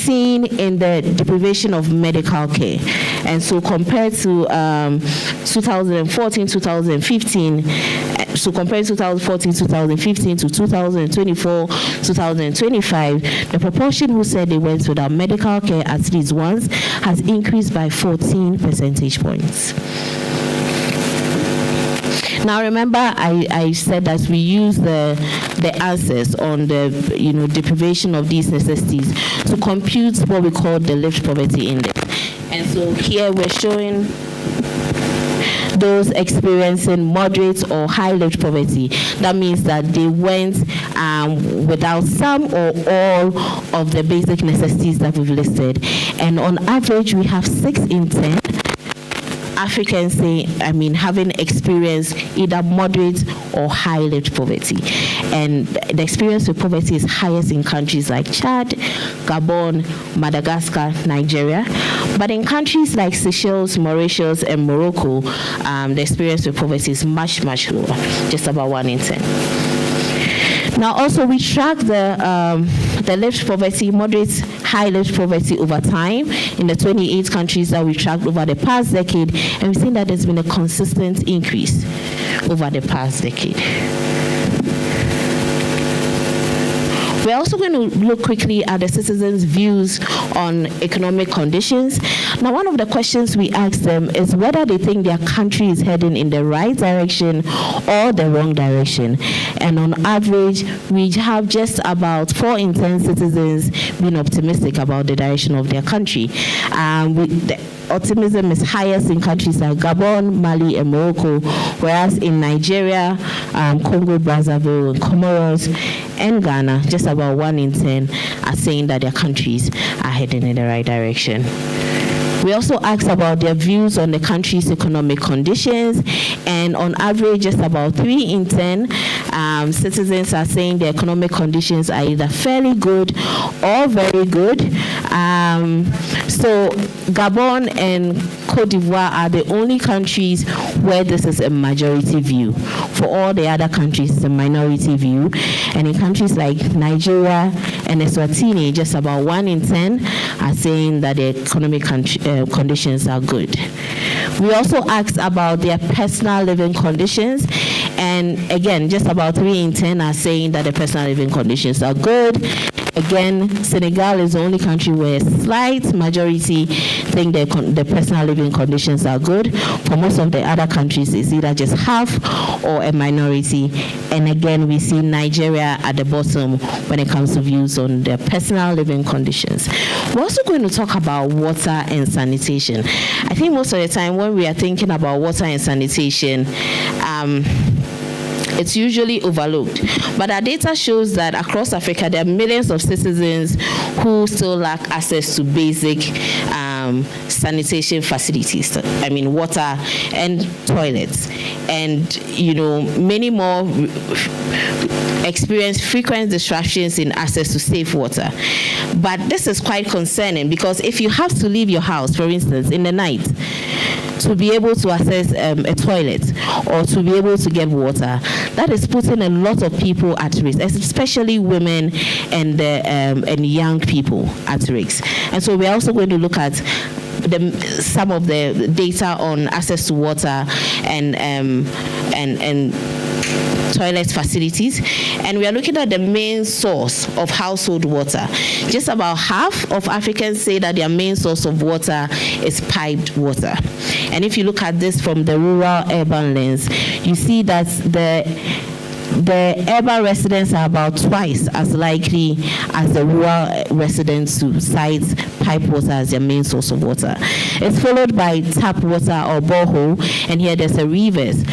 seen in the deprivation of medical care. And so compared to 2014, 2015, so compared 2014, 2015 to 2024, 2025, the proportion who said they went without medical care at least once has increased by 14 percentage points. Now remember, I said that we use the answers on the deprivation of these necessities to compute what we call the lived poverty index. And so here we're showing those experiencing moderate or high lived poverty. That means that they went without some or all of the basic necessities that we've listed. And on average, we have 6 in 10 Africans having experienced either moderate or high lived poverty. And the experience with poverty is highest in countries like Chad, Gabon, Madagascar, Nigeria. But in countries like Seychelles, Mauritius, and Morocco, the experience with poverty is much, much lower, just about 1 in 10. Now, also, we track the lived poverty, moderate, high lived poverty over time in the 28 countries that we tracked over the past decade, and we've seen that there's been a consistent increase over the past decade. We're also going to look quickly at the citizens' views on economic conditions. Now, one of the questions we ask them is whether they think their country is heading in the right direction or the wrong direction. And on average, we have just about 4 in 10 citizens being optimistic about the direction of their country. The optimism is highest in countries like Gabon, Mali, and Morocco, whereas in Nigeria, Congo, Brazzaville, and Comoros, and Ghana, just about 1 in 10 are saying that their countries are heading in the right direction. We also asked about their views on the country's economic conditions, and on average, just about 3 in 10 citizens are saying the economic conditions are either fairly good or very good. So Gabon and Cote d'Ivoire are the only countries where this is a majority view. For all the other countries, it's a minority view. And in countries like Nigeria and Eswatini, just about 1 in 10 are saying that the economic conditions are good. We also asked about their personal living conditions, and again, just about 3 in 10 are saying that the personal living conditions are good. Again, Senegal is the only country where a slight majority think the personal living conditions are good. For most of the other countries, it's either just half or a minority. And again, we see Nigeria at the bottom when it comes to views on their personal living conditions. We're also going to talk about water and sanitation. I think most of the time when we are thinking about water and sanitation, it's usually overlooked. But our data shows that across Africa, there are millions of citizens who still lack access to basic sanitation facilities. I mean, water and toilets. And, many more experience frequent disruptions in access to safe water. But this is quite concerning because if you have to leave your house, for instance, in the night, to be able to access a toilet or to be able to get water, that is putting a lot of people at risk, especially women and young people at risk. And so we're also going to look at some of the data on access to water and toilet facilities, and we are looking at the main source of household water. Just about half of Africans say that their main source of water is piped water. And if you look at this from the rural-urban lens, you see that the urban residents are about twice as likely as the rural residents to cite pipe water as their main source of water. It's followed by tap water or borehole, and here there's a reverse.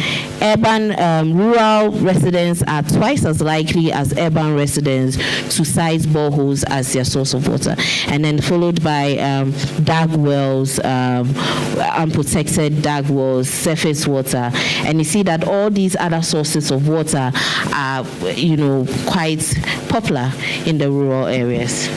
Rural residents are twice as likely as urban residents to cite boreholes as their source of water, and then followed by dug wells, unprotected dug wells, surface water, and you see that all these other sources of water are, quite popular in the rural areas.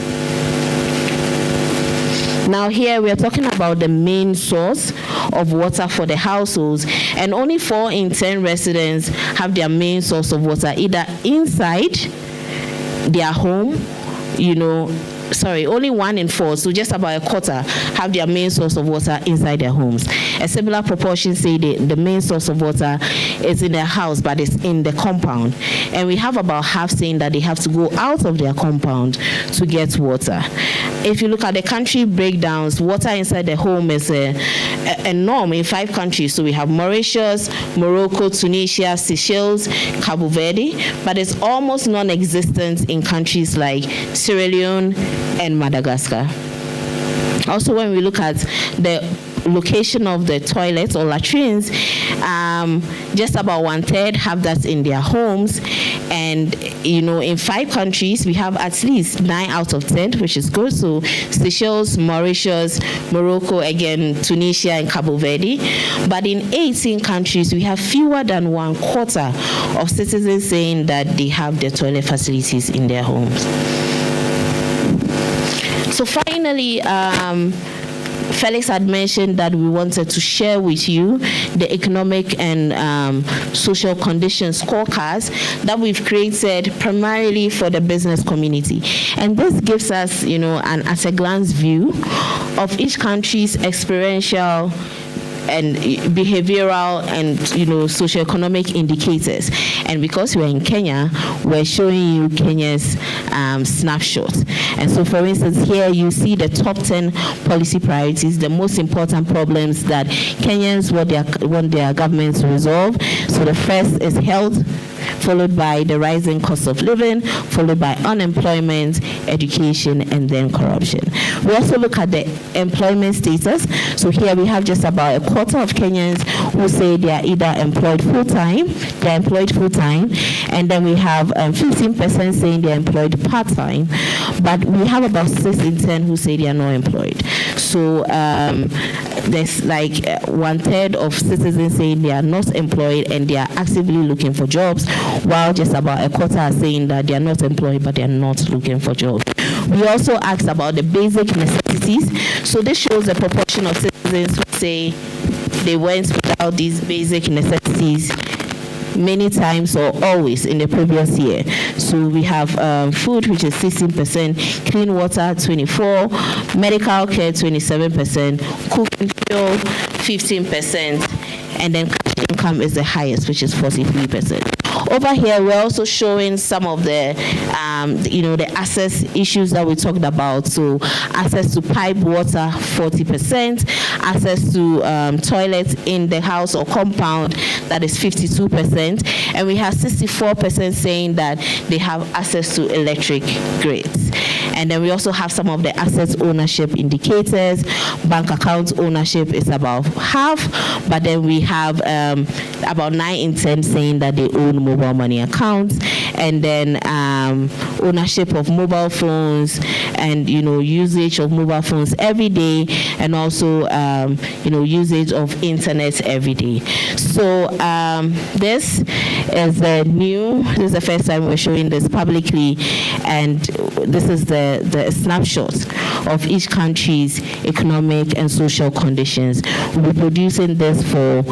Now here we are talking about the main source of water for the households, and only 4 in 10 residents have their main source of water either inside their home, only 1 in 4, so just about a quarter, have their main source of water inside their homes. A similar proportion say the main source of water is in their house, but it's in the compound. And we have about half saying that they have to go out of their compound to get water. If you look at the country breakdowns, water inside the home is a norm in 5 countries. So we have Mauritius, Morocco, Tunisia, Seychelles, Cabo Verde, but it's almost non-existent in countries like Sierra Leone and Madagascar. Also, when we look at the location of the toilets or latrines, just about 1/3 have that in their homes. And in 5 countries we have at least 9 out of 10, which is good. So Seychelles, Mauritius, Morocco, again Tunisia and Cabo Verde. But in 18 countries we have fewer than 1/4 of citizens saying that they have their toilet facilities in their homes. So finally, Felix had mentioned that we wanted to share with you the economic and social conditions scorecards that we've created primarily for the business community. And this gives us, an at-a-glance view of each country's experiential and behavioral and socioeconomic indicators. And because we're in Kenya, we're showing you Kenya's snapshot. And so, for instance, here you see the top 10 policy priorities, the most important problems that Kenyans want their governments to resolve. So the first is health, followed by the rising cost of living, followed by unemployment, education, and then corruption. We also look at the employment status. So here we have just about a quarter of Kenyans who say they are either employed full-time, and then we have 15% saying they're employed part-time, but we have about 6 in 10 who say they are not employed. So there's like 1/3 of citizens saying they are not employed and they are actively looking for jobs, while just about a quarter are saying that they are not employed but they are not looking for jobs. We also asked about the basic necessities. So this shows the proportion of citizens who say they went without these basic necessities many times or always in the previous year. So we have food, which is 16%, clean water 24%, medical care 27%, cooking fuel 15%, and then cash income is the highest, which is 43%. Over here, we're also showing some of the, the access issues that we talked about. So access to pipe water, 40%. Access to toilets in the house or compound, that is 52%. And we have 64% saying that they have access to electric grids. And then we also have some of the asset ownership indicators. Bank account ownership is about half, but then we have about 9 in 10 saying that they own mobile money accounts. And then ownership of mobile phones and, usage of mobile phones every day, and also, usage of internet every day. So this is this is the first time we're showing this publicly, and this is the snapshot of each country's economic and social conditions. We'll be producing this for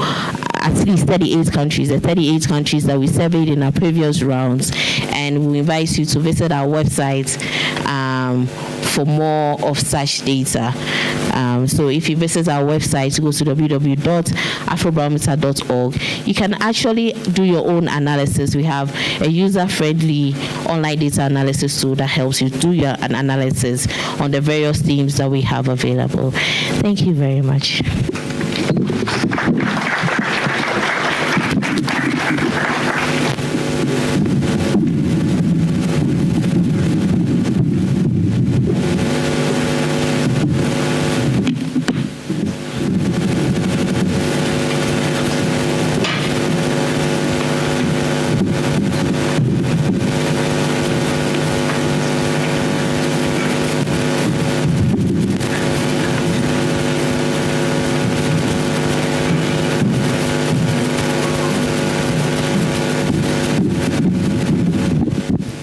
at least 38 countries, the 38 countries that we surveyed in our previous rounds, and we invite you to visit our website for more of such data. So if you visit our website, go to www.afrobarometer.org. You can actually do your own analysis. We have a user-friendly online data analysis tool that helps you do your analysis on the various themes that we have available. Thank you very much.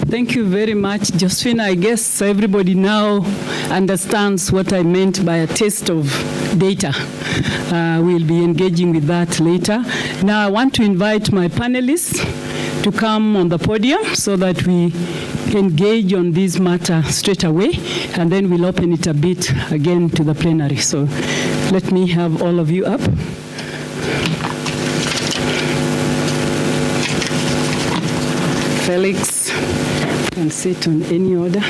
Thank you very much, Josephine. I guess everybody now understands what I meant by a taste of data. We'll be engaging with that later. Now I want to invite my panelists to come on the podium so that we engage on this matter straight away, and then we'll open it a bit again to the plenary. So let me have all of you up. Felix can sit on any order.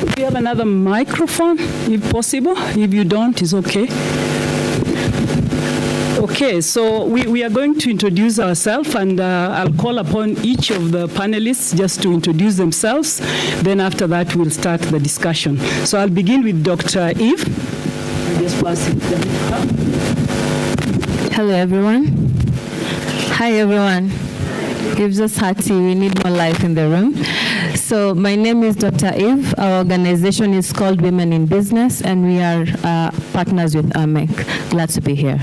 If you have another microphone, if possible. If you don't, it's okay. Okay, so we are going to introduce ourselves, and I'll call upon each of the panelists just to introduce themselves. Then after that, we'll start the discussion. So I'll begin with Dr. Eve. I'll just pass it down. Hello, everyone. Hi, everyone. Gives us hearty. We need more life in the room. So my name is Dr. Eve. Our organization is called Women in Business, and we are partners with AMEC. Glad to be here.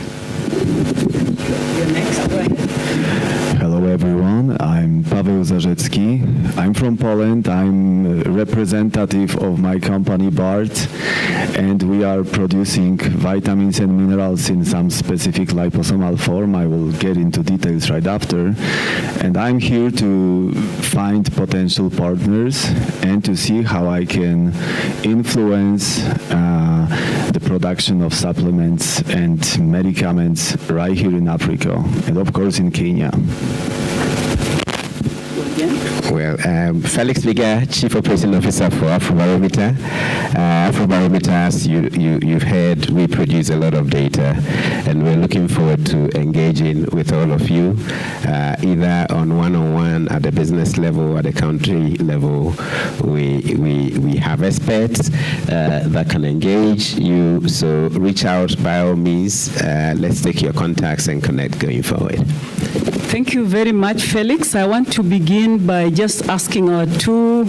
Hello everyone, I'm Paweł Zarzecki. I'm from Poland. I'm a representative of my company BART, and we are producing vitamins and minerals in some specific liposomal form. I will get into details right after. And I'm here to find potential partners and to see how I can influence the production of supplements and medicaments right here in Africa, and of course in Kenya. Well, Felix Viga, Chief Operating Officer for Afrobarometer. Afrobarometer, as you've heard, we produce a lot of data, and we're looking forward to engaging with all of you, either on one-on-one at the business level, at the country level. We have experts that can engage you, so reach out by all means. Let's take your contacts and connect going forward. Thank you very much, Felix. I want to begin by just asking our two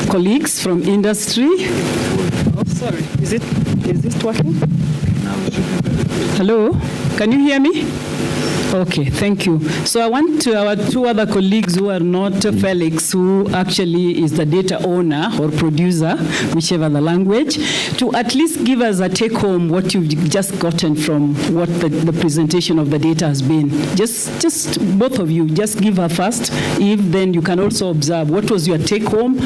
colleagues from industry. Oh, sorry. Is this working? Hello? Can you hear me? Okay, thank you. So I want our two other colleagues who are not Felix, who actually is the data owner or producer, whichever the language, to at least give us a take-home what you've just gotten from what the presentation of the data has been. Just both of you, just give her first. If then you can also observe what was your take-home.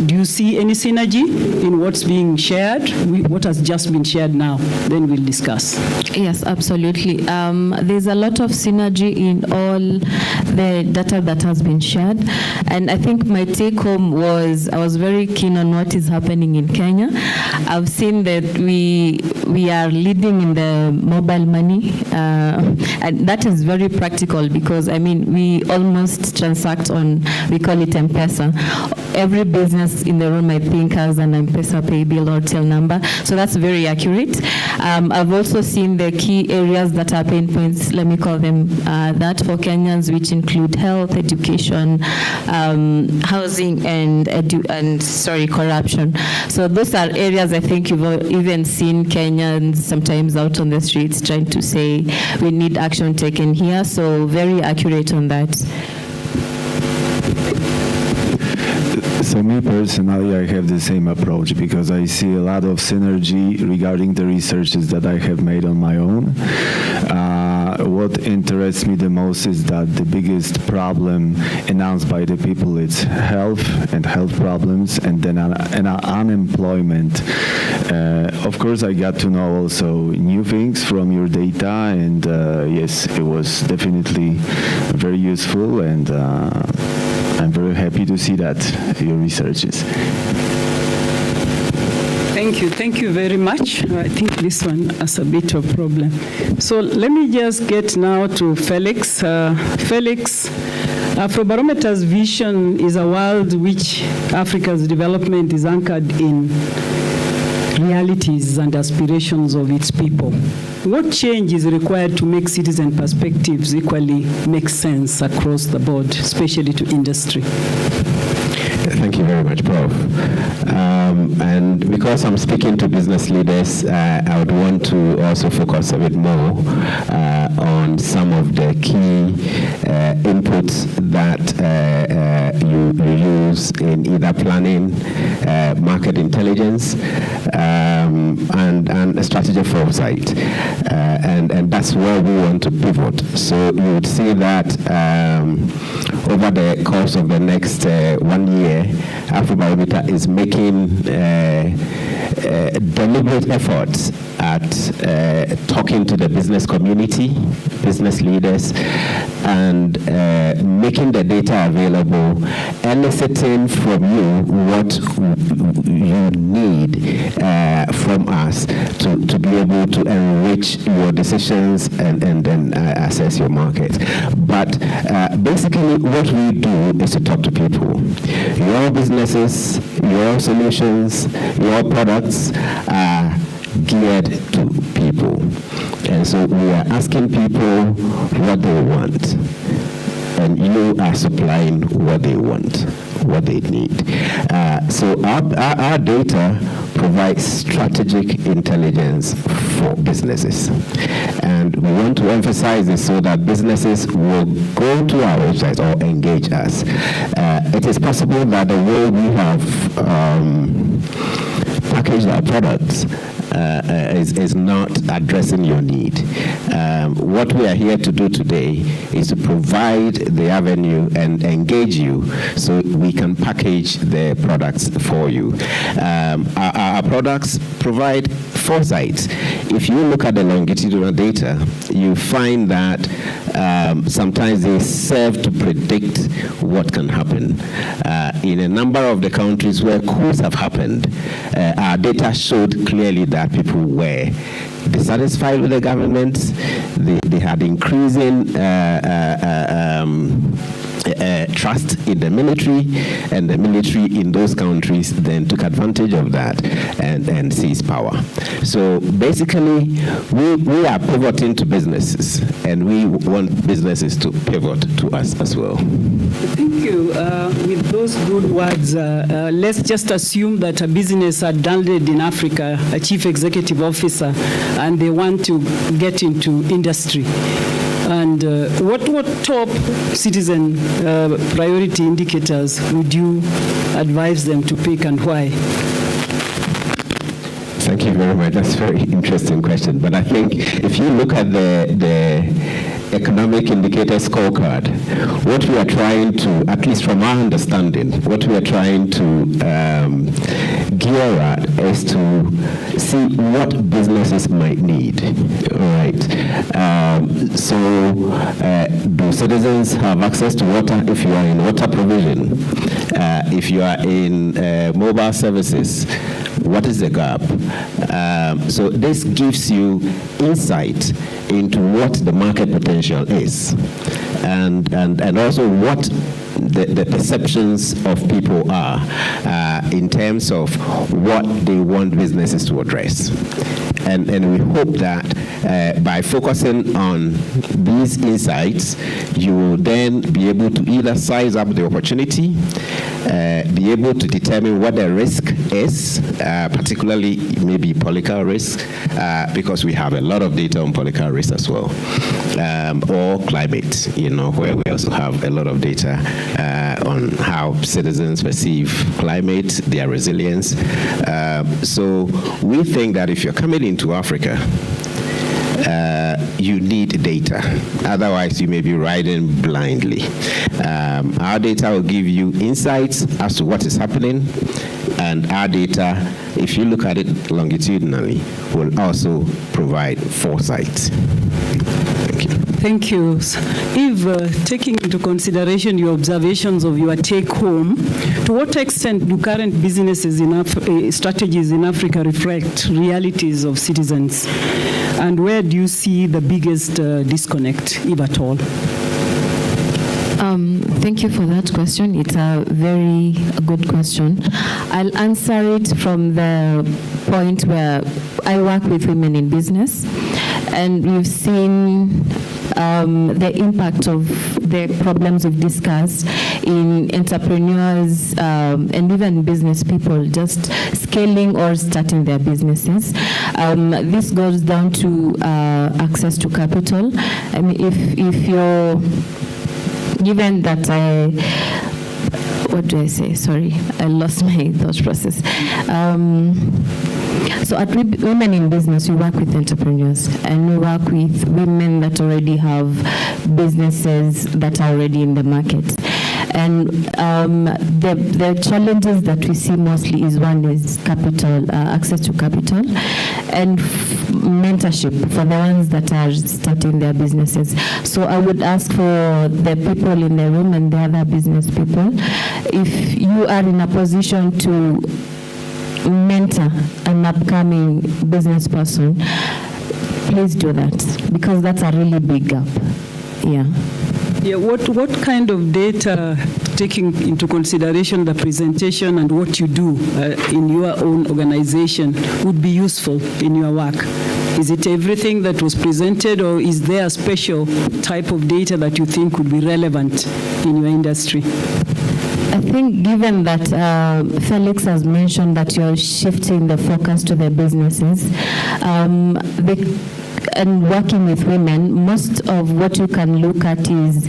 Do you see any synergy in what's being shared? What has just been shared now? Then we'll discuss. Yes, absolutely. There's a lot of synergy in all the data that has been shared, and I think my take home was I was very keen on what is happening in Kenya. I've seen that we are leading in the mobile money, and that is very practical because I mean we almost transact on, we call it M-Pesa. Every business in the room I think has an M-Pesa pay bill or till number, so that's very accurate. I've also seen the key areas that are pain points, let me call them that, for Kenyans, which include health, education, housing, and corruption. So those are areas I think you've even seen Kenyans sometimes out on the streets trying to say we need action taken here. So very accurate on that. So me personally, I have the same approach because I see a lot of synergy regarding the researches that I have made on my own. What interests me the most is that the biggest problem announced by the people is health and health problems, and then unemployment. Of course, I got to know also new things from your data, and yes, it was definitely very useful, and I'm very happy to see that your researches. Thank you very much. I think this one has a bit of problem. So let me just get now to Felix. Felix, Afrobarometer's vision is a world which Africa's development is anchored in realities and aspirations of its people. What change is required to make citizen perspectives equally make sense across the board, especially to industry? Thank you very much, Prof. And because I'm speaking to business leaders, I would want to also focus a bit more on some of the key inputs that you use in either planning, market intelligence, and strategy foresight. And that's where we want to pivot. So you would see that over the course of the next 1 year, Afrobarometer is making deliberate efforts at talking to the business community, business leaders, and making the data available, eliciting from you what you need from us to be able to enrich your decisions and then assess your market. But basically what we do is to talk to people. Your businesses, your solutions, your products are geared to people. And so we are asking people what they want. And you are supplying what they want, what they need. So our data provides strategic intelligence for businesses. And we want to emphasize this so that businesses will go to our website or engage us. It is possible that the way we have packaged our products is not addressing your need. What we are here to do today is to provide the avenue and engage you so we can package the products for you. Our products provide foresight. If you look at the longitudinal data, you find that sometimes they serve to predict what can happen. In a number of the countries where coups have happened, our data showed clearly that people were dissatisfied with the government. They had increasing trust in the military, and the military in those countries then took advantage of that and seized power. So basically, we are pivoting to businesses, and we want businesses to pivot to us as well. Thank you. With those good words, let's just assume that a business had landed in Africa, a chief executive officer, and they want to get into industry. And what top citizen priority indicators would you advise them to pick, and why? Thank you very much. That's a very interesting question. But I think if you look at the economic indicator scorecard, what we are trying to, at least from our understanding, what we are trying to gear at is to see what businesses might need. All right. So do citizens have access to water if you are in water provision? If you are in mobile services, what is the gap? So this gives you insight into what the market potential is, and also what the perceptions of people are in terms of what they want businesses to address. And we hope that by focusing on these insights, you will then be able to either size up the opportunity, be able to determine what the risk is, particularly maybe political risk, because we have a lot of data on political risk as well, or climate, where we also have a lot of data on how citizens perceive climate, their resilience. So we think that if you're coming into Africa, you need data. Otherwise, you may be riding blindly. Our data will give you insights as to what is happening, and our data, if you look at it longitudinally, will also provide foresight. Thank you. Thank you. If taking into consideration your observations of your take-home, to what extent do current businesses strategies in Africa reflect realities of citizens? And where do you see the biggest disconnect, if at all? Thank you for that question. It's a very good question. I'll answer it from the point where I work with women in business, and we've seen the impact of the problems we've discussed in entrepreneurs and even business people just scaling or starting their businesses. This goes down to access to capital. I mean, if you're given that what do I say? Sorry, I lost my thought process. So at Women in Business, we work with entrepreneurs and we work with women that already have businesses that are already in the market. And the challenges that we see mostly is one is capital, access to capital, and mentorship for the ones that are starting their businesses. So I would ask for the people in the room and the other business people, if you are in a position to mentor an upcoming business person, please do that, because that's a really big gap. Yeah. Yeah, what kind of data, taking into consideration the presentation and what you do in your own organization, would be useful in your work? Is it everything that was presented, or is there a special type of data that you think would be relevant in your industry? I think given that Felix has mentioned that you're shifting the focus to the businesses, and working with women, most of what you can look at is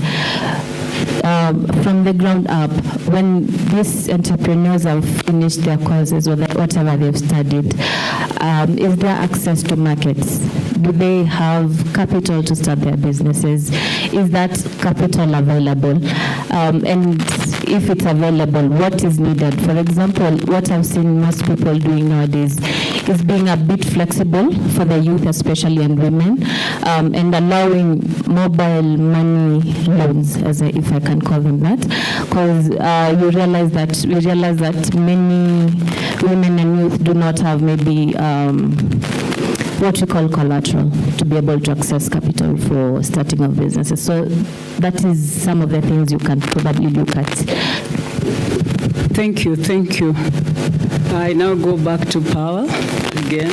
from the ground up. When these entrepreneurs have finished their courses or whatever they've studied, is there access to markets? Do they have capital to start their businesses? Is that capital available? And if it's available, what is needed? For example, what I've seen most people doing nowadays is being a bit flexible for the youth, especially, and women, and allowing mobile money loans, if I can call them that, because we realize that many women and youth do not have maybe what we call collateral to be able to access capital for starting of businesses. So that is some of the things you can probably look at. Thank you. I now go back to Powell again.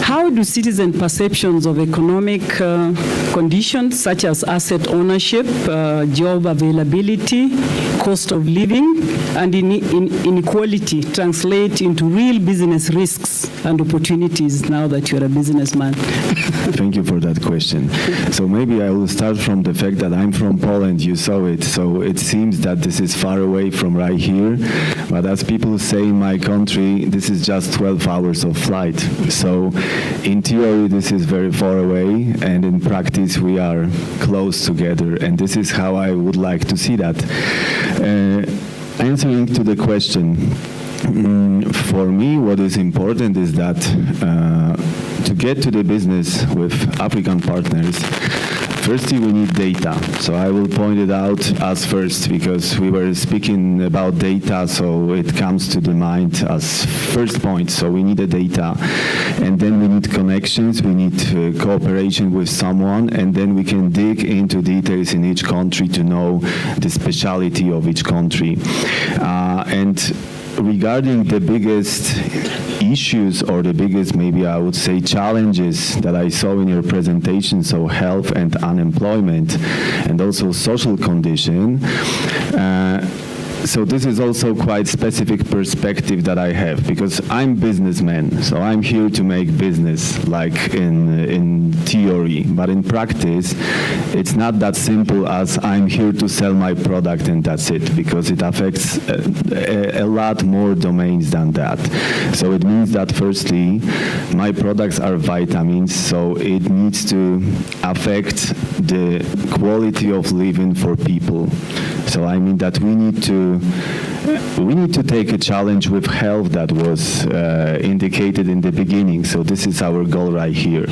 How do citizen perceptions of economic conditions such as asset ownership, job availability, cost of living, and inequality translate into real business risks and opportunities now that you're a businessman? Thank you for that question. So maybe I will start from the fact that I'm from Poland. You saw it. So it seems that this is far away from right here. But as people say in my country, this is just 12 hours of flight. So in theory, this is very far away. And in practice, we are close together. And this is how I would like to see that. Answering to the question, for me, what is important is that to get to the business with African partners, firstly, we need data. So I will point it out as first, because we were speaking about data, so it comes to the mind as first point. So we need the data. And then we need connections, we need cooperation with someone, and then we can dig into details in each country to know the speciality of each country. And regarding the biggest issues, or the biggest, maybe I would say, challenges that I saw in your presentation, so health and unemployment, and also social condition, so this is also quite specific perspective that I have, because I'm businessman, so I'm here to make business, like in theory, but in practice, it's not that simple as I'm here to sell my product and that's it, because it affects a lot more domains than that. So it means that firstly, my products are vitamins, so it needs to affect the quality of living for people. So I mean that we need to take a challenge with health that was indicated in the beginning. So this is our goal right here.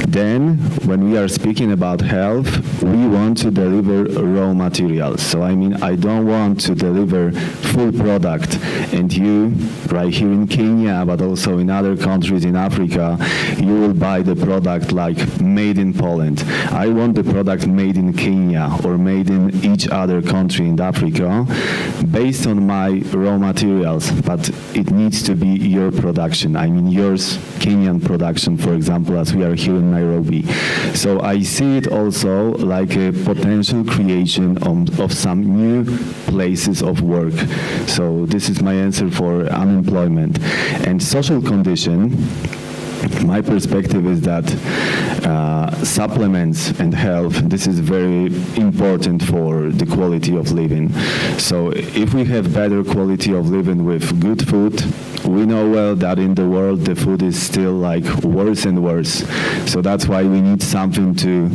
Then, when we are speaking about health, we want to deliver raw materials. So I mean, I don't want to deliver full product, and you, right here in Kenya, but also in other countries in Africa, you will buy the product like made in Poland. I want the product made in Kenya or made in each other country in Africa, based on my raw materials, but it needs to be your production. I mean, yours, Kenyan production, for example, as we are here in Nairobi. Nairobi. So I see it also like a potential creation of some new places of work. So this is my answer for unemployment. And social condition, my perspective is that supplements and health, this is very important for the quality of living. So if we have better quality of living with good food, we know well that in the world the food is still like worse and worse. So that's why we need something to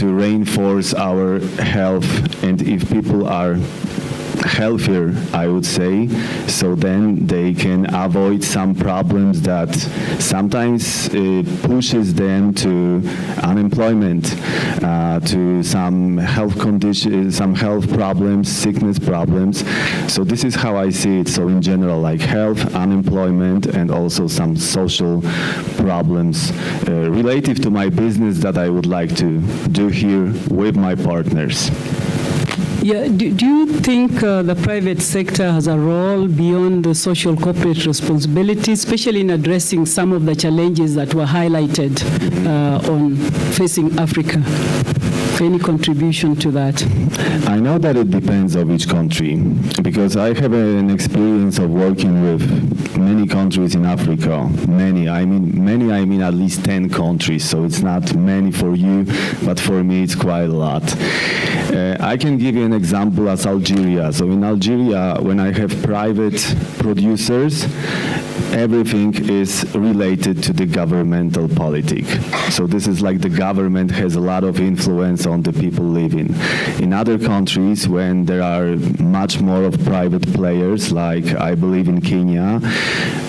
reinforce our health. And if people are healthier, I would say, so then they can avoid some problems that sometimes pushes them to unemployment, to some health conditions, some health problems, sickness problems. So this is how I see it. So in general, like health, unemployment, and also some social problems related to my business that I would like to do here with my partners. Yeah, do you think the private sector has a role beyond the social corporate responsibility, especially in addressing some of the challenges that were highlighted on facing Africa? Any contribution to that? I know that it depends on each country, because I have an experience of working with many countries in Africa. Many, I mean at least 10 countries, so it's not many for you, but for me it's quite a lot. I can give you an example as Algeria. So in Algeria, when I have private producers, everything is related to the governmental politic. So this is like the government has a lot of influence on the people living. In other countries, when there are much more of private players, like I believe in Kenya,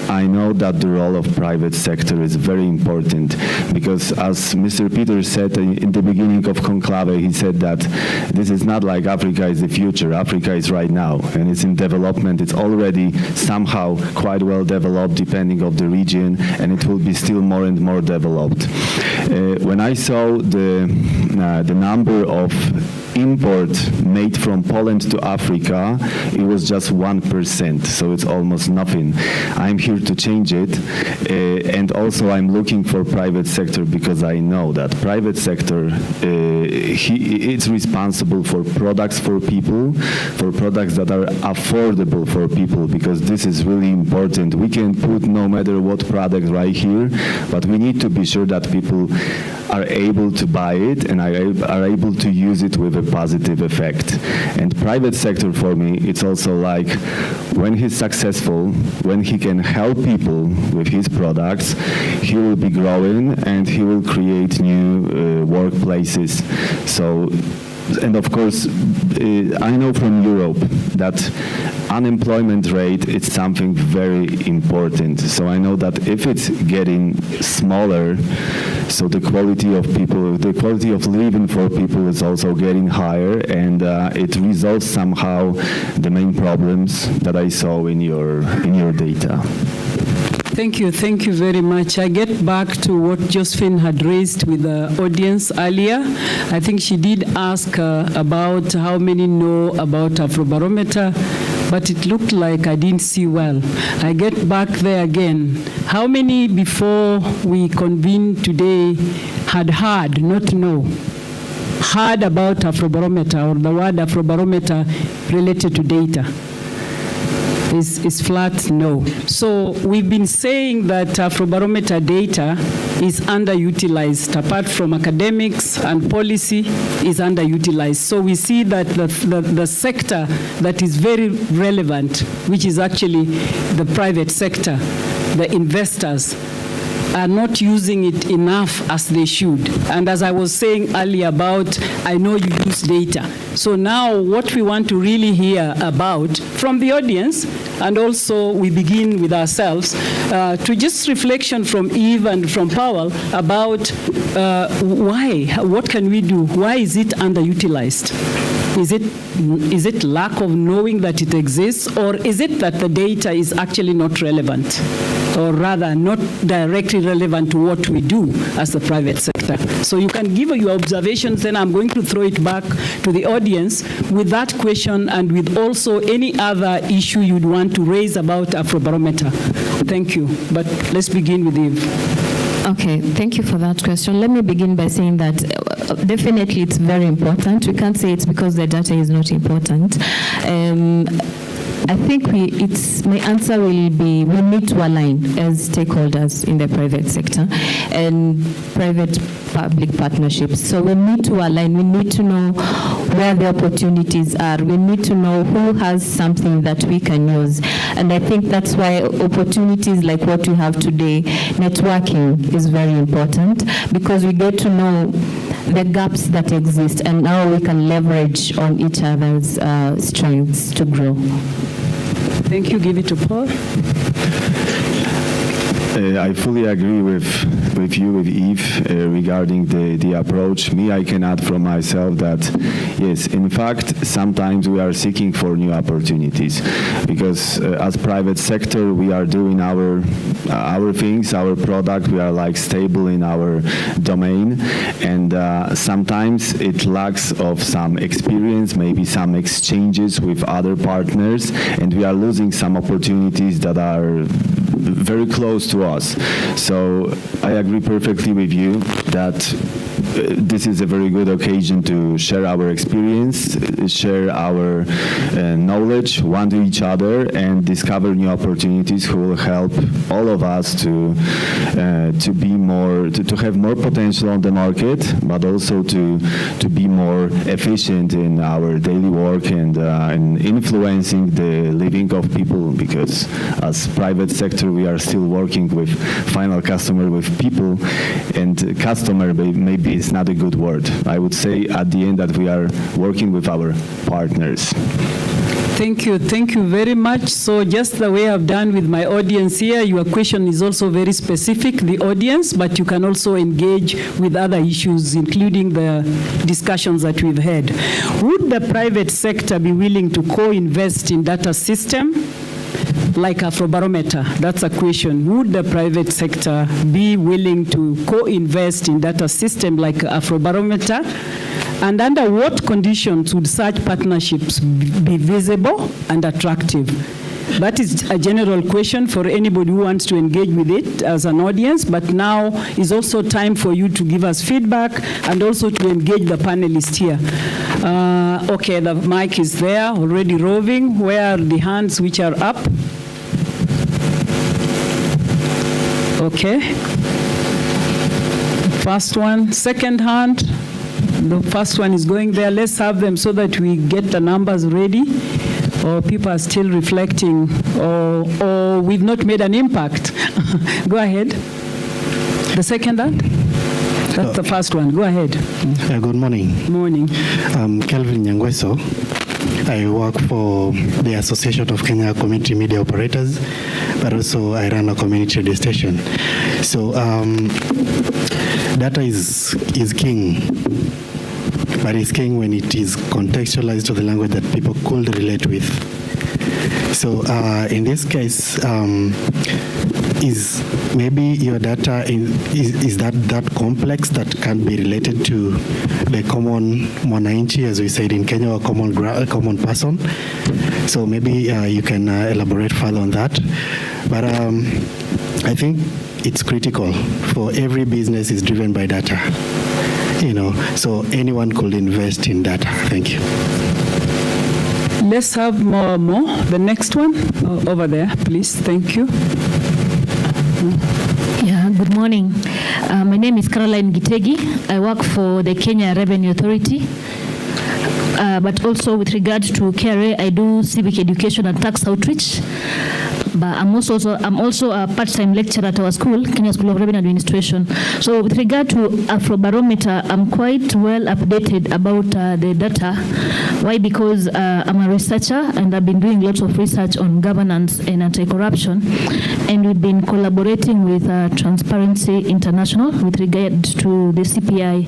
I know that the role of private sector is very important, because as Mr. Peter said in the beginning of Conclave, he said that this is not like Africa is the future. Africa is right now, and it's in development. It's already somehow quite well developed, depending on the region, and it will be still more and more developed. When I saw the number of import made from Poland to Africa, it was just 1%, so it's almost nothing. I'm here to change it, and also I'm looking for private sector, because I know that private sector, it's responsible for products for people, for products that are affordable for people, because this is really important. We can put no matter what product right here, but we need to be sure that people are able to buy it and are able to use it with a positive effect. And private sector for me, it's also like when he's successful, when he can help people with his products, he will be growing and he will create new workplaces. So, and of course, I know from Europe that unemployment rate is something very important. So I know that if it's getting smaller, so the quality of people, the quality of living for people is also getting higher, and it resolves somehow the main problems that I saw in your data. Thank you very much. I get back to what Josephine had raised with the audience earlier. I think she did ask about how many know about Afrobarometer, but it looked like I didn't see well. I get back there again. How many before we convened today had heard, not know, heard about Afrobarometer or the word Afrobarometer related to data? Is flat no. So we've been saying that Afrobarometer data is underutilized. Apart from academics and policy, is underutilized. So we see that the sector that is very relevant, which is actually the private sector, the investors, are not using it enough as they should. And as I was saying earlier about, I know you use data. So now what we want to really hear about from the audience, and also we begin with ourselves, to just reflection from Eve and from Powell about why, what can we do? Why is it underutilized? Is it lack of knowing that it exists, or is it that the data is actually not relevant, or rather not directly relevant to what we do as the private sector? So you can give your observations, then I'm going to throw it back to the audience with that question and with also any other issue you'd want to raise about Afrobarometer. Thank you. But let's begin with Eve. Okay, thank you for that question. Let me begin by saying that definitely it's very important. We can't say it's because the data is not important. I think my answer will be we need to align as stakeholders in the private sector and private-public partnerships. So we need to align. We need to know where the opportunities are. We need to know who has something that we can use. And I think that's why opportunities like what we have today, networking is very important because we get to know the gaps that exist and how we can leverage on each other's strengths to grow. Thank you. Give it to Paul. I fully agree with you, with Eve, regarding the approach. I can add from myself that, yes, in fact, sometimes we are seeking for new opportunities because as private sector, we are doing our things, our product, we are like stable in our domain, and sometimes it lacks of some experience, maybe some exchanges with other partners, and we are losing some opportunities that are very close to us. So I agree perfectly with you that this is a very good occasion to share our experience, share our knowledge one to each other, and discover new opportunities who will help all of us to be more, to have more potential on the market, but also to be more efficient in our daily work and influencing the living of people. Because as private sector, we are still working with final customer, with people, and customer maybe is not a good word. I would say at the end that we are working with our partners. Thank you very much. So just the way I've done with my audience here, your question is also very specific, the audience, but you can also engage with other issues, including the discussions that we've had. Would the private sector be willing to co-invest in data system like Afrobarometer? That's a question. Would the private sector be willing to co-invest in data system like Afrobarometer? And under what conditions would such partnerships be visible and attractive? That is a general question for anybody who wants to engage with it as an audience, but now is also time for you to give us feedback and also to engage the panelists here. Okay, the mic is there, already roving. Where are the hands which are up? Okay. First one, second hand. The first one is going there. Let's have them so that we get the numbers ready. Or people are still reflecting, or we've not made an impact. Go ahead. The second hand? That's the first one. Go ahead. Good morning. Morning. I'm Kelvin Nyangweso. I work for the Association of Kenya Community Media Operators, but also I run a community radio station. So data is king. But it's king when it is contextualized to the language that people could relate with. So in this case, is maybe your data is that complex that can be related to the common mwananchi, as we said in Kenya, or common person? So maybe you can elaborate further on that. But I think it's critical for every business is driven by data. So anyone could invest in data. Thank you. Let's have more. The next one over there, please. Thank you. Yeah, good morning. My name is Caroline Gitegi. I work for the Kenya Revenue Authority. But also with regard to KRA, I do civic education and tax outreach. But I'm also a part-time lecturer at our school, Kenya School of Revenue Administration. So with regard to Afrobarometer, I'm quite well updated about the data. Why? Because I'm a researcher and I've been doing lots of research on governance and anti-corruption. And we've been collaborating with Transparency International with regard to the CPI.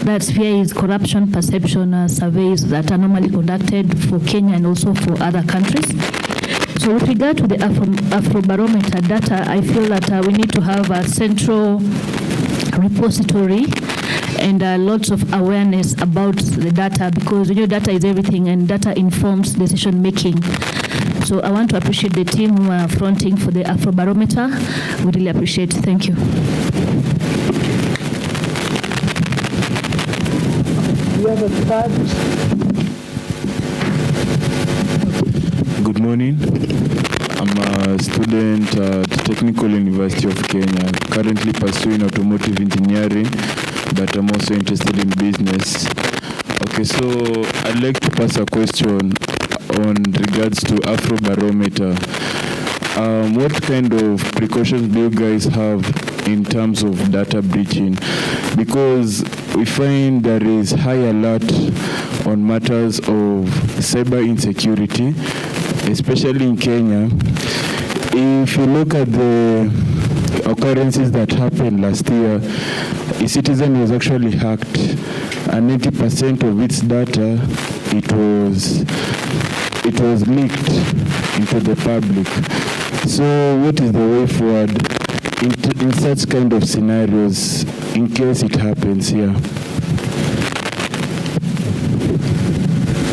That CPI is corruption perception surveys that are normally conducted for Kenya and also for other countries. So with regard to the Afrobarometer data, I feel that we need to have a central repository and lots of awareness about the data, because data is everything and data informs decision making. So I want to appreciate the team who are fronting for the Afrobarometer. We really appreciate it. Thank you. have a card. Good morning. I'm a student at Technical University of Kenya, currently pursuing automotive engineering, but I'm also interested in business. Okay, so I'd like to pass a question on regards to Afrobarometer. What kind of precautions do you guys have in terms of data breaching? Because we find there is high alert on matters of cyber insecurity, especially in Kenya. If you look at the occurrences that happened last year, eCitizen was actually hacked, and 90% of its data, it was leaked into the public. So what is the way forward in such kind of scenarios in case it happens here?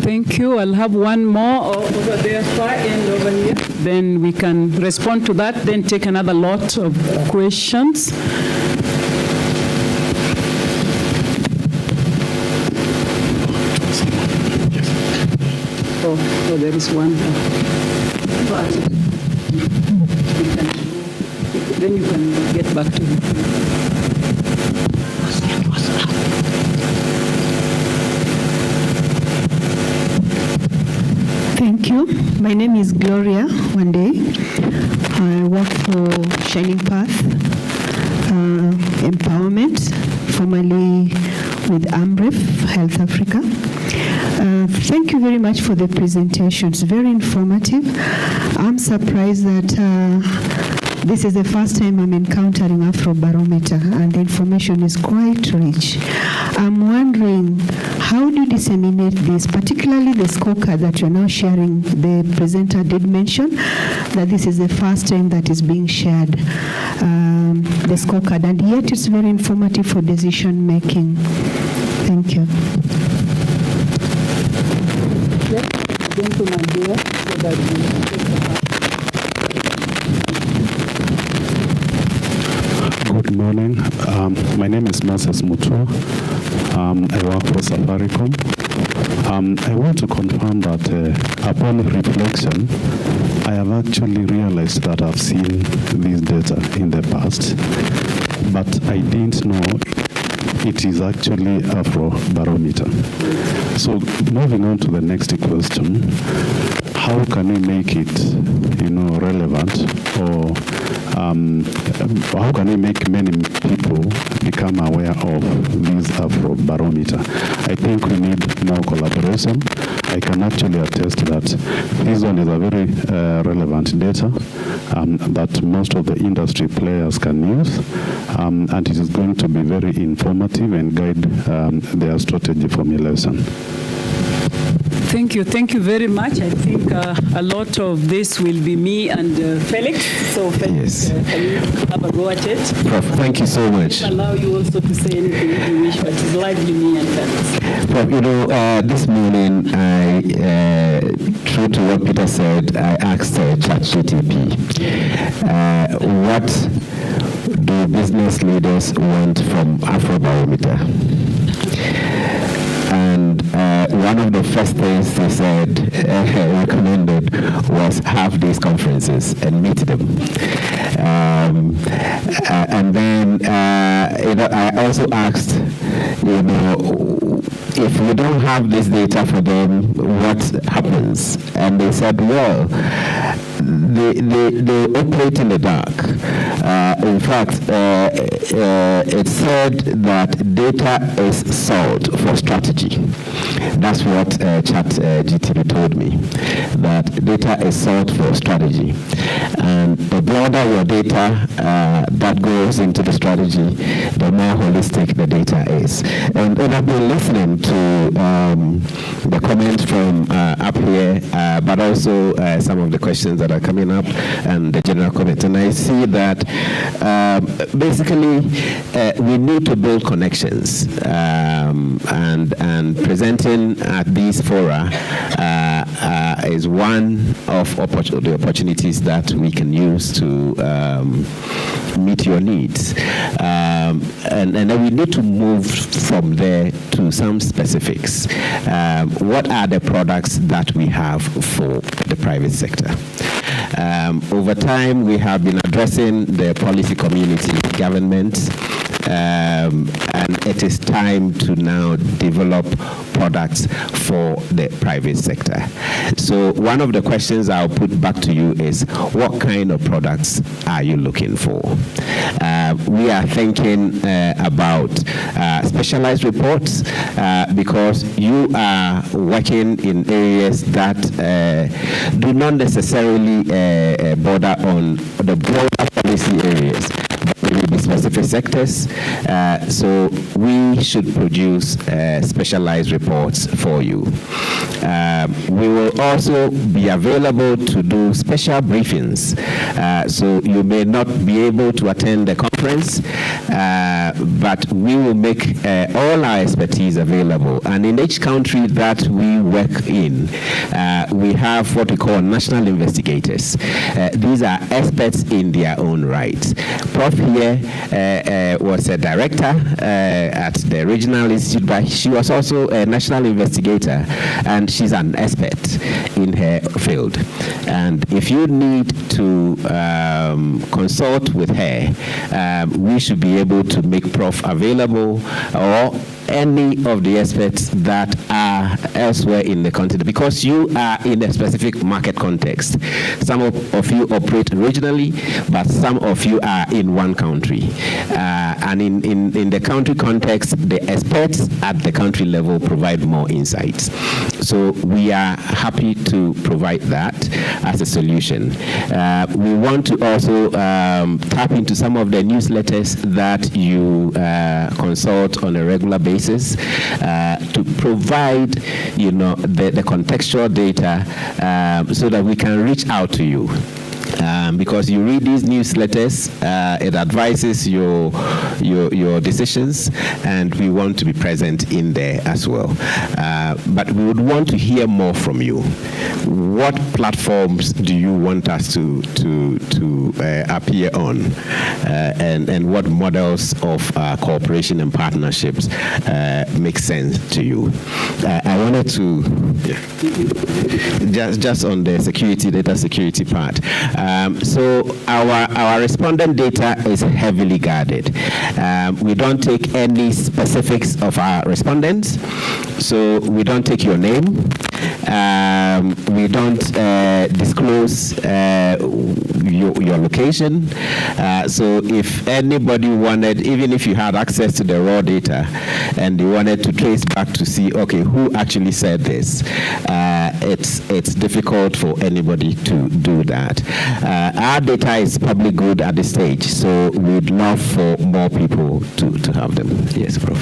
Thank you. I'll have one more over there, far end over here. Then we can respond to that, then take another lot of questions. Oh, there is one. Then you can get back to him. Thank you. My name is Gloria Wande. I work for Shining Path Empowerment, formerly with AMREF Health Africa. Thank you very much for the presentation. It's very informative. I'm surprised that this is the first time I'm encountering Afrobarometer, and the information is quite rich. I'm wondering, how do you disseminate this, particularly the scorecard that you're now sharing? The presenter did mention that this is the first time that is being shared, the scorecard, and yet it's very informative for decision making. Thank you. Gentleman here, so that Good morning. My name is Moses Mutua. I work for Safaricom. I want to confirm that upon reflection, I have actually realized that I've seen this data in the past, but I didn't know it is actually Afrobarometer. So moving on to the next question, how can we make it, relevant, or how can we make many people become aware of this Afrobarometer? I think we need more collaboration. I can actually attest that this one is a very relevant data that most of the industry players can use, and it is going to be very informative and guide their strategy formulation. Thank you. Thank you very much. I think a lot of this will be me and Felix. So Felix, can you have a go at it? Prof, thank you so much. I'll allow you also to say anything if you wish, but it's largely me and Felix. Prof, this morning, true to what Peter said, I asked ChatGPT, what do business leaders want from Afrobarometer? And one of the first things they said, recommended, was have these conferences and meet them. And then, I also asked, if we don't have this data for them, what happens? And they said, well, they operate in the dark. In fact, it said that data is salt for strategy. That's what ChatGPT told me, that data is salt for strategy. And the broader your data that goes into the strategy, the more holistic the data is. And I've been listening to the comments from up here, but also some of the questions that are coming up and the general comment. And I see that basically we need to build connections, and presenting at these fora is one of the opportunities that we can use to meet your needs. and then we need to move from there to some specifics. What are the products that we have for the private sector? Over time, we have been addressing the policy community government, and it is time to now develop products for the private sector. So one of the questions I'll put back to you is, what kind of products are you looking for? We are thinking about specialized reports because you are working in areas that do not necessarily border on the broader policy areas. There will be specific sectors, so we should produce specialized reports for you. We will also be available to do special briefings, so you may not be able to attend the conference, but we will make all our expertise available. And in each country that we work in, we have what we call national investigators. These are experts in their own right. Prof here was a director at the Regional Institute, but she was also a national investigator, and she's an expert in her field. And if you need to consult with her, we should be able to make Prof available, or any of the experts that are elsewhere in the continent, because you are in a specific market context. Some of you operate regionally, but some of you are in one country. And in the country context, the experts at the country level provide more insights. So we are happy to provide that as a solution. We want to also tap into some of the newsletters that you consult on a regular basis to provide, the contextual data so that we can reach out to you. Because you read these newsletters, it advises your decisions, and we want to be present in there as well. But we would want to hear more from you. What platforms do you want us to appear on, and what models of cooperation and partnerships make sense to you? I wanted to just on the data security part. So our respondent data is heavily guarded. We don't take any specifics of our respondents. So we don't take your name. We don't disclose your location. So if anybody wanted, even if you had access to the raw data and you wanted to trace back to see, okay, who actually said this, it's difficult for anybody to do that. Our data is public good at this stage, so we'd love for more people to have them. Yes, Prof.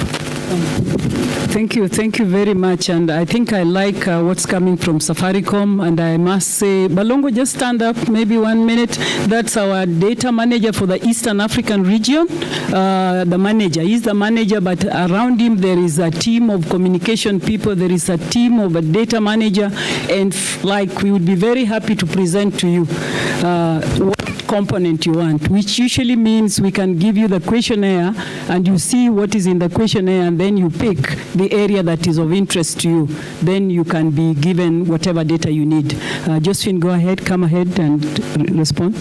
Thank you very much. And I think I like what's coming from Safaricom. And I must say, Balongo, just stand up, maybe 1 minute. That's our data manager for the Eastern African region. The manager, he's the manager, but around him there is a team of communication people. There is a team of a data manager. And we would be very happy to present to you what component you want, which usually means we can give you the questionnaire and you see what is in the questionnaire, and then you pick the area that is of interest to you. Then you can be given whatever data you need. Josephine, go ahead, come ahead and respond.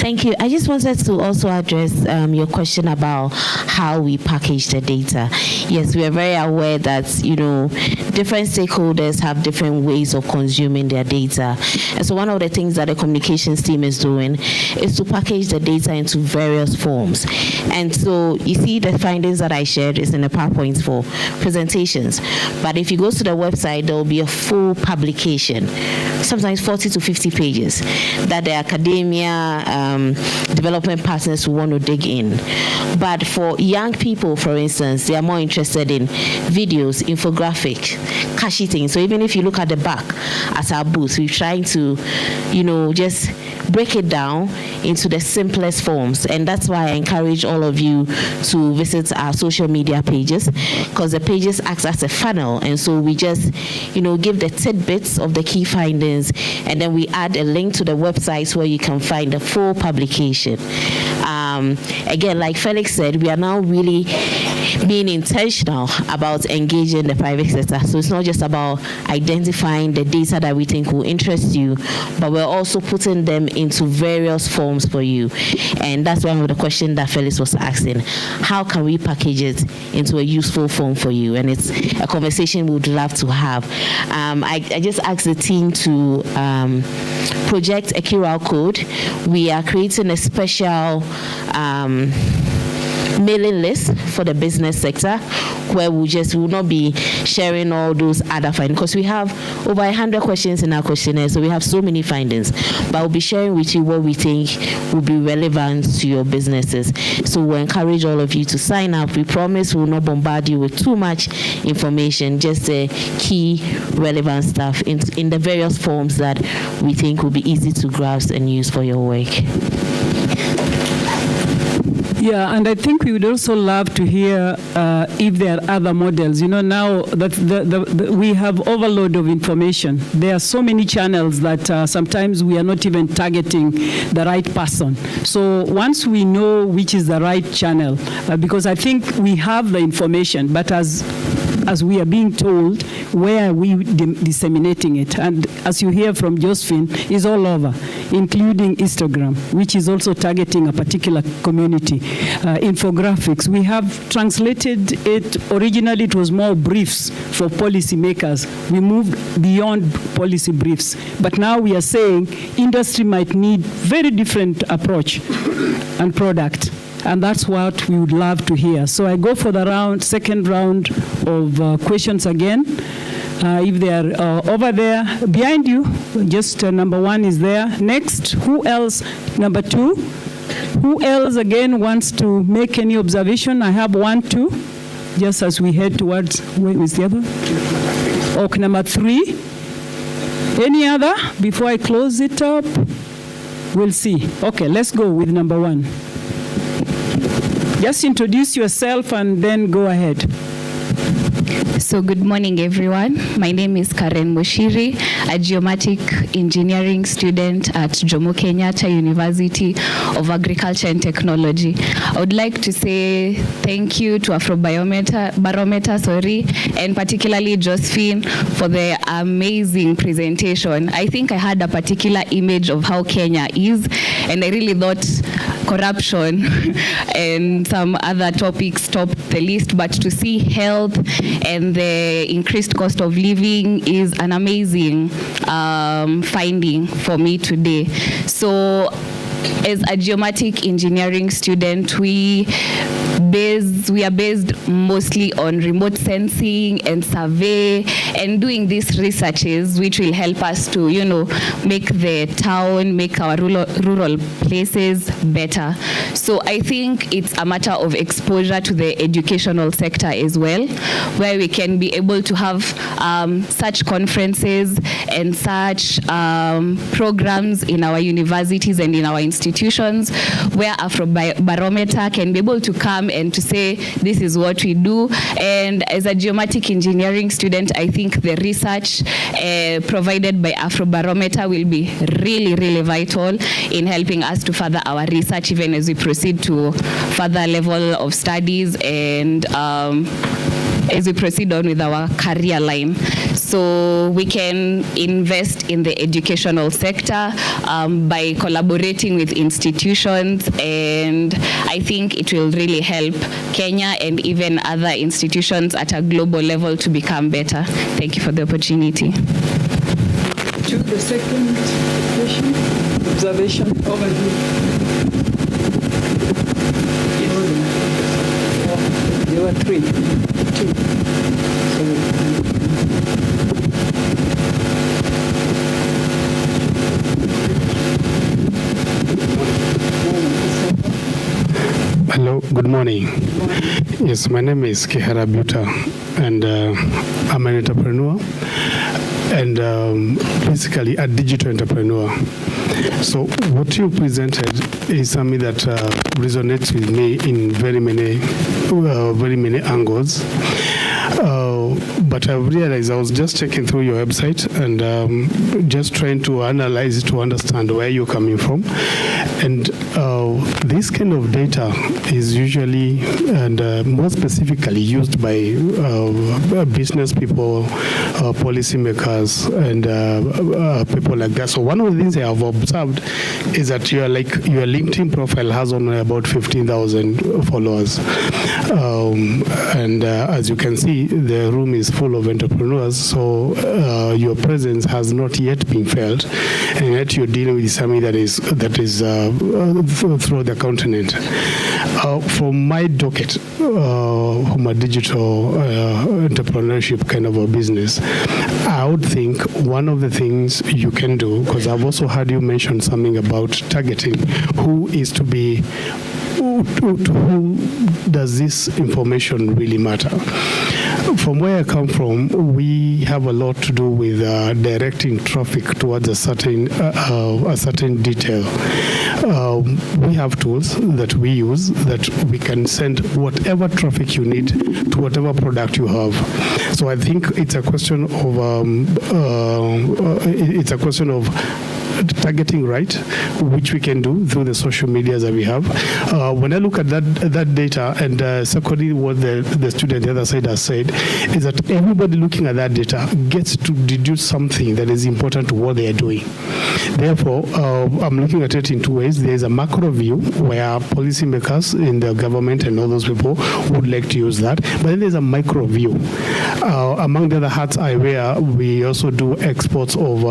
Thank you. I just wanted to also address your question about how we package the data. Yes, we are very aware that, different stakeholders have different ways of consuming their data. And so one of the things that the communications team is doing is to package the data into various forms. And so you see the findings that I shared is in the PowerPoint for presentations. But if you go to the website, there will be a full publication, sometimes 40 to 50 pages, that the academia, development partners will want to dig in. But for young people, for instance, they are more interested in videos, infographic, cashy things. So even if you look at the back at our booth, we're trying to, just break it down into the simplest forms. And that's why I encourage all of you to visit our social media pages, because the pages act as a funnel. And so we just, give the tidbits of the key findings, and then we add a link to the websites where you can find the full publication. Again, like Felix said, we are now really being intentional about engaging the private sector. So it's not just about identifying the data that we think will interest you, but we're also putting them into various forms for you. And that's one of the questions that Felix was asking. How can we package it into a useful form for you? And it's a conversation we would love to have. I just asked the team to project a QR code. We are creating a special mailing list for the business sector, where we will not be sharing all those other findings, because we have over 100 questions in our questionnaire, so we have so many findings, but we'll be sharing with you what we think will be relevant to your businesses. So we'll encourage all of you to sign up. We promise we'll not bombard you with too much information, just the key relevant stuff in the various forms that we think will be easy to grasp and use for your work. Yeah, and I think we would also love to hear if there are other models. Now that we have overload of information, there are so many channels that sometimes we are not even targeting the right person. So once we know which is the right channel, because I think we have the information, but as we are being told, where are we disseminating it? And as you hear from Josephine, is all over, including Instagram, which is also targeting a particular community. Infographics, we have translated it. Originally, it was more briefs for policymakers. We moved beyond policy briefs. But now we are saying industry might need very different approach and product. And that's what we would love to hear. So I go for the second round of questions again. If they are over there, behind you, just number one is there. Next, who else? Number two. Who else again wants to make any observation? I have 1, 2, just as we head towards, where is the other? Okay, number 3. Any other before I close it up? We'll see. Okay, let's go with number 1. Just introduce yourself and then go ahead. So good morning, everyone. My name is Karen Moshiri, a geomatic engineering student at Jomo Kenyatta University of Agriculture and Technology. I would like to say thank you to Afrobarometer, and particularly Josephine for the amazing presentation. I think I had a particular image of how Kenya is, and I really thought corruption and some other topics topped the list, but to see health and the increased cost of living is an amazing finding for me today. So as a geomatic engineering student, we are based mostly on remote sensing and survey and doing these researches which will help us to, make the town, make our rural places better. So I think it's a matter of exposure to the educational sector as well, where we can be able to have such conferences and such programs in our universities and in our institutions, where Afrobarometer can be able to come and to say, this is what we do. And as a geomatic engineering student, I think the research provided by Afrobarometer will be really, really vital in helping us to further our research, even as we proceed to further level of studies and as we proceed on with our career line. So we can invest in the educational sector by collaborating with institutions, and I think it will really help Kenya and even other institutions at a global level to become better. Thank you for the opportunity. To the second question, observation, overview. There were 3, 2. My Hello, good morning. Yes, my name is Kihara Buta, and I'm an entrepreneur and basically a digital entrepreneur. So what you presented is something that resonates with me in very many angles. But I've realized, I was just checking through your website and just trying to analyze it to understand where you're coming from. And this kind of data is usually and more specifically used by business people, policymakers, and people like that. So one of the things I have observed is that your LinkedIn profile has only about 15,000 followers. And as you can see, the room is full of entrepreneurs, so your presence has not yet been felt, and yet you're dealing with something that is through the continent. From my docket, from a digital entrepreneurship kind of a business, I would think one of the things you can do, because I've also heard you mention something about targeting, who to whom does this information really matter? From where I come from, we have a lot to do with directing traffic towards a certain detail. We have tools that we use that we can send whatever traffic you need to whatever product you have. So I think it's a question of targeting right, which we can do through the social medias that we have. When I look at that data, and secondly, what the student the other side has said, is that everybody looking at that data gets to deduce something that is important to what they are doing. Therefore, I'm looking at it in two ways. There's a macro view where policymakers in the government and all those people would like to use that. But then there's a micro view. Among the other hats I wear, we also do exports of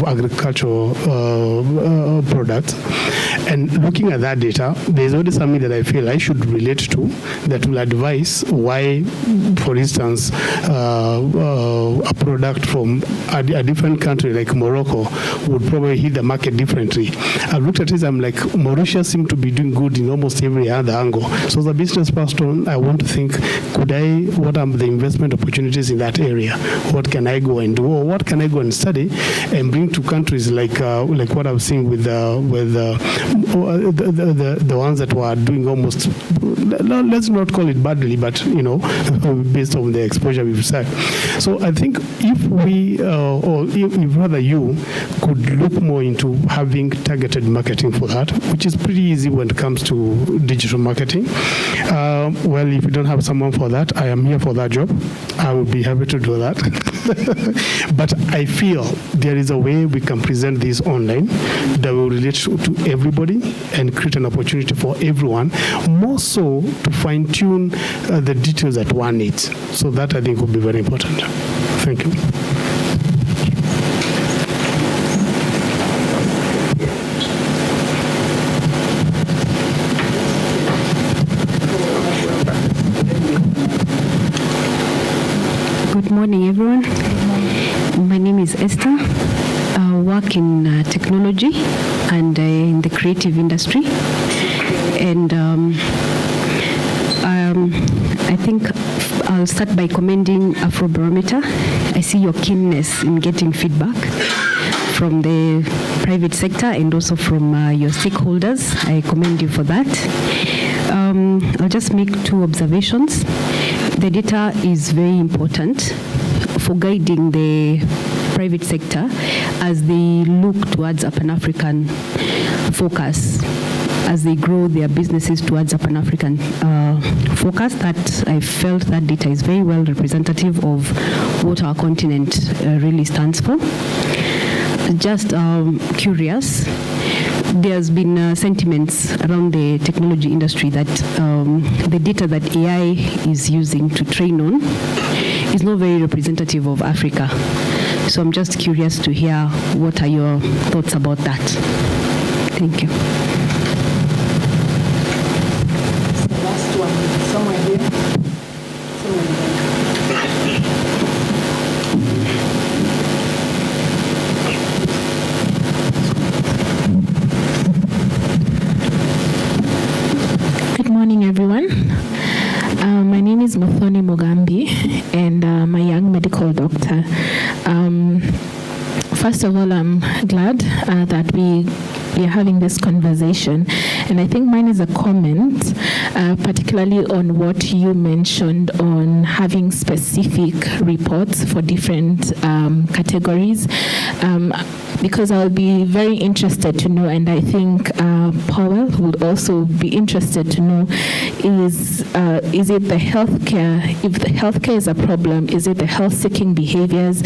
agricultural products. And looking at that data, there's already something that I feel I should relate to that will advise why, for instance, a product from a different country like Morocco would probably hit the market differently. I looked at it, I'm like, Mauritius seems to be doing good in almost every other angle. So as a business person, I want to think, what are the investment opportunities in that area? What can I go and do? Or what can I go and study and bring to countries like what I've seen with the ones that were doing almost, let's not call it badly, but based on the exposure we've had. So I think if we, or if rather you, could look more into having targeted marketing for that, which is pretty easy when it comes to digital marketing. Well, if you don't have someone for that, I am here for that job. I would be happy to do that. But I feel there is a way we can present this online that will relate to everybody and create an opportunity for everyone, more so to fine-tune the details that one needs. So that, I think, will be very important. Thank you. Good morning, everyone. My name is Esther. I work in technology and in the creative industry. And I think I'll start by commending Afrobarometer. I see your keenness in getting feedback from the private sector and also from your stakeholders. I commend you for that. I'll just make two observations. The data is very important for guiding the private sector as they look towards a Pan-African focus, as they grow their businesses towards a Pan-African focus. That I felt that data is very well representative of what our continent really stands for. Just curious, there's been sentiments around the technology industry that the data that AI is using to train on is not very representative of Africa. So I'm just curious to hear what are your thoughts about that. Thank you. The last one, somewhere here. everyone. My name is Muthoni Mugambi, and I'm a young medical doctor. First of all, I'm glad that we are having this conversation, and I think mine is a comment, particularly on what you mentioned on having specific reports for different categories. Because I'll be very interested to know, and I think Powell would also be interested to know, is it the healthcare? If the healthcare is a problem, is it the health-seeking behaviors?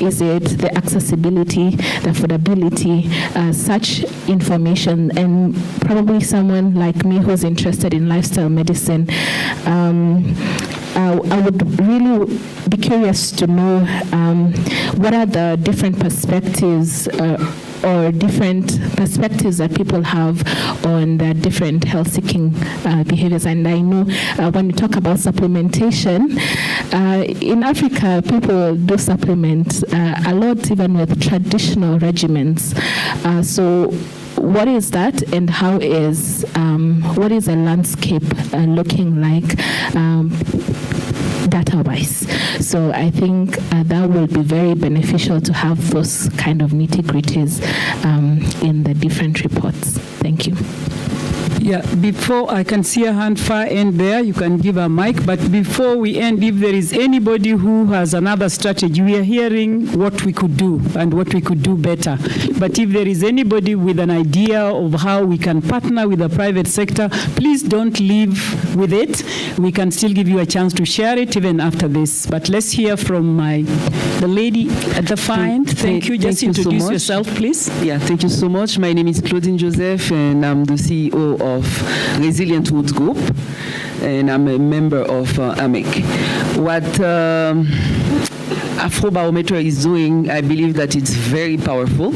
Is it the accessibility, the affordability? Such information, and probably someone like me who's interested in lifestyle medicine. I would really be curious to know what are the different perspectives or different perspectives that people have on the different health-seeking behaviors. And I know when we talk about supplementation, in Africa, people do supplement a lot, even with traditional regimens. So what is that, and how is what is the landscape looking like data-wise? So I think that will be very beneficial to have those kind of nitty-gritties in the different reports. Thank you. Yeah, before I can see a hand far end there, you can give a mic, but before we end, if there is anybody who has another strategy, we are hearing what we could do and what we could do better. But if there is anybody with an idea of how we can partner with the private sector, please don't leave with it. We can still give you a chance to share it even after this. But let's hear from the lady at the far end. Thank you. Just introduce yourself, please. Yeah, thank you so much. My name is Claudine Joseph, and I'm the CEO of Resilient Woods Group, and I'm a member of AMEC. What Afrobarometer is doing, I believe that it's very powerful.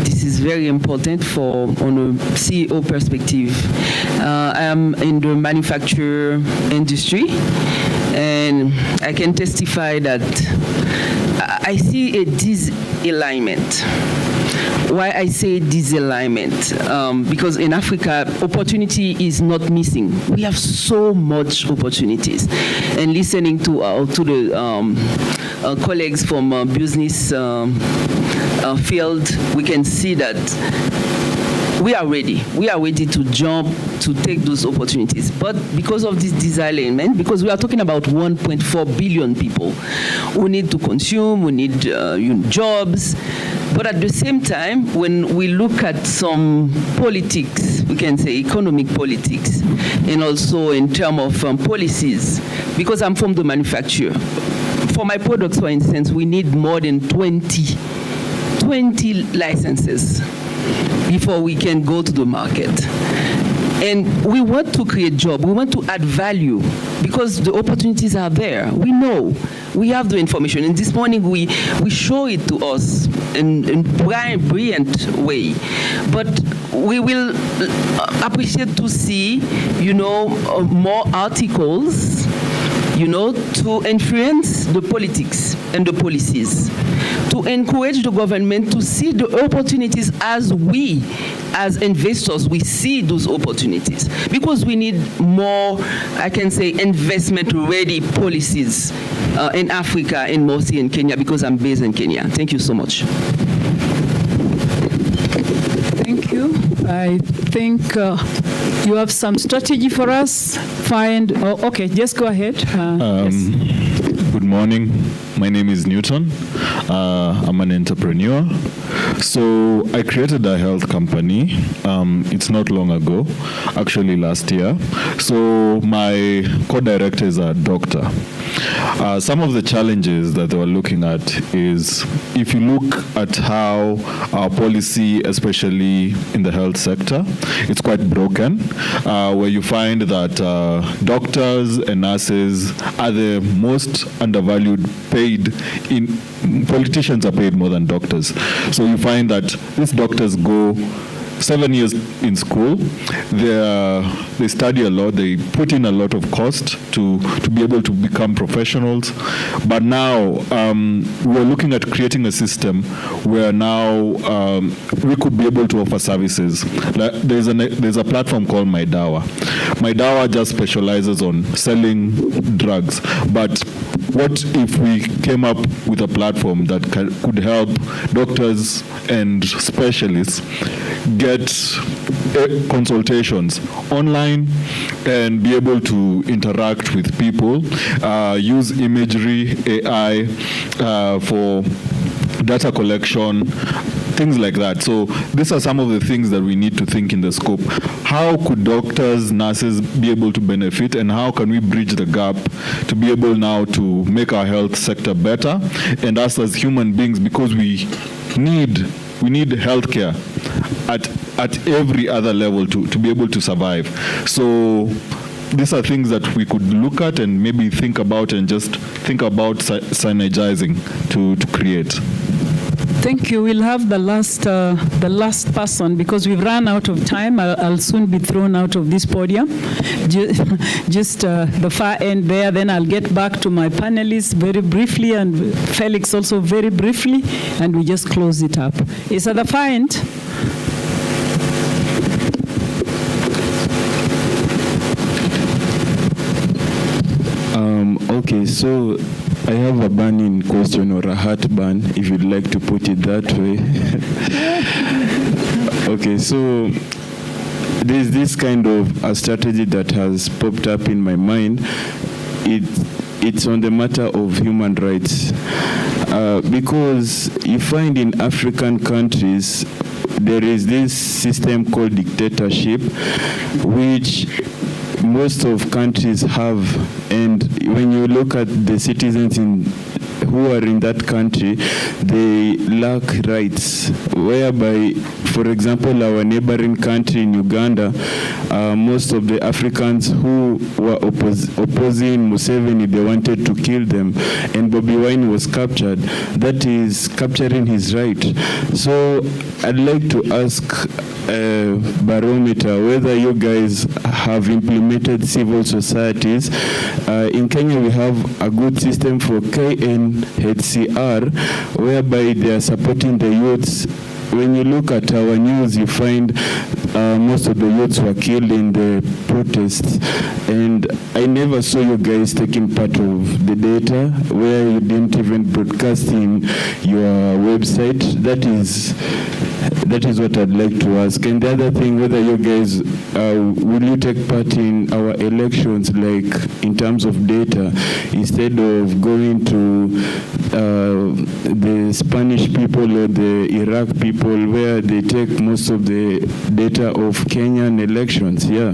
This is very important on a CEO perspective. I am in the manufacture industry, and I can testify that I see a disalignment. Why I say disalignment? Because in Africa, opportunity is not missing. We have so much opportunities. And listening to the colleagues from business field, we can see that we are ready. We are ready to jump, to take those opportunities. But because of this disalignment, because we are talking about 1.4 billion people who need to consume, who need jobs. But at the same time, when we look at some politics, we can say economic politics, and also in terms of policies, because I'm from the manufacturer. For my products, for instance, we need more than 20 licenses before we can go to the market. And we want to create jobs. We want to add value because the opportunities are there. We know. We have the information. And this morning, we show it to us in a brilliant way. But we will appreciate to see, more articles, to influence the politics and the policies, to encourage the government to see the opportunities as we, as investors, we see those opportunities. Because we need more, I can say, investment-ready policies in Africa and mostly in Kenya, because I'm based in Kenya. Thank you so much. Thank you. I think you have some strategy for us. Okay, just go ahead. Yes. Good morning. My name is Newton. I'm an entrepreneur. So I created a health company. It's not long ago, actually last year. So my co-director is a doctor. Some of the challenges that they were looking at is, if you look at how our policy, especially in the health sector, it's quite broken, where you find that doctors and nurses are the most undervalued, politicians are paid more than doctors. So you find that these doctors go 7 years in school. They study a lot. They put in a lot of cost to be able to become professionals. But now we're looking at creating a system where now we could be able to offer services. Like there's a platform called MyDawa. MyDawa just specializes on selling drugs. But what if we came up with a platform that could help doctors and specialists get consultations online and be able to interact with people, use imagery, AI for data collection, things like that. So these are some of the things that we need to think in the scope. How could doctors, nurses be able to benefit, and how can we bridge the gap to be able now to make our health sector better, and us as human beings, because we need healthcare at every other level to be able to survive. So these are things that we could look at and maybe think about, and just think about synergizing to create. Thank you. We'll have the last person, because we've run out of time. I'll soon be thrown out of this podium. Just the far end there. Then I'll get back to my panelists very briefly, and Felix also very briefly, and we just close it up. Is at the far end? Okay, so I have a burning question, or a heartburn, if you'd like to put it that way. Okay, so there's this kind of a strategy that has popped up in my mind. It's on the matter of human rights. Because you find in African countries, there is this system called dictatorship, which most of countries have, and when you look at the citizens who are in that country, they lack rights, whereby, for example, our neighboring country in Uganda, most of the Africans who were opposing Museveni, they wanted to kill them, and Bobi Wine was captured. That is capturing his right. So I'd like to ask Barometer whether you guys have implemented civil societies. In Kenya, we have a good system for KNHCR, whereby they are supporting the youths. When you look at our news, you find most of the youths were killed in the protests, and I never saw you guys taking part of the data, where you didn't even broadcast in your website. That is what I'd like to ask. And the other thing, whether you guys, will you take part in our elections, like in terms of data, instead of going to the Spanish people or the Iraq people, where they take most of the data of Kenyan elections? Yeah.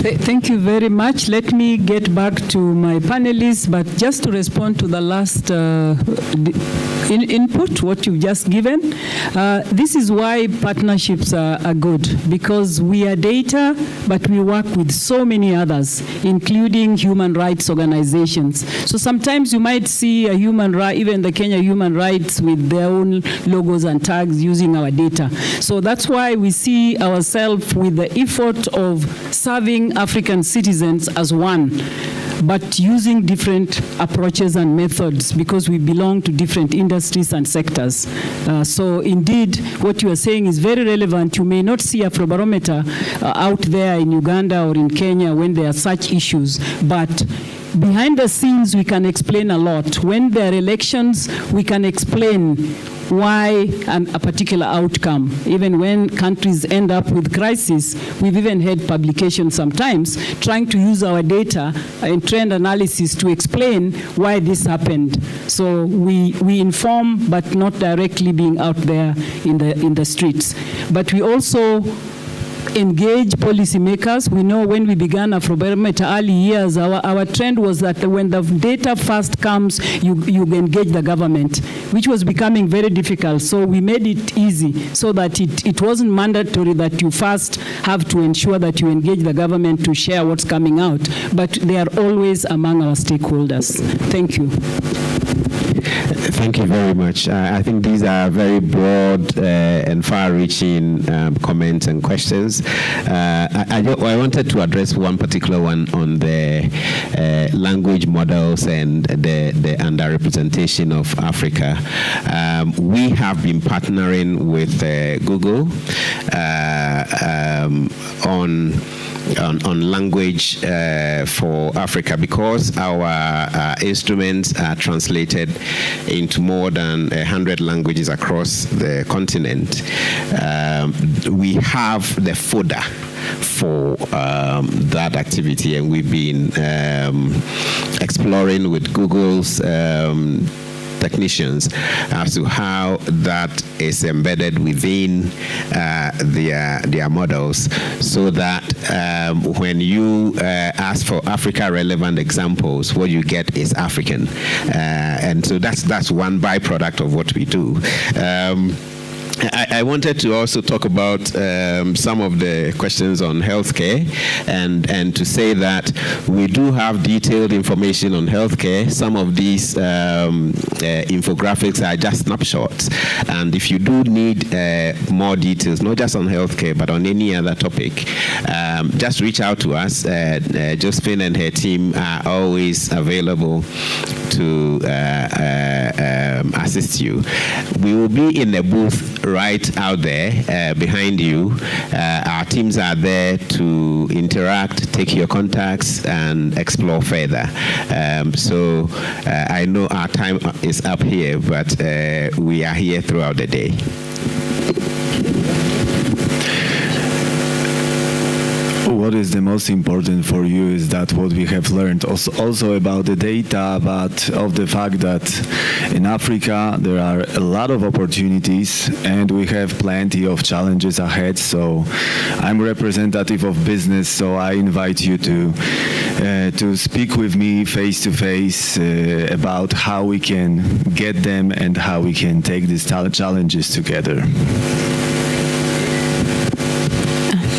Thank you very much. Let me get back to my panelists, but just to respond to the last input, what you've just given. This is why partnerships are good, because we are data, but we work with so many others, including human rights organizations. So sometimes you might see a human right, even the Kenya human rights, with their own logos and tags using our data. So that's why we see ourselves with the effort of serving African citizens as one, but using different approaches and methods, because we belong to different industries and sectors. So indeed, what you are saying is very relevant. You may not see Afrobarometer out there in Uganda or in Kenya when there are such issues, but behind the scenes, we can explain a lot. When there are elections, we can explain why a particular outcome. Even when countries end up with crisis, we've even had publications sometimes trying to use our data and trend analysis to explain why this happened. So we inform, but not directly being out there in the streets. But we also engage policymakers. We know when we began Afrobarometer early years, our trend was that when the data first comes, you engage the government, which was becoming very difficult. So we made it easy so that it wasn't mandatory that you first have to ensure that you engage the government to share what's coming out, but they are always among our stakeholders. Thank you. Thank you very much. I think these are very broad and far-reaching comments and questions. I wanted to address one particular one on the language models and the underrepresentation of Africa. We have been partnering with Google on language for Africa, because our instruments are translated into more than 100 languages across the continent. We have the folder for that activity, and we've been exploring with Google's technicians as to how that is embedded within their models, so that when you ask for Africa relevant examples, what you get is African, and so that's one byproduct of what we do. I wanted to also talk about some of the questions on healthcare, and to say that we do have detailed information on healthcare. Some of these infographics are just snapshots, and if you do need more details, not just on healthcare but on any other topic, just reach out to us. Josephine and her team are always available to assist you. We will be in the booth right out there behind you. Our teams are there to interact, take your contacts, and explore further. So I know our time is up here, but we are here throughout the day. What is the most important for you is that what we have learned also about the data, but of the fact that in Africa there are a lot of opportunities and we have plenty of challenges ahead. So I'm representative of business, so I invite you to speak with me face to face about how we can get them and how we can take these challenges together.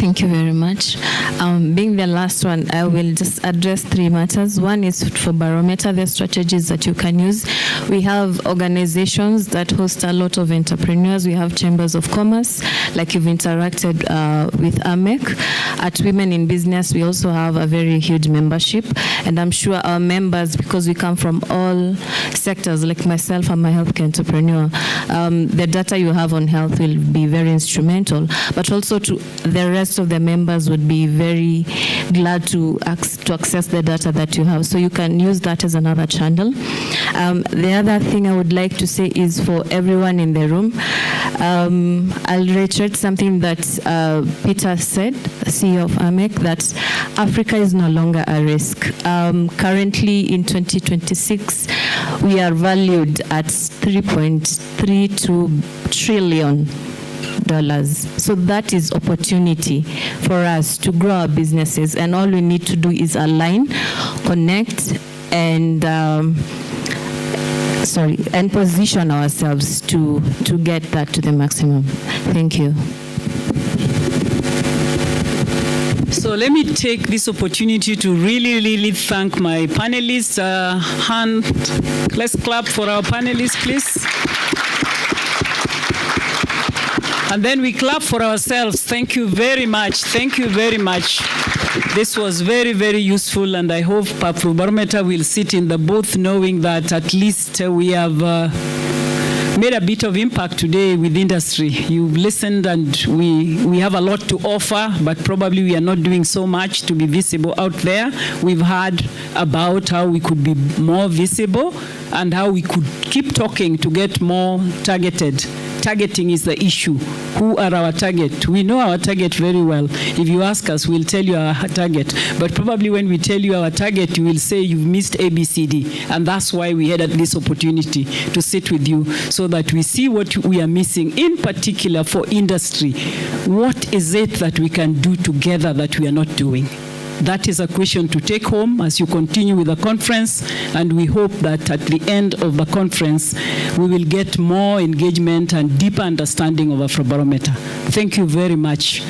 Thank you very much. Being the last one, I will just address three matters. One is for Barometer, the strategies that you can use. We have organizations that host a lot of entrepreneurs. We have chambers of commerce, like you've interacted with AMEC. At Women in Business, we also have a very huge membership. And I'm sure our members, because we come from all sectors, like myself, I'm a healthcare entrepreneur, the data you have on health will be very instrumental, but also to the rest of the members would be very glad to access the data that you have. So you can use that as another channel. The other thing I would like to say is for everyone in the room, I'll reiterate something that Peter said, CEO of AMEC, that Africa is no longer a risk. Currently in 2026, we are valued at $3.32 trillion. So that is opportunity for us to grow our businesses, and all we need to do is align, connect, and position ourselves to get that to the maximum. Thank you. So let me take this opportunity to really thank my panelists. Let's clap for our panelists, please. And then we clap for ourselves. Thank you very much. Thank you very much. This was very useful, and I hope Afrobarometer will sit in the booth knowing that at least we have made a bit of impact today with industry. You've listened, and we have a lot to offer, but probably we are not doing so much to be visible out there. We've heard about how we could be more visible and how we could keep talking to get more targeted. Targeting is the issue. Who are our target? We know our target very well. If you ask us, we'll tell you our target. But probably when we tell you our target, you will say you've missed ABCD. And that's why we had this opportunity to sit with you so that we see what we are missing, in particular for industry. What is it that we can do together that we are not doing? That is a question to take home as you continue with the conference, and we hope that at the end of the conference, we will get more engagement and deeper understanding of Afrobarometer. Thank you very much,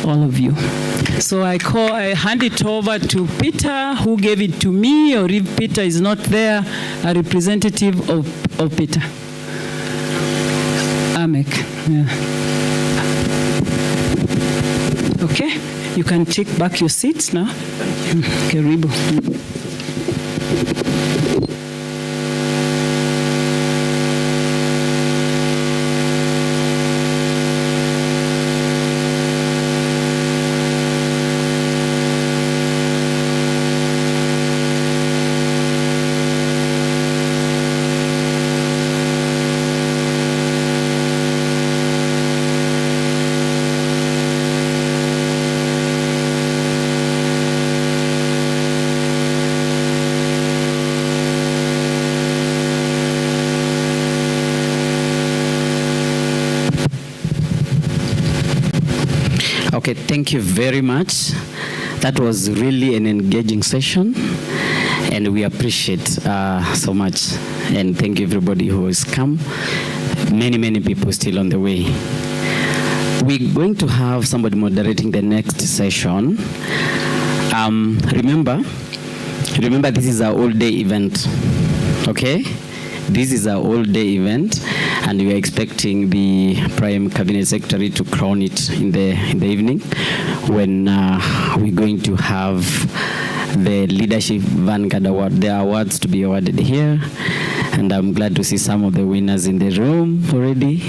all of you. So I hand it over to Peter, who gave it to me, or if Peter is not there, a representative of Peter. Amek. Yeah. Okay, you can take back your seats now. Karibu. Okay, thank you very much. That was really an engaging session, and we appreciate so much. And thank you everybody who has come. Many people still on the way. We're going to have somebody moderating the next session. Remember, this is our all-day event. Okay? This is our all-day event, and we are expecting the Prime Cabinet Secretary to crown it in the evening, when we're going to have the Leadership Vanguard Award, the awards to be awarded here. And I'm glad to see some of the winners in the room already.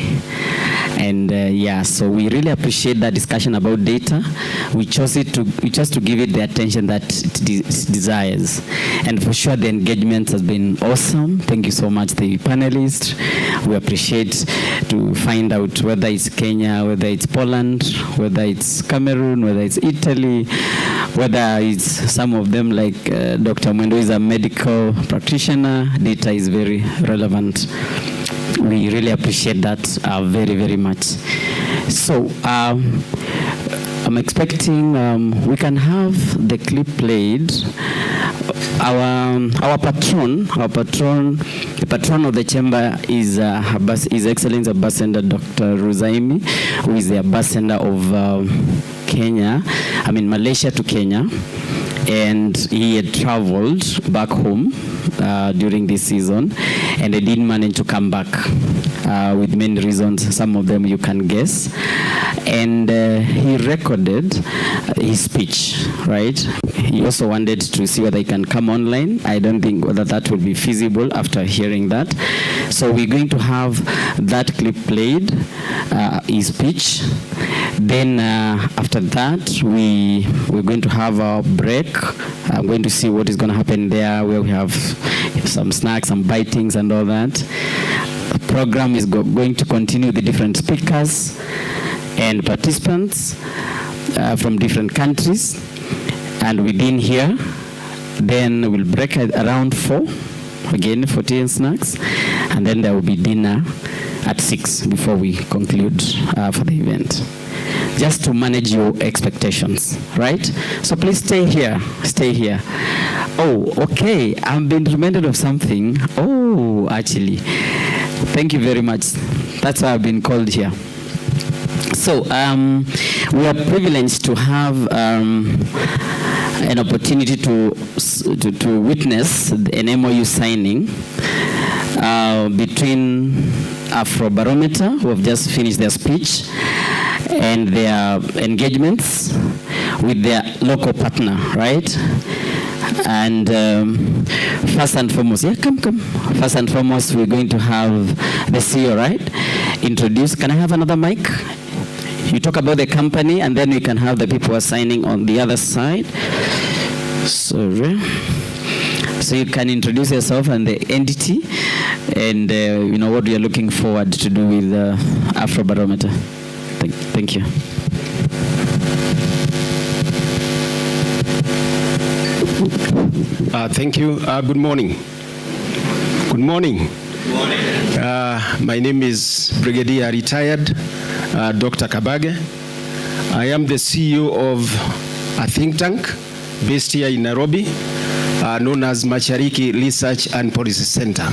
And yeah, so we really appreciate that discussion about data. We chose to give it the attention that it desires. And for sure, the engagement has been awesome. Thank you so much, the panelists. We appreciate to find out whether it's Kenya, whether it's Poland, whether it's Cameroon, whether it's Italy, whether it's some of them like Dr. Mwendo is a medical practitioner. Data is very relevant. We really appreciate that very much. So I'm expecting we can have the clip played. Our patron, the patron of the chamber is His Excellency Ambassador Dr. Ruzaimi, who is the ambassador of Kenya, Malaysia to Kenya. And he had traveled back home during this season, and he didn't manage to come back with many reasons. Some of them you can guess. And he recorded his speech, right? He also wanted to see whether he can come online. I don't think whether that will be feasible after hearing that. So we're going to have that clip played, his speech. Then after that, we're going to have a break. I'm going to see what is going to happen there, where we have some snacks, some bitings and all that. The program is going to continue with the different speakers and participants from different countries. And within here, then we'll break at around 4, again for tea and snacks. And then there will be dinner at 6 before we conclude for the event. Just to manage your expectations, right? So please stay here. Oh, okay, I've been reminded of something. Oh, actually, thank you very much. That's why I've been called here. So we are privileged to have an opportunity to witness an MOU signing between Afrobarometer, who have just finished their speech, and their engagements with their local partner, right? And first and foremost, First and foremost, we're going to have the CEO, right? Introduce. Can I have another mic? You talk about the company, and then we can have the people who are signing on the other side. Sorry. So you can introduce yourself and the entity, and you know what we are looking forward to do with Afrobarometer. Thank you. Thank you. Good morning. Good morning. My name is Brigadier Retired Dr. Kabage. I am the CEO of a think tank based here in Nairobi, known as Mashariki Research and Policy Center.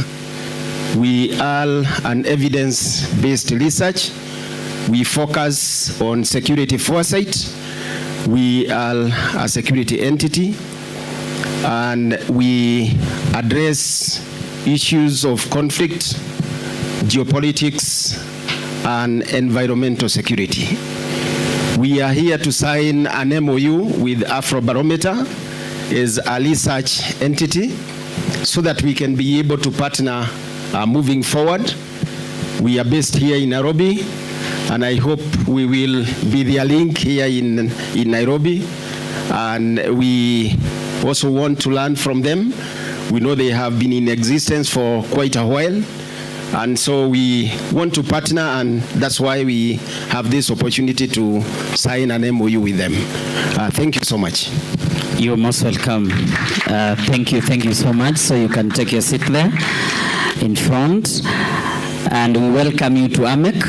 We are an evidence-based research. We focus on security foresight, We are a security entity, and we address issues of conflict, geopolitics, and environmental security. We are here to sign an MOU with Afrobarometer as a research entity so that we can be able to partner moving forward. We are based here in Nairobi, and I hope we will be their link here in Nairobi. And we also want to learn from them. We know they have been in existence for quite a while, and so we want to partner, and that's why we have this opportunity to sign an MOU with them. Thank you so much. You're most welcome. Thank you so much. So you can take your seat there in front. And we welcome you to AMEC,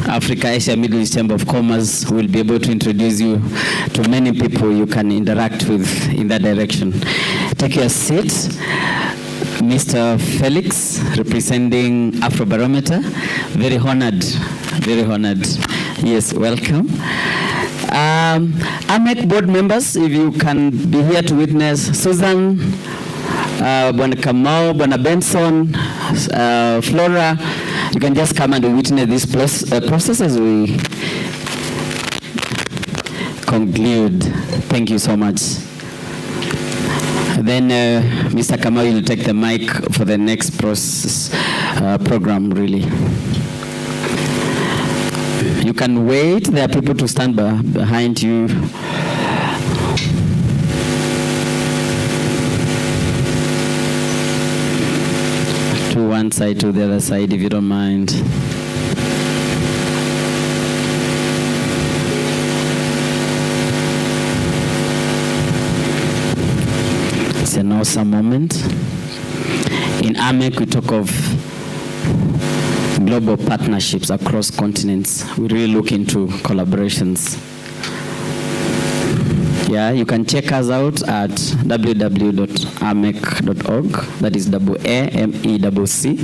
Africa, Asia, Middle East Chamber of Commerce. We'll be able to introduce you to many people you can interact with in that direction. Take your seat. Mr. Felix, representing Afrobarometer. Very honored, very honored. Yes, welcome. AMEC board members, if you can be here to witness, Susan, Bwana Kamau, Bwana Benson, Flora, you can just come and witness this process as we conclude. Thank you so much. Then Mr. Kamau will take the mic for the next program, really. You can wait. There are people to stand behind you. To one side, to the other side, if you don't mind. It's an awesome moment. In AMEC, we talk of global partnerships across continents. We really look into collaborations. Yeah, you can check us out at www.amec.org. That is AMECC.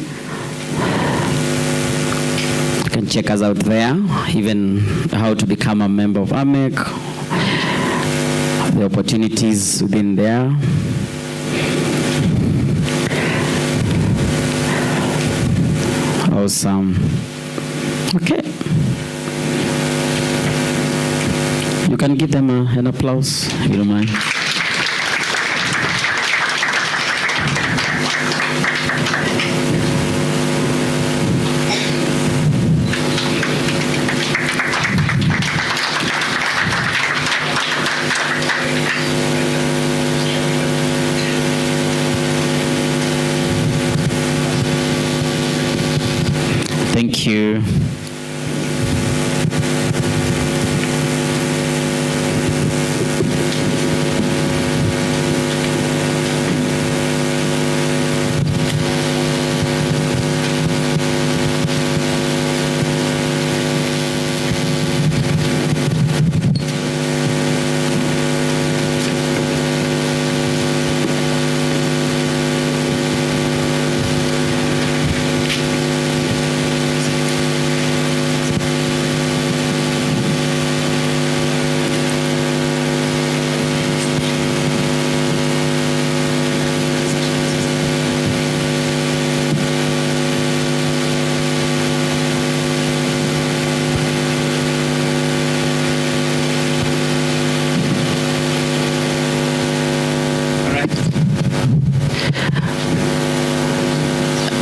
You can check us out there, even how to become a member of AMEC, the opportunities within there. Awesome. Okay. You can give them an applause, if you don't mind. Thank you.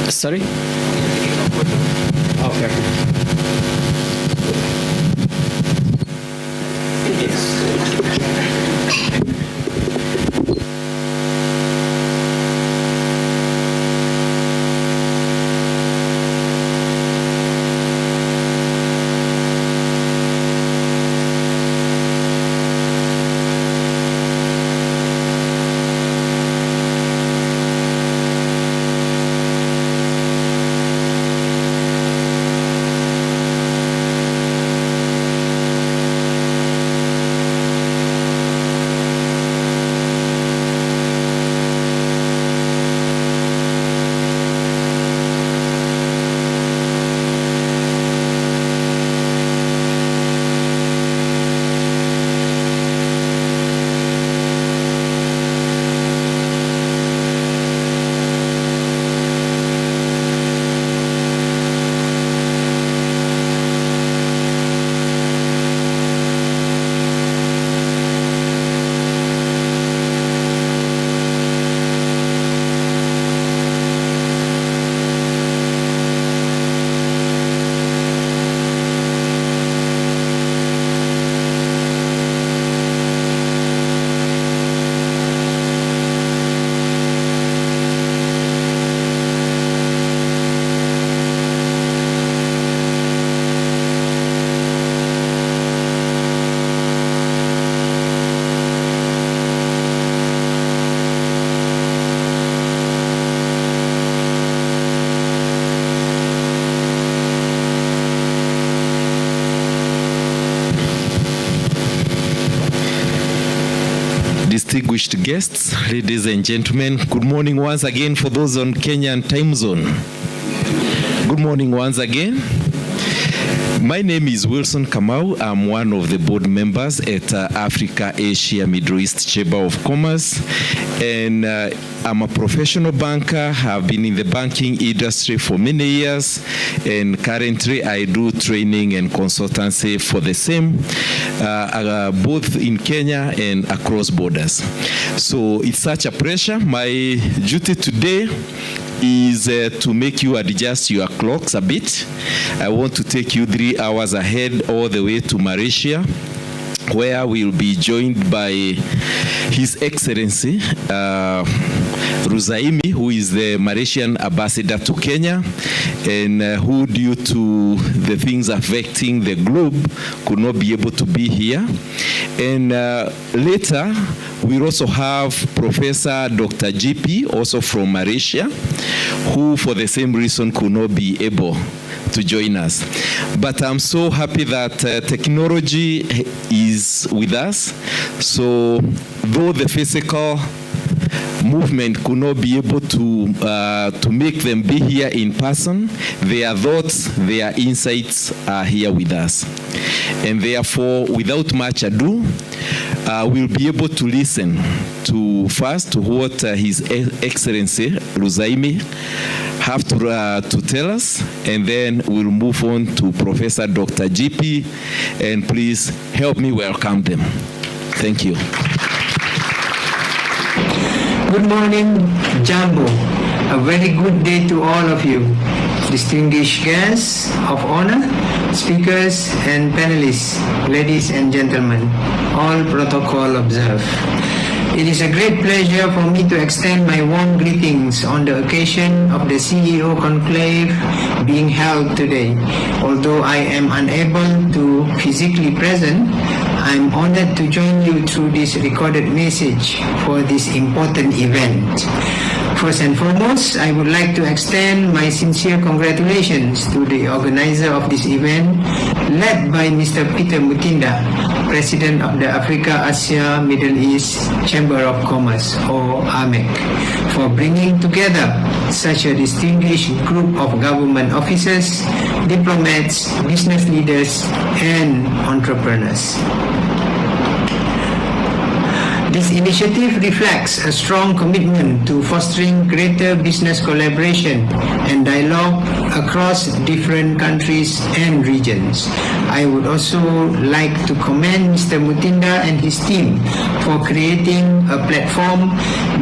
Sorry? Okay. distinguished guests, ladies and gentlemen, good morning once again for those on Kenyan time zone. Good morning once again. My name is Wilson Kamau. I'm one of the board members at Africa, Asia, Middle East Chamber of Commerce. And I'm a professional banker. I've been in the banking industry for many years. And currently I do training and consultancy for the same, both in Kenya and across borders. So it's such a pleasure. My duty today is to make you adjust your clocks a bit. I want to take you 3 hours ahead all the way to Malaysia, where we'll be joined by His Excellency Ruzaimi, who is the Malaysian ambassador to Kenya, and who, due to the things affecting the globe, could not be able to be here. And later, we'll also have Professor Dr. GP, also from Malaysia, who for the same reason could not be able to join us. But I'm so happy that technology is with us. So though the physical movement could not be able to make them be here in person, their thoughts, their insights are here with us. And therefore, without much ado, we'll be able to listen to first to what His Excellency Ruzaimi have to tell us, and then we'll move on to Professor Dr. GP, and please help me welcome them. Thank you. Good morning, Jambo. A very good day to all of you, distinguished guests of honor, speakers and panelists, ladies and gentlemen, all protocol observed. It is a great pleasure for me to extend my warm greetings on the occasion of the CEO Conclave being held today. Although I am unable to physically present, I'm honored to join you through this recorded message for this important event. First and foremost, I would like to extend my sincere congratulations to the organizer of this event, led by Mr. Peter Mutinda, President of the Africa, Asia, Middle East Chamber of Commerce, or AMEC, for bringing together such a distinguished group of government officers, diplomats, business leaders, and entrepreneurs. This initiative reflects a strong commitment to fostering greater business collaboration and dialogue across different countries and regions. I would also like to commend Mr. Mutinda and his team for creating a platform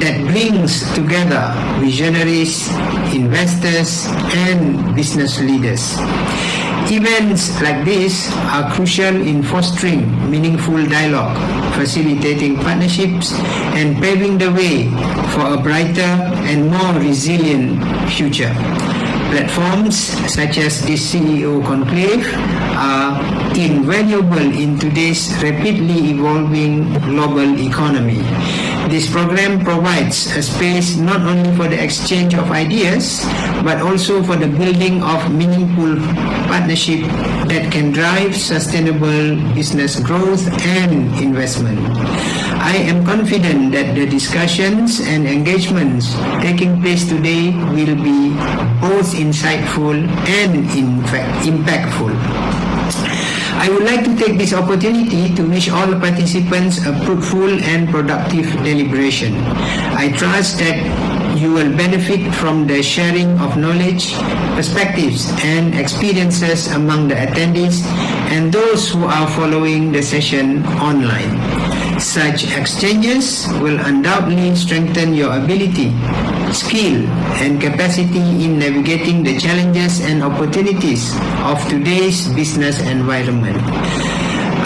that brings together visionaries, investors, and business leaders. Events like this are crucial in fostering meaningful dialogue, facilitating partnerships, and paving the way for a brighter and more resilient future. Platforms such as this CEO Conclave are invaluable in today's rapidly evolving global economy. This program provides a space not only for the exchange of ideas, but also for the building of meaningful partnership that can drive sustainable business growth and investment. I am confident that the discussions and engagements taking place today will be both insightful and impactful. I would like to take this opportunity to wish all the participants a fruitful and productive deliberation. I trust that you will benefit from the sharing of knowledge, perspectives, and experiences among the attendees and those who are following the session online. Such exchanges will undoubtedly strengthen your ability, skill, and capacity in navigating the challenges and opportunities of today's business environment.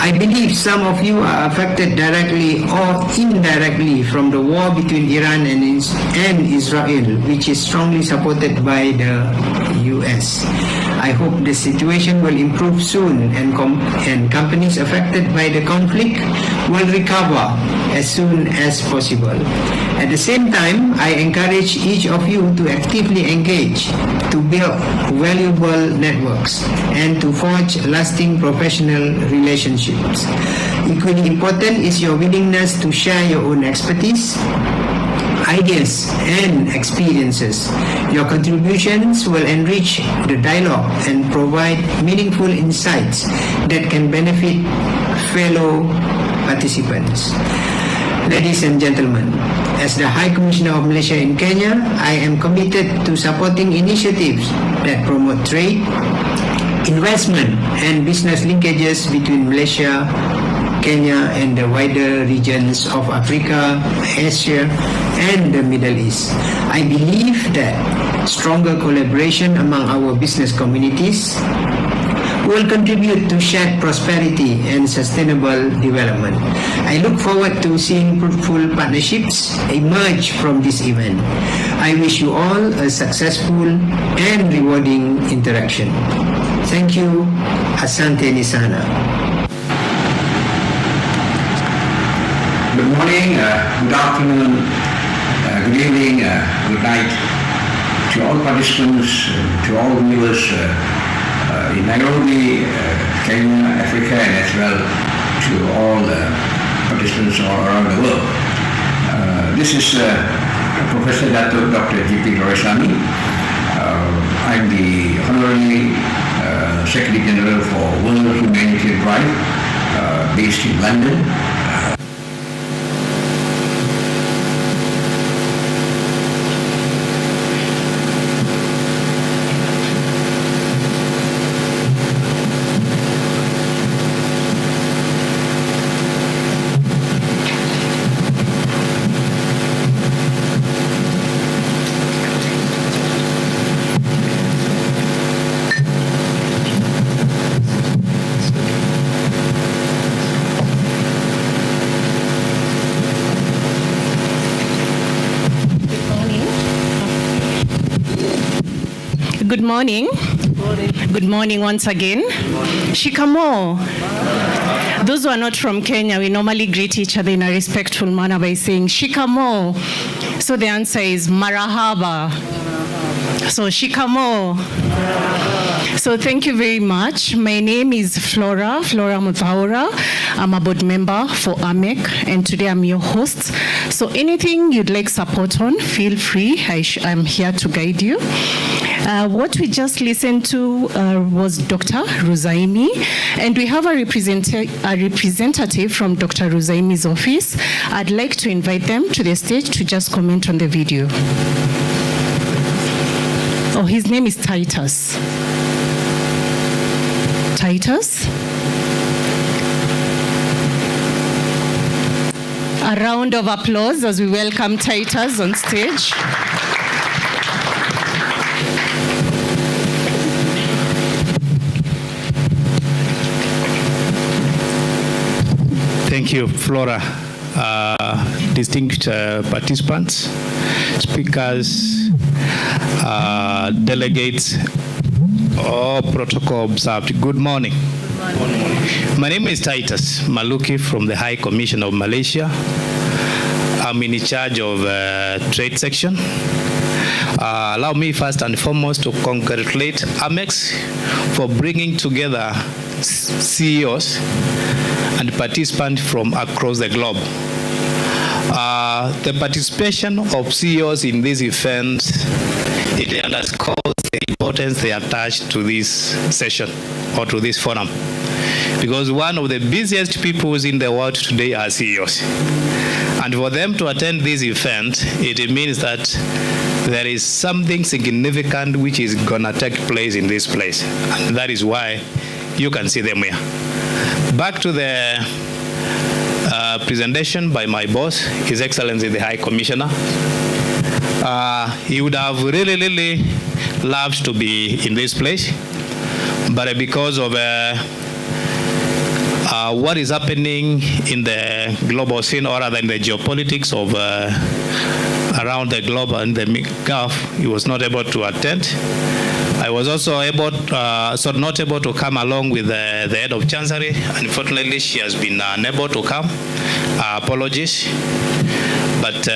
I believe some of you are affected directly or indirectly from the war between Iran and Israel, which is strongly supported by the US. I hope the situation will improve soon and companies affected by the conflict will recover as soon as possible. At the same time, I encourage each of you to actively engage, to build valuable networks, and to forge lasting professional relationships. Equally important is your willingness to share your own expertise, ideas, and experiences. Your contributions will enrich the dialogue and provide meaningful insights that can benefit fellow participants. Ladies and gentlemen, as the High Commissioner of Malaysia in Kenya, I am committed to supporting initiatives that promote trade, investment, and business linkages between Malaysia, Kenya, and the wider regions of Africa, Asia, and the Middle East. I believe that stronger collaboration among our business communities will contribute to shared prosperity and sustainable development. I look forward to seeing fruitful partnerships emerge from this event. I wish you all a successful and rewarding interaction. Thank you. Asante Nisana. Good morning, good afternoon, good evening, good night to all participants, to all viewers in Nairobi, Kenya, Africa, and as well to all participants all around the world. This is Professor Dr. G.P. Doraisamy. I'm the Honorary Secretary General for World Humanitarian Drive, based in London. Good morning. Good morning once again. Shikamo. Those who are not from Kenya, we normally greet each other in a respectful manner by saying Shikamo. So the answer is Marahaba. So Shikamo. So thank you very much. My name is Flora Muthaura. I'm a board member for AMEC, and today I'm your host. So anything you'd like support on, feel free. I'm here to guide you. What we just listened to was Dr. Ruzaimi, and we have a representative from Dr. Ruzaimi's office. I'd like to invite them to the stage to just comment on the video. Oh, his name is Titus. Titus? A round of applause as we welcome Titus on stage. Thank you, Flora. Distinguished participants, speakers, delegates, all protocol observed. Good morning. Good morning. My name is Titus Maluki from the High Commission of Malaysia. I'm in charge of trade section. Allow me first and foremost to congratulate AMEX for bringing together CEOs and participants from across the globe. The participation of CEOs in this event, it underscores the importance they attach to this session or to this forum. Because one of the busiest people in the world today are CEOs. And for them to attend this event, it means that there is something significant which is going to take place in this place. And that is why you can see them here. Back to the presentation by my boss, His Excellency the High Commissioner. He would have really loved to be in this place, but because of what is happening in the global scene, or rather in the geopolitics of around the globe and the Gulf, he was not able to attend. I was also not able to come along with the head of Chancery. Unfortunately, she has been unable to come. apologies. But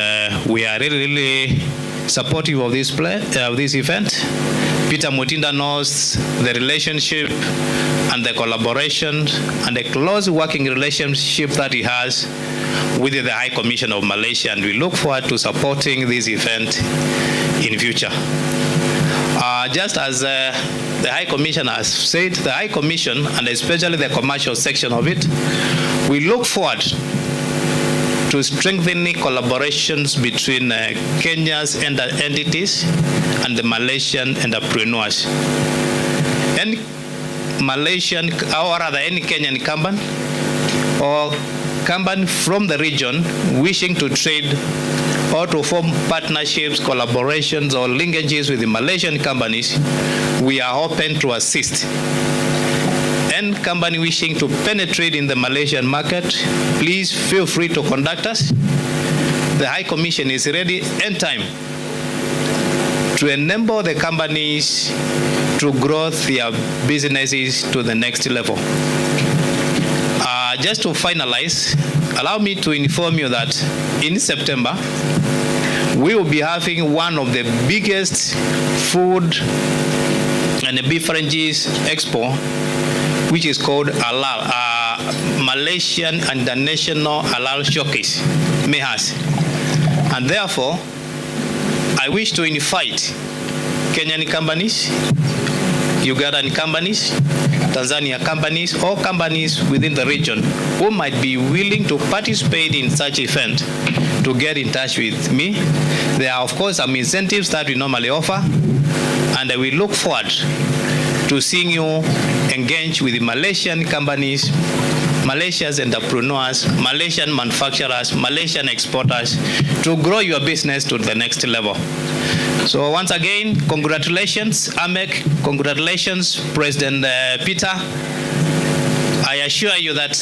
we are really supportive of this event. Peter Mutinda knows the relationship and the collaboration and the close working relationship that he has with the High Commission of Malaysia, and we look forward to supporting this event in future. Just as the High Commission has said, the High Commission, and especially the commercial section of it, we look forward to strengthening collaborations between Kenya's entities and the Malaysian entrepreneurs. Any Malaysian, or rather any Kenyan company or company from the region wishing to trade or to form partnerships, collaborations, or linkages with the Malaysian companies, we are open to assist. Any company wishing to penetrate in the Malaysian market, please feel free to contact us. The High Commission is ready anytime to enable the companies to grow their businesses to the next level. Just to finalize, allow me to inform you that in September, we will be having one of the biggest food and beverages expo, which is called Halal, Malaysian International Halal Showcase, MEHAS. And therefore, I wish to invite Kenyan companies, Ugandan companies, Tanzania companies, or companies within the region who might be willing to participate in such event to get in touch with me. There are, of course, some incentives that we normally offer, and we look forward to seeing you engage with the Malaysian companies, Malaysia's entrepreneurs, Malaysian manufacturers, Malaysian exporters to grow your business to the next level. So once again, congratulations, AMEC, congratulations, President Peter. I assure you that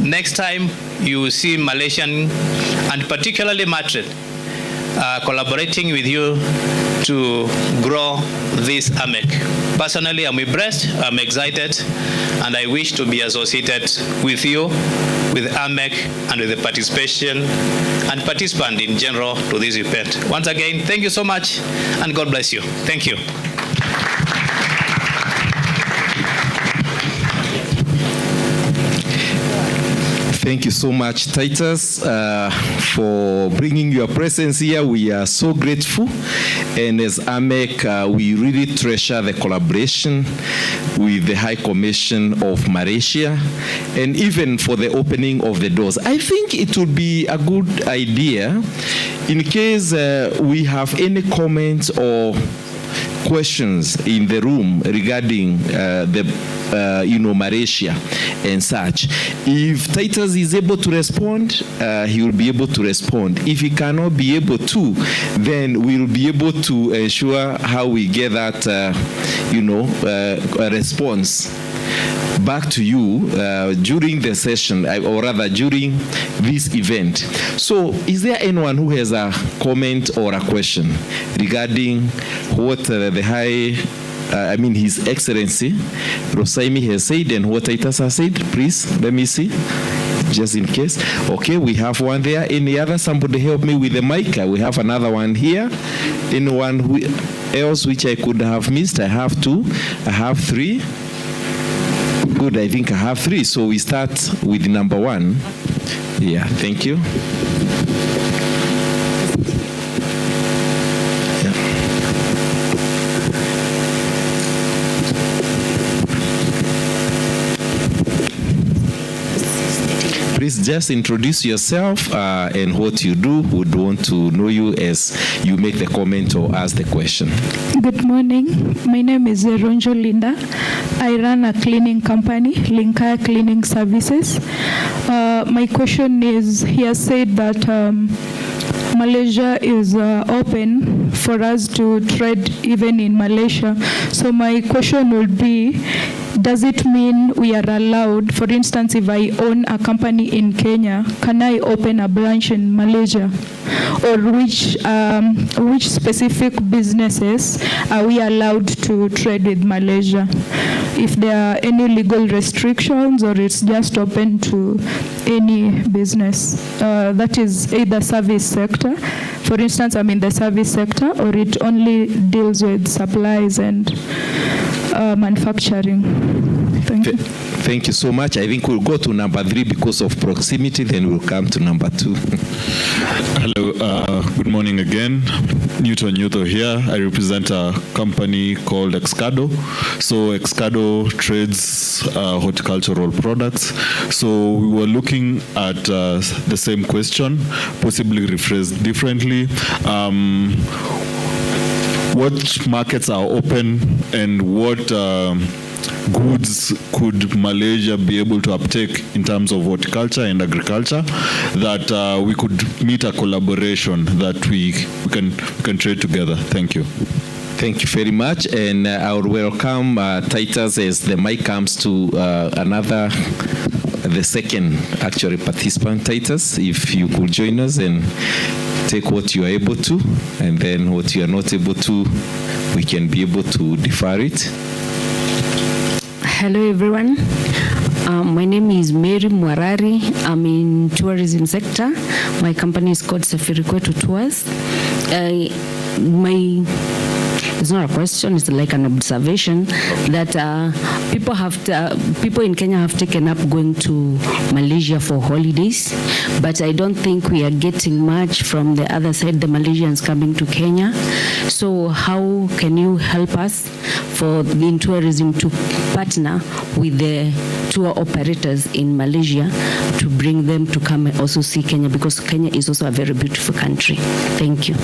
next time you will see Malaysian and particularly Madrid collaborating with you to grow this AMEC. Personally, I'm impressed, I'm excited, and I wish to be associated with you, with AMEC, and with the participation and participant in general to this event. Once again, thank you so much, and God bless you. Thank you. Thank you so much, Titus, for bringing your presence here. We are so grateful. And as AMEC, we really treasure the collaboration with the High Commission of Malaysia, and even for the opening of the doors. I think it would be a good idea in case we have any comments or questions in the room regarding Malaysia and such. If Titus is able to respond, he will be able to respond. If he cannot be able to, then we'll be able to ensure how we get that, a response back to you during the session, or rather during this event. So is there anyone who has a comment or a question regarding what the His Excellency Rosaimi has said and what Titus has said? Please, let me see, just in case. Okay, we have one there. Any other? Somebody help me with the mic. We have another one here. Anyone else which I could have missed? I have two. I have three. Good, I think I have three. So we start with number one. Yeah, thank you. Please just introduce yourself and what you do. Would want to know you as you make the comment or ask the question. Good morning. My name is Ronjo Linda. I run a cleaning company, Linkaya Cleaning Services. My question is, he has said that Malaysia is open for us to trade even in Malaysia. So my question would be, does it mean we are allowed, for instance, if I own a company in Kenya, can I open a branch in Malaysia? Or which specific businesses are we allowed to trade with Malaysia? If there are any legal restrictions, or it's just open to any business that is either service sector. For instance, I'm in the service sector, or it only deals with supplies and manufacturing. Thank you. Thank you so much. I think we'll go to number 3 because of proximity, then we'll come to number 2. Hello, good morning again. Newton Nyutho here. I represent a company called Excado. So Excado trades horticultural products. So we were looking at the same question, possibly rephrased differently. What markets are open, and what goods could Malaysia be able to uptake in terms of horticulture and agriculture that we could meet a collaboration that we can trade together? Thank you. Thank you very much, and I will welcome Titus as the mic comes to the second actually participant. Titus, if you could join us and take what you are able to, and then what you are not able to, we can be able to defer it. Hello everyone. My name is Mary Mwarari. I'm in tourism sector. My company is called Safiri Kwetu Tours. It's not a question, it's like an observation that people in Kenya have taken up going to Malaysia for holidays, but I don't think we are getting much from the other side, the Malaysians coming to Kenya. So how can you help us in tourism to partner with the tour operators in Malaysia to bring them to come and also see Kenya, because Kenya is also a very beautiful country. Thank you.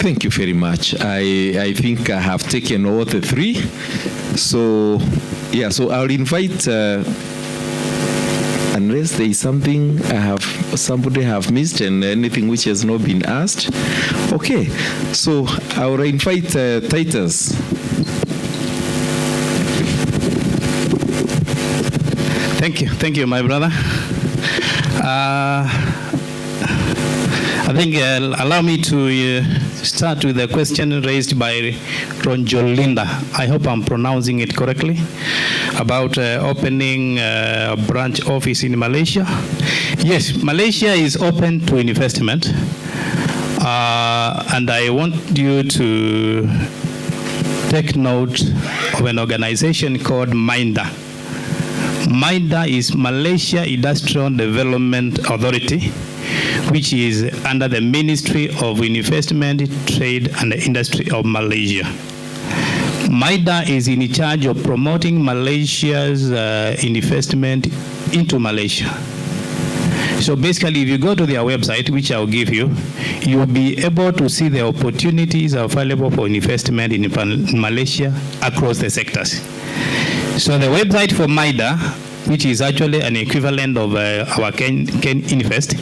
Thank you very much. I think I have taken all the 3. So, yeah, so I'll invite, unless there is something somebody have missed and anything which has not been asked. Okay, so I will invite Titus. Thank you, my brother. I think allow me to start with the question raised by Ronjolinda. I hope I'm pronouncing it correctly, about opening a branch office in Malaysia. Yes, Malaysia is open to investment, and I want you to take note of an organization called MINDA. MINDA is Malaysia Industrial Development Authority, which is under the Ministry of Investment, Trade and Industry of Malaysia. MINDA is in charge of promoting Malaysia's investment into Malaysia. So basically, if you go to their website, which I'll give you, you'll be able to see the opportunities available for investment in Malaysia across the sectors. So the website for MIDA, which is actually an equivalent of our Ken Invest,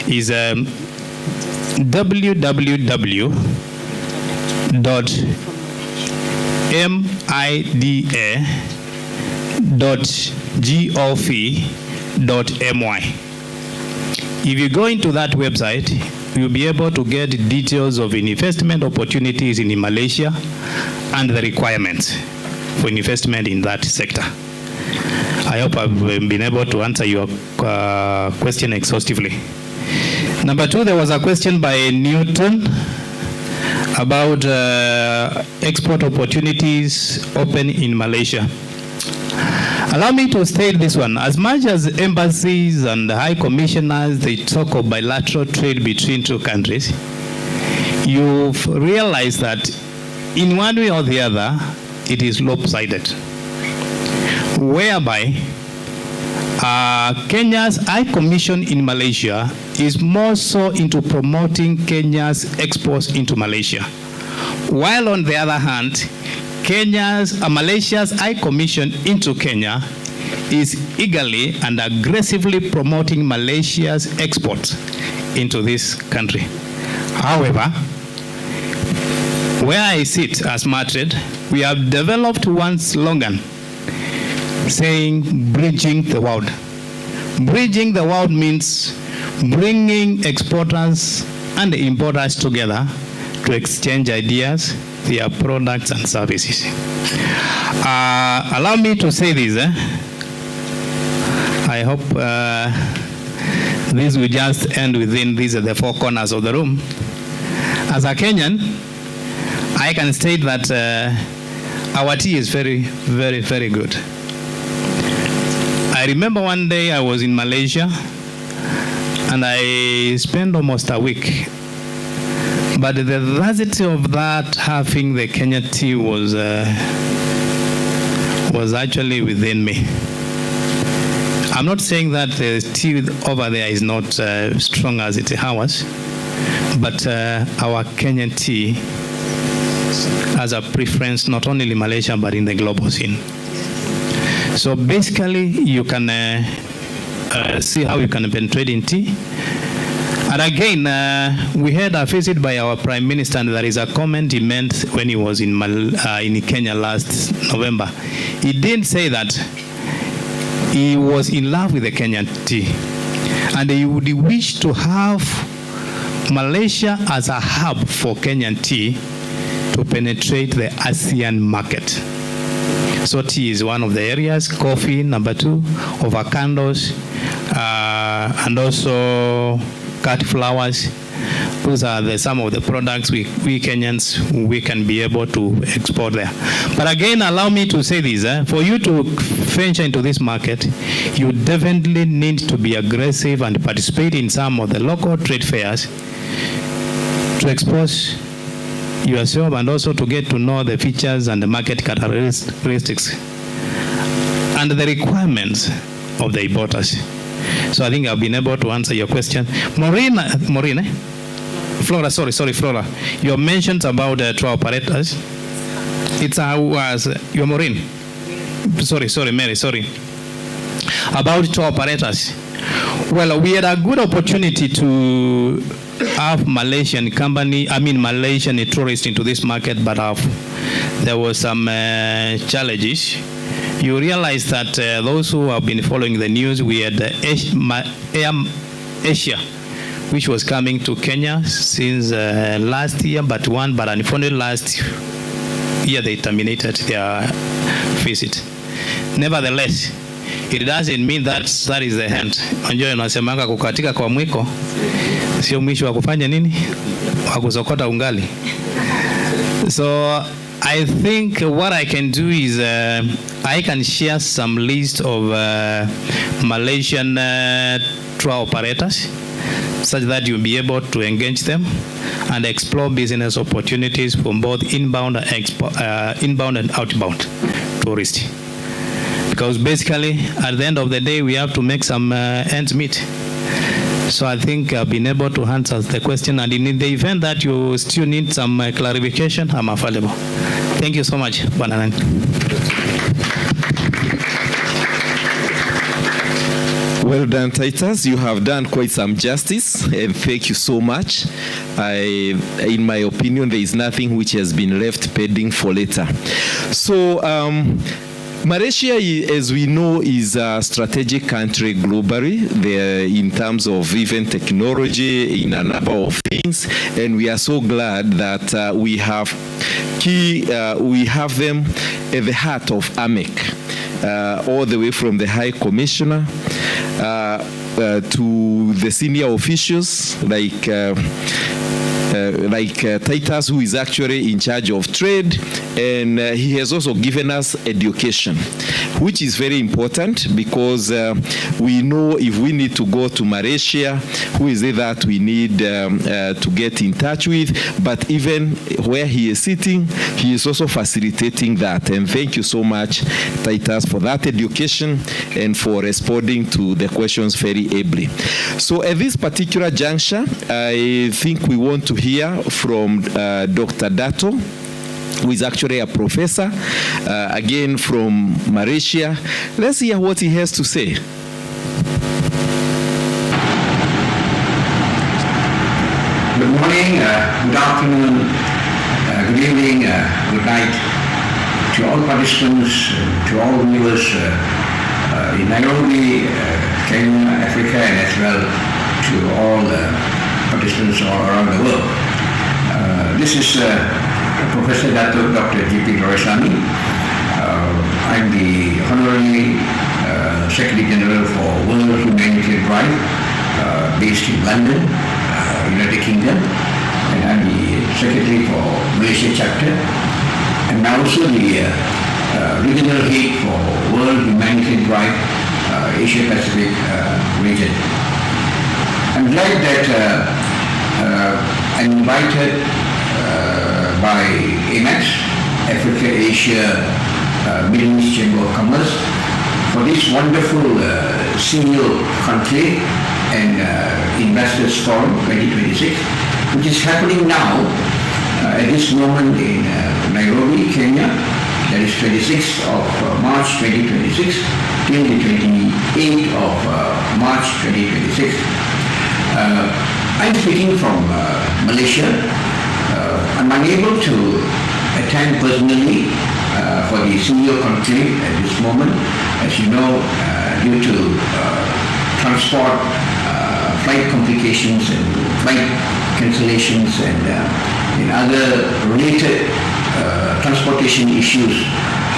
is www.mida.gov.my. If you go into that website, you'll be able to get details of investment opportunities in Malaysia and the requirements for investment in that sector. I hope I've been able to answer your question exhaustively. Number 2, there was a question by Newton about export opportunities open in Malaysia. Allow me to state this one. As much as embassies and high commissioners, they talk of bilateral trade between 2 countries, you've realized that in one way or the other, it is lopsided, whereby Kenya's High Commission in Malaysia is more so into promoting Kenya's exports into Malaysia, while on the other hand, Malaysia's High Commission into Kenya is eagerly and aggressively promoting Malaysia's exports into this country. However, where I sit as Madrid, we have developed one slogan saying bridging the world. Bridging the world means bringing exporters and importers together to exchange ideas, their products and services. Allow me to say this. I hope this will just end within these the four corners of the room. As a Kenyan, I can state that our tea is very, very, very good. I remember one day I was in Malaysia and I spent almost a week. But the veracity of that having the Kenya tea was actually within me. I'm not saying that the tea over there is not strong as it is ours, but our Kenyan tea has a preference not only in Malaysia but in the global scene. So basically, you can see how you can penetrate in tea. And again, we had a visit by our Prime Minister, and there is a comment he made when he was in Kenya last November. He didn't say that he was in love with the Kenyan tea, and he would wish to have Malaysia as a hub for Kenyan tea to penetrate the ASEAN market. So tea is one of the areas, coffee, number 2, avocados, and also cut flowers. Those are some of the products we Kenyans, we can be able to export there. But again, allow me to say this, for you to venture into this market, you definitely need to be aggressive and participate in some of the local trade fairs to expose yourself and also to get to know the features and the market characteristics and the requirements of the importers. So I think I've been able to answer your question. Flora, Flora. You mentioned about tour operators. It's you're Maureen. Sorry, Mary, sorry. About tour operators. Well, we had a good opportunity to have Malaysian tourists into this market, but there were some challenges. You realize that those who have been following the news, we had Asia, which was coming to Kenya since last year, but unfortunately last year they terminated their visit. Nevertheless, it doesn't mean that is the end. Unajua unasemanga kukatika kwa mwiko sio mwisho wa kufanya nini? Wa kusokota ungali. So I think what I can do is I can share some list of Malaysian tour operators such that you'll be able to engage them and explore business opportunities from both inbound and outbound tourists. Because basically, at the end of the day, we have to make some ends meet. So I think I've been able to answer the question, and in the event that you still need some clarification, I'm available. Thank you so much, Bananan. Well done, Titus. You have done quite some justice, and thank you so much. In my opinion, there is nothing which has been left pending for later. So, Malaysia, as we know, is a strategic country globally, in terms of even technology, in a number of things, and we are so glad that we have them at the heart of AMEC, all the way from the High Commissioner to the senior officials like Titus, who is actually in charge of trade, and he has also given us education, which is very important because we know if we need to go to Malaysia, who is it that we need to get in touch with, but even where he is sitting, he is also facilitating that. And thank you so much, Titus, for that education and for responding to the questions very ably. So at this particular juncture, I think we want to hear from Dr. Dato, who is actually a professor, again from Malaysia. Let's hear what he has to say. Good morning, good afternoon, good evening, good night to all participants, to all viewers in Nairobi, Kenya, Africa, and as well to all participants all around the world. This is Professor Dr. G.P. Doraisamy. I'm the Honorary Secretary General for World Humanitarian Drive, based in London, United Kingdom, and I'm the Secretary for Malaysia Chapter, and also the Regional Head for World Humanitarian Drive, Asia Pacific region. I'm glad that I'm invited by AMEX, Africa, Asia, Middle East Chamber of Commerce, for this wonderful CEO Conclave and Investors Forum 2026, which is happening now at this moment in Nairobi, Kenya. That is 26th of March 2026 till the 28th of March 2026. I'm speaking from Malaysia. I'm unable to attend personally for the CEO Conclave at this moment. As you know, due to transport, flight complications and flight cancellations and other related transportation issues.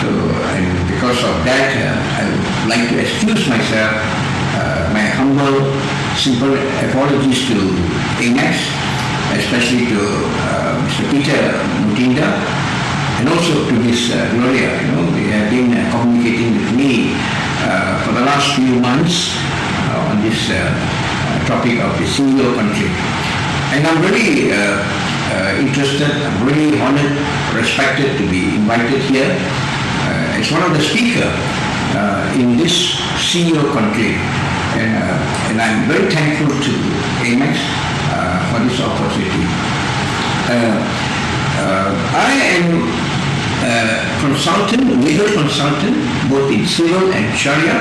So, and because of that, I would like to excuse myself, my humble, simple apologies to AMEX, especially to Mr. Peter Mutinda, and also to Ms. Gloria. They have been communicating with me for the last few months on this topic of the CEO Conclave. And I'm really interested, I'm really honored, respected to be invited here as one of the speakers in this CEO Conclave. And I'm very thankful to AMEX for this opportunity. I am consultant, legal consultant, both in civil and Sharia,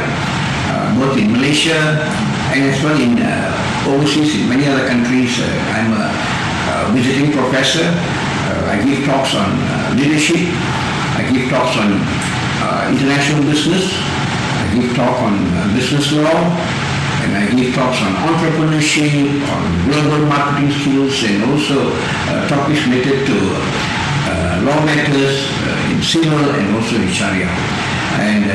both in Malaysia and as well in overseas in many other countries. I'm a visiting professor. I give talks on leadership. I give talks on international business. I give talk on business law. And I give talks on entrepreneurship, on global marketing skills, and also topics related to law matters in civil and also in Sharia. And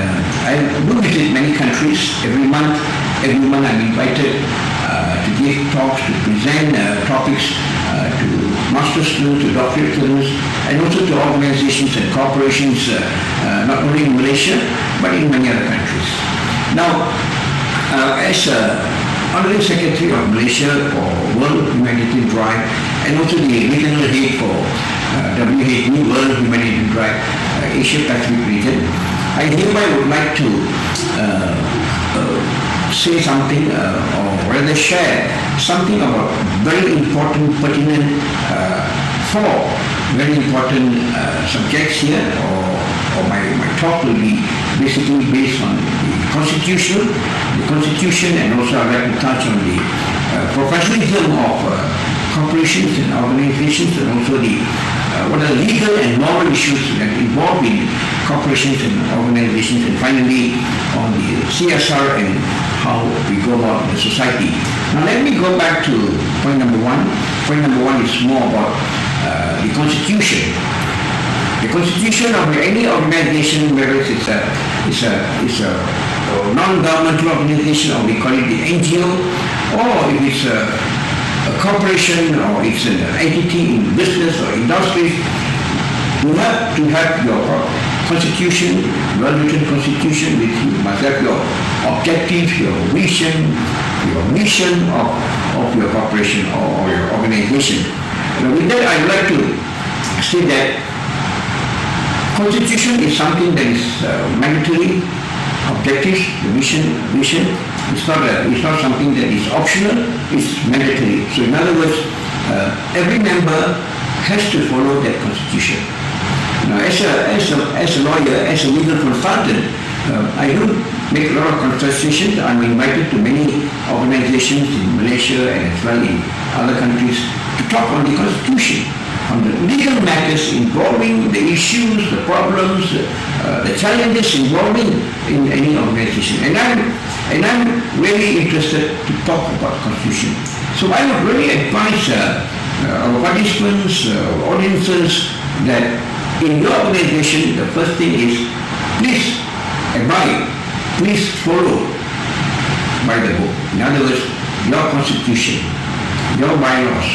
I do visit many countries every month. Every month I'm invited to give talks, to present topics to master students, to doctorate students, and also to organizations and corporations, not only in Malaysia, but in many other countries. Now, as Honorary Secretary of Malaysia for World Humanitarian Drive, and also the Regional Head for WHD, World Humanitarian Drive, Asia Pacific region, I hereby would like to say something, or rather share something about very important, pertinent, four very important subjects here, or my talk will be basically based on the Constitution, and also I'd like to touch on the professionalism of corporations and organizations, and also the what are legal and moral issues that involve in corporations and organizations, and finally on the CSR and how we go about the society. Now let me go back to point number one. Point number one is more about the Constitution. The Constitution of any organization, whether it's a non-governmental organization, or we call it the NGO, or if it's a corporation, or it's an entity in business or industry, you have to have your constitution, well-written constitution, which you must have your objectives, your vision, your mission of your corporation or your organization. Now with that, I'd like to say that Constitution is something that is mandatory, objectives, the vision. It's not something that is optional, it's mandatory. So in other words, every member has to follow that Constitution. Now as a lawyer, as a legal consultant, I do make a lot of consultations. I'm invited to many organizations in Malaysia and as well in other countries to talk on the Constitution. on the legal matters involving the issues, the problems, the challenges involving in any organization. And I'm really interested to talk about constitution. So I would really advise our participants, audiences, that in your organization, the first thing is please abide, please follow by the book. In other words, your constitution, your bylaws,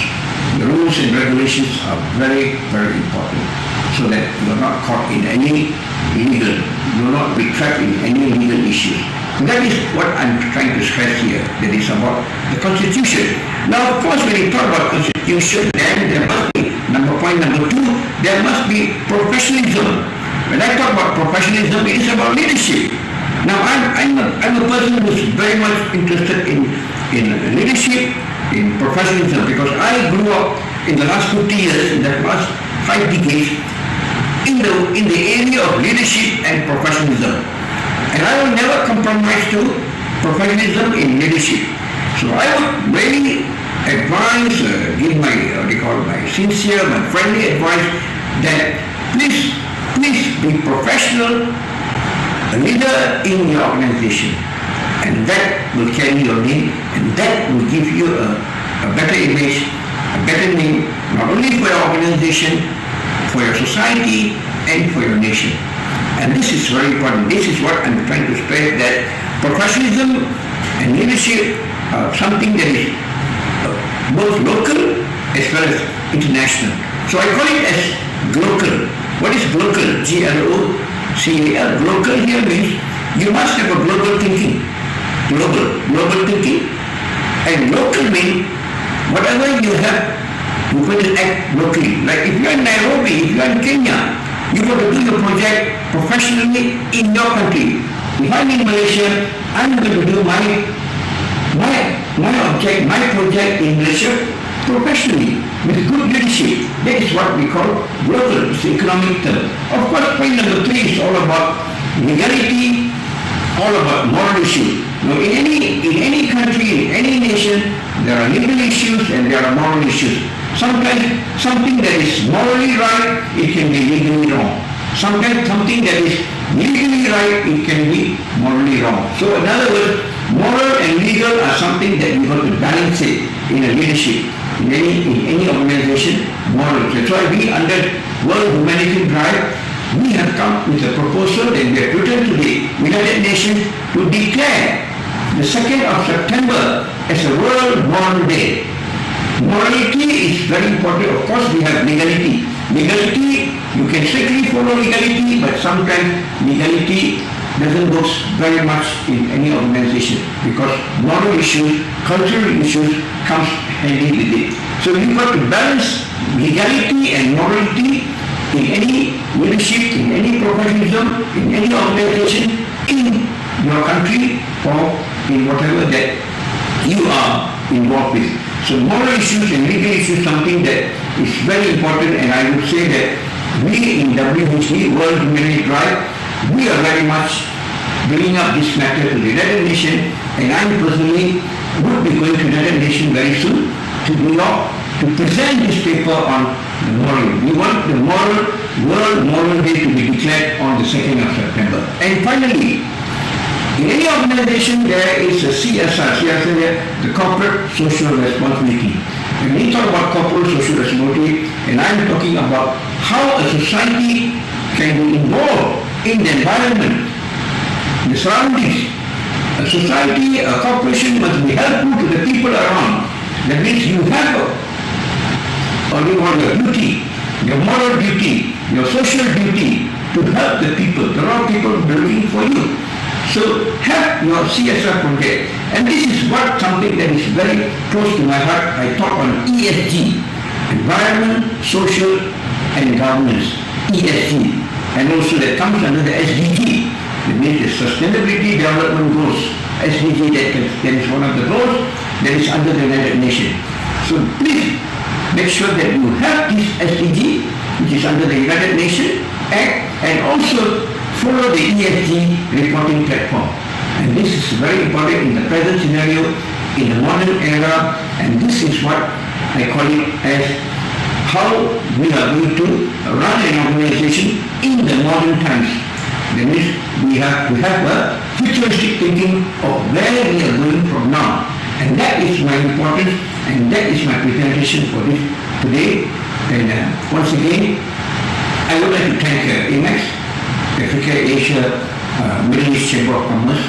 the rules and regulations are very, very important, so that you're not caught in any legal, you're not be trapped in any legal issues. And that is what I'm trying to stress here, that is about the constitution. Now, of course, when you talk about constitution, then there must be, point number two, there must be professionalism. When I talk about professionalism, it is about leadership. Now, I'm a person who's very much interested in leadership, in professionalism, because I grew up in the last 50 years, in the last 5 decades, in the area of leadership and professionalism. And I will never compromise to professionalism in leadership. So I would really advise, give my, my sincere, my friendly advice that please be professional, a leader in your organization. And that will carry your name, and that will give you a better image, a better name, not only for your organization, for your society, and for your nation. And this is very important. This is what I'm trying to spread, that professionalism and leadership are something that is both local as well as international. So I call it as global. What is global? G-L-O-C-A-L. Global here means you must have a global thinking. Global thinking. And local means whatever you have, you put it act locally. Like if you're in Nairobi, if you're in Kenya, you got to do your project professionally in your country. If I'm in Malaysia, I'm going to do my project in Malaysia professionally with good leadership. That is what we call global. It's the economic term. Of course, point number 3 is all about legality, all about moral issues. Now, in any country, in any nation, there are legal issues and there are moral issues. Sometimes something that is morally right, it can be legally wrong. Sometimes something that is legally right, it can be morally wrong. So in other words, moral and legal are something that you have to balance it in a leadership, in any organization, moral. That's why we under World Humanitarian Drive, we have come with a proposal that we have written to the United Nations to declare the 2nd of September as a World Moral Day. Morality is very important. Of course, we have legality. Legality, you can strictly follow legality, but sometimes legality doesn't work very much in any organization because moral issues, cultural issues comes handy with it. So you've got to balance legality and morality in any leadership, in any professionalism, in any organization, in your country or in whatever that you are involved with. So moral issues and legal issues is something that is very important, and I would say that we in WHD, World Humanitarian Drive, we are very much bringing up this matter to the United Nations, and I personally would be going to the United Nations very soon to New York to present this paper on the moral. We want the World Moral Day to be declared on the 2nd of September. And finally, in any organization, there is a CSR, the Corporate Social Responsibility. When we talk about corporate social responsibility, and I'm talking about how a society can be involved in the environment, the surroundings. A society, a corporation must be helpful to the people around. That means you have your duty, your moral duty, your social duty to help the people. There are people looking for you. So have your CSR project. And this is something that is very close to my heart. I talk on ESG, environment, social and governance, ESG. And also that comes under the SDG, that means the Sustainability Development Goals. SDG, that is one of the goals that is under the United Nations. So please make sure that you have this SDG, which is under the United Nations Act, and also follow the ESG reporting platform. And this is very important in the present scenario, in the modern era, and this is what I call it as how we are going to run an organization in the modern times. That means we have to have a futuristic thinking of where we are going from now. And that is my importance, and that is my presentation for this today. And once again, I would like to thank IMEX, Africa, Asia, Middle East Chamber of Commerce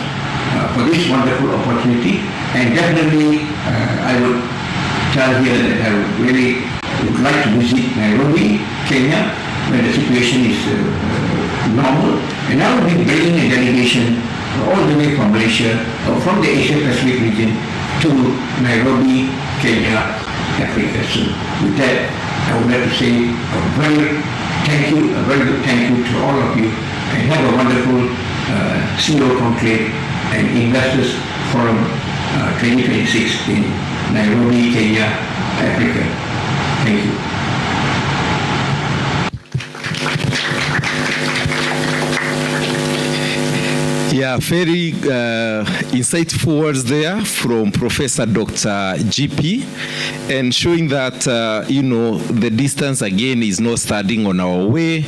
for this wonderful opportunity. And definitely, I would tell here that I would like to visit Nairobi, Kenya, where the situation is normal. And I will be bringing a delegation all the way from Malaysia, from the Asia Pacific region to Nairobi, Kenya, Africa. So with that, I would like to say a very good thank you to all of you, and have a wonderful CEO Conclave and Investors Forum 2026 in Nairobi, Kenya, Africa. Thank you. Yeah, very insightful words there from Professor Dr. GP, and showing that, the distance again is not standing on our way.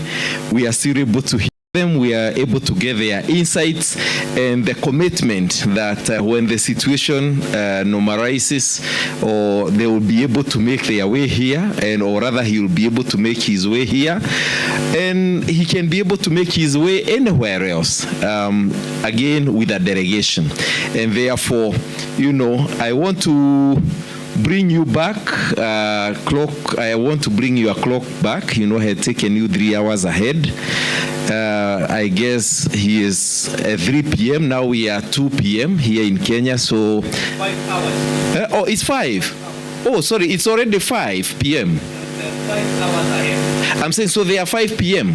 We are still able to hear them. We are able to get their insights and the commitment that when the situation normalizes, or they will be able to make their way here, or rather he will be able to make his way here, and he can be able to make his way anywhere else, again with a delegation. And therefore, I want to bring you back I want to bring your clock back. I had taken you 3 hours ahead. I guess he is at 3 p.m. Now we are 2 p.m. here in Kenya. So 5 hours. It's 5. Oh, sorry, it's already 5 p.m. 5 hours ahead. I'm saying, so they are 5 p.m.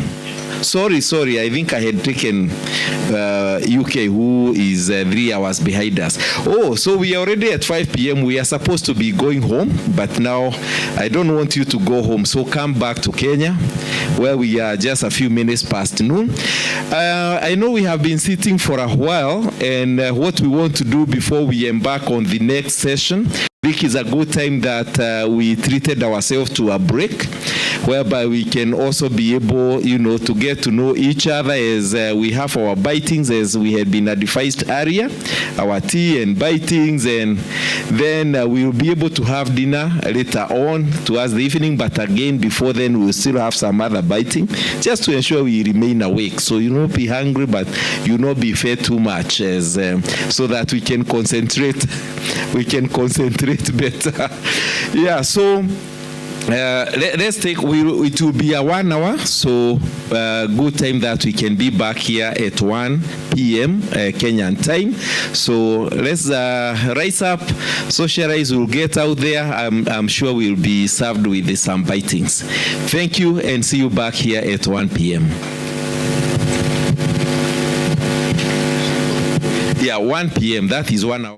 Sorry, I think I had taken UK, who is 3 hours behind us. Oh, so we are already at 5 p.m. We are supposed to be going home, but now I don't want you to go home. So come back to Kenya, where we are just a few minutes past noon. I know we have been sitting for a while, and what we want to do before we embark on the next session, I think is a good time that we treated ourselves to a break, whereby we can also be able, to get to know each other as we have our bitings, as we had been advised earlier, our tea and bitings, and then we'll be able to have dinner later on towards the evening. But again, before then, we'll still have some other biting, just to ensure we remain awake. So you not be hungry, but you not be fed too much, as so that we can concentrate. We can concentrate better. Yeah. So. Let's take, it will be a 1 hour, so good time that we can be back here at 1 p.m. Kenyan time. So let's rise up, socialize, we'll get out there. I'm sure we'll be served with some bitings. Thank you, and see you back here at 1 p.m. Yeah, 1 p.m. That is 1 hour.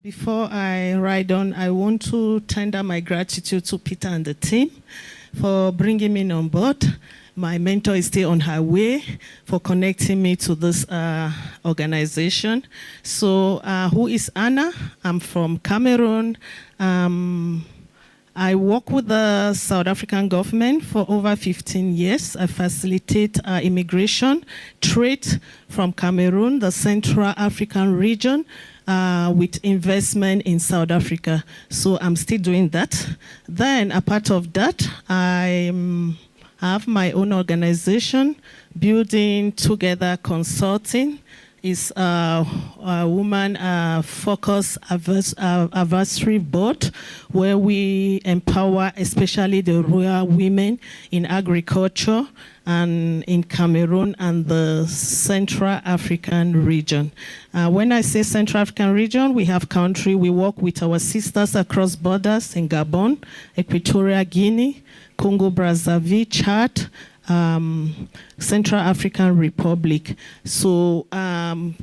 Before I ride on, I want to tender my gratitude to Peter and the team for bringing me on board. My mentor is still on her way for connecting me to this organization. So who is Anna? I'm from Cameroon. I work with the South African government for over 15 years. I facilitate immigration, trade from Cameroon, the Central African region, with investment in South Africa. So I'm still doing that. Then, a part of that, I have my own organization, Building Together Consulting. Is a woman focus advisory board where we empower especially the rural women in agriculture and in Cameroon and the Central African region. When I say Central African region, we have country, we work with our sisters across borders in Gabon, Equatorial Guinea, Congo Brazzaville, Chad, Central African Republic. So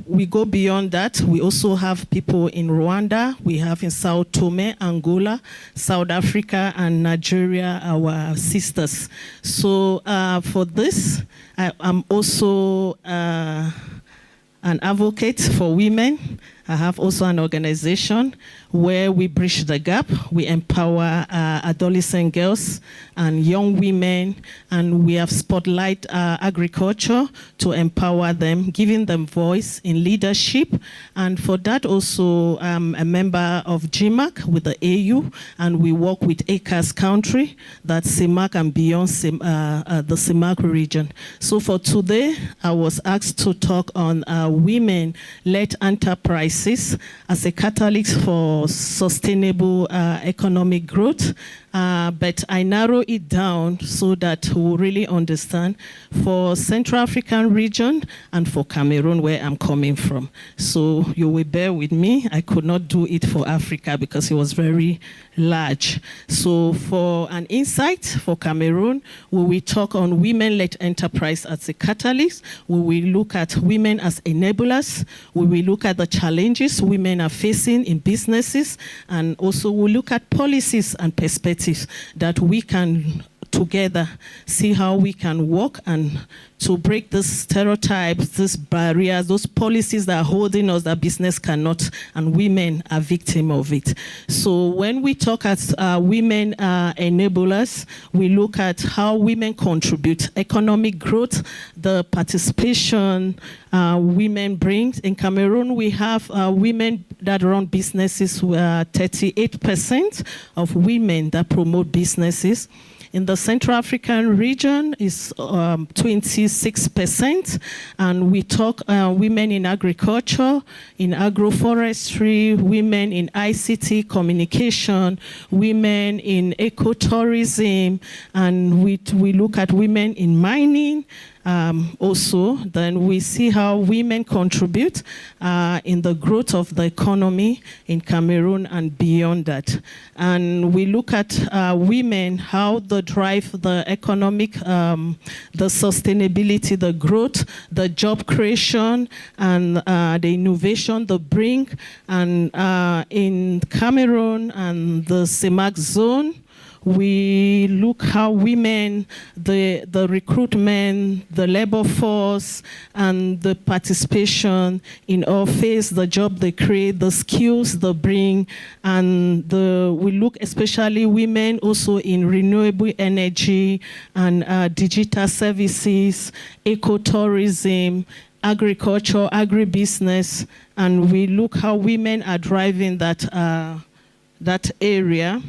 we go beyond that. We also have people in Rwanda. We have in Sao Tome, Angola, South Africa, and Nigeria, our sisters. So for this, I'm also an advocate for women. I have also an organization where we bridge the gap. We empower adolescent girls and young women, and we have spotlight agriculture to empower them, giving them voice in leadership. And for that also, I'm a member of GMAC with the AU, and we work with ACAS country, that's CIMAC and beyond the CIMAC region. So for today, I was asked to talk on women-led enterprises as a catalyst for sustainable economic growth. But I narrow it down so that we really understand for Central African region and for Cameroon, where I'm coming from. So you will bear with me. I could not do it for Africa because it was very large. So for an insight for Cameroon, we will talk on women-led enterprise as a catalyst. We will look at women as enablers. We will look at the challenges women are facing in businesses, and also we'll look at policies and perspectives that we can together see how we can work and to break these stereotypes, these barriers, those policies that are holding us that business cannot, and women are victim of it. So when we talk as women enablers, we look at how women contribute economic growth, the participation women bring. In Cameroon, we have women that run businesses, 38% of women that promote businesses. In the Central African region is 26%, and we talk women in agriculture, in agroforestry, women in ICT communication, women in ecotourism, and we look at women in mining. Also, then we see how women contribute in the growth of the economy in Cameroon and beyond that. And we look at women, how they drive the economic, the sustainability, the growth, the job creation, and the innovation they bring. And in Cameroon and the CIMAC zone, we look how women, the recruitment, the labor force, and the participation in office, the job they create, the skills they bring, and we look especially women also in renewable energy and digital services, ecotourism, agriculture, agribusiness, and we look how women are driving that area.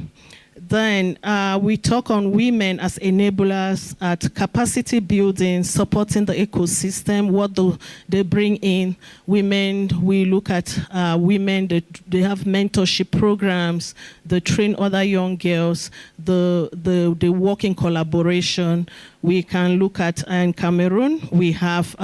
Then we talk on women as enablers at capacity building, supporting the ecosystem, what they bring in. Women, we look at women, they have mentorship programs, they train other young girls, they work in collaboration We can look at in Cameroon, we have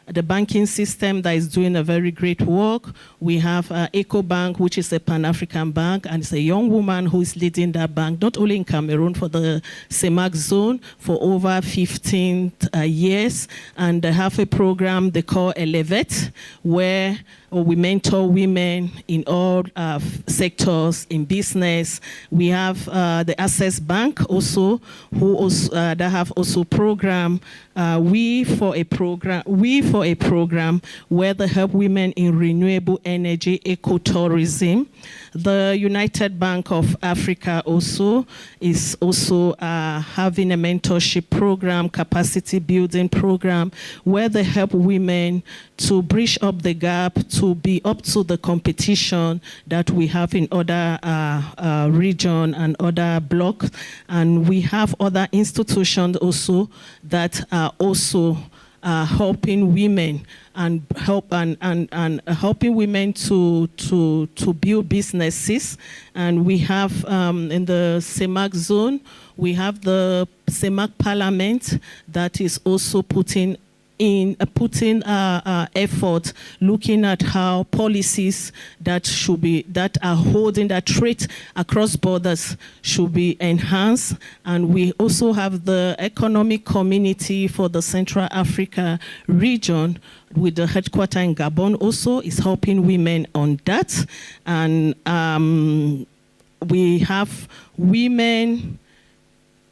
the banking system that is doing a very great work. We have EcoBank, which is a Pan-African bank, and it's a young woman who is leading that bank, not only in Cameroon, for the CEMAC zone for over 15 years. And they have a program they call Elevate, where we mentor women in all sectors in business. We have the Access Bank also, who also that have also program. We for a program where they help women in renewable energy, ecotourism. The United Bank of Africa also is also having a mentorship program, capacity building program, where they help women to bridge up the gap, to be up to the competition that we have in other region and other blocks. And we have other institutions also that are also helping women and helping women to build businesses. And we have in the CEMAC zone, we have the CEMAC Parliament that is also putting effort, looking at how policies that are holding that trade across borders should be enhanced. And we also have the Economic Community for the Central Africa region, with the headquarters in Gabon also, is helping women on that. And we have women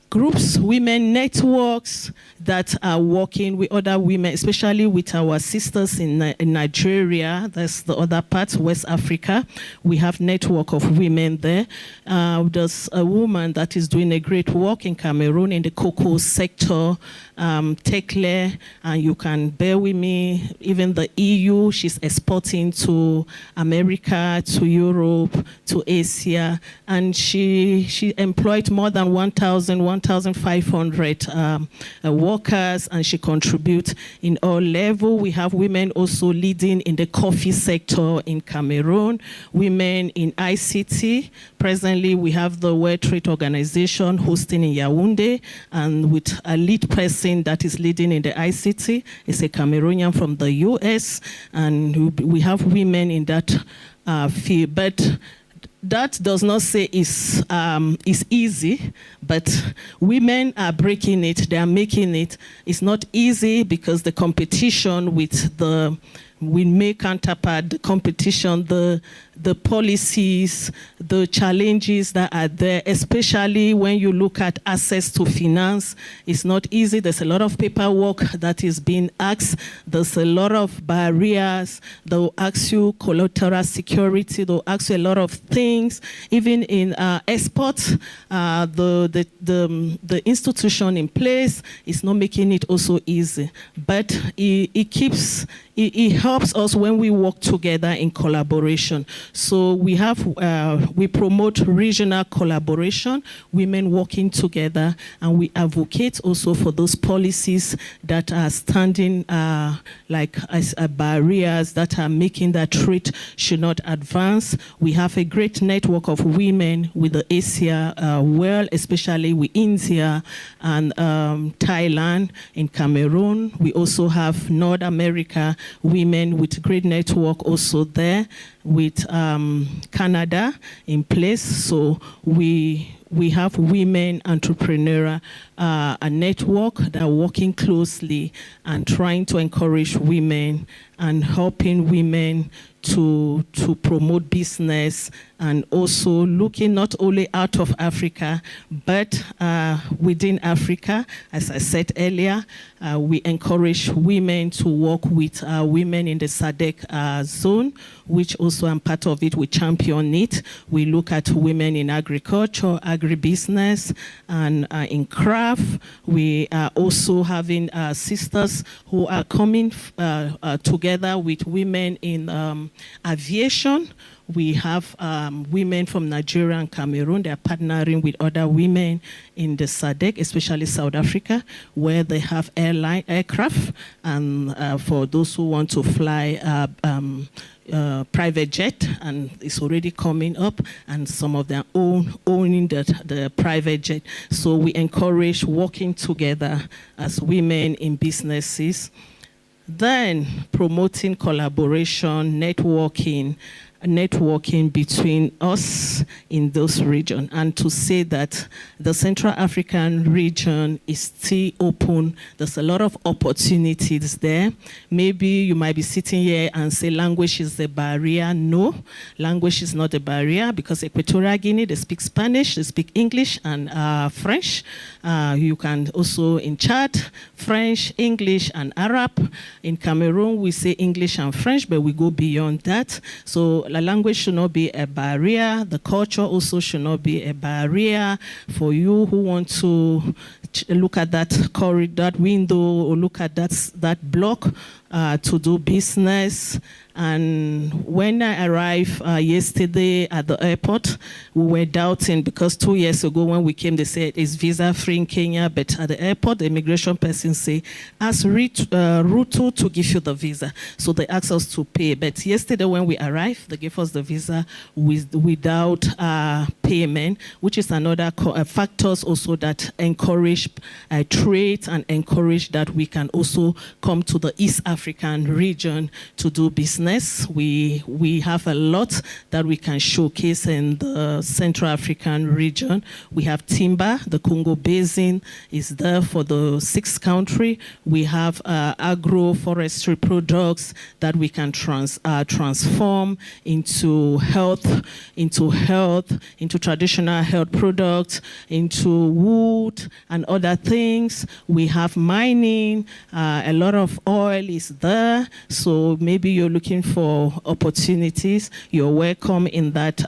groups, women networks that are working with other women, especially with our sisters in Nigeria. That's the other part, West Africa. We have network of women there. There's a woman that is doing a great work in Cameroon in the cocoa sector, Tekle, and you can bear with me, even the EU, she's exporting to America, to Europe, to Asia, and she employed more than 1,500 workers, and she contributes in all levels. We have women also leading in the coffee sector in Cameroon, women in ICT. Presently, we have the World Trade Organization hosting in Yaoundé, and with a lead person that is leading in the ICT. It's a Cameroonian from the US, and we have women in that field. But that does not say it's easy, but women are breaking it, they are making it. It's not easy because the competition with the may counterpart, the competition, the policies, the challenges that are there, especially when you look at access to finance. It's not easy. There's a lot of paperwork that is being asked. There's a lot of barriers. They'll ask you collateral security. They'll ask you a lot of things. Even in exports, the institution in place is not making it also easy. But it helps us when we work together in collaboration. So we promote regional collaboration, women working together, and we advocate also for those policies that are standing like as barriers that are making that trade should not advance. We have a great network of women with the Asia world, especially with India and Thailand, in Cameroon. We also have North America women with great network also there, with Canada in place. So we have women entrepreneur a network that are working closely and trying to encourage women and helping women to promote business, and also looking not only out of Africa, but within Africa. As I said earlier, we encourage women to work with women in the SADC zone, which also I'm part of it. We champion it. We look at women in agriculture, agribusiness, and in craft. We are also having sisters who are coming together with women in aviation, We have women from Nigeria and Cameroon. They are partnering with other women in the SADC, especially South Africa, where they have aircraft, and for those who want to fly private jet, and it's already coming up, and some of them owning the private jet. So we encourage working together as women in businesses. Then promoting collaboration, networking between us in those regions, and to say that the Central African region is still open. There's a lot of opportunities there. Maybe you might be sitting here and say language is the barrier. No, language is not a barrier, because Equatorial Guinea, they speak Spanish, they speak English and French. You can also in Chad, French, English and Arab. In Cameroon, we say English and French, but we go beyond that. So the language should not be a barrier. The culture also should not be a barrier for you who want to look at that corridor, that window, or look at that block to do business. And when I arrived yesterday at the airport, we were doubting, because 2 years ago when we came, they said it's visa-free in Kenya, but at the airport, the immigration person say, ask Ruto to give you the visa. So they asked us to pay. But yesterday when we arrived, they gave us the visa without payment, which is another factors also that encourage trade and encourage that we can also come to the East African region to do business. We have a lot that we can showcase in the Central African region. We have timber. The Congo Basin is there for the 6th country. We have agroforestry products that we can transform into traditional health products, into wood and other things. We have mining. A lot of oil is there. So maybe you're looking for opportunities, you're welcome in that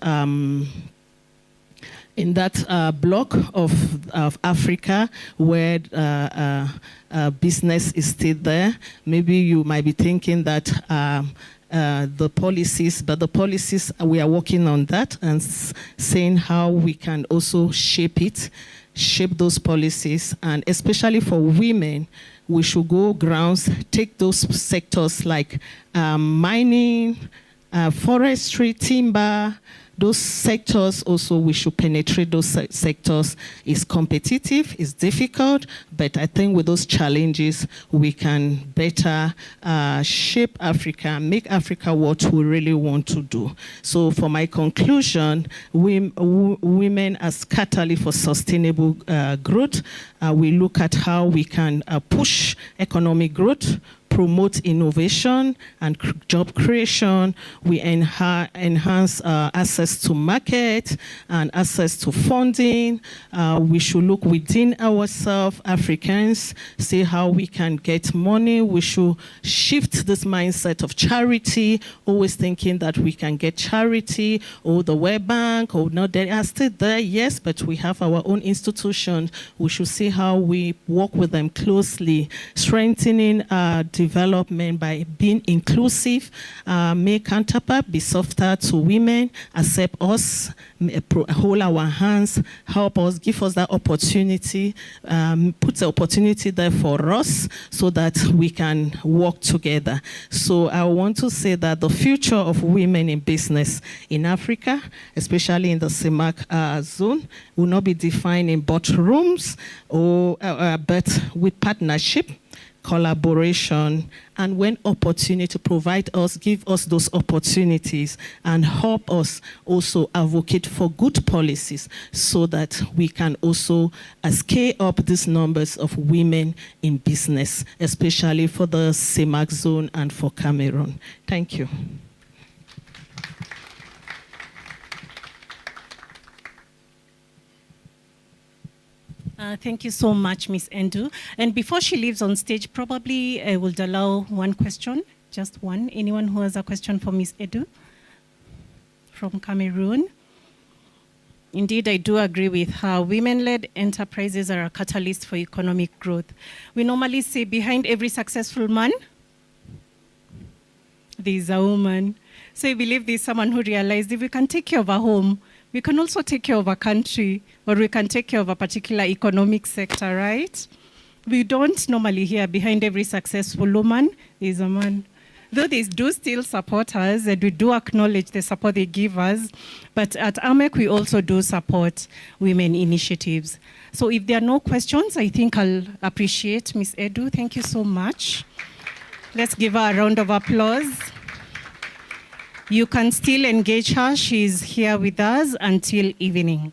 block of Africa where business is still there. Maybe you might be thinking that the policies we are working on that and saying how we can also shape those policies, and especially for women. We should go grounds, take those sectors like mining, forestry, timber, those sectors also, we should penetrate those sectors. It's competitive, it's difficult, but I think with those challenges, we can better shape Africa, make Africa what we really want to do. So for my conclusion, women as catalyst for sustainable growth, we look at how we can push economic growth, promote innovation and job creation. We enhance access to market and access to funding. We should look within ourselves, Africans, see how we can get money. We should shift this mindset of charity, always thinking that we can get charity, or the World Bank, or not. They are still there, yes, but we have our own institutions. We should see how we work with them closely, strengthening development by being inclusive, make counterpart, be softer to women, accept us, hold our hands, help us, give us that opportunity, put the opportunity there for us so that we can work together. So I want to say that the future of women in business in Africa, especially in the CEMAC zone, will not be defined in boardrooms, but with partnership, collaboration, and when opportunity provide us, give us those opportunities and help us also advocate for good policies so that we can also scale up these numbers of women in business, especially for the CEMAC zone and for Cameroon. Thank you. Thank you so much, Ms. Endu. And before she leaves on stage, probably I will allow one question, just one. Anyone who has a question for Ms. Edu from Cameroon? Indeed, I do agree with her. Women-led enterprises are a catalyst for economic growth. We normally say behind every successful man, there is a woman. So I believe there's someone who realized if we can take care of a home, we can also take care of a country, or we can take care of a particular economic sector, right? We don't normally hear behind every successful woman is a man. Though they do still support us, and we do acknowledge the support they give us, but at AMEC, we also do support women initiatives. So if there are no questions, I think I'll appreciate Ms. Edu. Thank you so much. Let's give her a round of applause. You can still engage her. She's here with us until evening.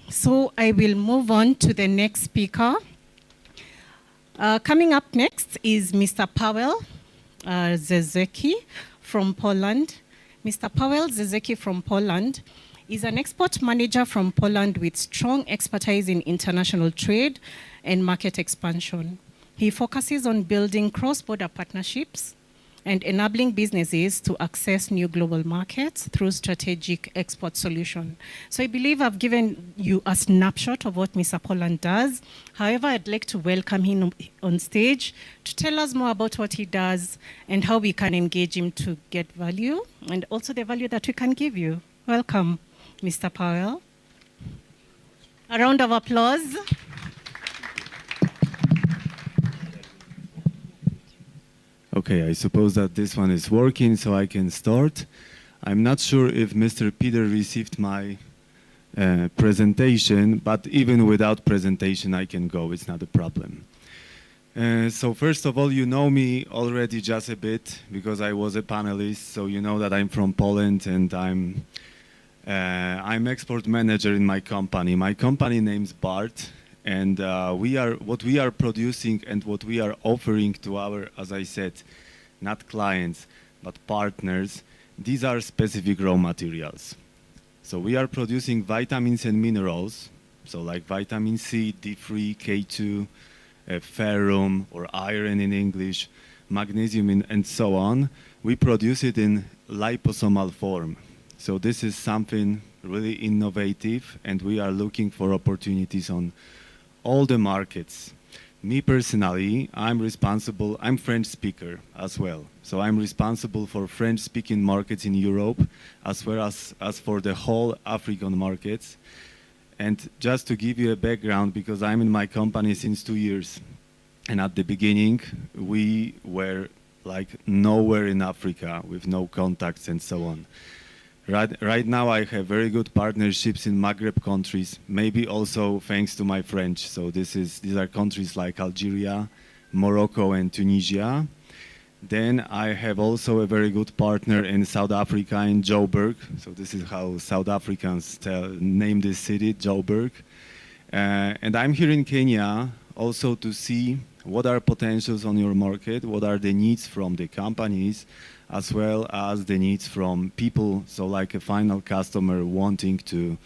So I will move on to the next speaker. Coming up next is Mr. Paweł Zezeki from Poland. Mr. Paweł Zezeki from Poland is an export manager from Poland with strong expertise in international trade and market expansion. He focuses on building cross-border partnerships and enabling businesses to access new global markets through strategic export solution. So I believe I've given you a snapshot of what Mr. Poland does. However, I'd like to welcome him on stage to tell us more about what he does and how we can engage him to get value, and also the value that we can give you. Welcome, Mr. Paweł. A round of applause. Okay, I suppose that this one is working, so I can start. I'm not sure if Mr. Peter received my presentation, but even without presentation, I can go. It's not a problem. So first of all, you know me already just a bit because I was a panelist, so you know that I'm from Poland and I'm export manager in my company. My company name's BART. And what we are producing and what we are offering to our, as I said, not clients, but partners, these are specific raw materials. So we are producing vitamins and minerals, so like vitamin C, D3, K2, ferrum, or iron in English, magnesium, and so on. We produce it in liposomal form. So this is something really innovative, and we are looking for opportunities on all the markets. Me personally, I'm French speaker as well. So I'm responsible for French speaking markets in Europe as well as for the whole African markets. And just to give you a background, because I'm in my company since 2 years, and at the beginning we were like nowhere in Africa with no contacts and so on. Right now I have very good partnerships in Maghreb countries, maybe also thanks to my French. So these are countries like Algeria, Morocco, and Tunisia. Then I have also a very good partner in South Africa, in Joburg. So this is how South Africans name this city, Joburg. And I'm here in Kenya also to see what are potentials on your market, what are the needs from the companies, as well as the needs from people, so like a final customer wanting to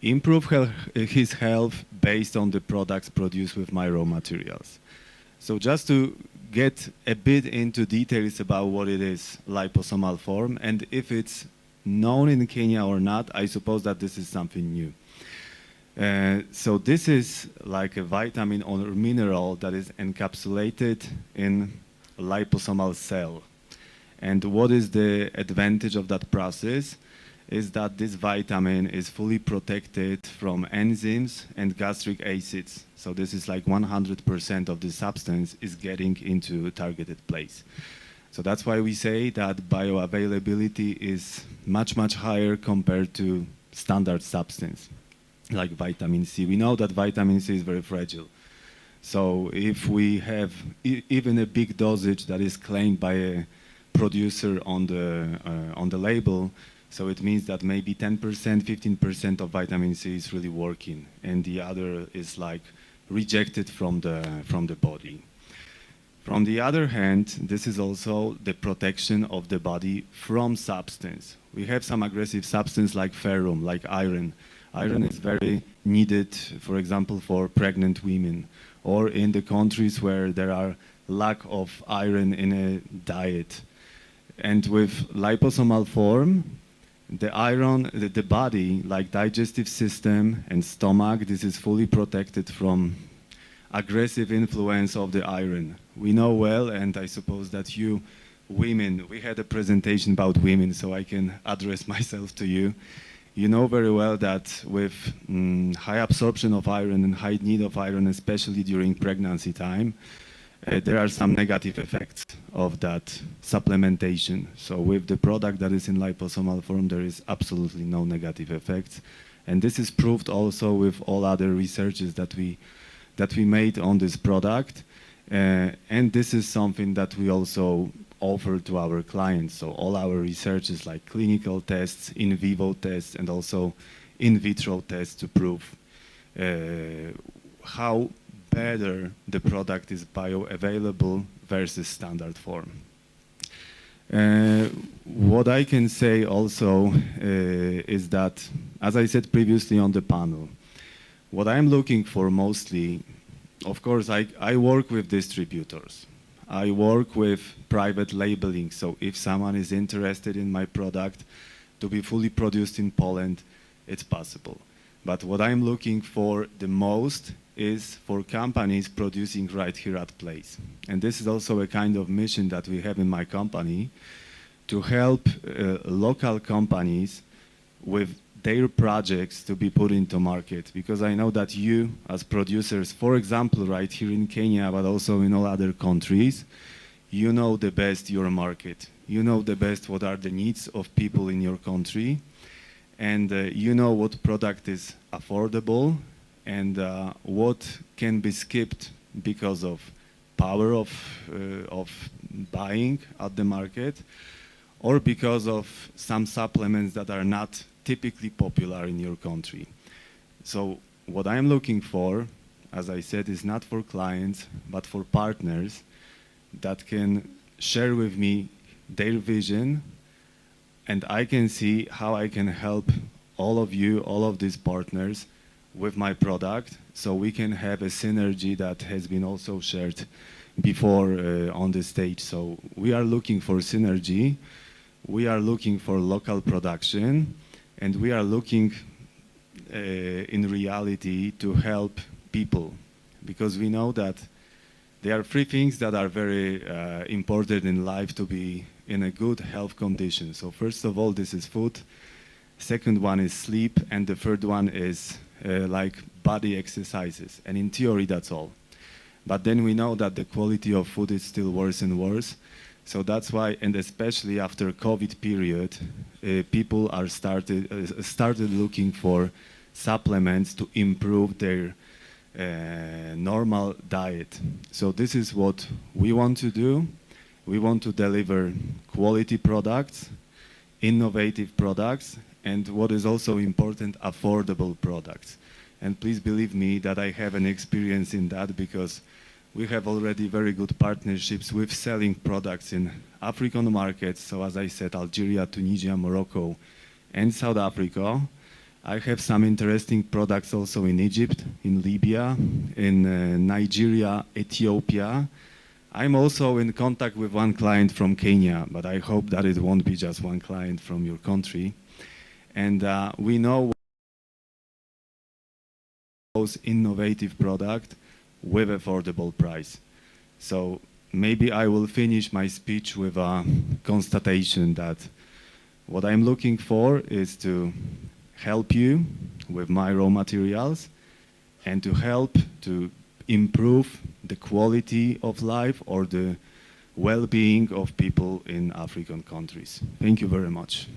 improve his health based on the products produced with my raw materials. So just to get a bit into details about what it is, liposomal form, and if it's known in Kenya or not, I suppose that this is something new. So this is like a vitamin or mineral that is encapsulated in a liposomal cell. And what is the advantage of that process is that this vitamin is fully protected from enzymes and gastric acids. So this is like 100% of the substance is getting into a targeted place. So that's why we say that bioavailability is much, much higher compared to standard substance like vitamin C. We know that vitamin C is very fragile. So if we have even a big dosage that is claimed by a producer on the label, so it means that maybe 10%, 15% of vitamin C is really working, and the other is like rejected from the body. From the other hand, this is also the protection of the body from substance. We have some aggressive substance like ferrum, like iron. Iron is very needed, for example, for pregnant women, or in the countries where there are lack of iron in a diet. And with liposomal form, the iron, the body, like digestive system and stomach, this is fully protected from aggressive influence of the iron. We know well, and I suppose that you women. We had a presentation about women, so I can address myself to you. You know very well that with high absorption of iron and high need of iron, especially during pregnancy time, there are some negative effects of that supplementation. So with the product that is in liposomal form, there is absolutely no negative effects. And this is proved also with all other researches that we made on this product. And this is something that we also offer to our clients. So all our research is like clinical tests, in vivo tests, and also in vitro tests to prove how better the product is bioavailable versus standard form. What I can say also is that, as I said previously on the panel, what I'm looking for mostly, of course, I work with distributors. I work with private labeling, so if someone is interested in my product to be fully produced in Poland, it's possible. But what I'm looking for the most is for companies producing right here at place. And this is also a kind of mission that we have in my company, to help local companies with their projects to be put into market. Because I know that you, as producers, for example, right here in Kenya, but also in all other countries, you know the best your market. You know the best what are the needs of people in your country. And you know what product is affordable and what can be skipped because of power of buying at the market, or because of some supplements that are not typically popular in your country. So what I'm looking for, as I said, is not for clients, but for partners that can share with me their vision, and I can see how I can help all of you, all of these partners, with my product, so we can have a synergy that has been also shared before on the stage. So we are looking for synergy, we are looking for local production, and we are looking in reality to help people, because we know that there are three things that are very important in life to be in a good health condition. So first of all, this is food. Second one is sleep, and the third one is like body exercises. And in theory, that's all. But then we know that the quality of food is still worse and worse. So that's why, and especially after COVID period, people are started looking for supplements to improve their normal diet. So this is what we want to do. We want to deliver quality products, innovative products, and what is also important, affordable products. And please believe me that I have an experience in that, because we have already very good partnerships with selling products in African markets. So as I said, Algeria, Tunisia, Morocco, and South Africa. I have some interesting products also in Egypt, in Libya, in Nigeria, Ethiopia. I'm also in contact with one client from Kenya, but I hope that it won't be just one client from your country. And we know those innovative product with affordable price. So maybe I will finish my speech with a constatation that what I'm looking for is to help you with my raw materials and to help to improve the quality of life or the well-being of people in African countries. Thank you very much.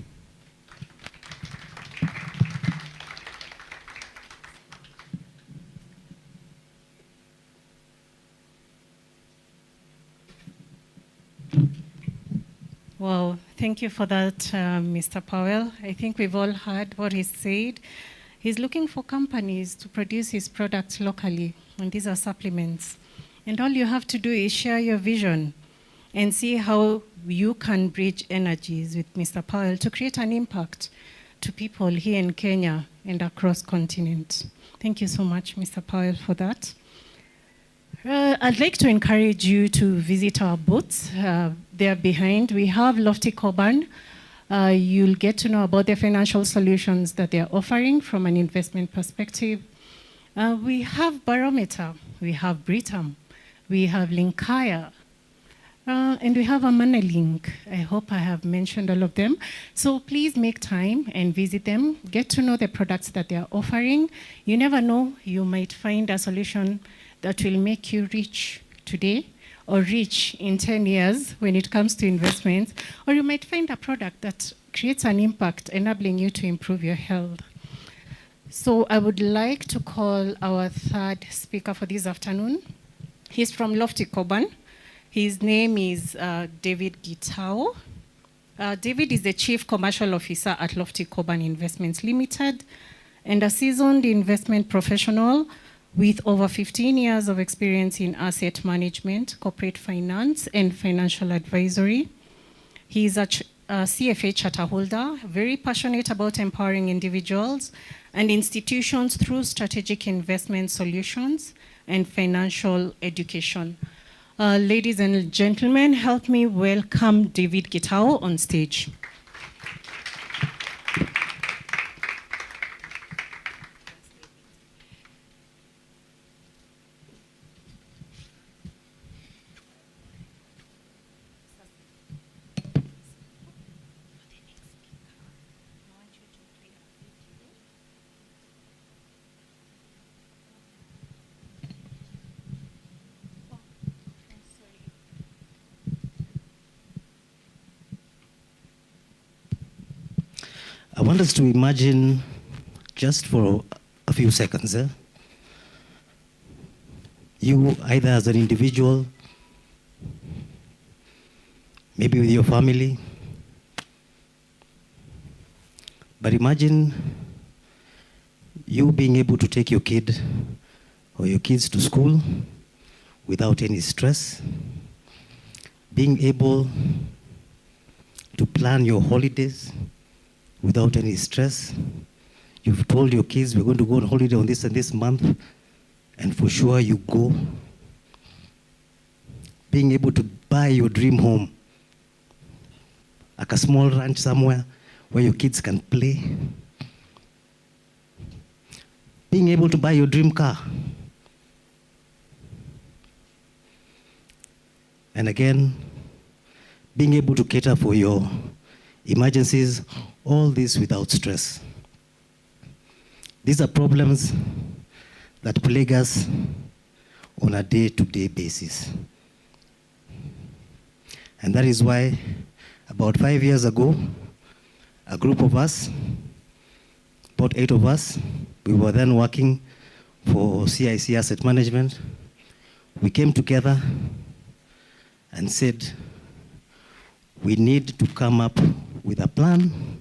Well, thank you for that, Mr. Powell. I think we've all heard what he said. He's looking for companies to produce his products locally, and these are supplements. And all you have to do is share your vision and see how you can bridge energies with Mr. Powell to create an impact to people here in Kenya and across continent. Thank you so much, Mr. Powell, for that. I'd like to encourage you to visit our booths. There behind, we have Lofty Coburn. You'll get to know about the financial solutions that they're offering from an investment perspective. We have Barometer, we have Britam, we have Linkaya, And we have a Mana link. I hope I have mentioned all of them. So please make time and visit them. Get to know the products that they are offering. You never know, you might find a solution that will make you rich today or rich in 10 years when it comes to investments. Or you might find a product that creates an impact, enabling you to improve your health. So I would like to call our third speaker for this afternoon. He's from Lofty Coban. His name is David Gitao. David is the Chief Commercial Officer at Lofty Coban Investments Limited and a seasoned investment professional with over 15 years of experience in asset management, corporate finance, and financial advisory. He is a CFA charter holder, very passionate about empowering individuals and institutions through strategic investment solutions and financial education. Ladies and gentlemen, help me welcome David Gitao on stage. I want us to imagine, just for a few seconds, you either as an individual, maybe with your family, but imagine you being able to take your kid or your kids to school without any stress, being able to plan your holidays without any stress. You've told your kids we're going to go on holiday on this and this month, and for sure you go. Being able to buy your dream home, like a small ranch somewhere where your kids can play. Being able to buy your dream car. And again, being able to cater for your emergencies, all this without stress. These are problems that plague us on a day-to-day basis. And that is why about 5 years ago, a group of us, about 8 of us, we were then working for CIC Asset Management. We came together and said, we need to come up with a plan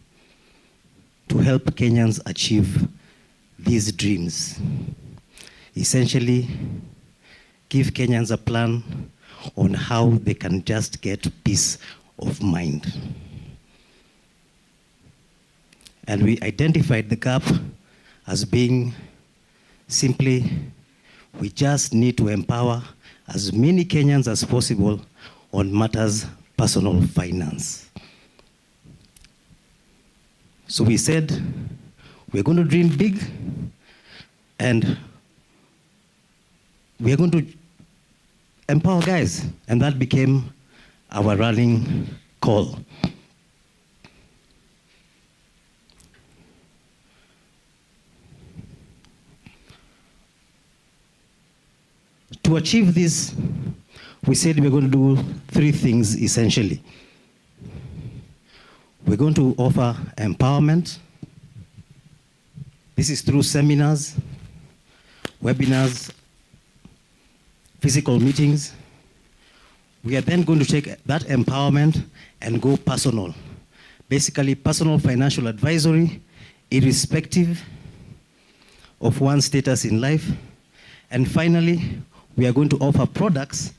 to help Kenyans achieve these dreams. Essentially, give Kenyans a plan on how they can just get peace of mind. And we identified the gap as being simply, we just need to empower as many Kenyans as possible on matters personal finance. So we said, we're going to dream big, and we're going to empower guys. And that became our rallying call. To achieve this, we said we're going to do 3 things essentially. We're going to offer empowerment. This is through seminars, webinars, physical meetings. We are then going to take that empowerment and go personal. Basically, personal financial advisory, irrespective of one's status in life. And finally, we are going to offer products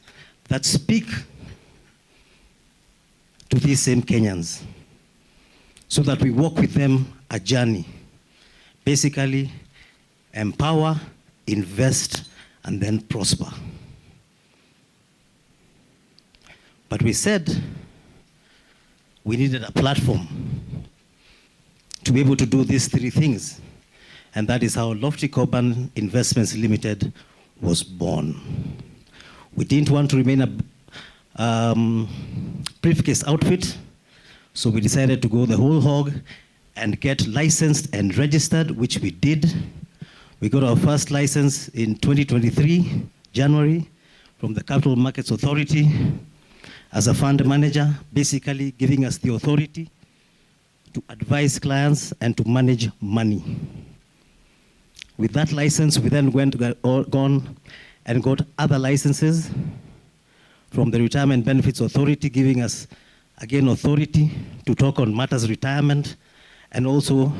that speak to these same Kenyans, so that we walk with them a journey. Basically, empower, invest, and then prosper. But we said we needed a platform to be able to do these 3 things. And that is how Lofty Coban Investments Limited was born. We didn't want to remain briefcase outfit. So we decided to go the whole hog and get licensed and registered, which we did. We got our first license in 2023, January, from the Capital Markets Authority as a fund manager, basically giving us the authority to advise clients and to manage money. With that license, we then gone and got other licenses from the Retirement Benefits Authority, giving us, again, authority to talk on matters retirement and also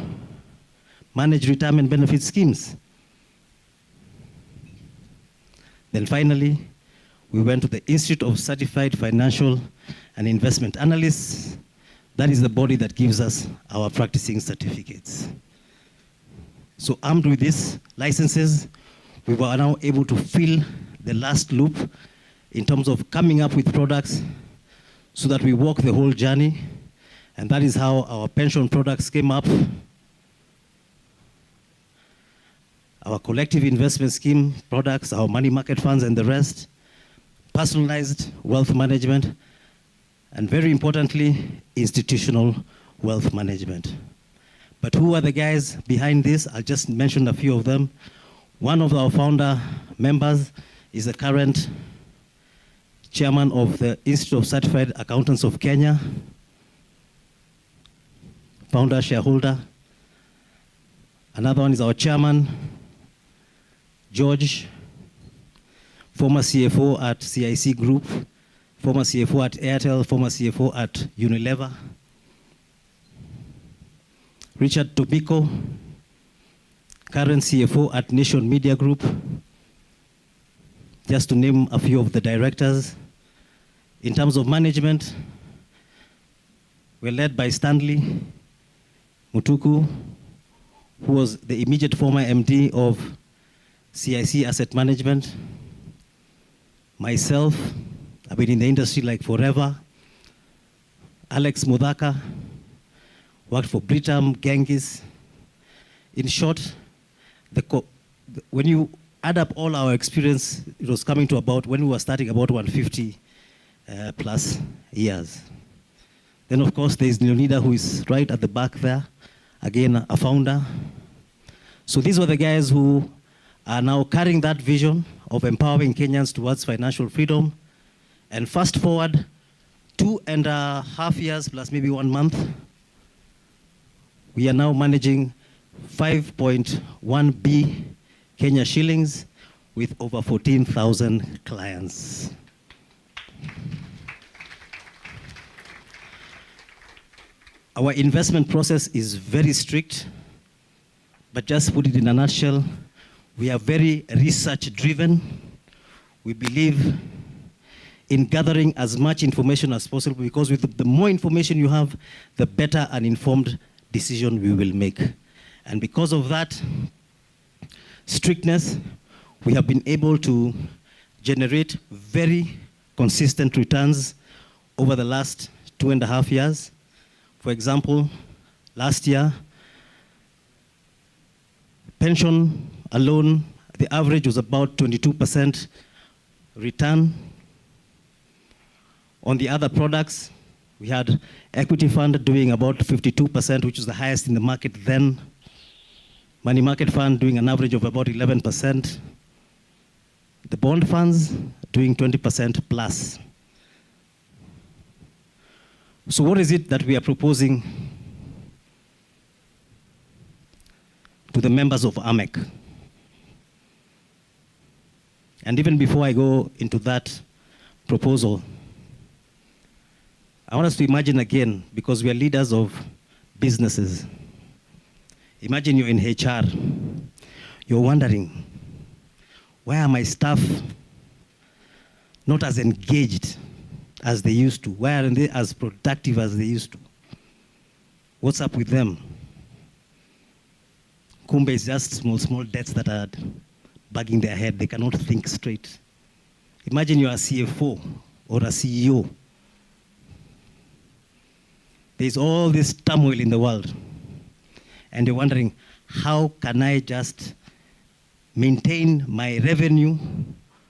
manage retirement benefit schemes. Then finally, we went to the Institute of Certified Financial and Investment Analysts. That is the body that gives us our practicing certificates. So armed with these licenses, we were now able to fill the last loop in terms of coming up with products so that we walk the whole journey. And that is how our pension products came up. Our collective investment scheme products, our money market funds and the rest, personalized wealth management, and very importantly, institutional wealth management. But who are the guys behind this? I'll just mention a few of them. One of our founder members is the current chairman of the Institute of Certified Accountants of Kenya, founder, shareholder. Another one is our chairman, George, former CFO at CIC Group, former CFO at Airtel, former CFO at Unilever. Richard Tobiko, current CFO at Nation Media Group, just to name a few of the directors. In terms of management, we're led by Stanley Mutuku, who was the immediate former MD of CIC Asset Management. Myself, I've been in the industry like forever. Alex Mudhaka, worked for Britam, Genghis. In short, when you add up all our experience, it was coming to about, when we were starting, about 150 plus years. Then, of course, there's Leonida, who is right at the back there, again, a founder. So these were the guys who are now carrying that vision of empowering Kenyans towards financial freedom. And fast forward 2.5 years plus maybe 1 month, we are now managing 5.1 B Kenya shillings with over 14,000 clients. Our investment process is very strict, but just put it in a nutshell, we are very research driven. We believe in gathering as much information as possible, because with the more information you have, the better an informed decision we will make. And because of that strictness, we have been able to generate very consistent returns over the last 2.5 years. For example, last year, pension alone, the average was about 22% return. On the other products, we had equity fund doing about 52%, which is the highest in the market then. Money market fund doing an average of about 11%. The bond funds doing 20% plus. So what is it that we are proposing to the members of AMEC? And even before I go into that proposal, I want us to imagine again, because we are leaders of businesses. Imagine you're in HR. You're wondering, why are my staff not as engaged as they used to? Why aren't they as productive as they used to? What's up with them? Kumbe is just small debts that are bugging their head. They cannot think straight. Imagine you're a CFO or a CEO. There's all this turmoil in the world. And you're wondering, how can I just maintain my revenue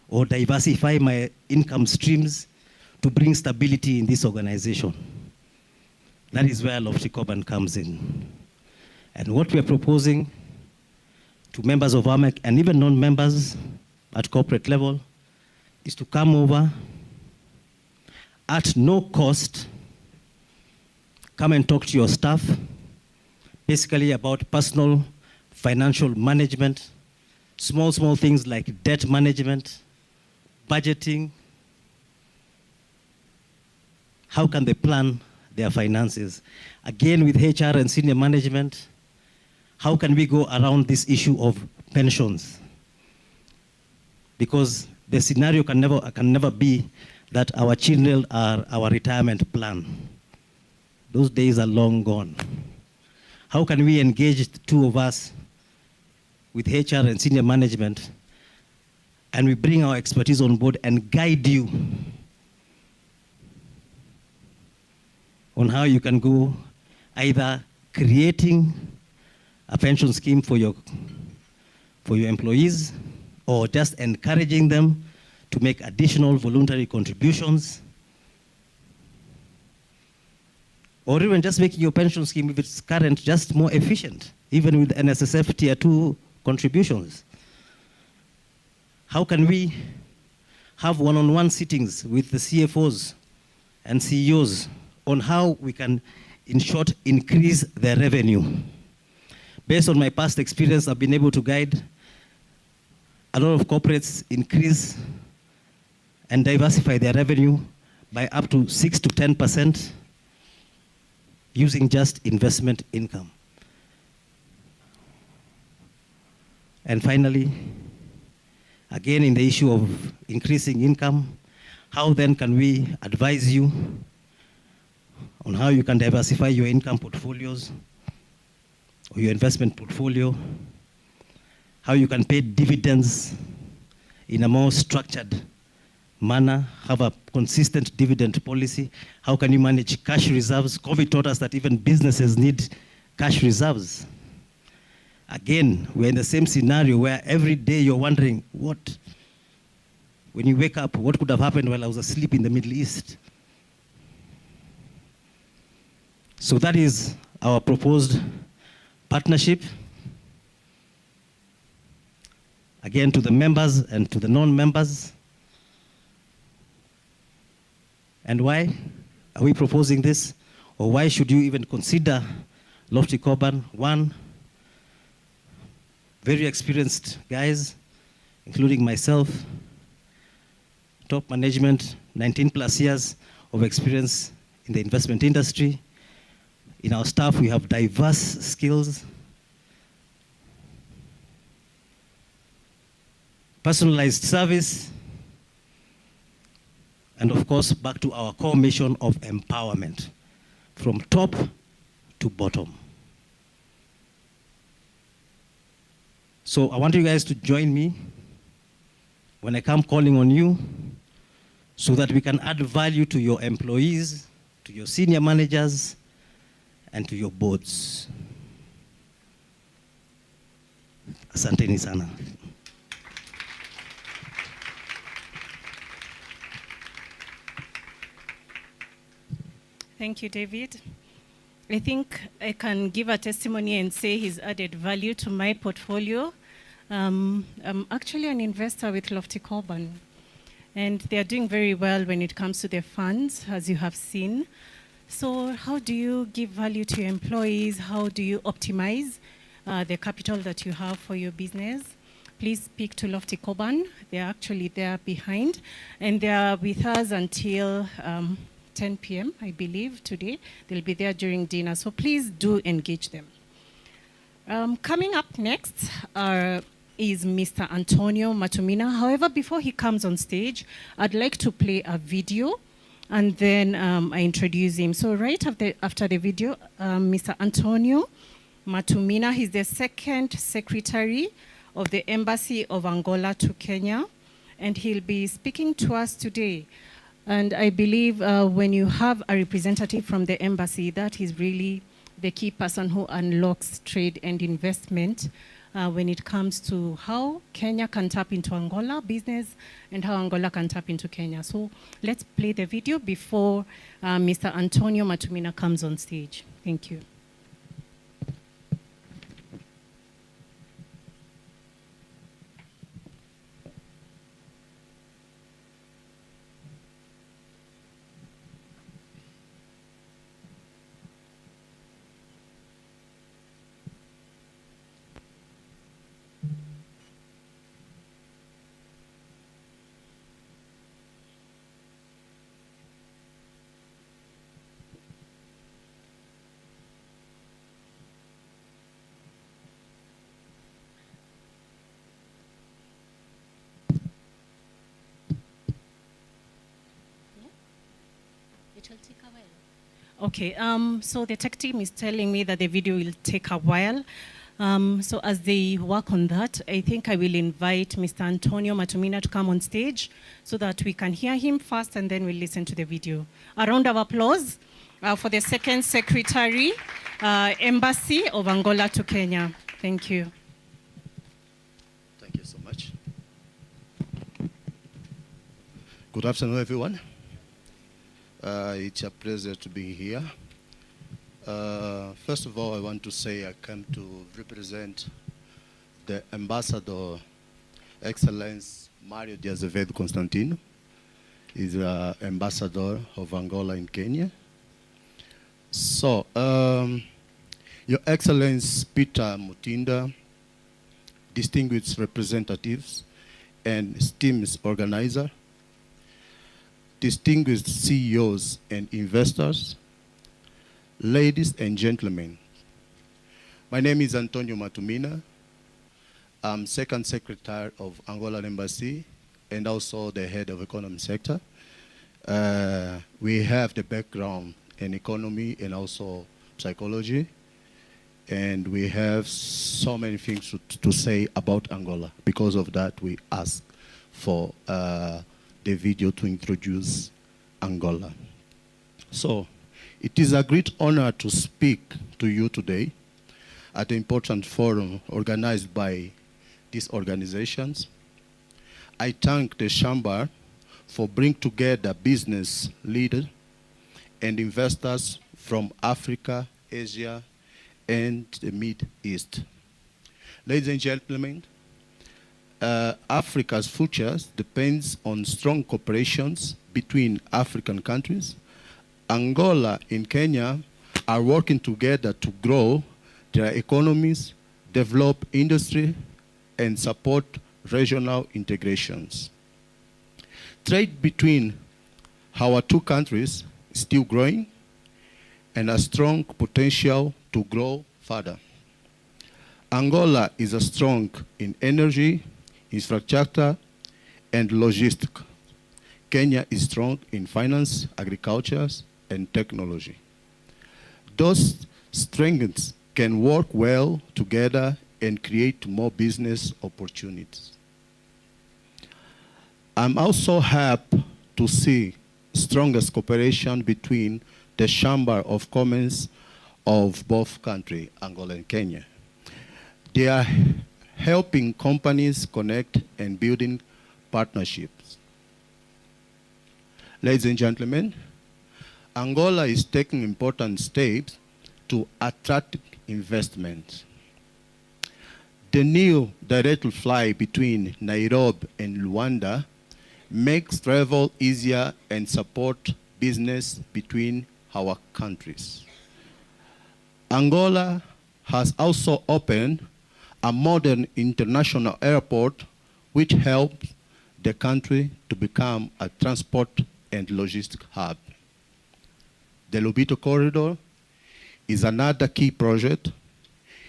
or diversify my income streams to bring stability in this organization. That is where Lofty Coban comes in. And what we are proposing to members of AMEC and even non-members at corporate level is to come over at no cost, come and talk to your staff, basically about personal financial management, small things like debt management, budgeting. How can they plan their finances? Again, with HR and senior management, how can we go around this issue of pensions? Because the scenario can never be that our children are our retirement plan. Those days are long gone. How can we engage the two of us with HR and senior management, and we bring our expertise on board and guide you on how you can go either creating a pension scheme for your employees, or just encouraging them to make additional voluntary contributions, or even just making your pension scheme, if it's current, just more efficient, even with NSSF Tier 2 contributions. How can we have one-on-one sittings with the CFOs and CEOs on how we can, in short, increase their revenue? Based on my past experience, I've been able to guide a lot of corporates increase and diversify their revenue by up to 6 to 10% using just investment income. And finally, again, in the issue of increasing income, how then can we advise you on how you can diversify your income portfolios or your investment portfolio, how you can pay dividends in a more structured manner, have a consistent dividend policy, how can you manage cash reserves? COVID taught us that even businesses need cash reserves. Again, we're in the same scenario where every day you're wondering, when you wake up, what could have happened while I was asleep in the Middle East? So that is our proposed partnership. Again, to the members and to the non-members. And why are we proposing this? Or why should you even consider Lofty Coban? One, very experienced guys, including myself, top management, 19 plus years of experience in the investment industry. In our staff, we have diverse skills, personalized service, and of course, back to our core mission of empowerment, from top to bottom. So I want you guys to join me when I come calling on you so that we can add value to your employees, to your senior managers, and to your boards. Asanteni sana. Thank you, David. I think I can give a testimony and say he's added value to my portfolio. I'm actually an investor with Lofty Coban, and they're doing very well when it comes to their funds, as you have seen. So how do you give value to your employees? How do you optimize the capital that you have for your business? Please speak to Lofty Coban. They're actually there behind, and they're with us until 10 p.m., I believe, today. They'll be there during dinner, so please do engage them. Coming up next is Mr. Antonio Matumina. However, before he comes on stage, I'd like to play a video, and then I introduce him. So right after the video, Mr. Antonio Matumina, he's the second secretary of the Embassy of Angola to Kenya, and he'll be speaking to us today. And I believe when you have a representative from the embassy, that is really the key person who unlocks trade and investment when it comes to how Kenya can tap into Angola business and how Angola can tap into Kenya. So let's play the video before Mr. Antonio Matumina comes on stage. Thank you. Okay, so the tech team is telling me that the video will take a while. So as they work on that, I think I will invite Mr. Antonio Matumina to come on stage so that we can hear him first and then we'll listen to the video. A round of applause for the Second Secretary, Embassy of Angola to Kenya. Thank you. Thank you so much. Good afternoon, everyone. It's a pleasure to be here. First of all, I want to say I came to represent the Ambassador, Excellence Mario de Azevedo Constantino. He's the Ambassador of Angola in Kenya. So, Your Excellency Peter Mutinda, distinguished representatives and esteemed organizer, distinguished CEOs and investors, ladies and gentlemen, my name is Antonio Matumina. I'm Second Secretary of Angolan Embassy and also the head of economy sector. We have the background in economy and also psychology, and we have so many things to say about Angola. Because of that, we ask for the video to introduce Angola. So, it is a great honor to speak to you today at an important forum organized by these organizations. I thank the Chamber for bringing together business leaders and investors from Africa, Asia, and the Middle East. Ladies and gentlemen, Africa's future depends on strong cooperations between African countries. Angola and Kenya are working together to grow their economies, develop industry, and support regional integrations. Trade between our two countries is still growing and has strong potential to grow further. Angola is strong in energy, infrastructure, and logistics. Kenya is strong in finance, agriculture, and technology. Those strengths can work well together and create more business opportunities. I'm also happy to see strongest cooperation between the Chamber of Commerce of both countries, Angola and Kenya. They are helping companies connect and building partnerships. Ladies and gentlemen, Angola is taking important steps to attract investment. The new direct flight between Nairobi and Luanda makes travel easier and support business between our countries. Angola has also opened a modern international airport which helps the country to become a transport and logistics hub. The Lobito Corridor is another key project.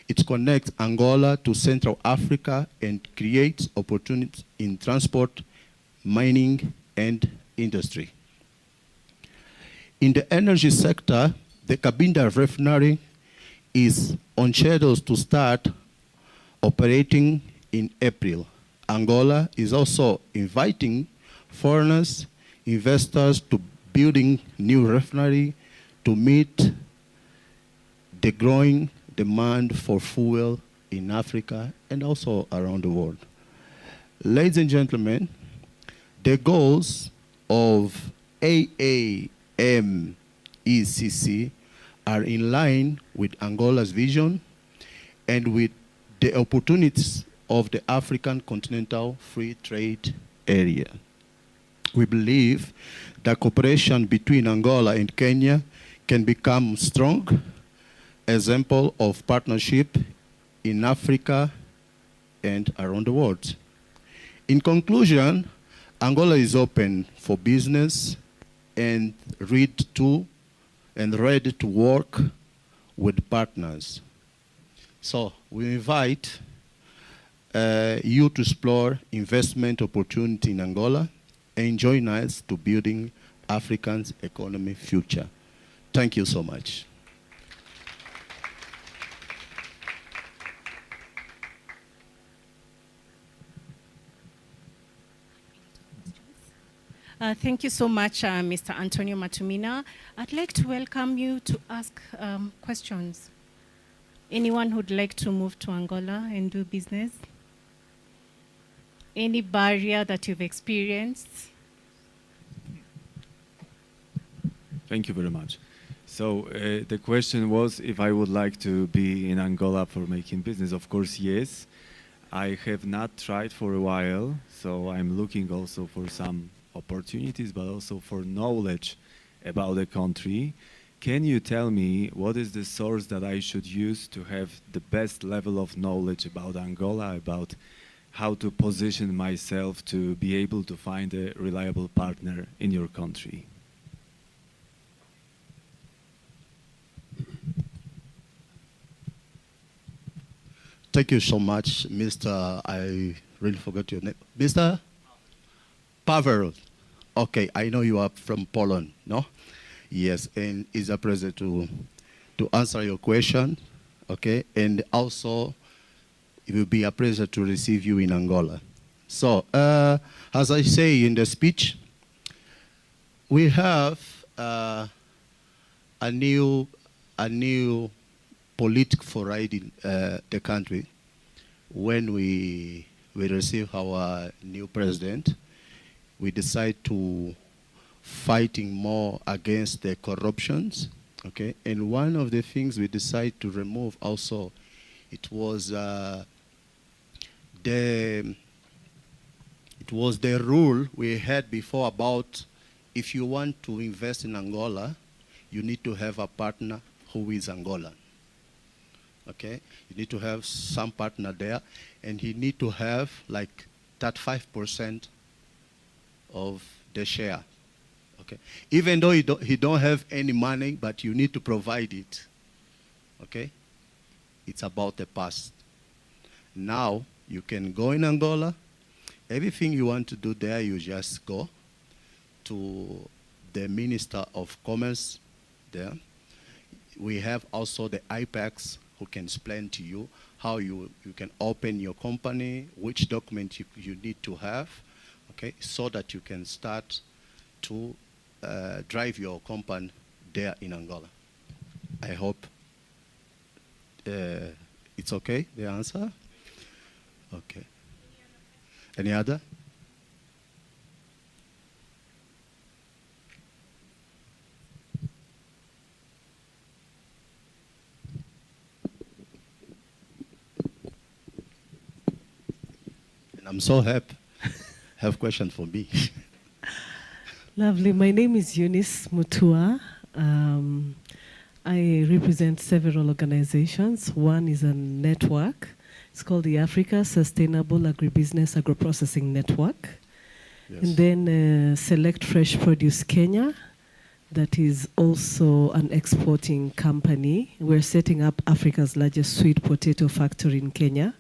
It connects Angola to Central Africa and creates opportunities in transport, mining, and industry. In the energy sector, the Cabinda refinery is on schedule to start operating in April. Angola is also inviting foreigners, investors to building new refinery to meet the growing demand for fuel in Africa and also around the world. Ladies and gentlemen, the goals of AAMECC are in line with Angola's vision and with the opportunities of the African Continental Free Trade Area. We believe that cooperation between Angola and Kenya can become strong example of partnership in Africa and around the world. In conclusion, Angola is open for business and ready to work with partners. So we invite you to explore investment opportunity in Angola and join us to building Africa's economy future. Thank you so much. Thank you so much, Mr. Antonio Matumina. I'd like to welcome you to ask questions. Anyone who'd like to move to Angola and do business? Any barrier that you've experienced? Thank you very much. So the question was if I would like to be in Angola for making business. Of course, yes. I have not tried for a while, so I'm looking also for some opportunities, but also for knowledge about the country. Can you tell me what is the source that I should use to have the best level of knowledge about Angola, about how to position myself to be able to find a reliable partner in your country? Thank you so much, Mr. I really forgot your name. Mr. Pavel. Okay, I know you are from Poland, no? Yes, and it's a pleasure to answer your question, okay? And also, it will be a pleasure to receive you in Angola. So, as I say in the speech, we have a new political foray in the country when we receive our new president. We decide to fighting more against the corruptions, okay? And one of the things we decide to remove also, it was the rule we had before about if you want to invest in Angola, you need to have a partner who is Angolan. Okay, you need to have some partner there, and he need to have like that 5% of the share. Okay, even though he don't have any money, but you need to provide it. Okay, it's about the past. Now you can go in Angola. Everything you want to do there, you just go to the Minister of Commerce there. We have also the IPEX who can explain to you how you can open your company, which document you need to have, okay, so that you can start to drive your company there in Angola. I hope it's okay, the answer? Okay. Any other? And I'm so happy. Have question for me. Lovely. My name is Eunice Mutua. I represent several organizations. One is a network. It's called the Africa Sustainable Agribusiness Agroprocessing Network. Yes. And then Select Fresh Produce Kenya, that is also an exporting company. We're setting up Africa's largest sweet potato factory in Kenya.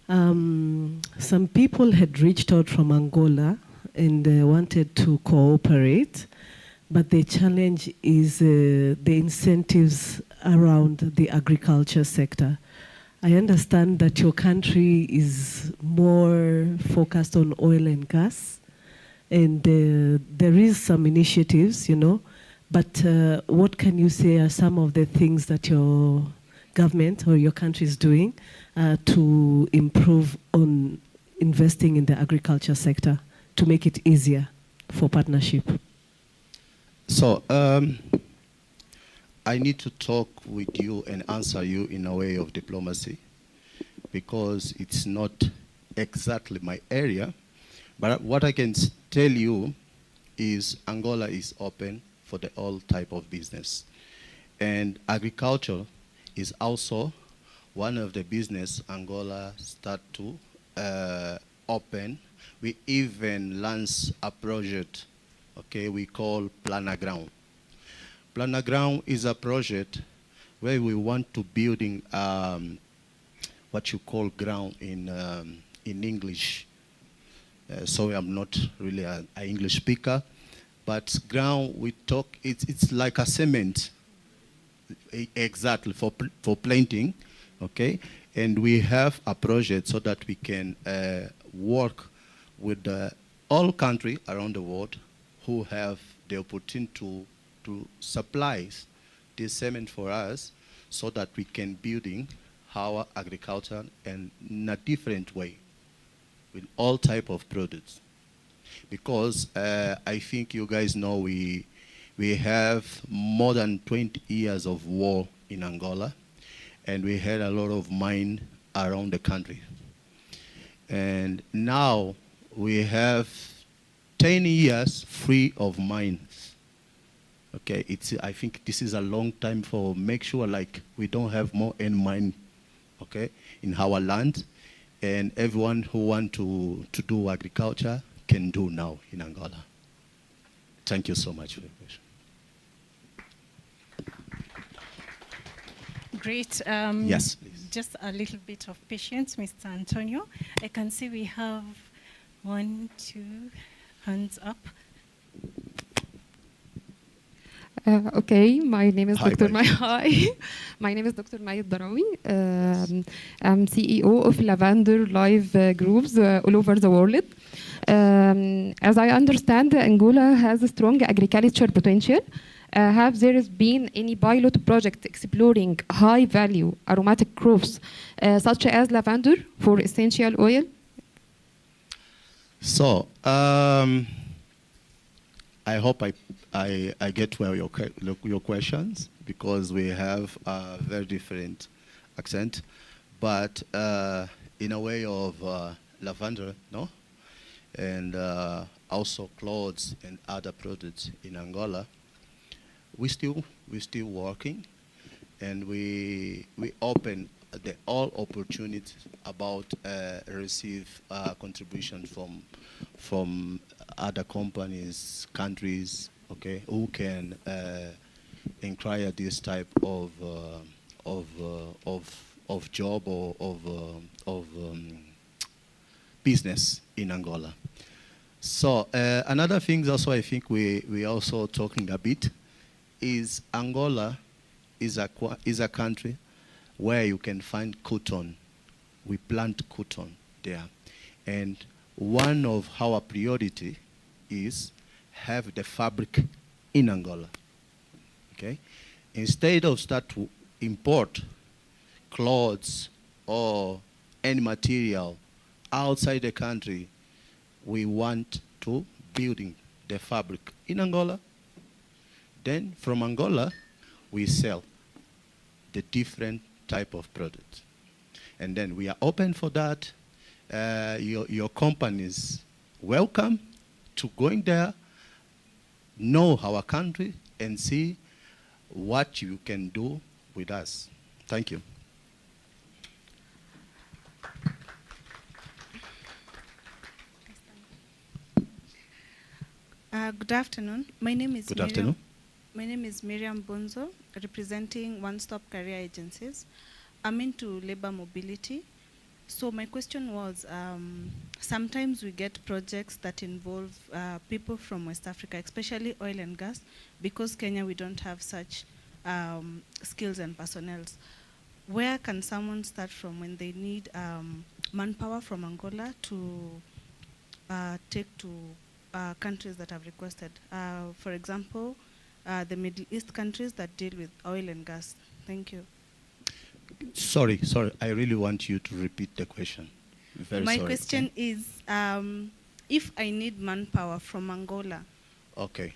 Some people had reached out from Angola and wanted to cooperate, but the challenge is the incentives around the agriculture sector. I understand that your country is more focused on oil and gas, and there is some initiatives, you know, but what can you say are some of the things that your government or your country is doing to improve on investing in the agriculture sector to make it easier for partnership? So I need to talk with you and answer you in a way of diplomacy because it's not exactly my area. But what I can tell you is Angola is open for the all type of business. And agriculture is also one of the business Angola start to open. We even launched a project, okay, we call Planaground. Planaground is a project where we want to building what you call ground in English. So I'm not really an English speaker, but ground we talk, it's like a cement, exactly for planting, okay? And we have a project so that we can work with all countries around the world who have the opportunity to supply this cement for us so that we can building our agriculture and in a different way with all type of products. Because I think you guys know we have more than 20 years of war in Angola, and we had a lot of mine around the country. And now we have 10 years free of mines. Okay, I think this is a long time for make sure like we don't have more end mine, okay, in our land. And everyone who want to do agriculture can do now in Angola. Thank you so much for the question. Great. Yes, please. Just a little bit of patience, Mr. Antonio. I can see we have 1, 2 hands up. Okay, my name is Dr. Bye. Hi, my name is Dr. Maya Darawi. I'm CEO of Lavender Live groups all over the world. As I understand, Angola has a strong agriculture potential. Have there been any pilot project exploring high-value aromatic crops such as lavender for essential oil? So, I hope I get well your questions because we have a very different accent, but in a way of lavender, no, and also clothes and other products in Angola. We still working, and we open the all opportunities about receive contribution from other companies, countries, okay, who can inquire this type of job or of business in Angola. So another thing also I think we also talking a bit is Angola is a country where you can find cotton. We plant cotton there, and one of our priority is have the fabric in Angola. Okay, instead of start to import clothes or any material outside the country, we want to building the fabric in Angola. Then from Angola, we sell the different type of products. And then we are open for that. Your companies welcome to going there, know our country, and see what you can do with us. Thank you. Good afternoon. My name is Good Miriam. afternoon. My name is Miriam Bonzo, representing One Stop Career Agencies. I'm into labor mobility. So my question was, sometimes we get projects that involve people from West Africa, especially oil and gas, because Kenya, we don't have such skills and personnel. Where can someone start from when they need manpower from Angola to take to countries that have requested? For example, the Middle East countries that deal with oil and gas. Thank you. Sorry. I really want you to repeat the question. Very My sorry. question is, if I need manpower from Angola, Okay.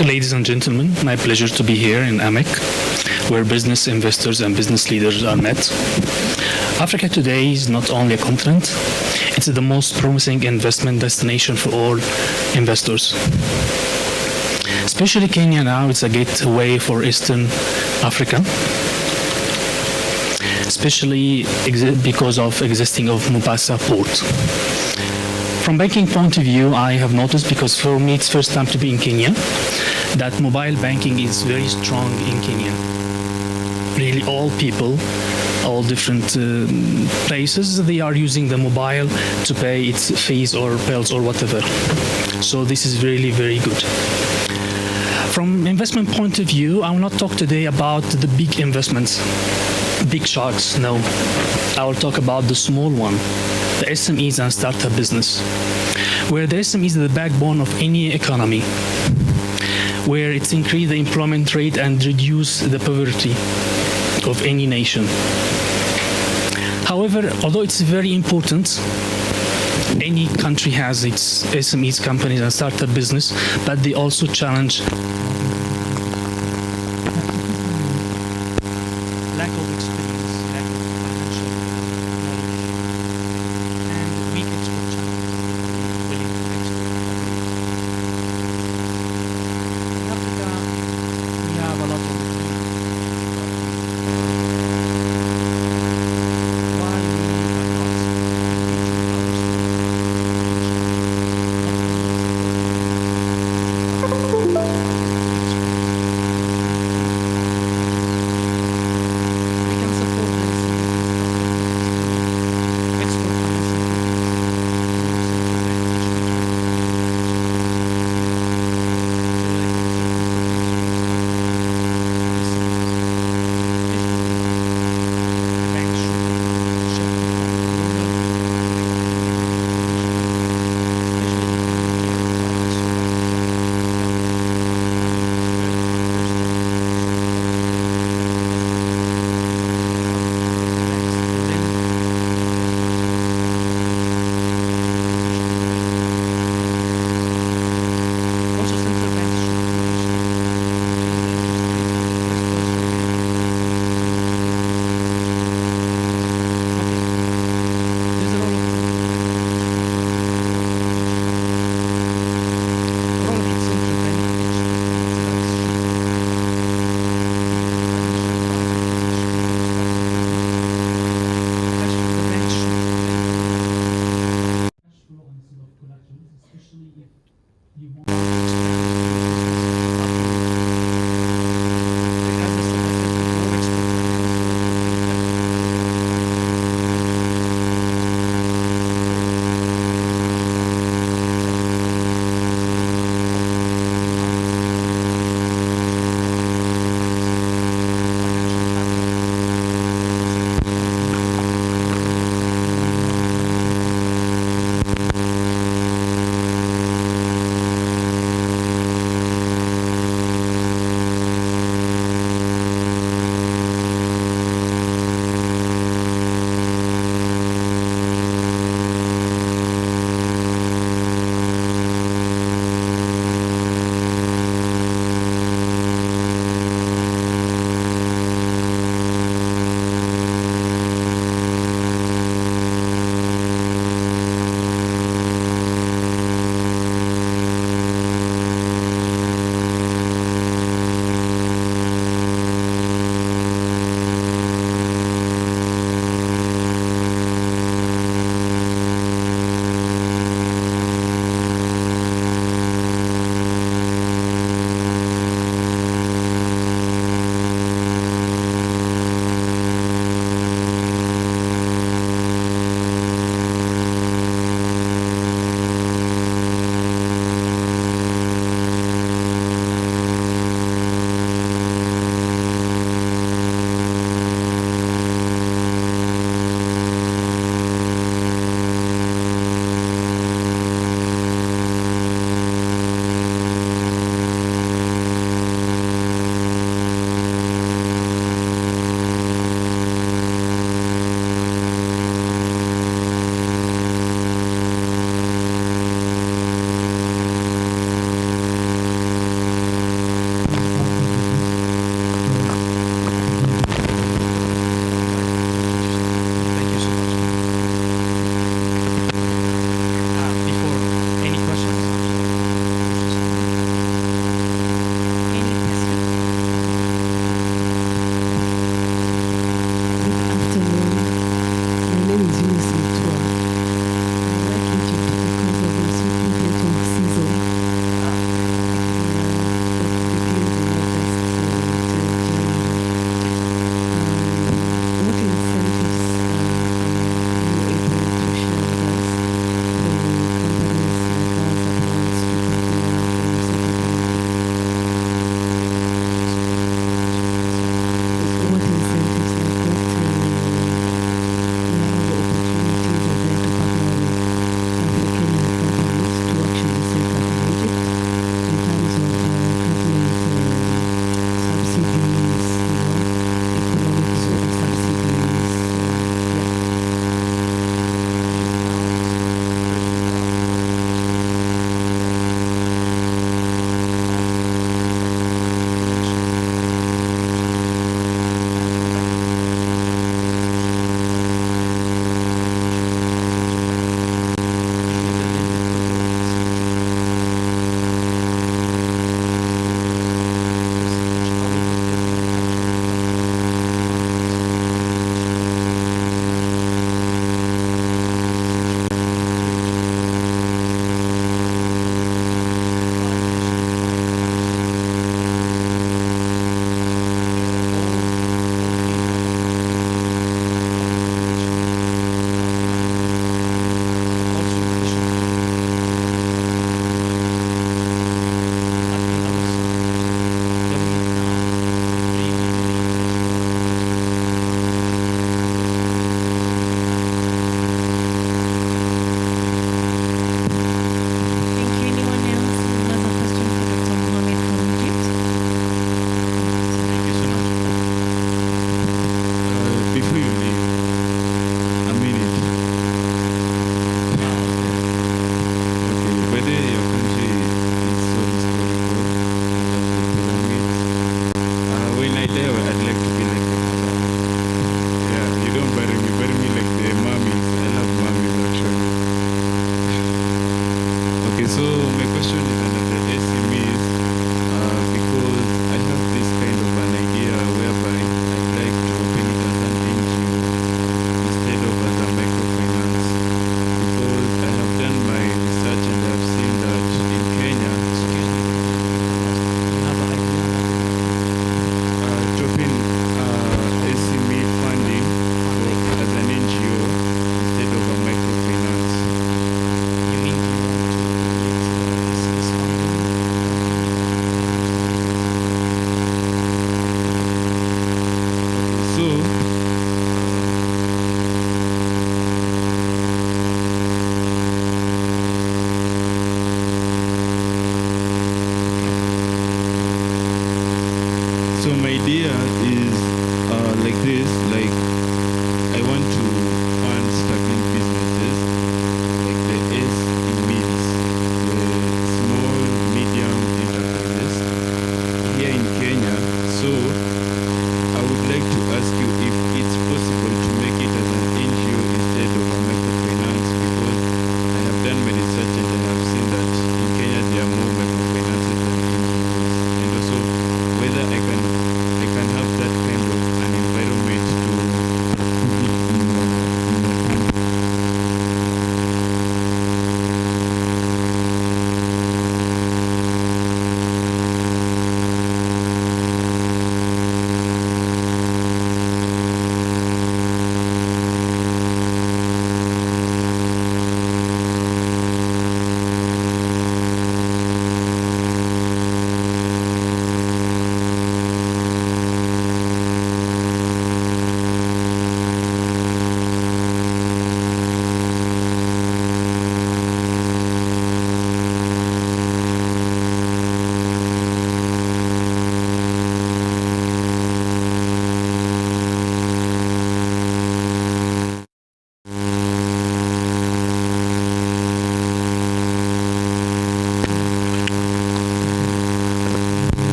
Ladies and gentlemen, my pleasure to be here in AMEC, where business investors and business leaders are met. Africa today is not only a continent, it's the most promising investment destination for all investors. Especially Kenya now, it's a gateway for Eastern Africa, especially because of existing of Mombasa port. From banking point of view, I have noticed, because for me it's first time to be in Kenya, that mobile banking is very strong in Kenya. Really all people, all different places, they are using the mobile to pay its fees or bills or whatever. So this is really very good. From investment point of view, I will not talk today about the big investments, big sharks, no. I will talk about the small one, the SMEs and startup business, where the SMEs are the backbone of any economy, where it's increase the employment rate and reduce the poverty of any nation. However, although it's very important, any country has its SMEs, companies and startup business, but they also challenge lack of experience, lack of financial knowledge, and weak export channels willing to export. In Africa, we have a lot of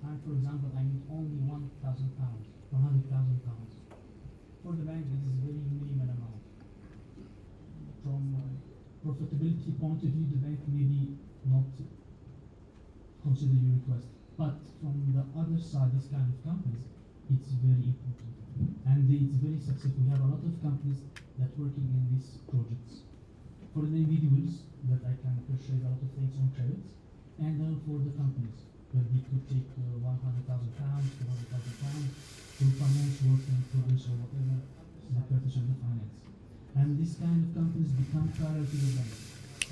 and for example, I need only £1,000, £100,000. For the bank, this is very minimal amount. From profitability point of view, the bank maybe not consider your request. But from the other side, this kind of companies, it's very important. And it's very successful. We have a lot of companies that working in these projects. For the individuals, that I can purchase a lot of things on credit, and then for the companies, that we could take £100,000, £200,000 to finance work in progress or whatever the purpose of the finance. And this kind of companies become parallel to the bank,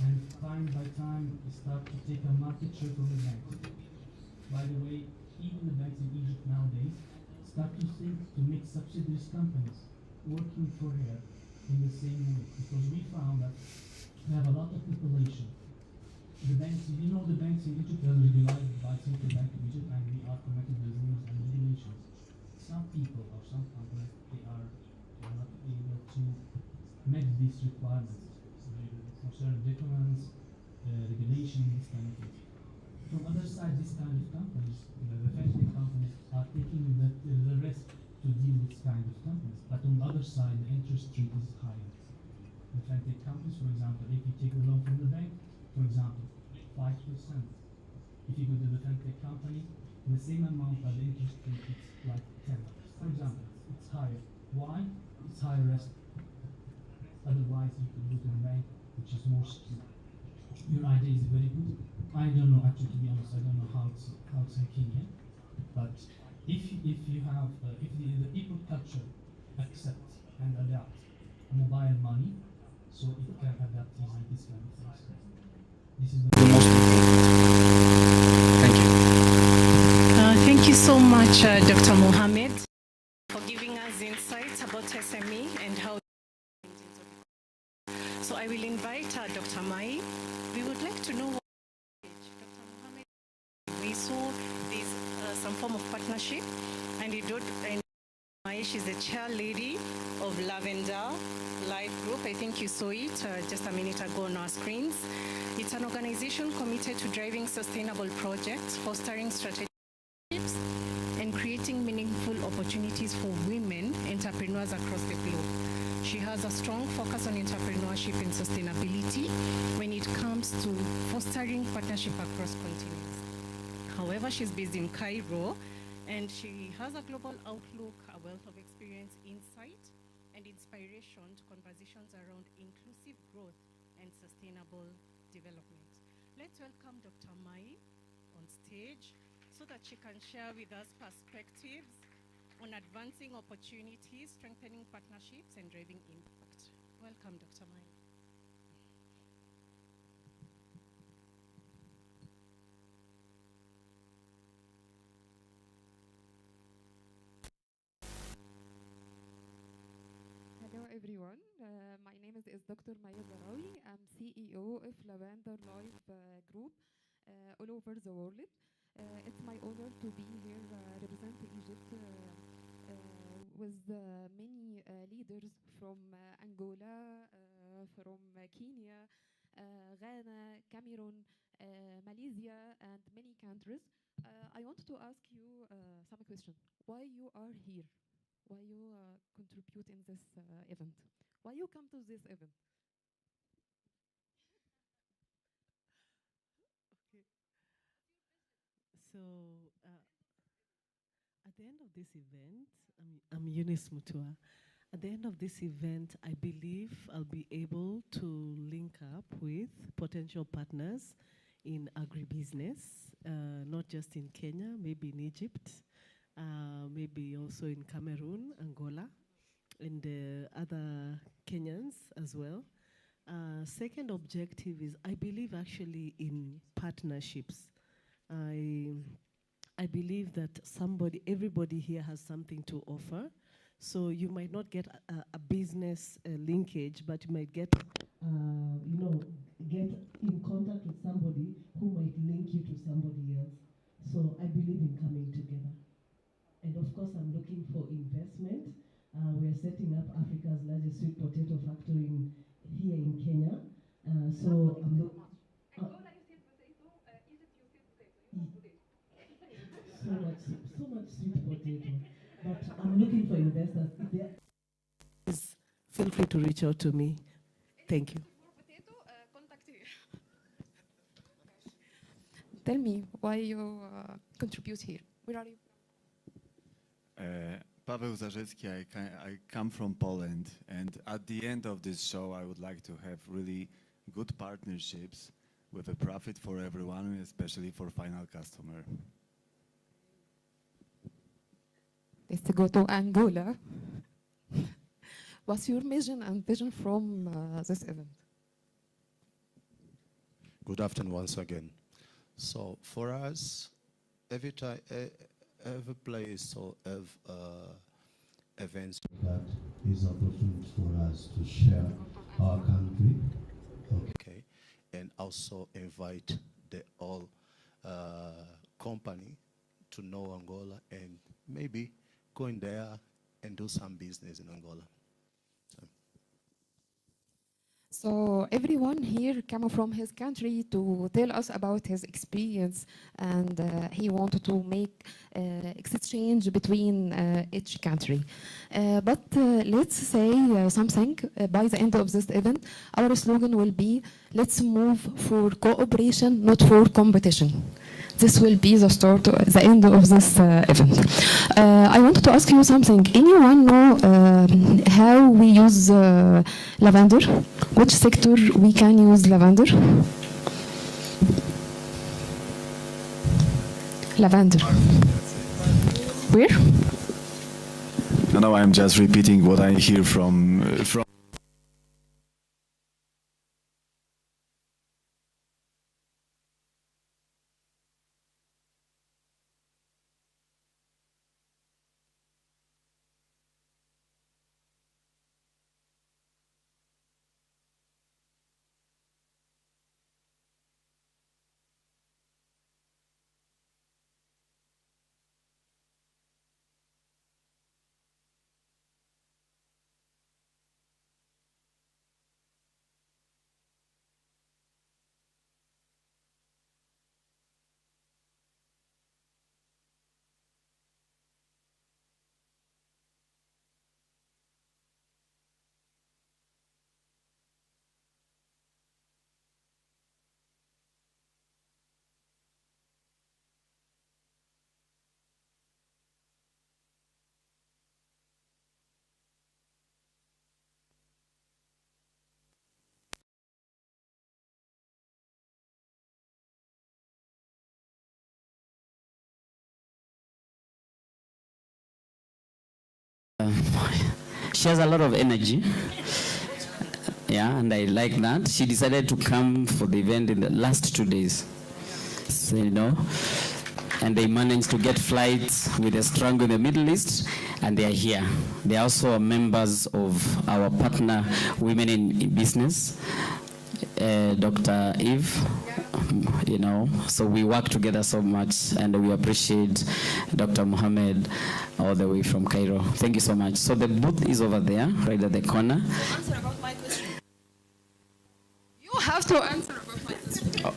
and time by time start to take a market share from the bank. By the way, even the banks in Egypt nowadays start to think to make subsidiaries companies working for her in the same way, because we found that we have a lot of population. The banks, you know, the banks in Egypt are regulated by Central Bank of Egypt, and we are connected with rules and regulations. Some people or some companies, they are not able to meet these requirements concerning documents, regulation, this kind of thing. From other side, this kind of companies, the fintech companies, are taking the risk to deal with this kind of companies. But on the other side, the interest rate is higher. The fintech companies, for example, if you take a loan from the bank, for example, 5%. If you go to the fintech company, the same amount, but the interest rate is like 10. For example, it's higher. Why? It's higher risk. Otherwise, you could go to the bank, which is more secure. Your idea is very good. I don't know, actually, to be honest, I don't know how it's in Kenya. But if you have, if the people culture accept and adapt mobile money, so it can adapt easily this kind of things. This is the most important. Thank you. Thank you so much, Dr. Mohammed, for giving us insights about SME and how. So I will invite Dr. Mai. We would like to know what Dr. Mohammed, we saw this some form of partnership, and Mai, she's the chair lady of Lavender Life Group. I think you saw it just a minute ago on our screens. It's an organization committed to driving sustainable projects, fostering strategic partnerships, and creating meaningful opportunities for women entrepreneurs across the globe. She has a strong focus on entrepreneurship and sustainability when it comes to fostering partnership across continents. However, she's based in Cairo, and she has a global outlook, a wealth of experience, insight, and inspiration to conversations around inclusive growth and sustainable development. Let's welcome Dr. Mai on stage so that she can share with us perspectives on advancing opportunities, strengthening partnerships, and driving impact. Welcome, Dr. Mai. Hello, everyone. My name is Dr. Maya Darawi. I'm CEO of Lavender Life Group all over the world. It's my honor to be here representing Egypt with many leaders from Angola, from Kenya, Ghana, Cameroon, Malaysia, and many countries. I want to ask you some question. Why you are here? Why you contribute in this event? Why you come to this event? Okay. So, at the end of this event, I'm Eunice Mutua. At the end of this event, I believe I'll be able to link up with potential partners in agribusiness, not just in Kenya, maybe in Egypt, maybe also in Cameroon, Angola, and other Kenyans as well. Second objective is I believe actually in partnerships. I believe that everybody here has something to offer. So you might not get a business linkage, but you might get, get in contact with somebody who might link you to somebody else. So I believe in coming together. And of course, I'm looking for investment. We are setting up Africa's largest sweet potato factory here in Kenya. So I'm looking. So so much sweet potato. But I'm looking for investors. If there is, feel free to reach out to me. Thank you. Tell me why you contribute here. Where are you? Paweł Zarzecki, I come from Poland, and at the end of this show, I would like to have really good partnerships with a profit for everyone, especially for final customer. Let's go to Angola. What's your mission and vision from this event? Good afternoon once again. So for us, every time, every place or every events that is opportunity for us to share our country. Okay, and also invite the whole company to know Angola and maybe go in there and do some business in Angola. So everyone here came from his country to tell us about his experience, and he wanted to make exchange between each country. But let's say something. By the end of this event, our slogan will be, let's move for cooperation, not for competition. This will be the start, the end of this event. I wanted to ask you something. Anyone know how we use lavender? Which sector we can use lavender? Lavender. Where? No, I'm just repeating what I hear from. She has a lot of energy. Yeah, and I like that. She decided to come for the event in the last 2 days. So, you know, and they managed to get flights with a struggle in the Middle East, and they are here. They are also members of our partner Women in Business, Dr. Eve. You know, so we work together so much, and we appreciate Dr. Mohammed all the way from Cairo. Thank you so much. So the booth is over there, right at the corner. Answer about my question. You have to answer about my question. Oh.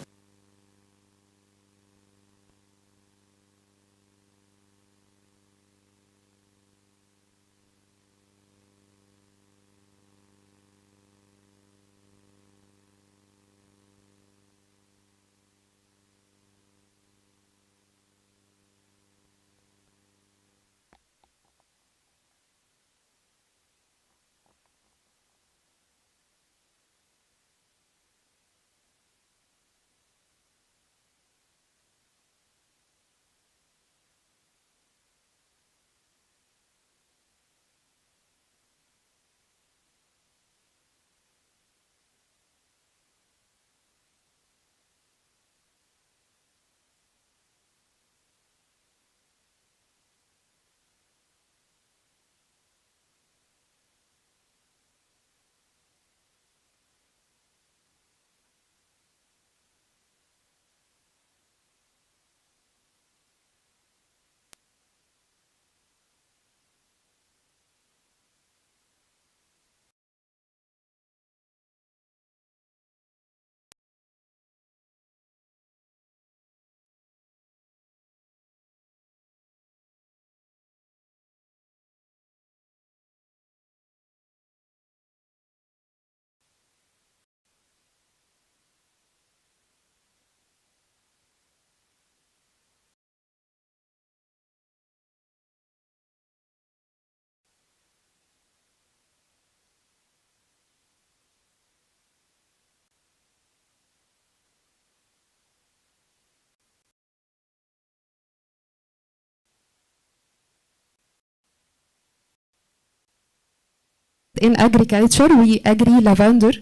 in agriculture. We agree lavender.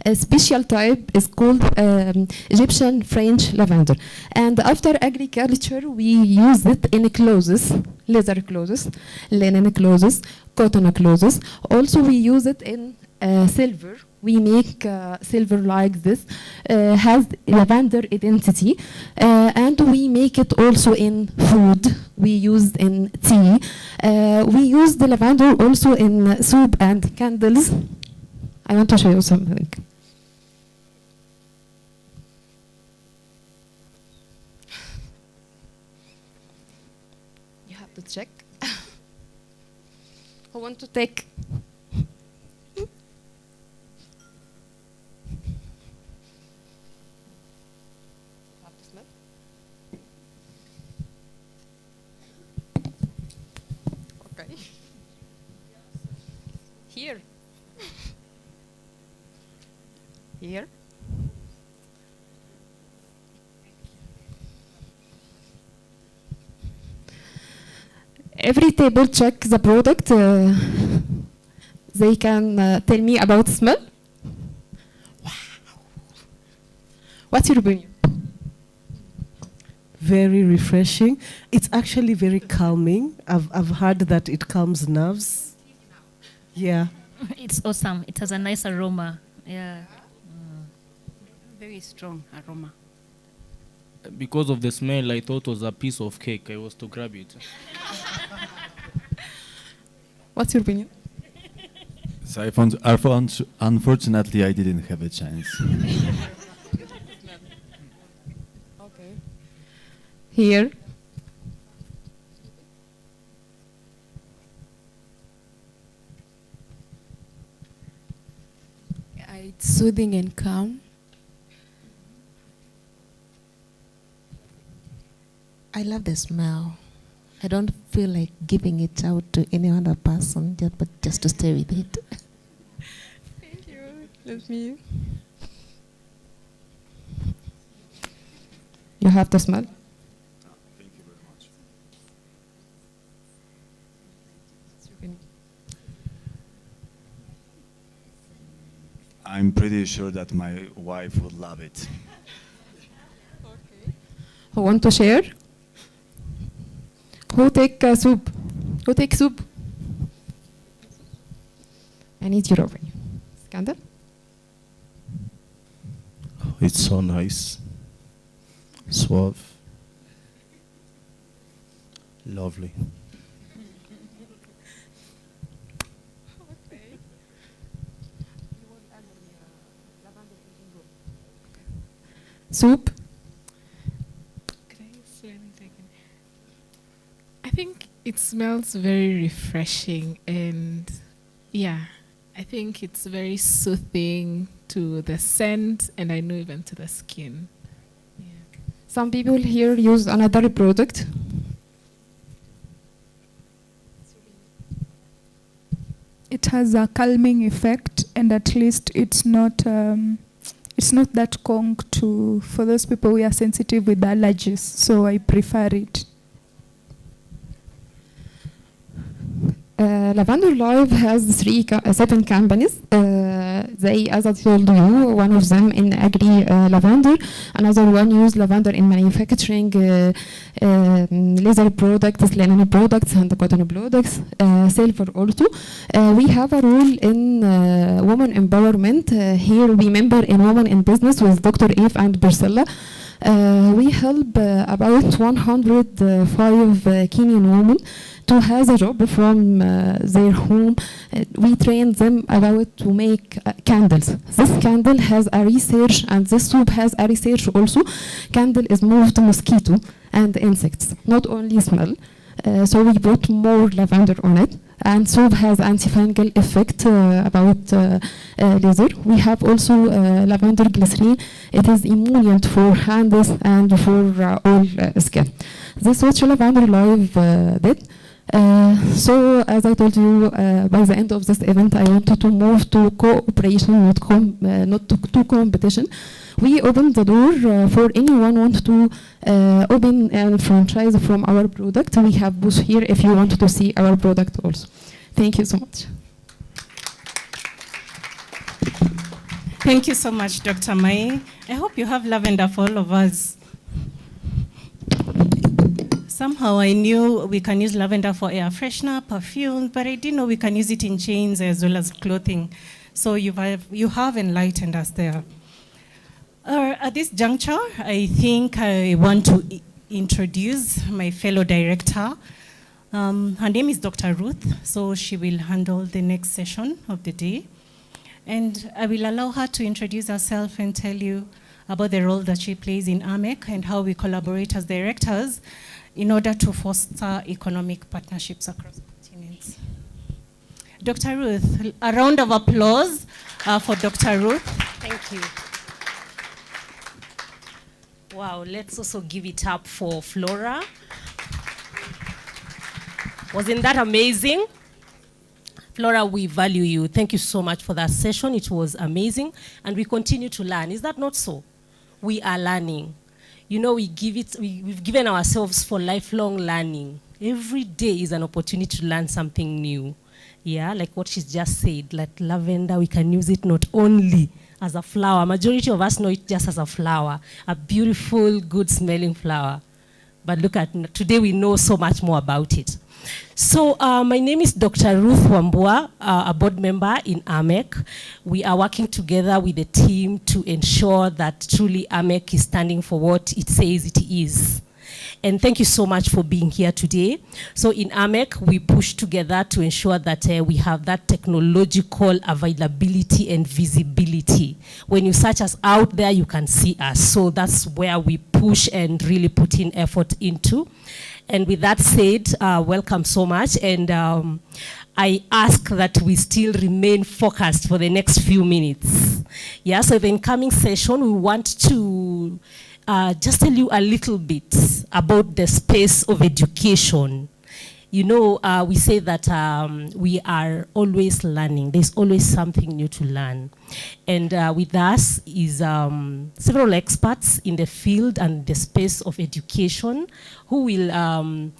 A special type is called Egyptian French lavender. And after agriculture, we use it in clothes, leather clothes, linen clothes, cotton clothes. Also, we use it in silver. We make silver like this, has lavender identity, and we make it also in food. We use in tea. We use the lavender also in soup and candles. I want to show you something. You have to check. Who want to take? Here. Here. Every table check the product. They can tell me about smell. Wow. What's your opinion? Very refreshing. It's actually very calming. I've heard that it calms nerves. Yeah. It's awesome. It has a nice aroma. Yeah. Very strong aroma. Because of the smell, I thought it was a piece of cake. I was to grab it. What's your opinion? So unfortunately, I didn't have a chance. Okay. Here. It's soothing and calm. I love the smell. I don't feel like giving it out to any other person, but just to stay with it. Thank you. Let me. You have the smell? Thank you very much. I'm pretty sure that my wife would love it. Who want to share? Who take soup? Who take soup? I need your opinion. Scandal? It's so nice, suave, lovely. Soup? I think it smells very refreshing, and yeah, I think it's very soothing to the scent, and I know even to the skin. Some people here use another product. It has a calming effect, and at least it's not that strong for those people who are sensitive with allergies. So I prefer it. Lavender Live has 7 companies. They, as I told you, one of them in agri lavender, another one use lavender in manufacturing leather products, linen products, and cotton products, silver also. We have a role in women empowerment. Here we member in Women in Business with Dr. Eve and Priscilla. We help about 105 Kenyan women to have a job from their home. We train them about to make candles. This candle has a research, and this soup has a research also. Candle is moved mosquito and insects, not only smell. So we put more lavender on it. And soup has antifungal effect about leather. We have also lavender glycerin. It is emollient for hands and for all skin. This is what Lavender Live did. So, as I told you, by the end of this event, I wanted to move to cooperation, not to competition. We opened the door for anyone want to open and franchise from our product. We have booth here if you want to see our product also. Thank you so much. Thank you so much, Dr. Mai. I hope you have lavender for all of us. Somehow I knew we can use lavender for air freshener, perfume, but I didn't know we can use it in chains as well as clothing. So you have enlightened us there. At this juncture, I think I want to introduce my fellow director. Her name is Dr. Ruth, so she will handle the next session of the day. And I will allow her to introduce herself and tell you about the role that she plays in AMEC and how we collaborate as directors in order to foster economic partnerships across continents. Dr. Ruth, a round of applause for Dr. Ruth. Thank you. Wow, let's also give it up for Flora. Wasn't that amazing? Flora, we value you. Thank you so much for that session. It was amazing. And we continue to learn. Is that not so? We are learning. You know, we've given ourselves for lifelong learning. Every day is an opportunity to learn something new. Yeah, like what she's just said, like lavender, we can use it not only as a flower. Majority of us know it just as a flower, a beautiful, good smelling flower. But look at, today we know so much more about it. So my name is Dr. Ruth Wambua, a board member in AMEC. We are working together with the team to ensure that truly AMEC is standing for what it says it is. And thank you so much for being here today. So in AMEC, we push together to ensure that we have that technological availability and visibility. When you search us out there, you can see us. So that's where we push and really put in effort into. And with that said, welcome so much. And I ask that we still remain focused for the next few minutes. Yeah, so the incoming session, we want to just tell you a little bit about the space of education. You know, we say that we are always learning. There's always something new to learn. And with us is several experts in the field and the space of education who will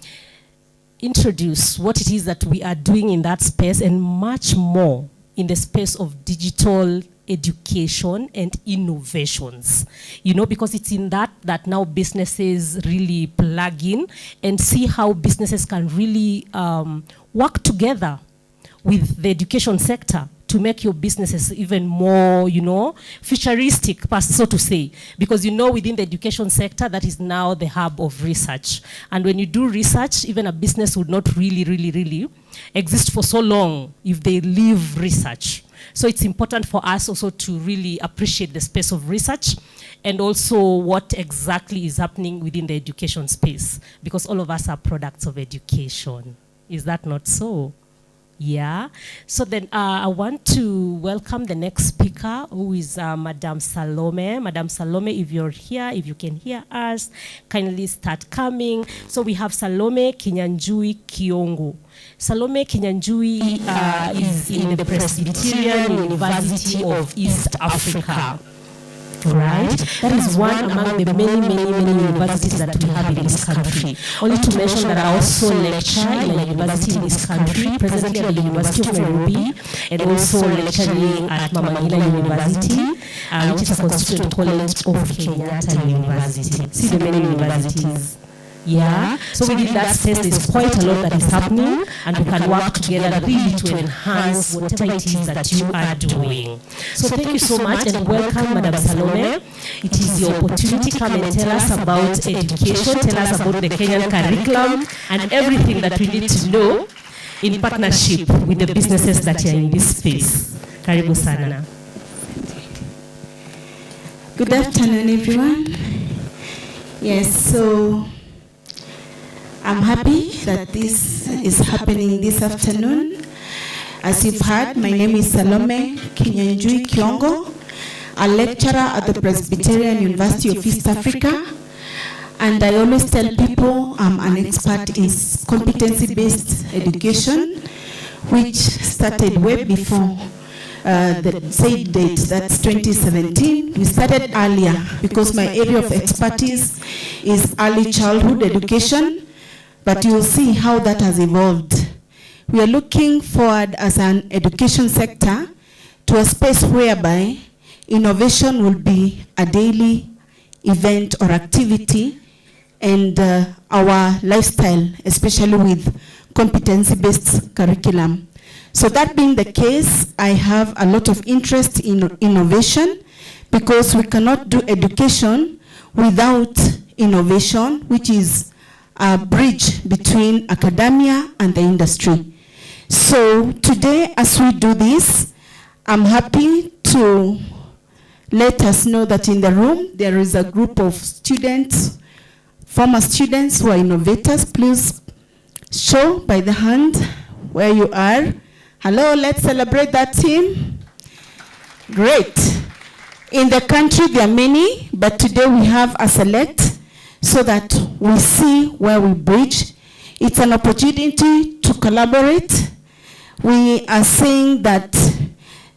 introduce what it is that we are doing in that space and much more in the space of digital education and innovations, you know, because it's in that now businesses really plug in and see how businesses can really work together with the education sector to make your businesses even more, you know, futuristic, so to say. Because you know, within the education sector, that is now the hub of research. And when you do research, even a business would not really exist for so long if they leave research. So it's important for us also to really appreciate the space of research and also what exactly is happening within the education space, because all of us are products of education. Is that not so? Yeah. So then I want to welcome the next speaker, who is Madame Salome. Madame Salome, if you're here, if you can hear us, kindly start coming. So we have Salome Kinyanjui Kiongo. Salome Kinyanjui is in the Presbyterian University of East Africa. Right? That is one among the many universities that we have in this country. Only to mention that I also lecture in a university in this country, presently at the University of Nairobi, and also lecturing at Mama Ngina University, which is a constituent equivalent of Kenyatta University. See the many universities. Yeah, so within that space, there's quite a lot that is happening, and we can work together really to enhance whatever it is that you are doing. So thank you so much and welcome, Madam Salome. It is your opportunity. Come and tell us about education, tell us about the Kenyan curriculum, and everything that we need to know in partnership with the businesses that are in this space. Karibu sana. Good afternoon, everyone. Yes, so I'm happy that this is happening this afternoon. As you've heard, my name is Salome Kinyanjui Kiongo, a lecturer at the Presbyterian University of East Africa. And I always tell people I'm an expert in competency-based education, which started way before the said date, that's 2017. We started earlier because my area of expertise is early childhood education. But you'll see how that has evolved. We are looking forward as an education sector to a space whereby innovation will be a daily event or activity, and our lifestyle, especially with competency-based curriculum. So that being the case, I have a lot of interest in innovation, because we cannot do education without innovation, which is a bridge between academia and the industry. So today, as we do this, I'm happy to let us know that in the room there is a group of students, former students who are innovators. Please show by the hand where you are. Hello, let's celebrate that team. Great. In the country there are many, but today we have a select so that we see where we bridge. It's an opportunity to collaborate. We are saying that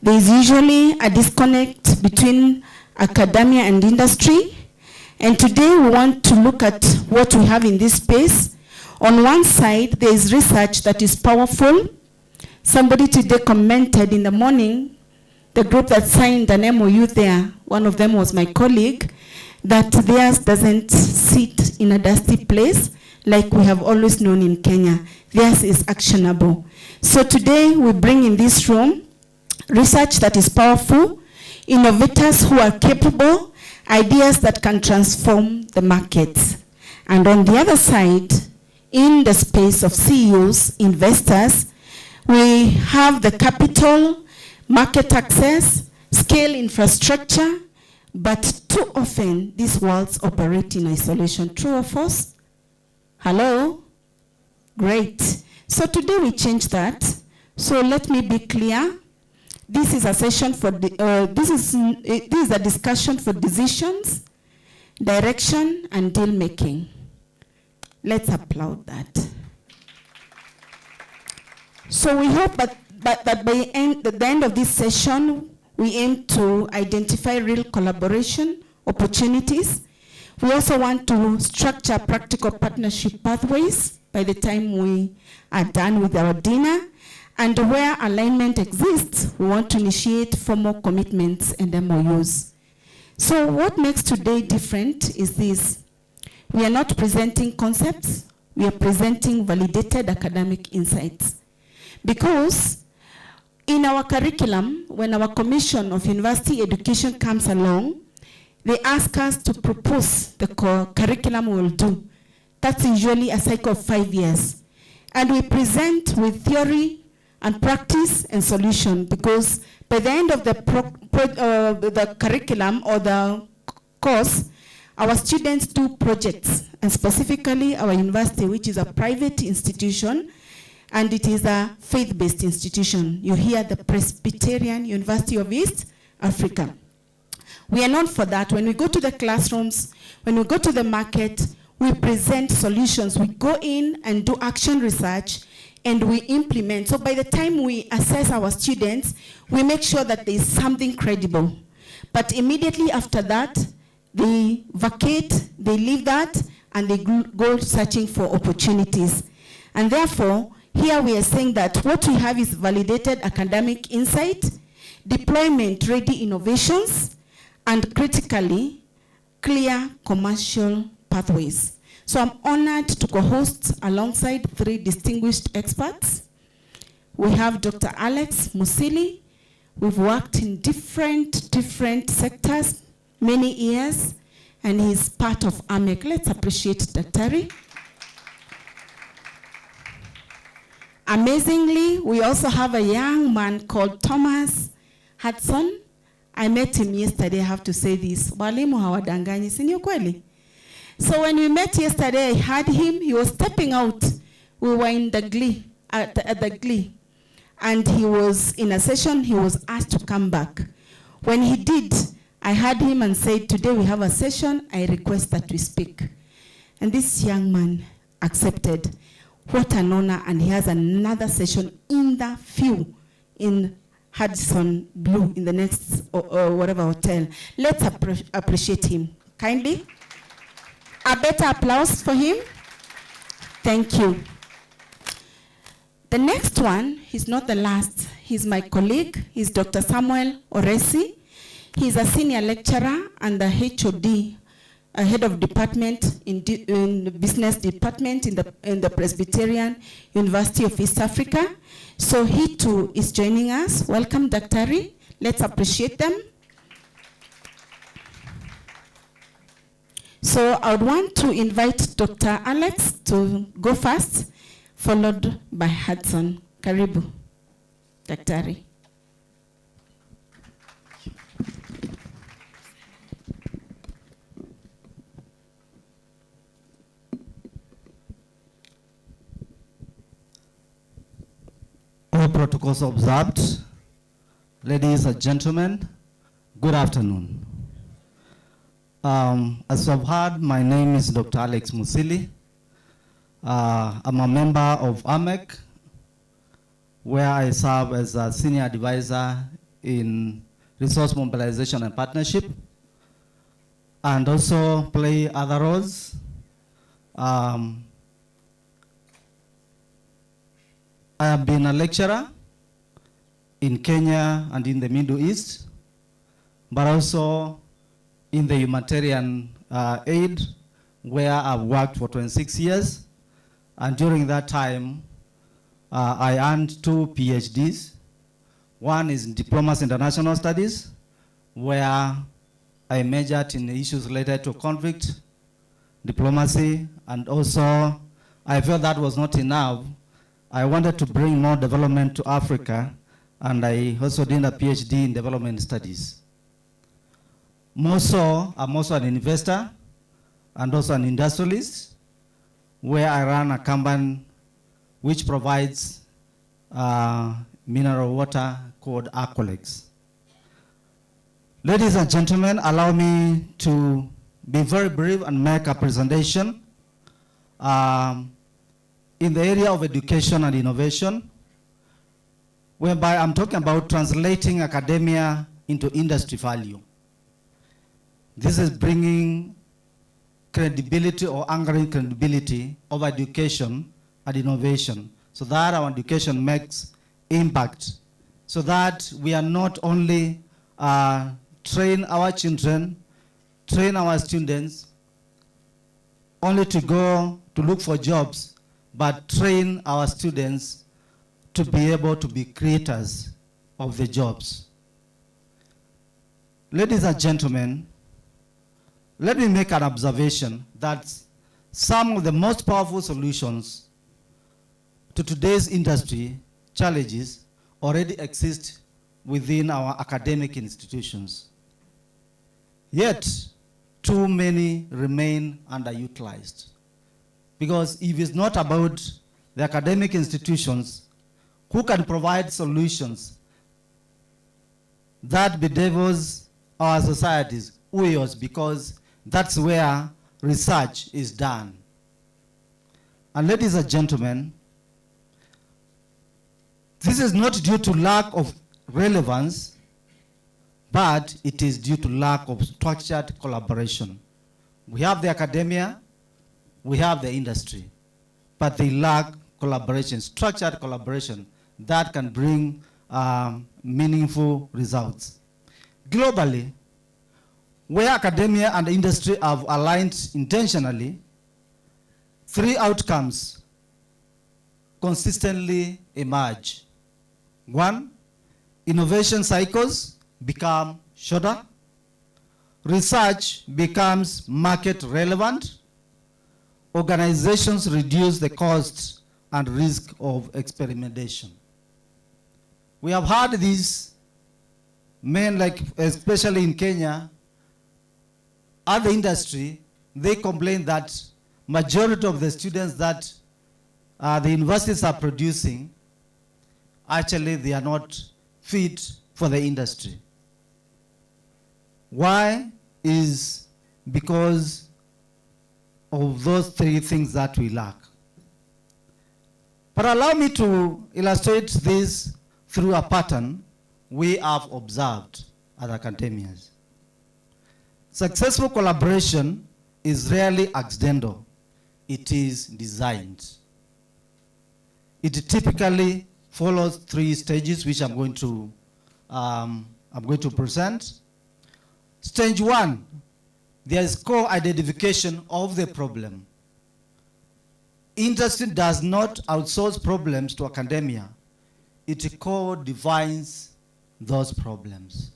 there is usually a disconnect between academia and industry. And today we want to look at what we have in this space. On one side, there is research that is powerful. Somebody today commented in the morning, the group that signed an MOU there, one of them was my colleague, that theirs doesn't sit in a dusty place like we have always known in Kenya. Theirs is actionable. So today we bring in this room research that is powerful, innovators who are capable, ideas that can transform the markets. And on the other side, in the space of CEOs, investors, we have the capital, market access, scale infrastructure, but too often these worlds operate in isolation. True or false? Hello? Great. So today we change that. So let me be clear. This is a session for this is a discussion for decisions, direction, and deal making. Let's applaud that. So we hope that by the end of this session, we aim to identify real collaboration opportunities. We also want to structure practical partnership pathways by the time we are done with our dinner. And where alignment exists, we want to initiate formal commitments and MOUs. So what makes today different is this. We are not presenting concepts, we are presenting validated academic insights. Because in our curriculum, when our Commission of University Education comes along, they ask us to propose the curriculum we will do. That's usually a cycle of 5 years. And we present with theory and practice and solution, because by the end of the curriculum or the course, our students do projects, and specifically our university, which is a private institution, and it is a faith-based institution. You hear the Presbyterian University of East Africa. We are known for that. When we go to the classrooms, when we go to the market, we present solutions. We go in and do action research, and we implement. So by the time we assess our students, we make sure that there is something credible. But immediately after that, they vacate, they leave that, and they go searching for opportunities. And therefore, here we are saying that what we have is validated academic insight, deployment-ready innovations, and critically, clear commercial pathways. So I'm honored to co-host alongside 3 distinguished experts. We have Dr. Alex Musili. We've worked in different sectors, many years, and he's part of AMEC. Let's appreciate Daktari. Amazingly, we also have a young man called Thomas Hudson. I met him yesterday, I have to say this. Walimu hawadanganyi, si ni ukweli? So when we met yesterday, I heard him, he was stepping out. We were in the Glee, at the Glee. And he was in a session, he was asked to come back. When he did, I heard him and said, today we have a session, I request that we speak. And this young man accepted. What an honor, and he has another session in the few in Hudson Blue in the next whatever hotel. Let's appreciate him kindly. A better applause for him. Thank you. The next one, he's not the last. He's my colleague. He's Dr. Samuel Oresi. He's a senior lecturer and the HOD, a head of department in the business department in the Presbyterian University of East Africa. So he too is joining us. Welcome, Daktari. Let's appreciate them. So I would want to invite Dr. Alex to go first, followed by Hudson. Karibu, Daktari. All protocols observed. Ladies and gentlemen, good afternoon. As you have heard, my name is Dr. Alex Musili. I'm a member of AMEC, where I serve as a senior advisor in resource mobilization and partnership, and also play other roles. I have been a lecturer in Kenya and in the Middle East, but also in the humanitarian aid, where I've worked for 26 years. And during that time, I earned 2 PhDs. One is in Diplomacy International Studies, where I majored in issues related to conflict, diplomacy, and also I felt that was not enough. I wanted to bring more development to Africa, and I also did a PhD in development studies. More so, I'm also an investor and also an industrialist, where I run a company which provides mineral water called Aqualex. Ladies and gentlemen, allow me to be very brief and make a presentation in the area of education and innovation, whereby I'm talking about translating academia into industry value. This is bringing credibility or anchoring credibility of education and innovation, so that our education makes impact, so that we are not only train our children, train our students only to go to look for jobs, but train our students to be able to be creators of the jobs. Ladies and gentlemen, let me make an observation that some of the most powerful solutions to today's industry challenges already exist within our academic institutions. Yet, too many remain underutilized. Because if it's not about the academic institutions who can provide solutions that bedevils our societies, because that's where research is done. And ladies and gentlemen, this is not due to lack of relevance, but it is due to lack of structured collaboration. We have the academia, we have the industry, but they lack collaboration, structured collaboration that can bring meaningful results. Globally, where academia and industry have aligned intentionally, 3 outcomes consistently emerge. 1, innovation cycles become shorter, research becomes market relevant, organizations reduce the cost and risk of experimentation. We have heard these men, like especially in Kenya, other industry, they complain that majority of the students that the universities are producing, actually they are not fit for the industry. Why? Is because of those 3 things that we lack. But allow me to illustrate this through a pattern we have observed as academians. Successful collaboration is rarely accidental. It is designed. It typically follows 3 stages, which I'm going to present. Stage 1, there is co-identification of the problem. Industry does not outsource problems to academia. It co-defines those problems.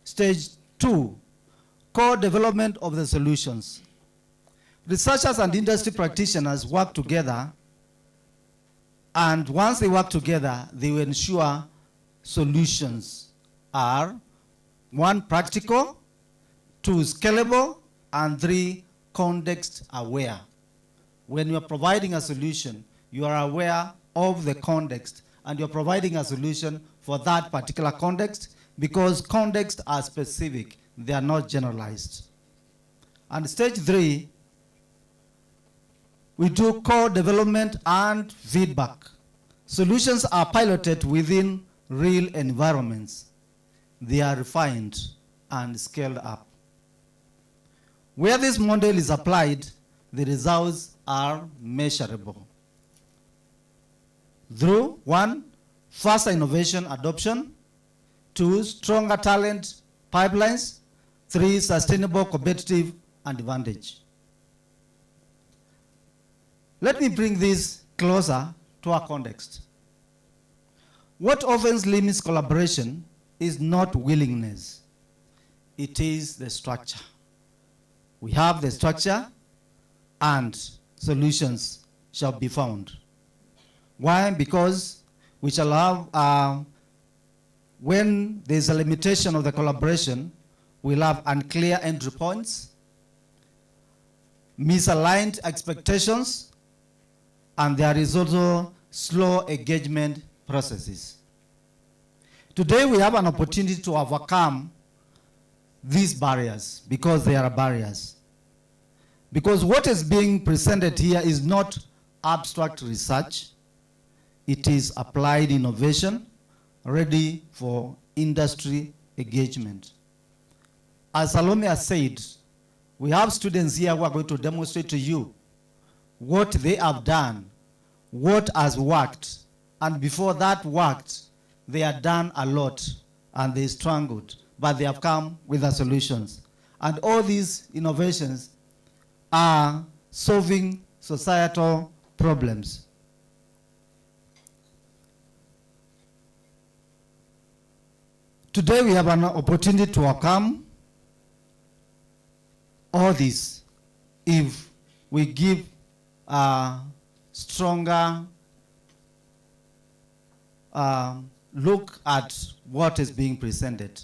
Stage 2, co-development of the solutions. Researchers and industry practitioners work together, and once they work together, they will ensure solutions are 1, practical, 2, scalable, and 3, context aware. When you are providing a solution, you are aware of the context, and you're providing a solution for that particular context, because contexts are specific, they are not generalized. And stage 3, we do co-development and feedback. Solutions are piloted within real environments. They are refined and scaled up. Where this model is applied, the results are measurable. Through 1, faster innovation adoption, 2, stronger talent pipelines, 3, sustainable competitive advantage. Let me bring this closer to our context. What often limits collaboration is not willingness. It is the structure. We have the structure and solutions shall be found. Why? Because we shall have, when there's a limitation of the collaboration, we'll have unclear entry points, misaligned expectations, and there is also slow engagement processes. Today we have an opportunity to overcome these barriers, because they are barriers. Because what is being presented here is not abstract research, it is applied innovation ready for industry engagement. As Salome has said, we have students here who are going to demonstrate to you what they have done, what has worked, and before that worked, they had done a lot and they struggled, but they have come with the solutions. And all these innovations are solving societal problems. Today we have an opportunity to overcome all this if we give a stronger look at what is being presented.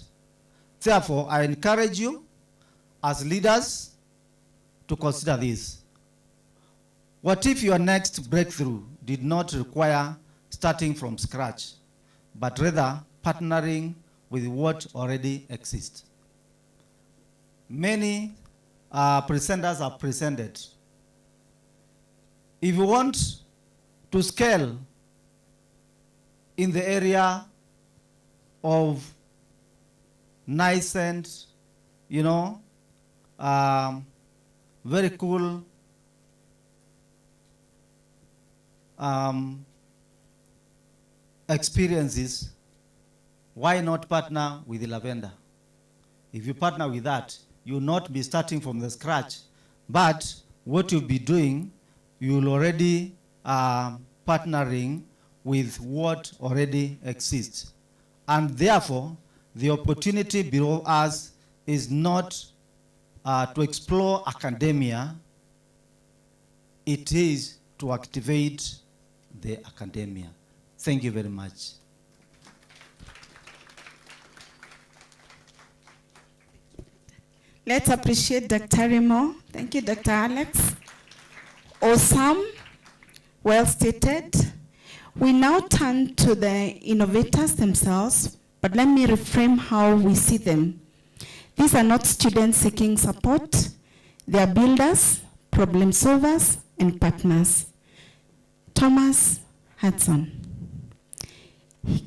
Therefore, I encourage you as leaders to consider this. What if your next breakthrough did not require starting from scratch, but rather partnering with what already exists? Many presenters have presented. If you want to scale in the area of nascent, very cool experiences, why not partner with the Lavender? If you partner with that, you'll not be starting from the scratch, but what you'll be doing, you'll already partnering with what already exists. And therefore, the opportunity below us is not to explore academia, it is to activate the academia. Thank you very much. Let's appreciate Dr. Remo. Thank you, Dr. Alex. Awesome, well stated. We now turn to the innovators themselves, but let me reframe how we see them. These are not students seeking support. They are builders, problem solvers, and partners. Thomas Hudson.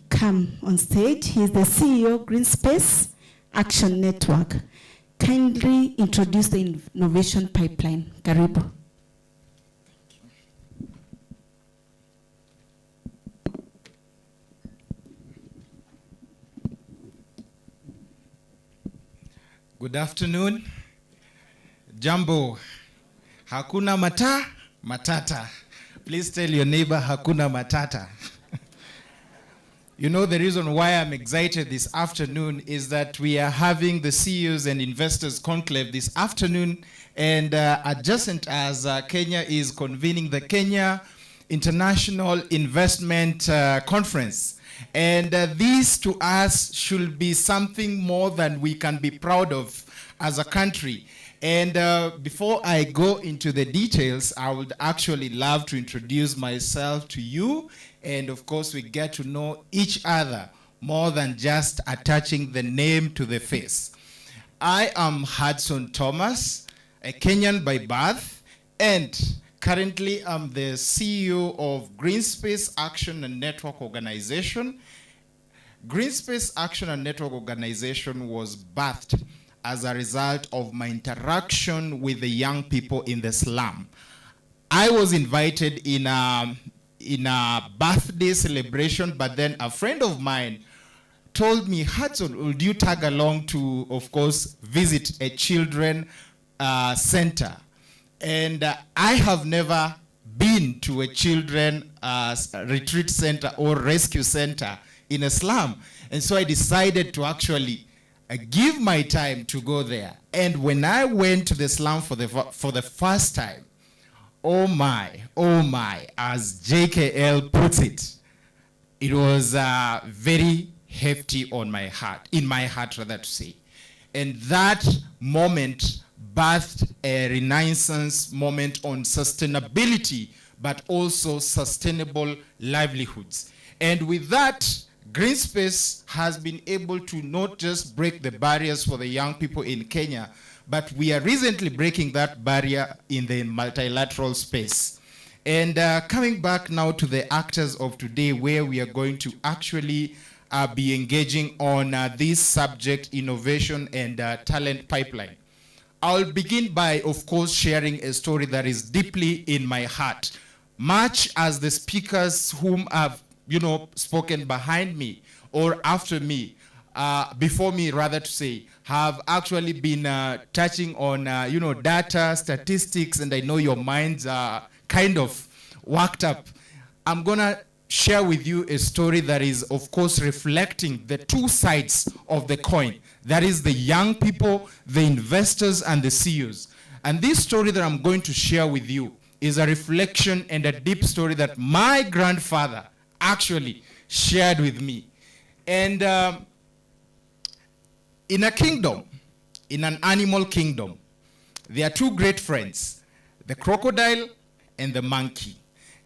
Come on stage. He is the CEO, Green Space Action Network. Kindly introduce the innovation pipeline. Karibu. Good afternoon. Jambo. Hakuna matata. Please tell your neighbor hakuna matata. You know, the reason why I'm excited this afternoon is that we are having the CEOs and investors conclave this afternoon, and adjacent as Kenya is convening the Kenya International Investment Conference. And this to us should be something more than we can be proud of as a country. And before I go into the details, I would actually love to introduce myself to you. And of course, we get to know each other more than just attaching the name to the face. I am Hudson Thomas, a Kenyan by birth, and currently I'm the CEO of Greenspace Action and Network Organization. Greenspace Action and Network Organization was birthed as a result of my interaction with the young people in the slum. I was invited in a birthday celebration, but then a friend of mine told me, Hudson, would you tag along to, of course, visit a children center? And I have never been to a children retreat center or rescue center in a slum. And so I decided to actually give my time to go there. And when I went to the slum for the first time, oh my, as JKL puts it, it was very hefty on my heart, in my heart rather to say. And that moment birthed a renaissance moment on sustainability, but also sustainable livelihoods. And with that, Greenspace has been able to not just break the barriers for the young people in Kenya, but we are recently breaking that barrier in the multilateral space. And coming back now to the actors of today, where we are going to actually be engaging on this subject, innovation and talent pipeline. I'll begin by, of course, sharing a story that is deeply in my heart. Much as the speakers whom I've spoken behind me or after me, before me rather to say, have actually been touching on data, statistics, and I know your minds are kind of worked up. I'm gonna share with you a story that is, of course, reflecting the two sides of the coin. That is the young people, the investors, and the CEOs. And this story that I'm going to share with you is a reflection and a deep story that my grandfather actually shared with me. And in a kingdom, in an animal kingdom, there are two great friends, the crocodile and the monkey.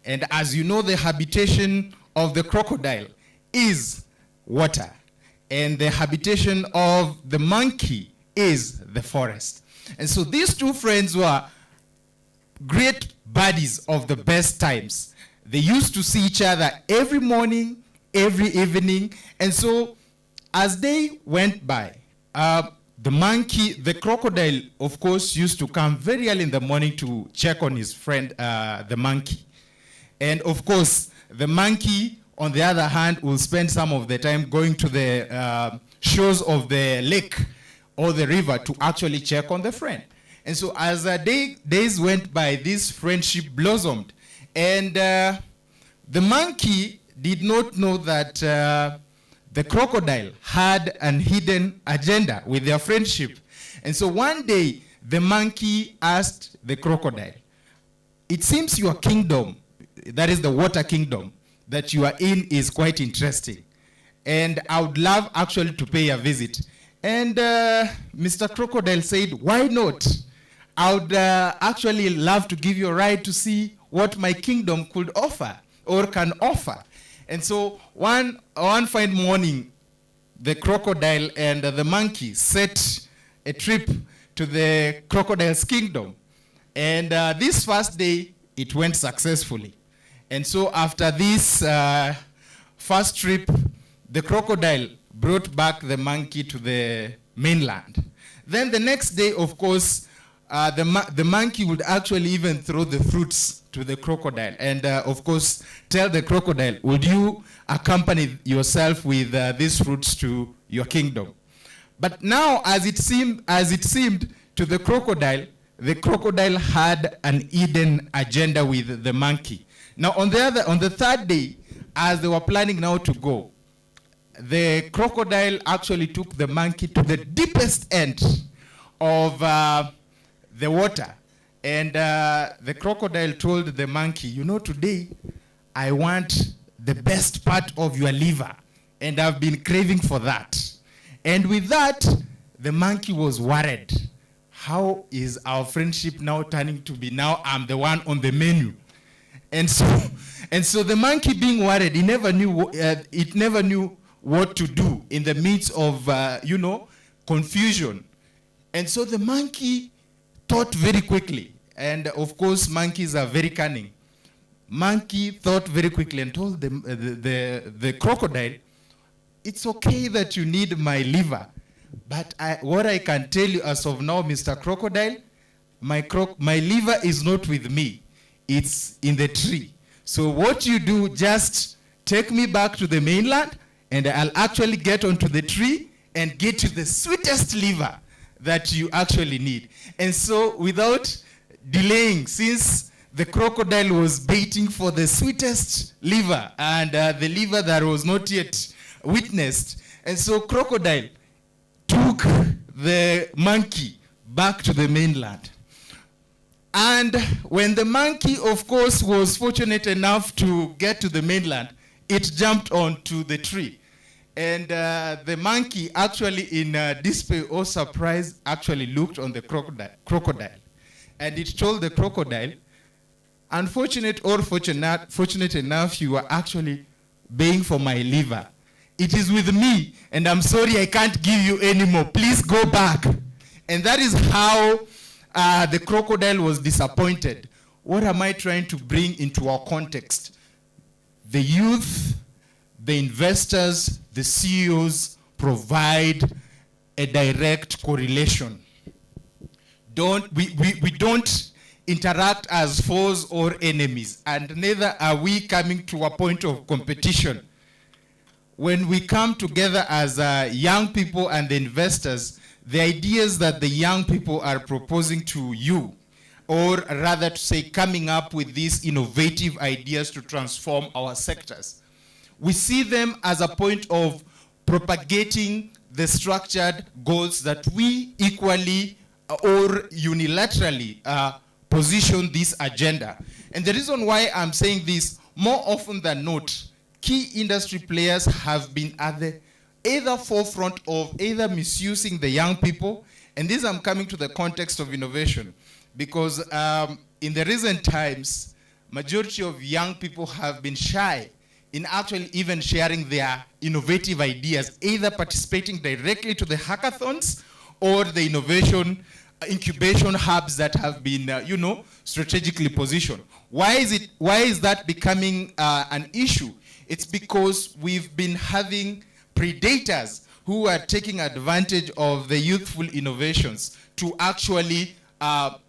And as you know, the habitation of the crocodile is water. And the habitation of the monkey is the forest. And so these two friends were great buddies of the best times. They used to see each other every morning, every evening. And so as they went by, the crocodile, of course, used to come very early in the morning to check on his friend, the monkey. And of course, the monkey, on the other hand, will spend some of the time going to the shores of the lake or the river to actually check on the friend. And so as days went by, this friendship blossomed. And the monkey did not know that the crocodile had an hidden agenda with their friendship. And so one day, the monkey asked the crocodile, it seems your kingdom, that is the water kingdom, that you are in is quite interesting. And I would love actually to pay a visit. And Mr. Crocodile said, why not? I would actually love to give you a ride to see what my kingdom could offer or can offer. And so one fine morning, the crocodile and the monkey set a trip to the crocodile's kingdom. And this first day, it went successfully. And so after this first trip, the crocodile brought back the monkey to the mainland. Then the next day, of course, the monkey would actually even throw the fruits to the crocodile and, of course, tell the crocodile, would you accompany yourself with these fruits to your kingdom? But now, as it seemed to the crocodile had an hidden agenda with the monkey. Now, on the third day, as they were planning now to go, the crocodile actually took the monkey to the deepest end of the water. And the crocodile told the monkey, you know, today I want the best part of your liver, and I've been craving for that. And with that, the monkey was worried. How is our friendship now turning to be now I'm the one on the menu? And so the monkey being worried, it never knew what to do in the midst of, confusion. And so the monkey thought very quickly. And of course, monkeys are very cunning. Monkey thought very quickly and told the crocodile, it's okay that you need my liver, but what I can tell you as of now, Mr. Crocodile, my liver is not with me. It's in the tree. So what you do, just take me back to the mainland, and I'll actually get onto the tree and get you the sweetest liver that you actually need. And so without delaying, since the crocodile was baiting for the sweetest liver and the liver that was not yet witnessed, and so crocodile took the monkey back to the mainland. And when the monkey, of course, was fortunate enough to get to the mainland, it jumped onto the tree. And the monkey, actually in dismay or surprise, actually looked on the crocodile. And it told the crocodile, unfortunate or fortunate enough, you are actually baying for my liver. It is with me, and I'm sorry I can't give you any more. Please go back. And that is how the crocodile was disappointed. What am I trying to bring into our context? The youth, the investors, the CEOs provide a direct correlation. We don't interact as foes or enemies, and neither are we coming to a point of competition. When we come together as young people and the investors, the ideas that the young people are proposing to you, or rather to say coming up with these innovative ideas to transform our sectors, we see them as a point of propagating the structured goals that we equally or unilaterally position this agenda. And the reason why I'm saying this, more often than not, key industry players have been at the either forefront of either misusing the young people, and this I'm coming to the context of innovation, because in the recent times, majority of young people have been shy in actually even sharing their innovative ideas, either participating directly to the hackathons or the innovation incubation hubs that have been, strategically positioned. Why is that becoming an issue? It's because we've been having predators who are taking advantage of the youthful innovations to actually have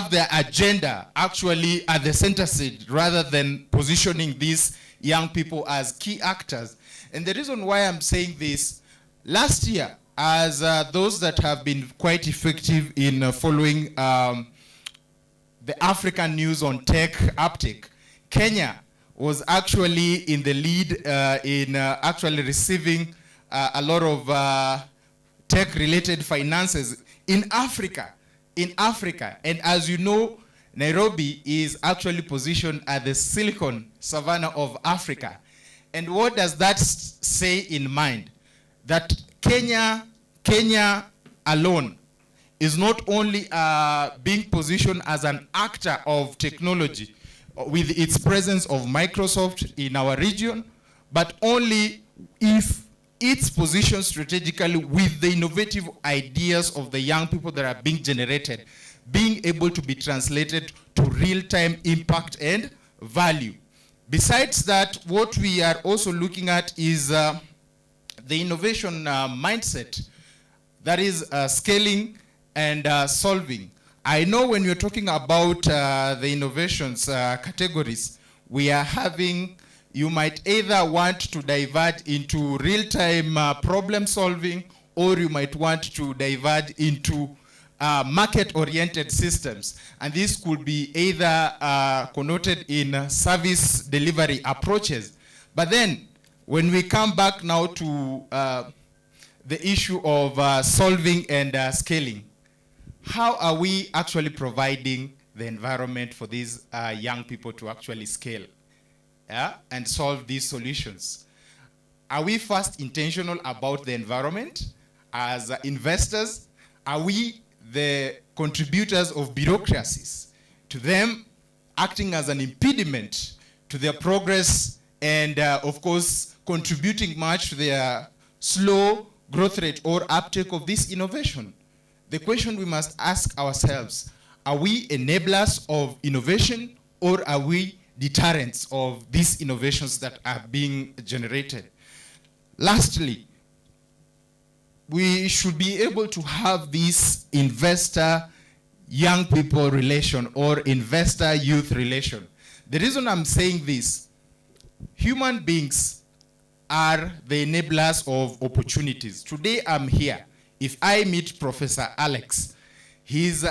their agenda actually at the center stage, rather than positioning these young people as key actors. And the reason why I'm saying this, last year, as those that have been quite effective in following the African news on tech uptake, Kenya was actually in the lead in actually receiving a lot of tech-related finances in Africa. And as you know, Nairobi is actually positioned at the Silicon Savannah of Africa. And what does that say in mind? That Kenya alone is not only being positioned as an actor of technology with its presence of Microsoft in our region, but only if it's positioned strategically with the innovative ideas of the young people that are being generated, being able to be translated to real-time impact and value. Besides that, what we are also looking at is the innovation mindset, that is scaling and solving. I know when you're talking about the innovations categories, we are having You might either want to divert into real-time problem solving, or you might want to divert into market-oriented systems. And this could be either connoted in service delivery approaches. But then, when we come back now to the issue of solving and scaling, how are we actually providing the environment for these young people to actually scale and solve these solutions? Are we first intentional about the environment as investors? Are we the contributors of bureaucracies, to them acting as an impediment to their progress and, of course, contributing much to their slow growth rate or uptake of this innovation? The question we must ask ourselves, are we enablers of innovation, or are we deterrents of these innovations that are being generated? Lastly, we should be able to have this investor-young people relation or investor-youth relation. The reason I'm saying this, human beings are the enablers of opportunities. Today I'm here. If I meet Professor Alex, he's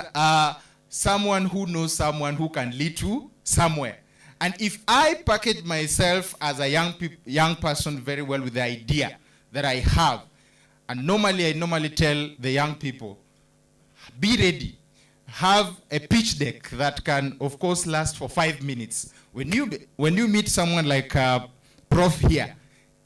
someone who knows someone who can lead to somewhere. And if I package myself as a young person very well with the idea that I have, and I normally tell the young people, be ready. Have a pitch deck that can, of course, last for 5 minutes. When you meet someone like Prof here,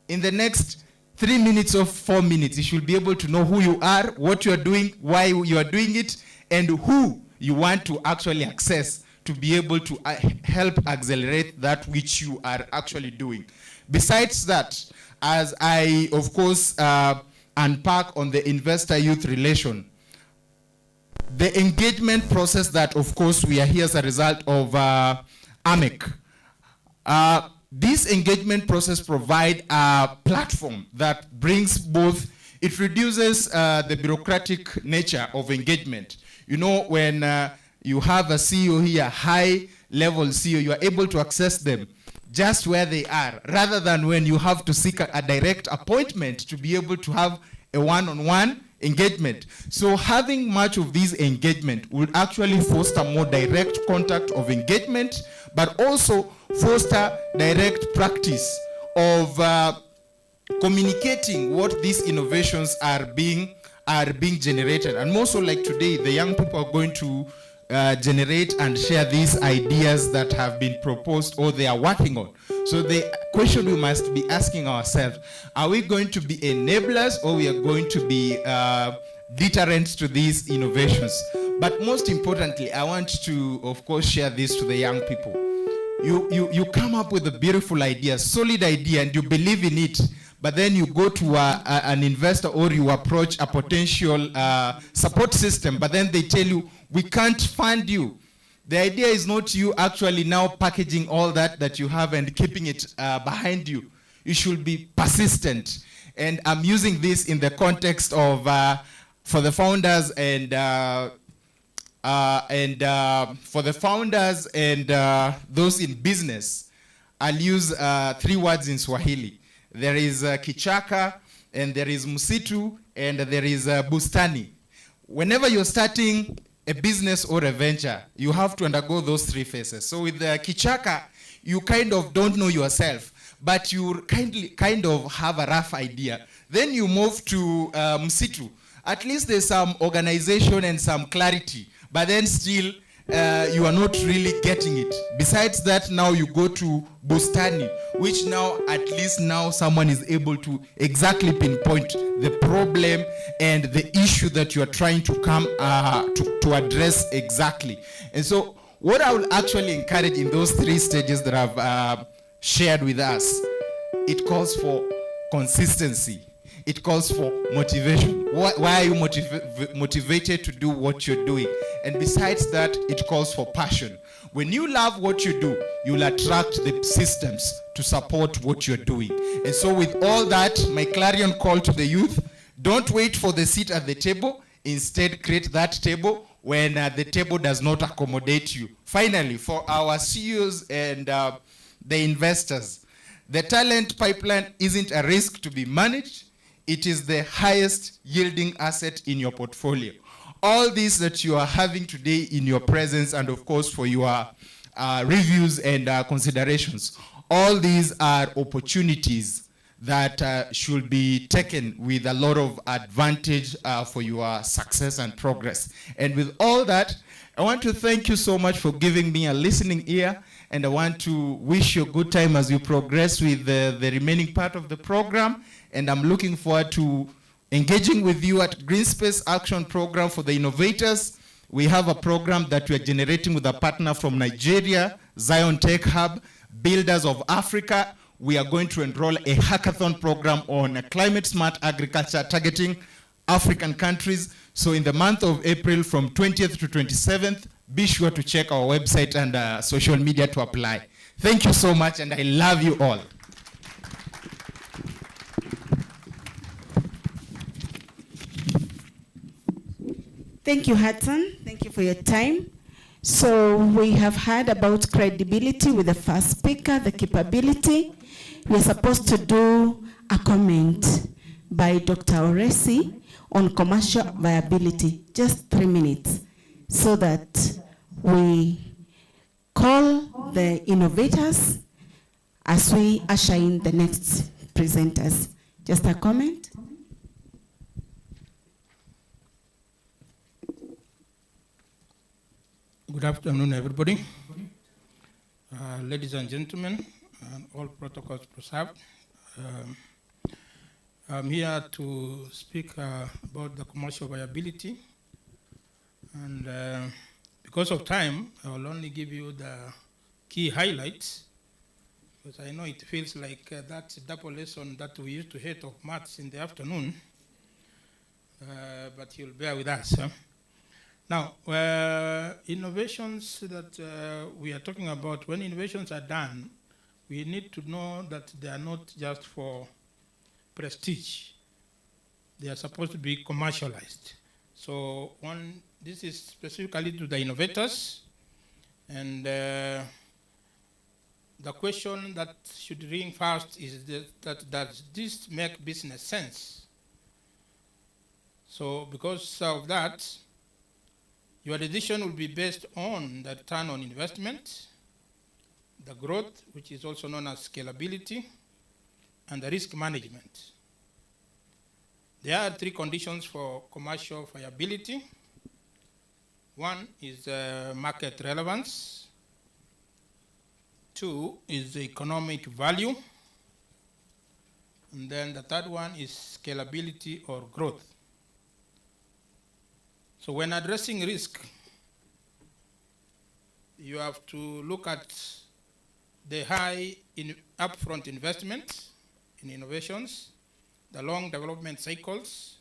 in the next 3 minutes or 4 minutes, you should be able to know who you are, what you are doing, why you are doing it, and who you want to actually access to be able to help accelerate that which you are actually doing. Besides that, as I, of course, unpack on the investor-youth relation, the engagement process that, of course, we are here as a result of AMEC. This engagement process provides a platform that brings both, it reduces the bureaucratic nature of engagement. You know, when you have a CEO here, high-level CEO, you are able to access them just where they are, rather than when you have to seek a direct appointment to be able to have a one-on-one engagement. So having much of this engagement will actually foster more direct contact of engagement, but also foster direct practice of communicating what these innovations are being generated. And more so, like today, the young people are going to generate and share these ideas that have been proposed or they are working on. So the question we must be asking ourselves, are we going to be enablers, or we are going to be deterrents to these innovations? But most importantly, I want to, of course, share this to the young people. You come up with a beautiful idea, solid idea, and you believe in it, but then you go to an investor or you approach a potential support system, but then they tell you, we can't fund you. The idea is not you actually now packaging all that you have and keeping it behind you. You should be persistent. And I'm using this in the context of, for the founders and those in business, I'll use 3 words in Swahili. There is kichaka, and there is msitu, and there is bustani. Whenever you're starting a business or a venture, you have to undergo those 3 phases. So with the kichaka, you kind of don't know yourself, but you kind of have a rough idea. Then you move to msitu. At least there's some organization and some clarity, but then still you are not really getting it. Besides that, now you go to bustani, which now, at least now, someone is able to exactly pinpoint the problem and the issue that you are trying to come to address exactly. And so what I will actually encourage in those 3 stages that I've shared with us, it calls for consistency. It calls for motivation. Why are you motivated to do what you're doing? And besides that, it calls for passion. When you love what you do, you'll attract the systems to support what you're doing. And so with all that, my clarion call to the youth, don't wait for the seat at the table. Instead, create that table when the table does not accommodate you. Finally, for our CEOs and the investors, The talent pipeline isn't a risk to be managed. It is the highest yielding asset in your portfolio. All these that you are having today in your presence, and of course for your reviews and considerations, all these are opportunities that should be taken with a lot of advantage for your success and progress. And with all that, I want to thank you so much for giving me a listening ear, and I want to wish you a good time as you progress with the remaining part of the program, and I'm looking forward to engaging with you at Green Space Action Program for the Innovators. We have a program that we are generating with a partner from Nigeria, Zion Tech Hub, Builders of Africa. We are going to enroll a hackathon program on climate smart agriculture targeting African countries. So in the month of April from 20th to 27th, be sure to check our website and social media to apply. Thank you so much, and I love you all. Thank you, Hudson. Thank you for your time. So we have heard about credibility with the first speaker, the capability. We're supposed to do a comment by Dr. Oresi on commercial viability, just 3 minutes, so that we call the innovators as we usher in the next presenters. Just a comment. Good afternoon, everybody. Ladies and gentlemen, and all protocols preserved. I'm here to speak about the commercial viability. And because of time, I will only give you the key highlights, because I know it feels like that double lesson that we used to hate of maths in the afternoon, but you'll bear with us. Now, innovations that we are talking about, when innovations are done, we need to know that they are not just for prestige. They are supposed to be commercialized. So this is specifically to the innovators. And the question that should ring first is that does this make business sense? So because of that, your decision will be based on the return on investment, the growth, which is also known as scalability, and the risk management. There are 3 conditions for commercial viability. One is market relevance. 2 is the economic value. And then the third one is scalability or growth. So when addressing risk, you have to look at the high upfront investment in innovations, the long development cycles,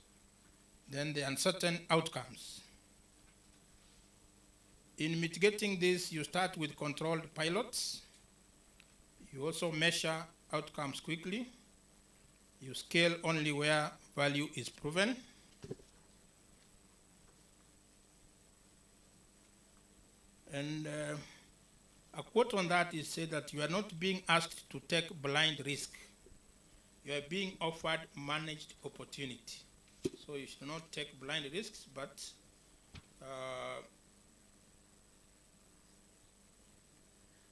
then the uncertain outcomes. In mitigating this, you start with controlled pilots. You also measure outcomes quickly. You scale only where value is proven. And a quote on that is said that you are not being asked to take blind risk. You are being offered managed opportunity. So you should not take blind risks, but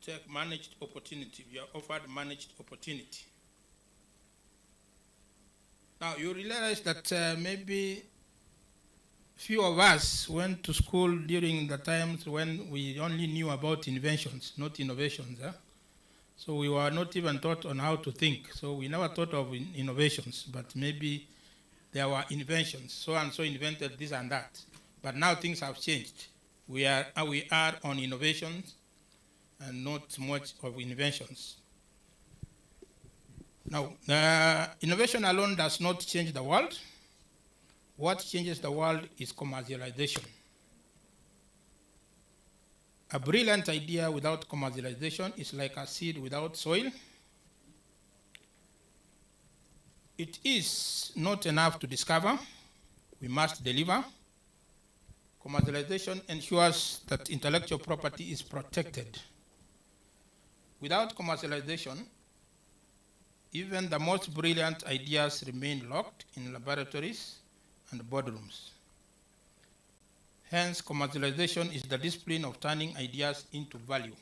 take managed opportunity. You are offered managed opportunity. Now you realize that maybe few of us went to school during the times when we only knew about inventions, not innovations. So we were not even taught on how to think. So we never thought of innovations, but maybe there were inventions. So and so invented this and that. But now things have changed. We are on innovations and not much of inventions. Now, innovation alone does not change the world. What changes the world is commercialization. A brilliant idea without commercialization is like a seed without soil. It is not enough to discover. We must deliver. Commercialization ensures that intellectual property is protected. Without commercialization, Even the most brilliant ideas remain locked in laboratories and boardrooms. Hence, commercialization is the discipline of turning ideas into value.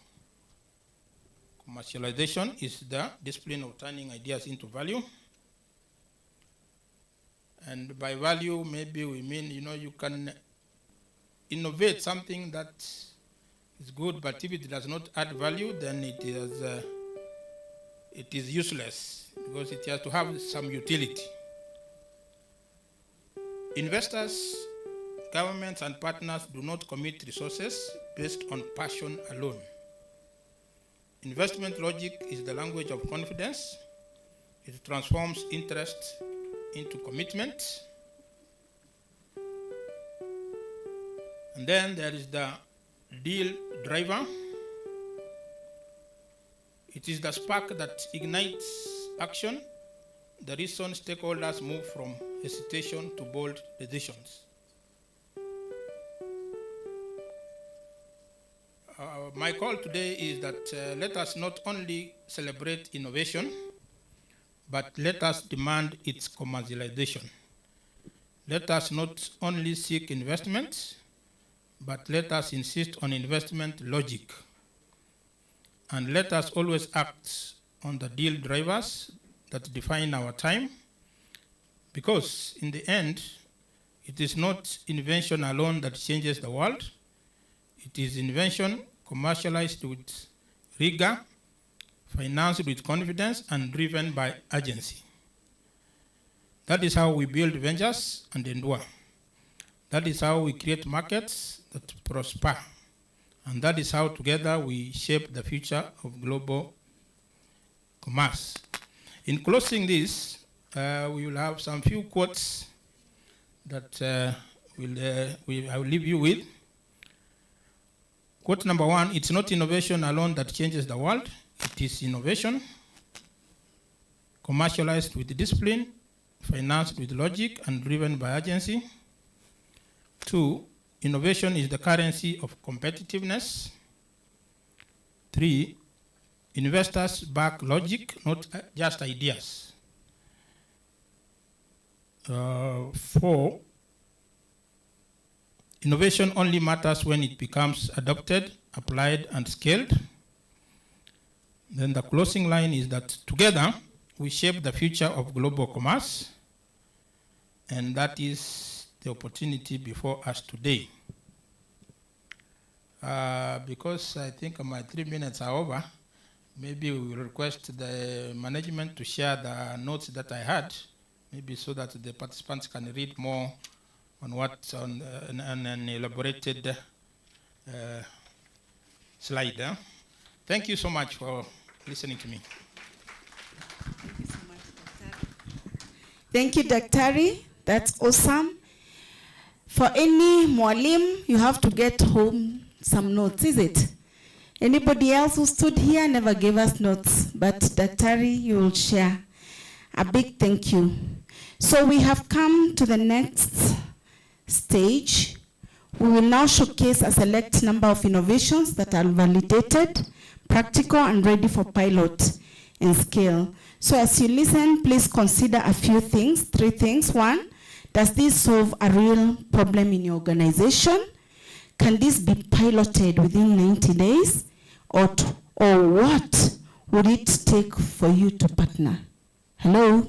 Commercialization is the discipline of turning ideas into value. And by value, maybe we mean, you can innovate something that is good, but if it does not add value, then it is useless, because it has to have some utility. Investors, governments, and partners do not commit resources based on passion alone. Investment logic is the language of confidence. It transforms interest into commitment. And then there is the deal driver. It is the spark that ignites action, the reason stakeholders move from hesitation to bold decisions. My call today is that let us not only celebrate innovation, but let us demand its commercialization. Let us not only seek investment, but let us insist on investment logic. And let us always act on the deal drivers that define our time, because in the end, it is not invention alone that changes the world. It is invention commercialized with rigor, financed with confidence, and driven by urgency. That is how we build ventures and endure. That is how we create markets that prosper. And that is how together we shape the future of global commerce. In closing this, we will have some few quotes that I will leave you with. Quote number one: it's not innovation alone that changes the world. It is innovation commercialized with discipline, financed with logic, and driven by urgency. 2, innovation is the currency of competitiveness. 3, investors back logic, not just ideas. 4, innovation only matters when it becomes adopted, applied, and scaled. Then the closing line is that together we shape the future of global commerce, and that is the opportunity before us today. Because I think my 3 minutes are over, maybe we will request the management to share the notes that I had, maybe so that the participants can read more on what's on an elaborated slide. Thank you so much for listening to me. Thank you so much, Daktari. Thank you, Daktari. That's awesome. For any Mwalim, you have to get home some notes, is it? Anybody else who stood here never gave us notes, but Daktari, you will share. A big thank you. So we have come to the next stage. We will now showcase a select number of innovations that are validated, practical, and ready for pilot and scale. So as you listen, please consider a few things, 3 things. 1, does this solve a real problem in your organization? Can this be piloted within 90 days? Or what would it take for you to partner? Hello?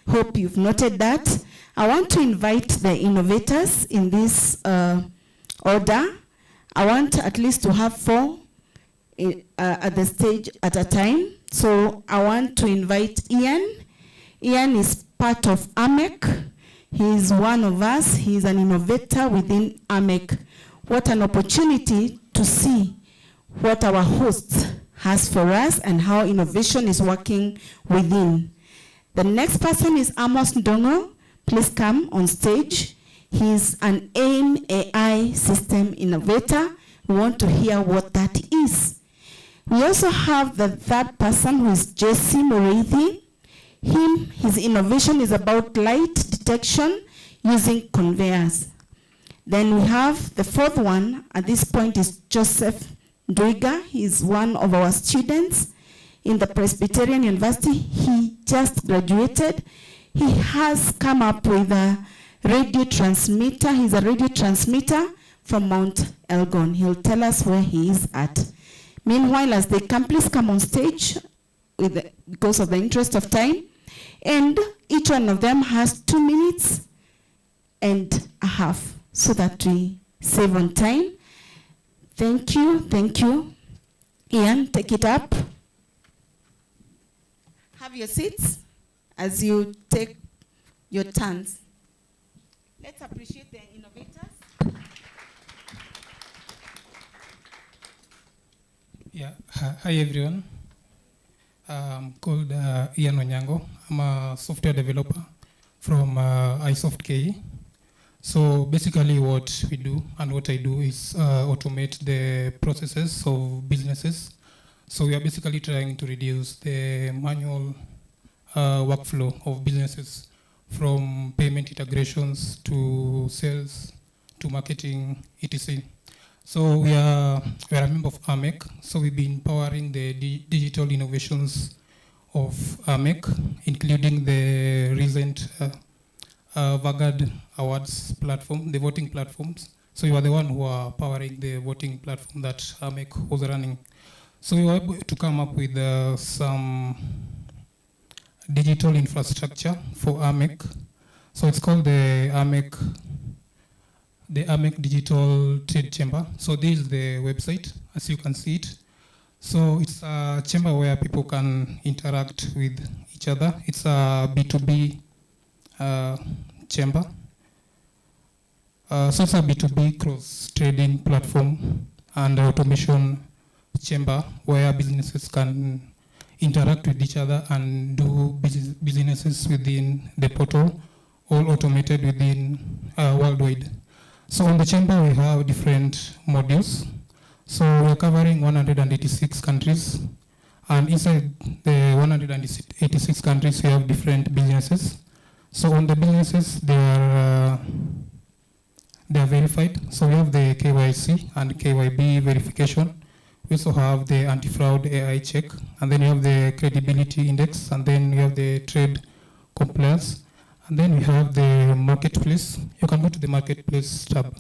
Hope you've noted that. I want to invite the innovators in this order. I want at least to have 4 at the stage at a time. So I want to invite Ian. Ian is part of AMEC. He is one of us. He is an innovator within AMEC. What an opportunity to see what our host has for us and how innovation is working within. The next person is Amos Ndongo. Please come on stage. He's an AIM AI system innovator. We want to hear what that is. We also have the third person, who is Jesse Mureithi. His innovation is about light detection using conveyors. Then we have the 4th one, at this point, is Joseph Ndwiga. He is one of our students in the Presbyterian University. He just graduated. He has come up with a radio transmitter. He's a radio transmitter from Mount Elgon. He'll tell us where he is at. Meanwhile, as they come, please come on stage because of the interest of time. And each one of them has 2 minutes and a half so that we save on time. Thank you, thank you. Ian, take it up. Have your seats as you take your turns. Let's appreciate the innovators. Yeah, hi everyone. I'm called Ian Onyango. I'm a software developer from iSoft KE. So basically what we do and what I do is automate the processes of businesses. So we are basically trying to reduce the manual workflow of businesses, from payment integrations to sales to marketing, etc. So we are a member of AMEC. So we've been powering the digital innovations of AMEC, including the recent Vanguard Awards platform, the voting platforms. So you are the one who are powering the voting platform that AMEC was running. So we were able to come up with some digital infrastructure for AMEC. So it's called the AMEC Digital Trade Chamber. So this is the website, as you can see it. So it's a chamber where people can interact with each other. It's a B2B chamber. So it's a B2B cross-trading platform and automation chamber where businesses can interact with each other and do businesses within the portal, all automated within worldwide. So on the chamber we have different modules. So we're covering 186 countries, and inside the 186 countries we have different businesses. So on the businesses they are verified. So we have the KYC and KYB verification. We also have the anti-fraud AI check, and then we have the credibility index, and then we have the trade compliance. And then we have the marketplace. You can go to the marketplace tab.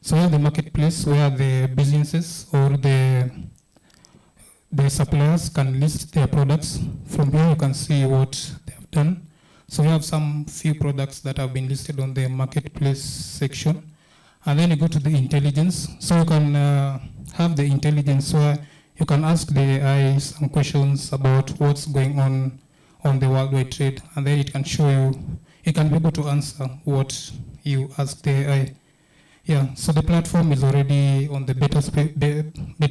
So we have the marketplace where the businesses or the suppliers can list their products. From here you can see what they have done. So we have some few products that have been listed on the marketplace section. And then you go to the intelligence. So you can have the intelligence where you can ask the AI some questions about what's going on the worldwide trade, and then it can show you, it can be able to answer what you ask the AI. Yeah, so the platform is already on the beta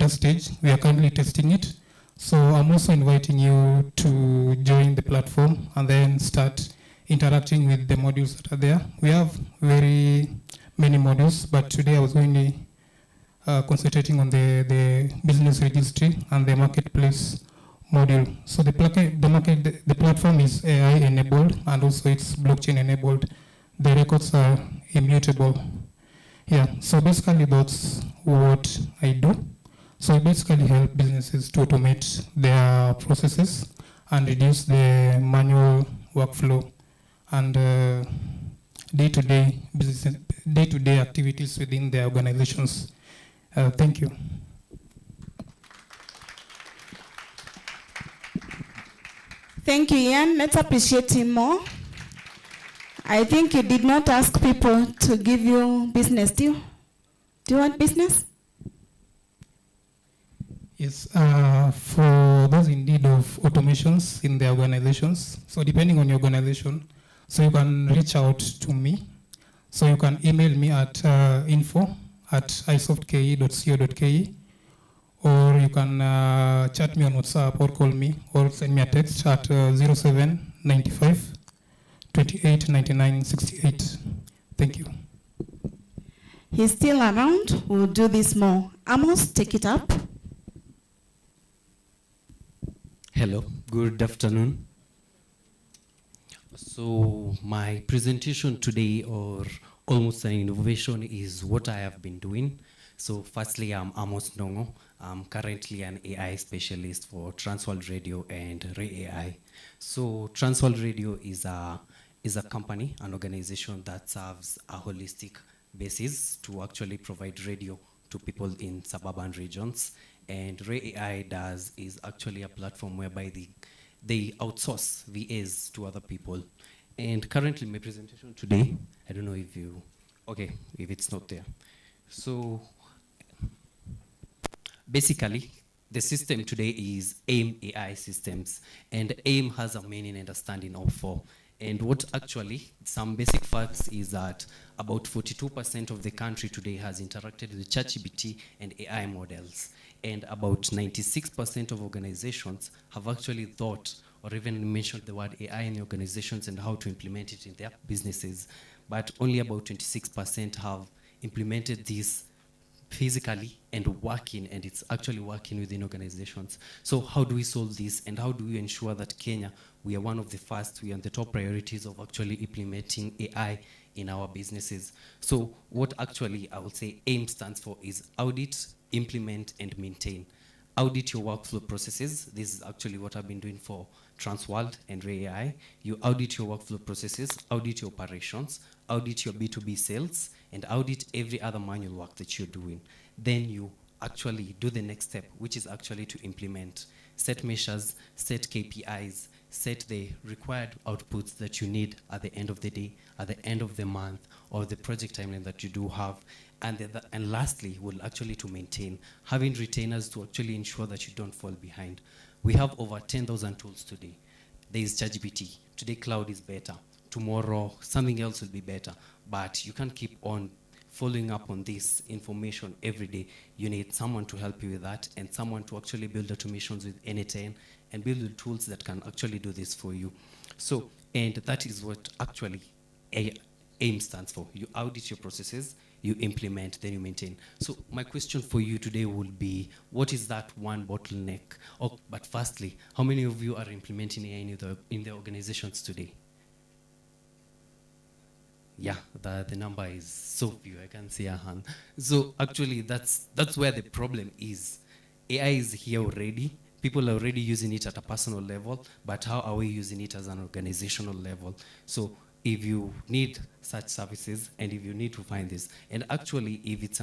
stage. We are currently testing it. So I'm also inviting you to join the platform and then start interacting with the modules that are there. We have very many modules, but today I was only concentrating on the business registry and the marketplace module. So the platform is AI enabled and also it's blockchain enabled. The records are immutable. Yeah, so basically that's what I do. So I basically help businesses to automate their processes and reduce the manual workflow and day-to-day activities within their organizations. Thank you. Thank you, Ian. Let's appreciate him more. I think you did not ask people to give you business, do you? Do you want business? Yes, for those in need of automations in their organizations, so depending on your organization, so you can reach out to me. So you can email me at info@isoftke.co.ke, or you can chat me on WhatsApp or call me or send me a text at 0795 28 99 68. Thank you. He's still around. We'll do this more. Amos, take it up. Hello, good afternoon. So my presentation today, or almost an innovation, is what I have been doing So firstly, I'm Amos Nongo. I'm currently an AI specialist for Transworld Radio and Ray AI. So Transworld Radio is a company, an organization that serves a holistic basis to actually provide radio to people in suburban regions. And Ray AI is actually a platform whereby they outsource VAs to other people. And currently my presentation today, I don't know if if it's not there. So basically, the system today is AIM AI systems, and AIM has a meaning and understanding of four. And what actually, some basic facts is that about 42% of the country today has interacted with ChatGPT and AI models. And about 96% of organizations have actually thought or even mentioned the word AI in the organizations and how to implement it in their businesses. But only about 26% have implemented this physically and working, and it's actually working within organizations. So how do we solve this, and how do we ensure that Kenya, we are one of the first, we are on the top priorities of actually implementing AI in our businesses? So what actually I would say AIM stands for is audit, implement, and maintain. Audit your workflow processes. This is actually what I've been doing for Transworld and Ray AI. You audit your workflow processes, audit your operations, audit your B2B sales, and audit every other manual work that you're doing. Then you actually do the next step, which is actually to implement. Set measures, set KPIs, set the required outputs that you need at the end of the day, at the end of the month, or the project timeline that you do have. And lastly, will actually to maintain, having retainers to actually ensure that you don't fall behind. We have over 10,000 tools today. There is ChatGPT. Today, cloud is better. Tomorrow, something else will be better. But you can't keep on following up on this information every day. You need someone to help you with that, and someone to actually build automations with N10 and build the tools that can actually do this for you. So, and that is what actually AIM stands for. You audit your processes, you implement, then you maintain. So my question for you today would be, what is that one bottleneck? But firstly, how many of you are implementing AI in the organizations today? Yeah, the number is so few, I can see a hand. So actually that's where the problem is. AI is here already. People are already using it at a personal level, but how are we using it as an organizational level? So if you need such services, and if you need to find this, and actually if it's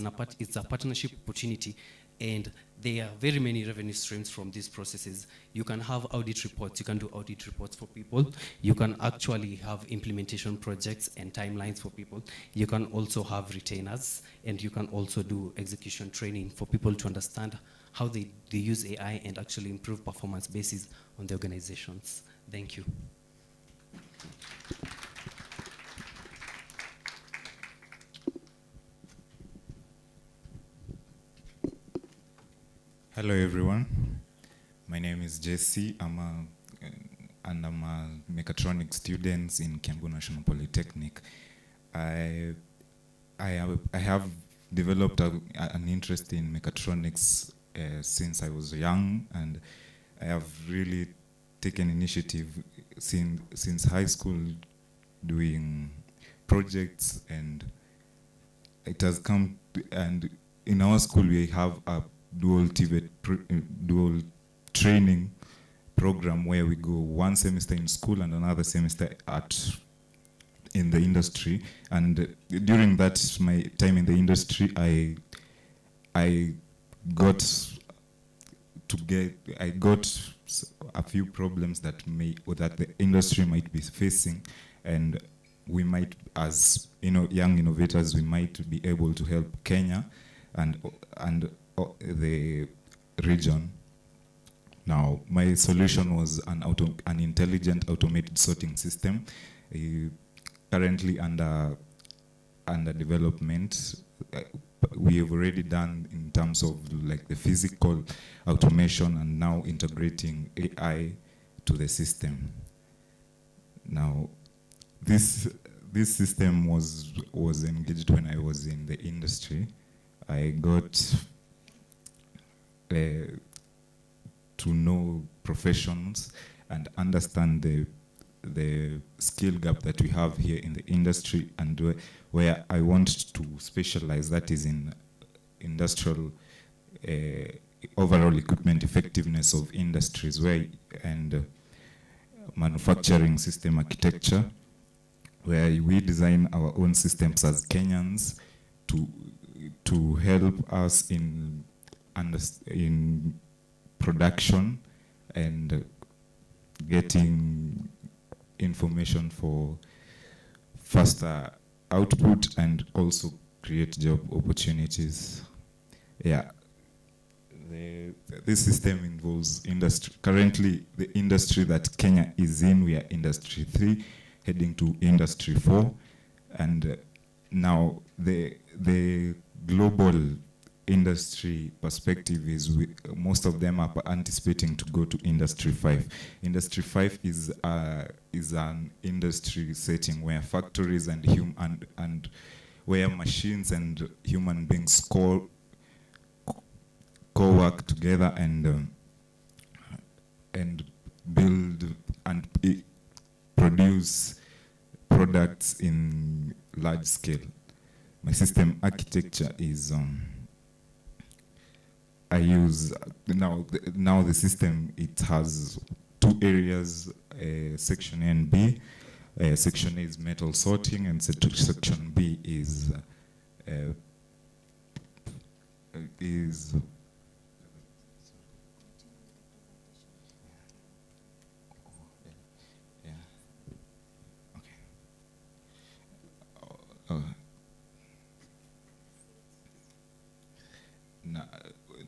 a partnership opportunity, and there are very many revenue streams from these processes. You can have audit reports, you can do audit reports for people, you can actually have implementation projects and timelines for people, you can also have retainers, and you can also do execution training for people to understand how they use AI and actually improve performance basis on the organizations. Thank you. Hello everyone, my name is Jesse. I'm a mechatronics student in Kiambu National Polytechnic. I have developed an interest in mechatronics since I was young, and I have really taken initiative since high school doing projects, and it has come and in our school we have a dual training program where we go one semester in school and another semester in the industry. And during that my time in the industry, I got a few problems that the industry might be facing, and we might, as young innovators, we might be able to help Kenya and the region. Now, my solution was an intelligent automated sorting system, currently under development. We have already done in terms of like the physical automation, and now integrating AI to the system. Now, this system was engaged when I was in the industry. I got to know professions and understand the skill gap that we have here in the industry, and where I want to specialize, that is in industrial overall equipment effectiveness of industries and manufacturing system architecture, where we design our own systems as Kenyans to help us in production and getting information for faster output and also create job opportunities. Yeah. This system involves industry. Currently, the industry that Kenya is in, we are industry 3, heading to industry 4. And now the global industry perspective is most of them are anticipating to go to industry 5. Industry 5 is an industry setting where factories and where machines and human beings co-work together and build and produce products in large scale. My system architecture is I use now the system, it has 2 areas, section A and B. Section A is metal sorting and section B is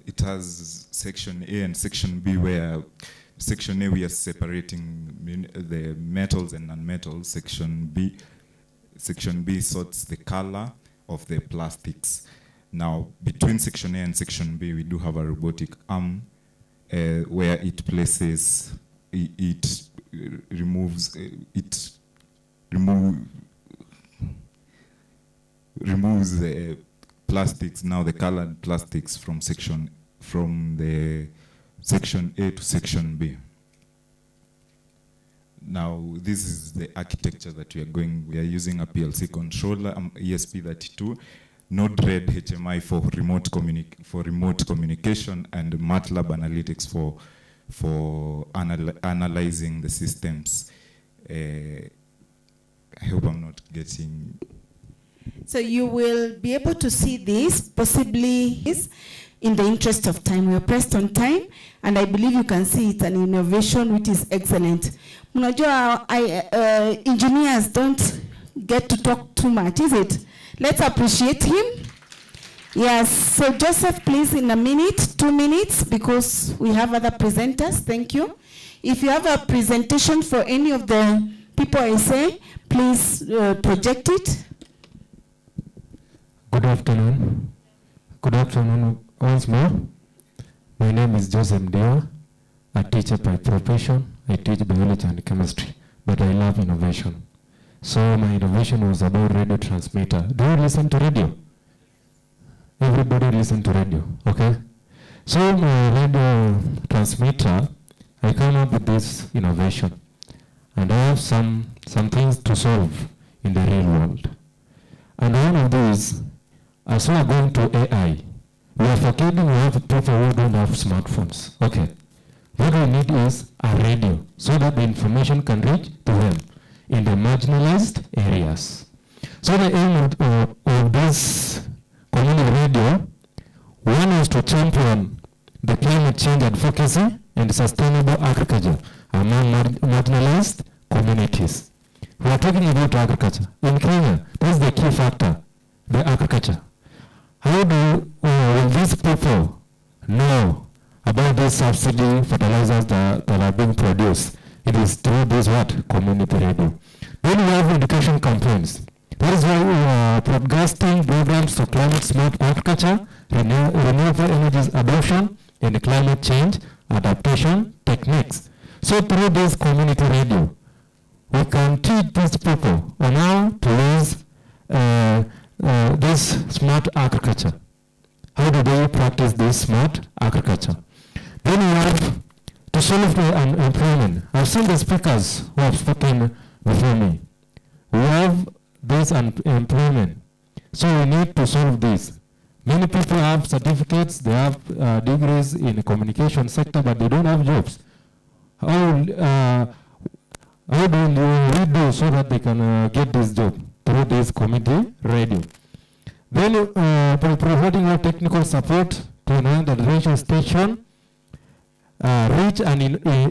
it has section A and section B, where section A we are separating the metals and non-metals. Section B sorts the color of the plastics. Now, between section A and section B, we do have a robotic arm where it places, removes the plastics, now the colored plastics from the section A to section B. Now, this is the architecture that we are using a PLC controller, ESP32, Node-RED HMI for remote communication, and MATLAB analytics for analyzing the systems. I hope I'm not getting... So you will be able to see this, possibly in the interest of time. We are pressed on time, and I believe you can see it's an innovation which is excellent. Mnajua, engineers don't get to talk too much, is it? Let's appreciate him. Yes, so Joseph, please, in a minute, 2 minutes, because we have other presenters. Thank you. If you have a presentation for any of the people I say, please project it. Good afternoon. Good afternoon once more. My name is Joseph Dio, a teacher by profession. I teach biology and chemistry, but I love innovation. So my innovation was about radio transmitter. Do you listen to radio? Everybody listen to radio, okay? So my radio transmitter, I came up with this innovation. And I have some things to solve in the real world. And one of these, as we are going to AI, we are forgetting we have people who don't have smartphones. Okay. What we need is a radio so that the information can reach to them in the marginalized areas. So the aim of this community radio, one is to champion the climate change advocacy and sustainable agriculture among marginalized communities. We are talking about agriculture. In Kenya, that's the key factor, the agriculture. How will these people know about these subsidy fertilizers that are being produced? It is through this community radio. Then we have education campaigns. That is why we are broadcasting programs to climate smart agriculture, renewable energies adoption, and climate change adaptation techniques. So through this community radio, we can teach these people on how to use this smart agriculture. How do they practice this smart agriculture? Then we have to solve the unemployment. I've seen the speakers who have spoken before me. We have this unemployment. So we need to solve this. Many people have certificates, they have degrees in the communication sector, but they don't have jobs. How do we do so that they can get this job through this community radio? Then providing more technical support to enhance the radio station, reach and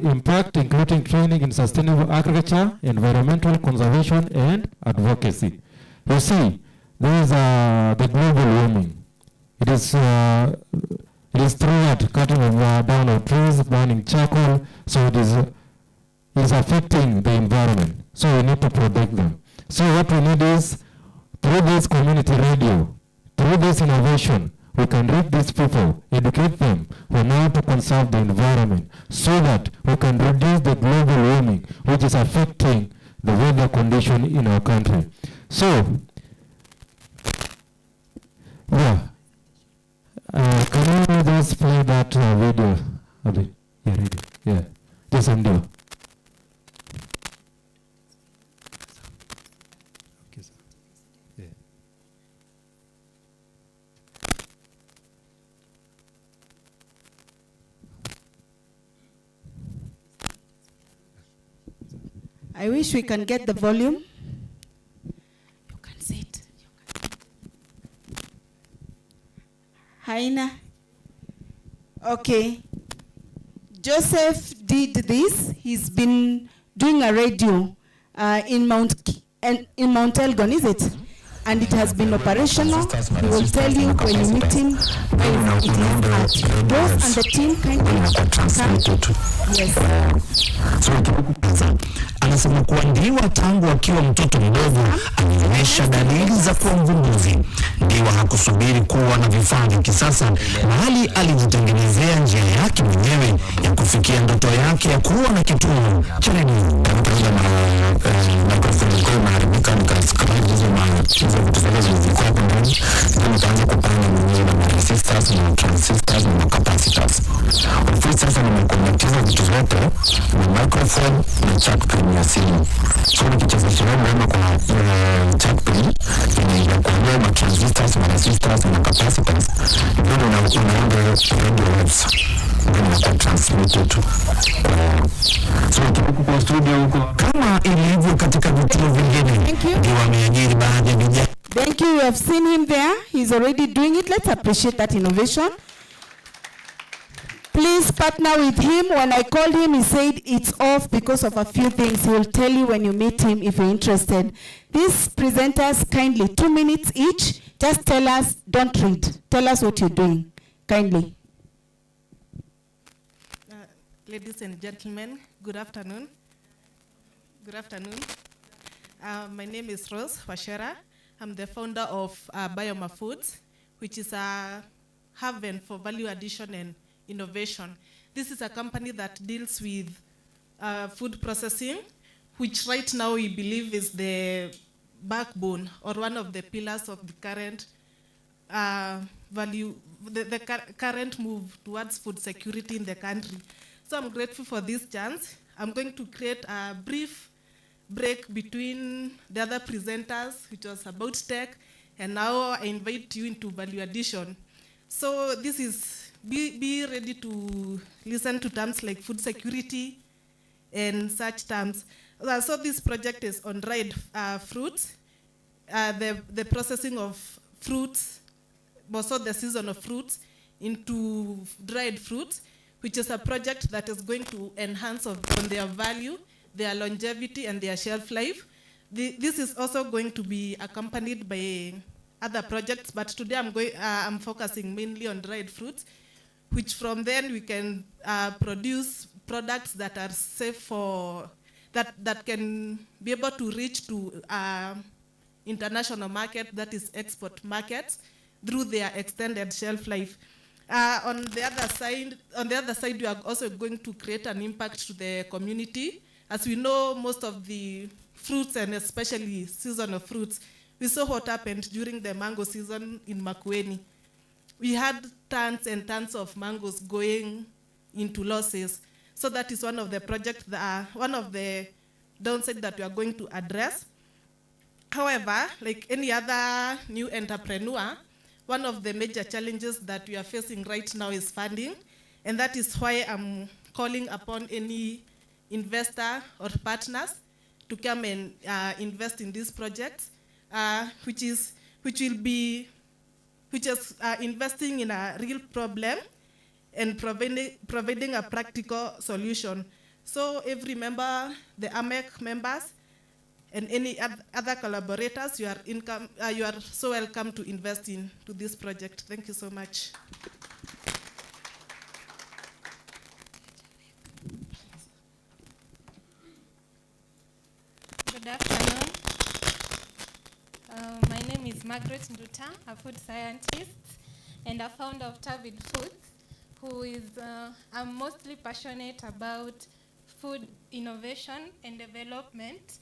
impact, including training in sustainable agriculture, environmental conservation, and advocacy. You see, there is the global warming. It is throughout cutting down of trees, burning charcoal, so it is affecting the environment. So we need to protect them. So what we need is, through this community radio, through this innovation, we can reach these people, educate them on how to conserve the environment, so that we can reduce the global warming, which is affecting the weather condition in our country. So, yeah. Can you just play that video? Abi, yeah, ready. Yeah. Just undo. Okay, sir. Yeah. I wish we can get the volume. You can see it. Haina. Okay. Joseph did this. He's been doing a radio in Mount Elgon, is it? And it has been operational. He will tell you when you meet him where it is at. Those and the team kindly Yes. Anasema kuwa Ndiwa tangu akiwa mtoto mdogo alionyesha dalili za kuwa mvumbuzi. Ndiwa hakusubiri kuwa na vifaa vya kisasa, bali alijitengenezea njia yake mwenyewe ya kufikia ndoto yake ya kuwa na kituo cha redio. Resistors na transistors na capacitors. Ofisi sasa nimekonektiza vitu zote na microphone na chat pin ya simu. So nikicheza shirama kwa chat pin inaingia kwa ma transistors na resistors na capacitors. Ndio unaunda radio waves. Ndio kwa transmitted to. So tuko kwa studio huko kama ilivyo katika vituo vingine. Ndio wameajiri baadhi ya vijana. Thank you. You have seen him there. He's already doing it. Let's appreciate that innovation. Please partner with him. When I called him, he said it's off because of a few things. He will tell you when you meet him if you're interested. These presenters, kindly, 2 minutes each. Just tell us, don't read. Tell us what you're doing, kindly. Ladies and gentlemen, good afternoon. Good afternoon. My name is Rose Washera. I'm the founder of Bioma Foods, which is a haven for value addition and innovation. This is a company that deals with food processing, which right now we believe is the backbone or one of the pillars of the current current move towards food security in the country. So I'm grateful for this chance. I'm going to create a brief break between the other presenters, which was about tech, and now I invite you into value addition. So this is, be ready to listen to terms like food security and such terms. So this project is on dried fruits, the processing of fruits, also the season of fruits into dried fruits, which is a project that is going to enhance on their value, their longevity, and their shelf life. This is also going to be accompanied by other projects, but today I'm focusing mainly on dried fruits, which from then we can produce products that are safe for, that can be able to reach to international market, that is export markets, through their extended shelf life. On the other side, we are also going to create an impact to the community. As we know, most of the fruits, and especially seasonal fruits, we saw what happened during the mango season in Makueni. We had tons and tons of mangoes going into losses. So that is one of the projects, one of the downsides that we are going to address. However, like any other new entrepreneur, one of the major challenges that we are facing right now is funding, and that is why I'm calling upon any investor or partners to come and invest in these projects, which is investing in a real problem and providing a practical solution. So every member, the AMEC members, and any other collaborators, you are so welcome to invest into this project. Thank you so much. Good afternoon. My name is Margaret Nduta, a food scientist and a founder of Tavid Foods, I'm mostly passionate about food innovation and development,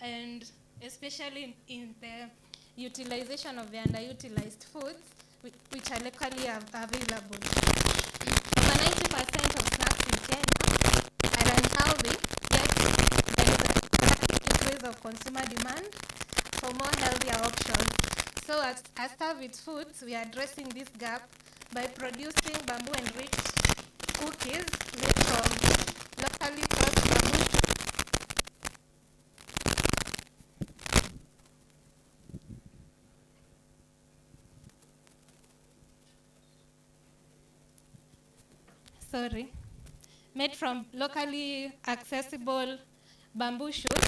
and especially in the utilization of the underutilized foods, which are locally available. Over 90% of snacks in Kenya are unhealthy, yet there is a increase of consumer demand for more healthier options. So as Tavid Foods, we are addressing this gap by producing bamboo-enriched cookies made from locally sourced bamboo. Made from locally accessible bamboo shoots,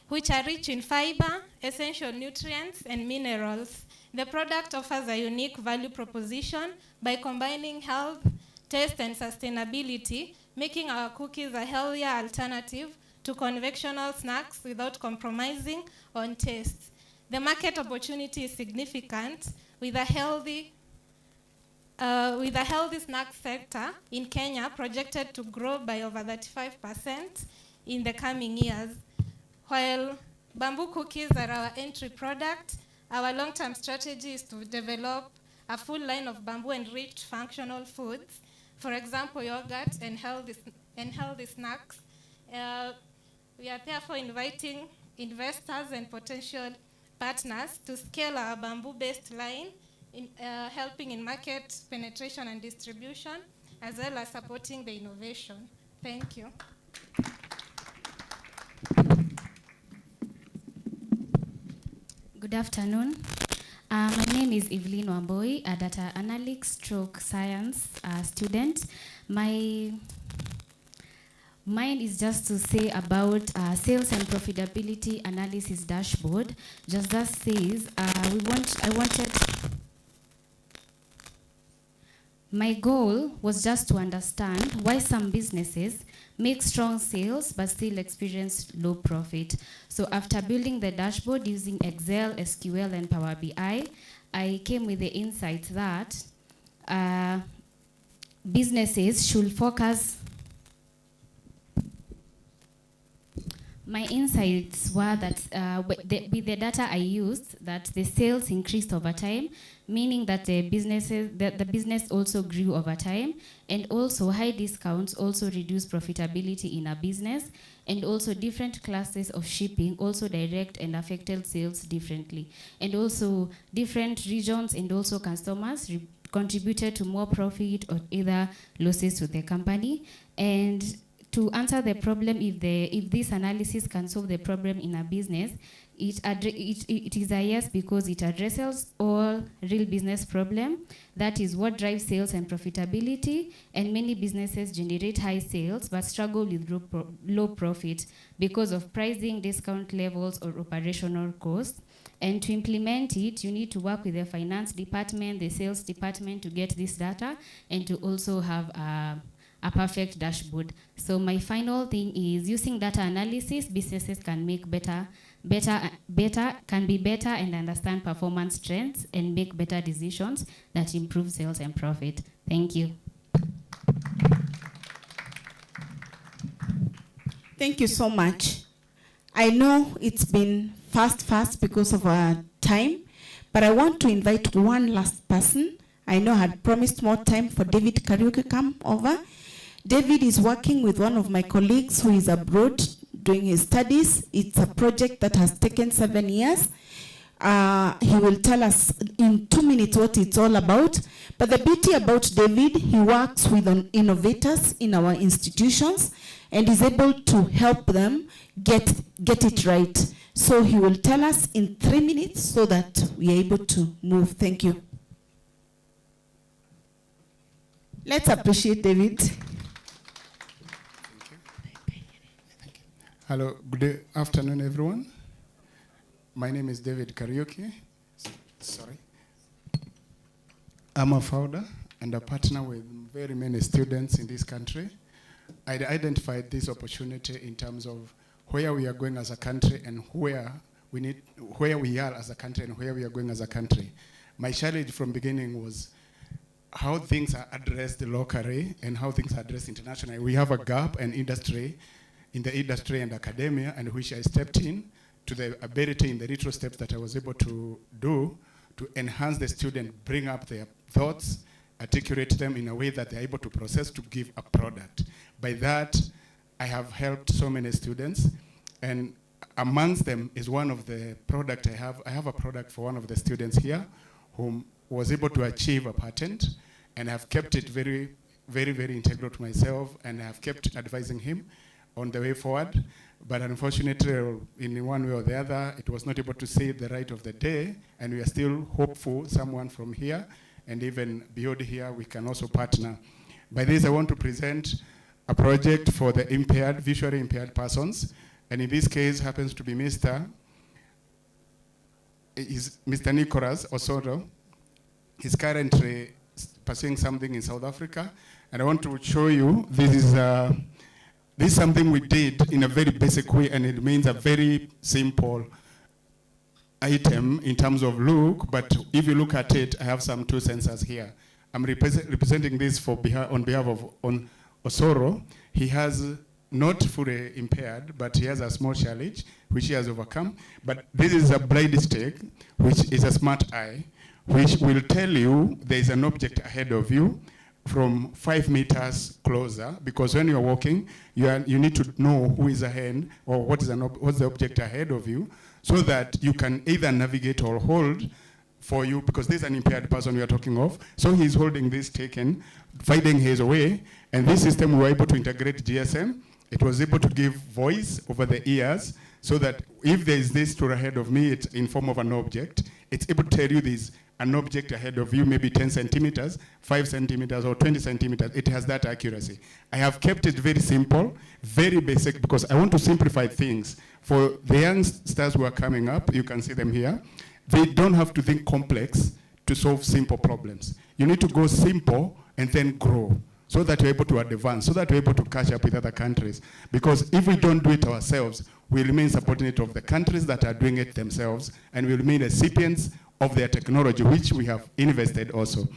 which are rich in fiber, essential nutrients, and minerals. The product offers a unique value proposition by combining health, taste, and sustainability, making our cookies a healthier alternative to conventional snacks without compromising on taste. The market opportunity is significant, with a healthy snack sector in Kenya projected to grow by over 35% in the coming years. While bamboo cookies are our entry product, our long-term strategy is to develop a full line of bamboo-enriched functional foods, for example, yogurt and healthy snacks. We are therefore inviting investors and potential partners to scale our bamboo-based line, helping in market penetration and distribution, as well as supporting the innovation. Thank you. Good afternoon. My name is Evelyn Wamboi, a data analyst stroke science student. My mine is just to say about sales and profitability analysis dashboard. Just that says my goal was just to understand why some businesses make strong sales but still experience low profit. So after building the dashboard using Excel, SQL, and Power BI, I came with the insight that businesses should focus. My insights were that with the data I used, that the sales increased over time, meaning that the business also grew over time, and also high discounts also reduce profitability in a business, and also different classes of shipping also direct and affected sales differently, and also different regions and also customers contributed to more profit or either losses to the company. And to answer the problem, if this analysis can solve the problem in a business, it is a yes, because it addresses all real business problem. That is what drives sales and profitability, and many businesses generate high sales but struggle with low profit because of pricing, discount levels, or operational costs. And to implement it, you need to work with the finance department, the sales department to get this data, and to also have a perfect dashboard. So my final thing is, using data analysis, businesses can make can be better and understand performance trends and make better decisions that improve sales and profit. Thank you. Thank you so much. I know it's been fast because of our time, but I want to invite one last person. I know I had promised more time for David Kariuki come over. David is working with one of my colleagues who is abroad doing his studies. It's a project that has taken 7 years. He will tell us in 2 minutes what it's all about. But the beauty about David, he works with innovators in our institutions and is able to help them get it right. So he will tell us in 3 minutes so that we are able to move. Thank you. Let's appreciate David. Hello, good afternoon, everyone. My name is David Karaoke. Sorry. I'm a founder and a partner with very many students in this country. I identified this opportunity in terms of where we are going as a country and where we are as a country and where we are going as a country. My challenge from beginning was how things are addressed locally and how things are addressed internationally. We have a gap in the industry and academia, and which I stepped in to the ability in the retro steps that I was able to do to enhance the student, bring up their thoughts, articulate them in a way that they're able to process to give a product. By that, I have helped so many students, and amongst them is one of the product I have. I have a product for one of the students here who was able to achieve a patent, and I've kept it very, very, very integral to myself, and I've kept advising him on the way forward. But unfortunately, in one way or the other, it was not able to see the light of the day, and we are still hopeful someone from here, and even beyond here, we can also partner. By this, I want to present a project for the impaired, visually impaired persons, and in this case happens to be Mr. Nicholas Osoro. He's currently pursuing something in South Africa, and I want to show you, this is something we did in a very basic way, and it means a very simple item in terms of look, but if you look at it, I have some 2 sensors here. I'm representing this on behalf of Osoro. He has not fully impaired, but he has a small challenge, which he has overcome. But this is a blind stick, which is a smart eye, which will tell you there is an object ahead of you from 5 meters closer, because when you're walking, you need to know who is ahead or what's the object ahead of you, so that you can either navigate or hold for you, because this is an impaired person we are talking of. So he's holding this stick and finding his way, and this system we were able to integrate GSM. It was able to give voice over the ears, so that if there is this tool ahead of me, it's in form of an object, it's able to tell you there's an object ahead of you, maybe 10 centimeters, 5 centimeters, or 20 centimeters. It has that accuracy. I have kept it very simple, very basic, because I want to simplify things. For the youngsters who are coming up, you can see them here, they don't have to think complex to solve simple problems. You need to go simple and then grow, so that you're able to advance, so that you're able to catch up with other countries. Because if we don't do it ourselves, we remain subordinate of the countries that are doing it themselves, and we remain recipients of their technology, which we have invested also.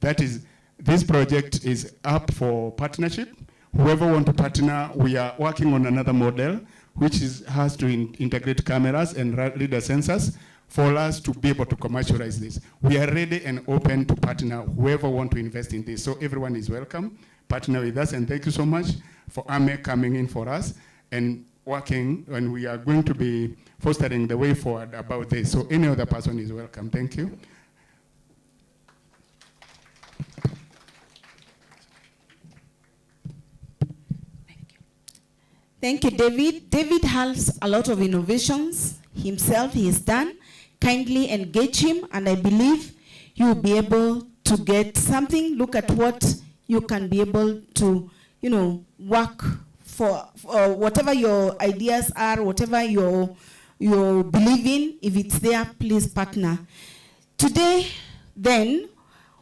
That is, this project is up for partnership. Whoever want to partner, we are working on another model, which has to integrate cameras and radar sensors for us to be able to commercialize this. We are ready and open to partner whoever want to invest in this. So everyone is welcome, partner with us, and thank you so much for AME coming in for us and working, and we are going to be fostering the way forward about this. So any other person is welcome. Thank you. Thank you, David. David has a lot of innovations himself. He has done. Kindly engage him, and I believe you'll be able to get something. Look at what you can be able to, work for whatever your ideas are, whatever you believe in. If it's there, please partner. Today, then,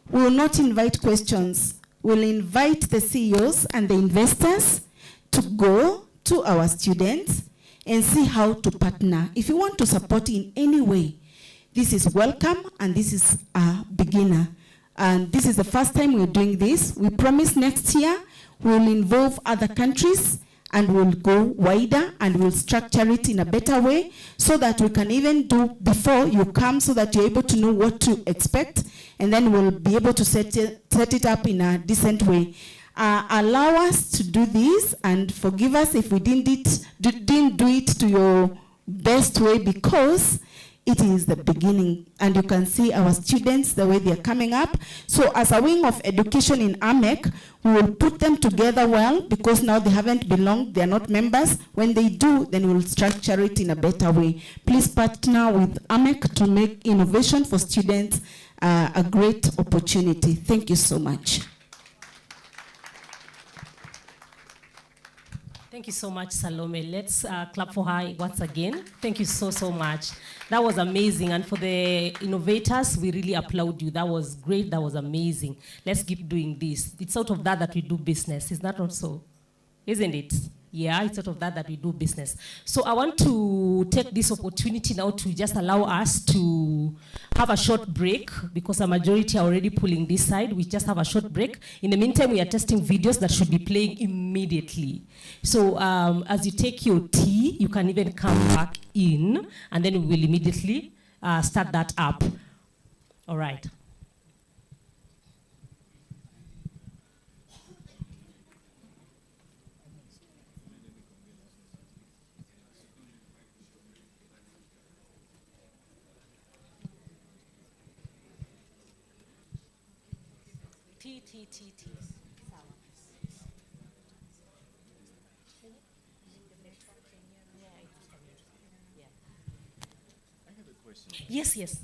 we will not invite questions. We'll invite the CEOs and the investors to go to our students and see how to partner. If you want to support in any way, this is welcome, and this is a beginner. And this is the first time we're doing this. We promise next year we'll involve other countries, and we'll go wider, and we'll structure it in a better way, so that we can even do before you come, so that you're able to know what to expect, and then we'll be able to set it up in a decent way. Allow us to do this, and forgive us if we didn't do it to your best way, because it is the beginning. And you can see our students, the way they're coming up. So as a wing of education in AMEC, we will put them together well, because now they haven't belonged, they're not members. When they do, then we'll structure it in a better way. Please partner with AMEC to make innovation for students a great opportunity. Thank you so much. Thank you so much, Salome. Let's clap for her once again. Thank you so, so much. That was amazing. And for the innovators, we really applaud you. That was great. That was amazing. Let's keep doing this. It's out of that we do business. Is that not so? Isn't it? Yeah, it's out of that we do business. So I want to take this opportunity now to just allow us to have a short break, because a majority are already pulling this side. We just have a short break. In the meantime, we are testing videos that should be playing immediately. So as you take your tea, you can even come back in, and then we will immediately start that up. All right. T. Yes.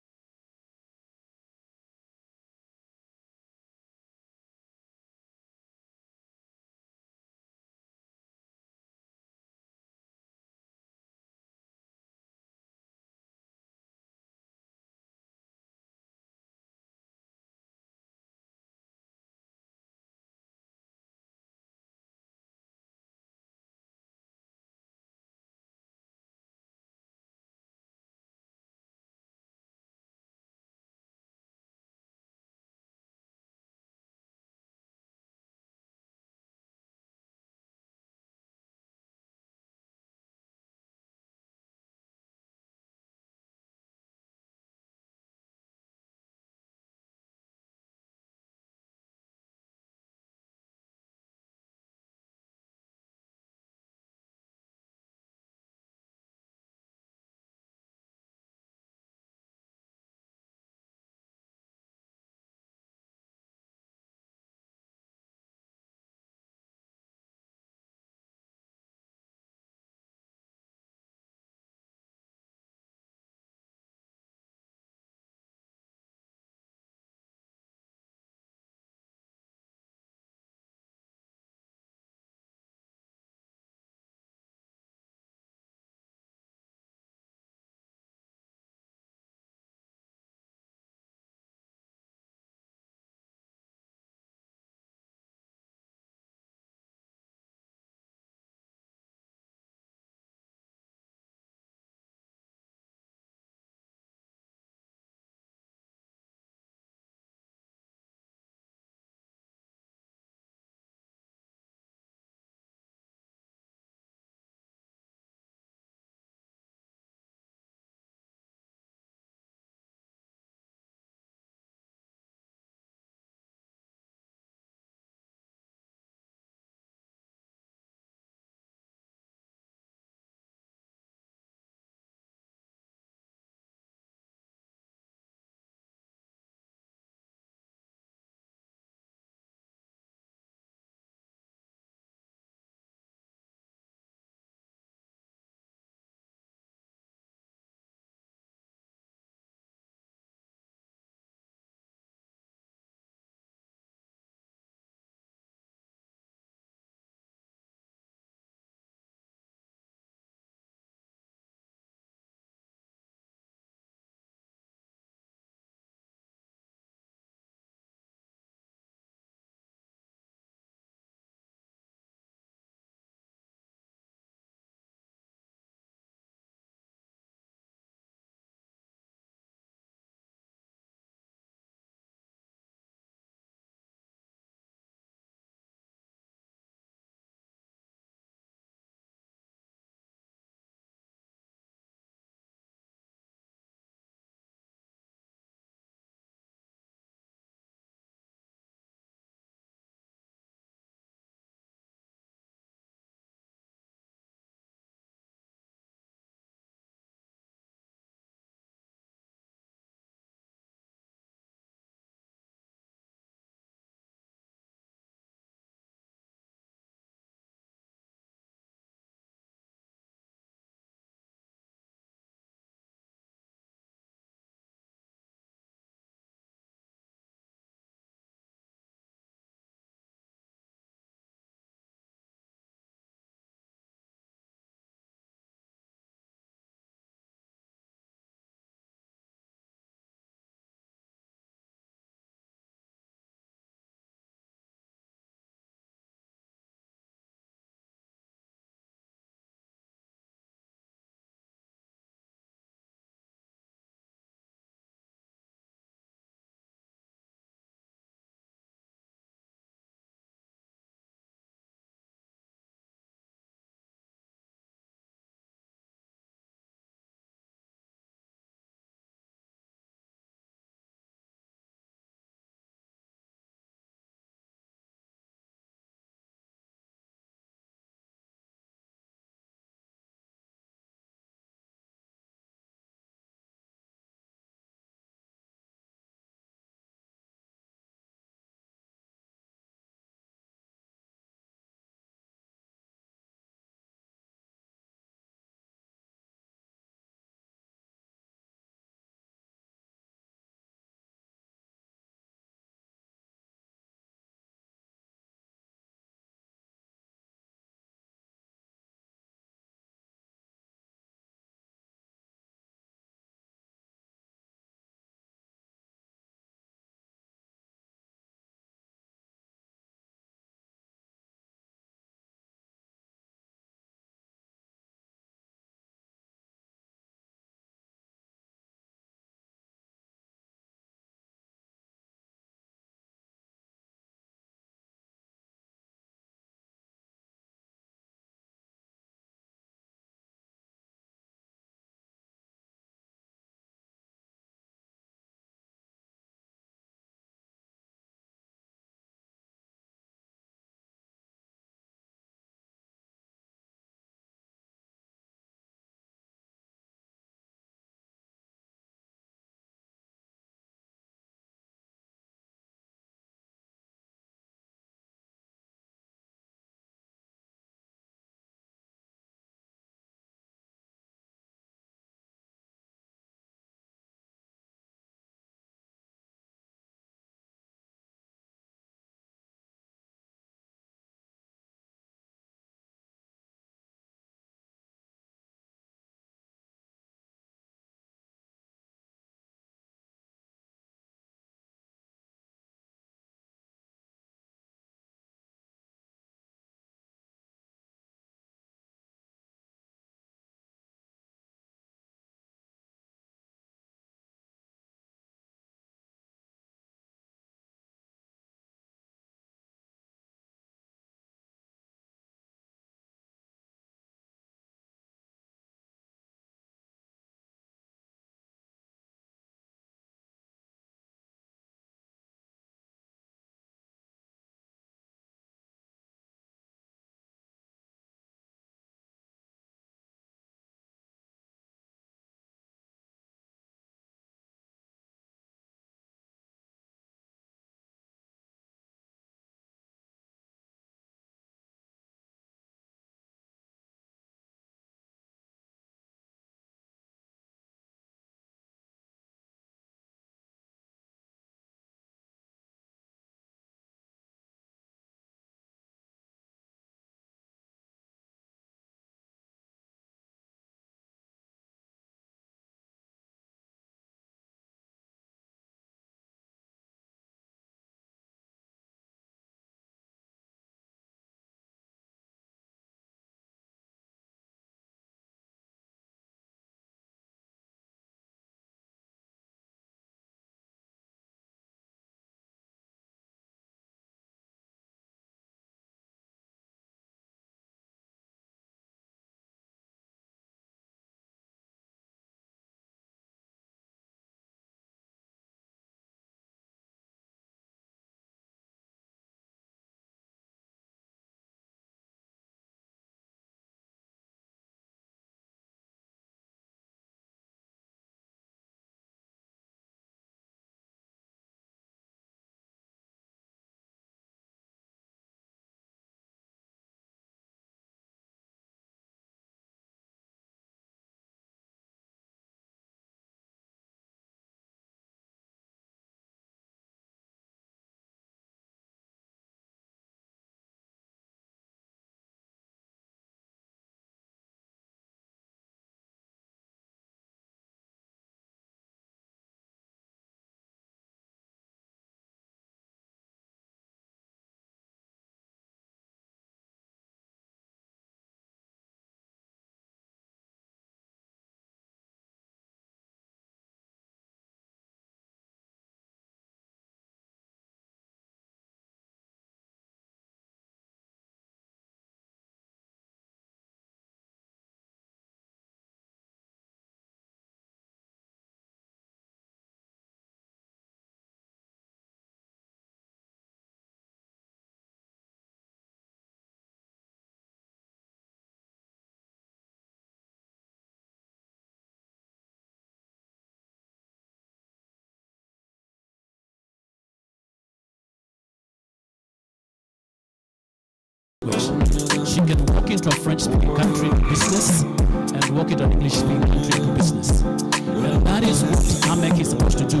language. She can walk into a French-speaking country to business and walk into an English-speaking country to business. And that is what AMEC is supposed to do.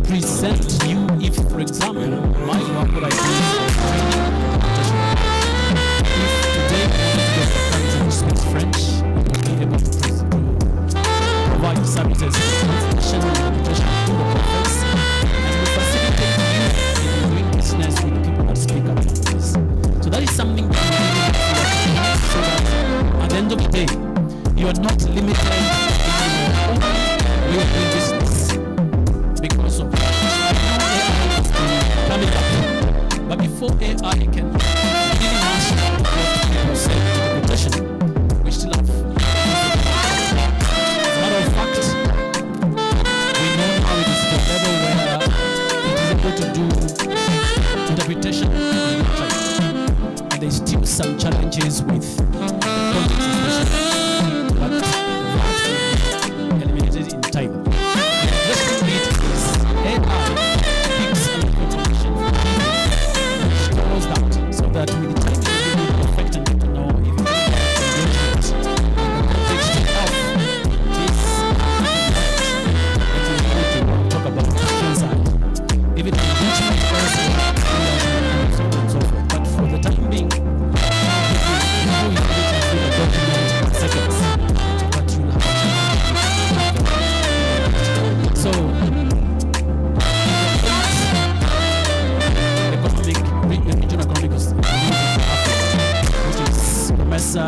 Present you, if, for example, my work, what I do is training and if today I want to go to a country who speaks French, we'll be able to provide services for international interpretation through the conference, and we facilitate you in doing business with people that speak other languages. So that is something that we do so that at the end of the day, you are not limited in your own way of doing business because of that. I know AI has been coming up, but before AI can really master what people say in interpretation, we still have. As a matter of fact, we know now it is the level where it is able to do interpretation in real time. And there's still some challenges with context especially, but that will be eliminated in time. The interesting bit is AI picks up information from people and stores that so that with the time it will be able to perfect and get to know if you have engagement in the context of this that we need to talk about inside. If it is engagement also, and so on and so forth. But for the time being, you know you can do the document in seconds, but you'll have a challenge. So, regional economic communities of Africa, which is PROMESA,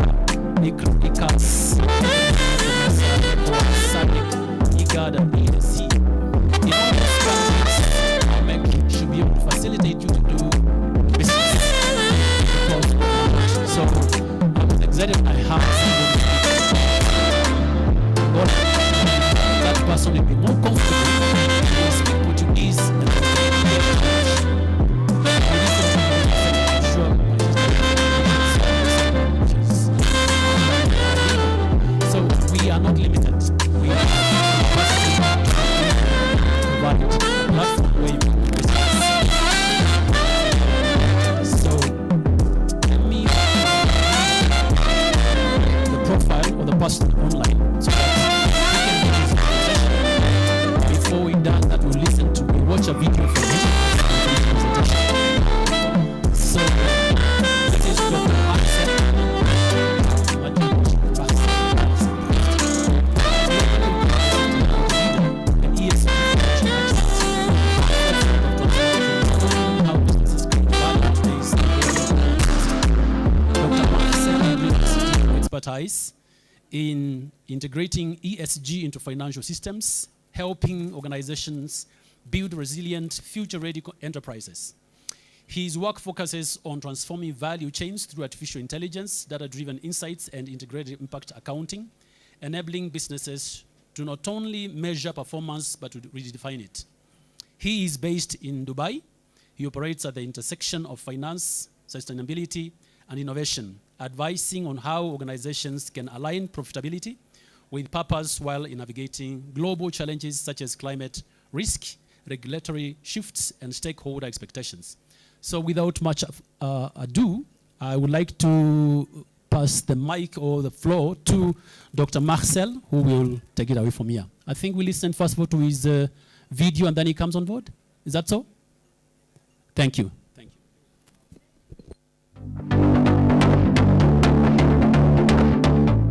ICAS, PROMESA, ECOWAS, SADC, IGAD, and EAC. In all these countries, AMEC should be able to facilitate you to do business because of language. So I'm excited I have somebody that person will be more comfortable to speak Portuguese and so we are not limited. We are capacity to provide a platform where you can do business. So let me the profile of the person online so that we can do this presentation. Before we done that, we listen to, we watch a video from him. So this is Dr. Marcel. Expertise in integrating ESG into financial systems, helping organizations build resilient, future-ready enterprises. His work focuses on transforming value chains through artificial intelligence, data-driven insights, and integrated impact accounting, enabling businesses to not only measure performance, but to redefine it. He is based in Dubai. He operates at the intersection of finance, sustainability, and innovation, advising on how organizations can align profitability with purpose while navigating global challenges such as climate risk, regulatory shifts, and stakeholder expectations. So without much ado, I would like to pass the mic or the floor to Dr. Marcel, who will take it away from here. I think we listen first of all to his video and then he comes on board. Is that so? Thank you. Thank you.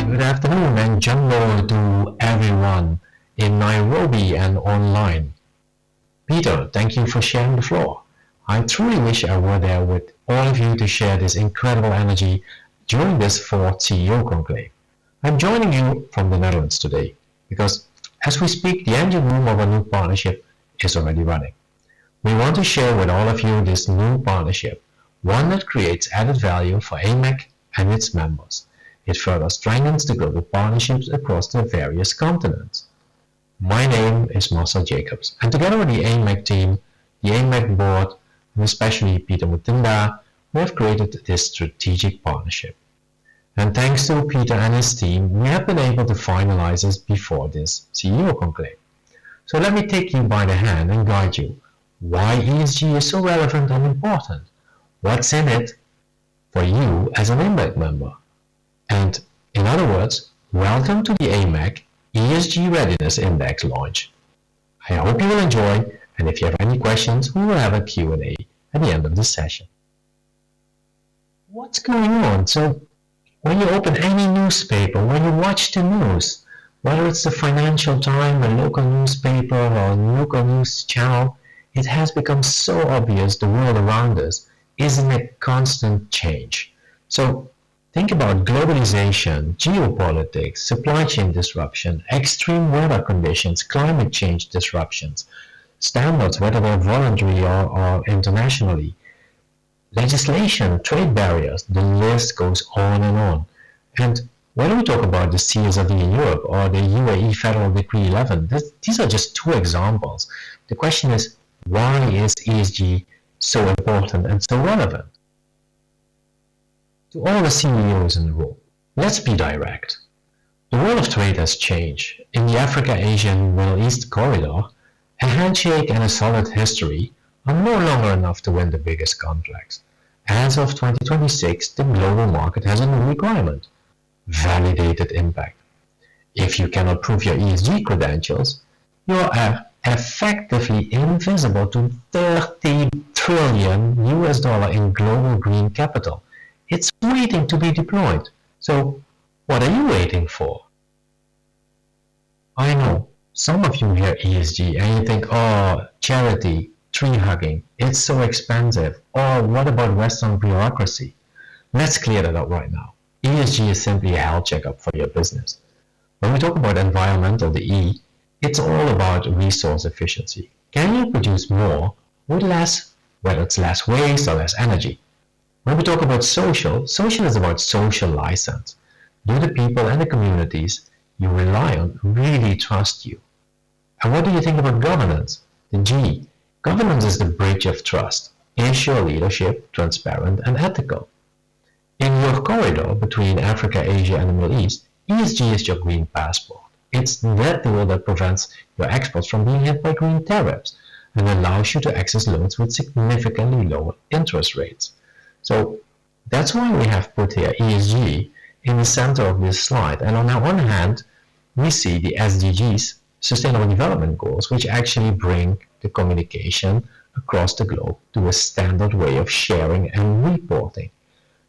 Good afternoon and jumbo to everyone in Nairobi and online. Peter, thank you for sharing the floor. I truly wish I were there with all of you to share this incredible energy during this fourth CEO Conclave. I'm joining you from the Netherlands today because as we speak, the engine room of a new partnership is already running. We want to share with all of you this new partnership, one that creates added value for AMEC and its members. It further strengthens the global partnerships across the various continents. My name is Marcel Jacobs, and together with the AMEC team, the AMEC board, and especially Peter Mutinda, we have created this strategic partnership. And thanks to Peter and his team, we have been able to finalize this before this CEO Conclave. So let me take you by the hand and guide you why ESG is so relevant and important, what's in it for you as an AMAC member. And in other words, welcome to the AMAC ESG Readiness Index launch. I hope you will enjoy, and if you have any questions, we will have a Q&A at the end of the session. What's going on? So when you open any newspaper, when you watch the news, whether it's the Financial Times, a local newspaper, or a local news channel, it has become so obvious the world around us is in a constant change. So think about globalization, geopolitics, supply chain disruption, extreme weather conditions, climate change disruptions, standards, whether they're voluntary or internationally, legislation, trade barriers, the list goes on and on. And whether we talk about the CSRD in Europe or the UAE Federal Decree 11, these are just two examples. The question is, why is ESG so important and so relevant? To all the CEOs in the room, let's be direct. The world of trade has changed. In the Africa, Asia, and Middle East corridor, a handshake and a solid history are no longer enough to win the biggest contracts. As of 2026, the global market has a new requirement: validated impact. If you cannot prove your ESG credentials, you are effectively invisible to $30 trillion in global green capital. It's waiting to be deployed. So what are you waiting for? I know some of you hear ESG and you think, oh, charity, tree hugging, it's so expensive. Or what about Western bureaucracy? Let's clear that up right now. ESG is simply a health checkup for your business. When we talk about environmental, the E, it's all about resource efficiency. Can you produce more with less, whether it's less waste or less energy? When we talk about social, social is about social license. Do the people and the communities you rely on really trust you? And what do you think about governance? The G, governance is the bridge of trust. Is your leadership transparent and ethical? In your corridor between Africa, Asia, and the Middle East, ESG is your green passport. It's that tool that prevents your exports from being hit by green tariffs and allows you to access loans with significantly lower interest rates. So that's why we have put here ESG in the center of this slide. And on the one hand, we see the SDGs, Sustainable Development Goals, which actually bring the communication across the globe to a standard way of sharing and reporting.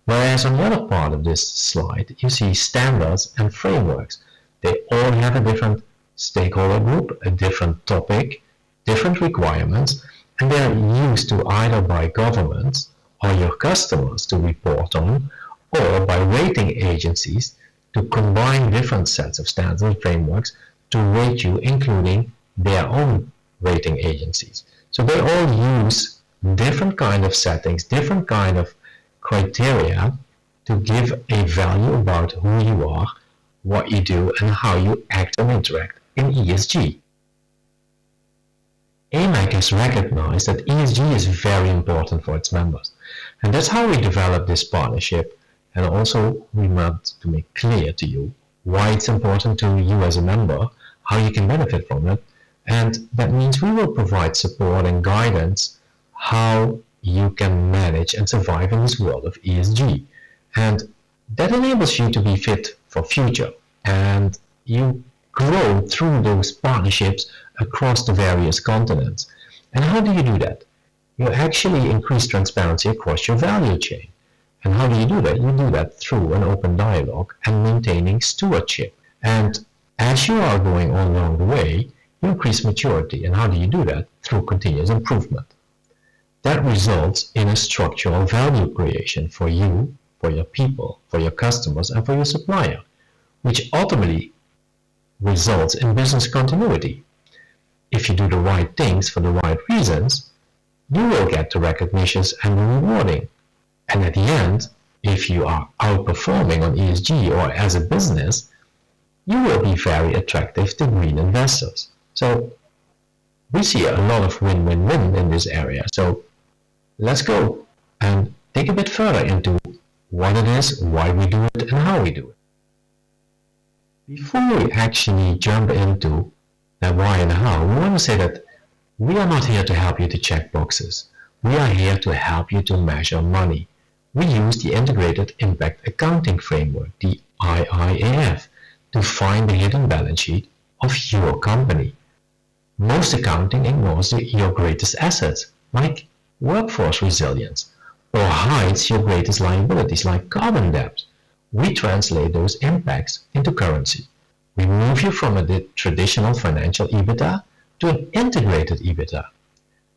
Whereas on the other part of this slide, you see standards and frameworks. They all have a different stakeholder group, a different topic, different requirements, and they're used to either by governments or your customers to report on, or by rating agencies to combine different sets of standards and frameworks to rate you, including their own rating agencies. So they all use different kind of settings, different kind of criteria to give a value about who you are, what you do, and how you act and interact in ESG. AMAC has recognized that ESG is very important for its members, and that's how we developed this partnership. And also we want to make clear to you why it's important to you as a member, how you can benefit from it, and that means we will provide support and guidance how you can manage and survive in this world of ESG. And that enables you to be fit for future, and you grow through those partnerships across the various continents. And how do you do that? You actually increase transparency across your value chain. And how do you do that? You do that through an open dialogue and maintaining stewardship. And as you are going on along the way, you increase maturity. And how do you do that? Through continuous improvement. That results in a structural value creation for you, for your people, for your customers, and for your supplier, which ultimately results in business continuity. If you do the right things for the right reasons, you will get the recognitions and the rewarding. And at the end, if you are outperforming on ESG or as a business, you will be very attractive to green investors. So we see a lot of win-win-win in this area. So let's go and dig a bit further into what it is, why we do it, and how we do it. Before we actually jump into that why and how, we want to say that we are not here to help you to check boxes. We are here to help you to measure money. we use the Integrated Impact Accounting Framework, the IIAF, to find the hidden balance sheet of your company. Most accounting ignores your greatest assets, like workforce resilience, or hides your greatest liabilities, like carbon debt. We translate those impacts into currency. We move you from a traditional financial EBITDA to an integrated EBITDA.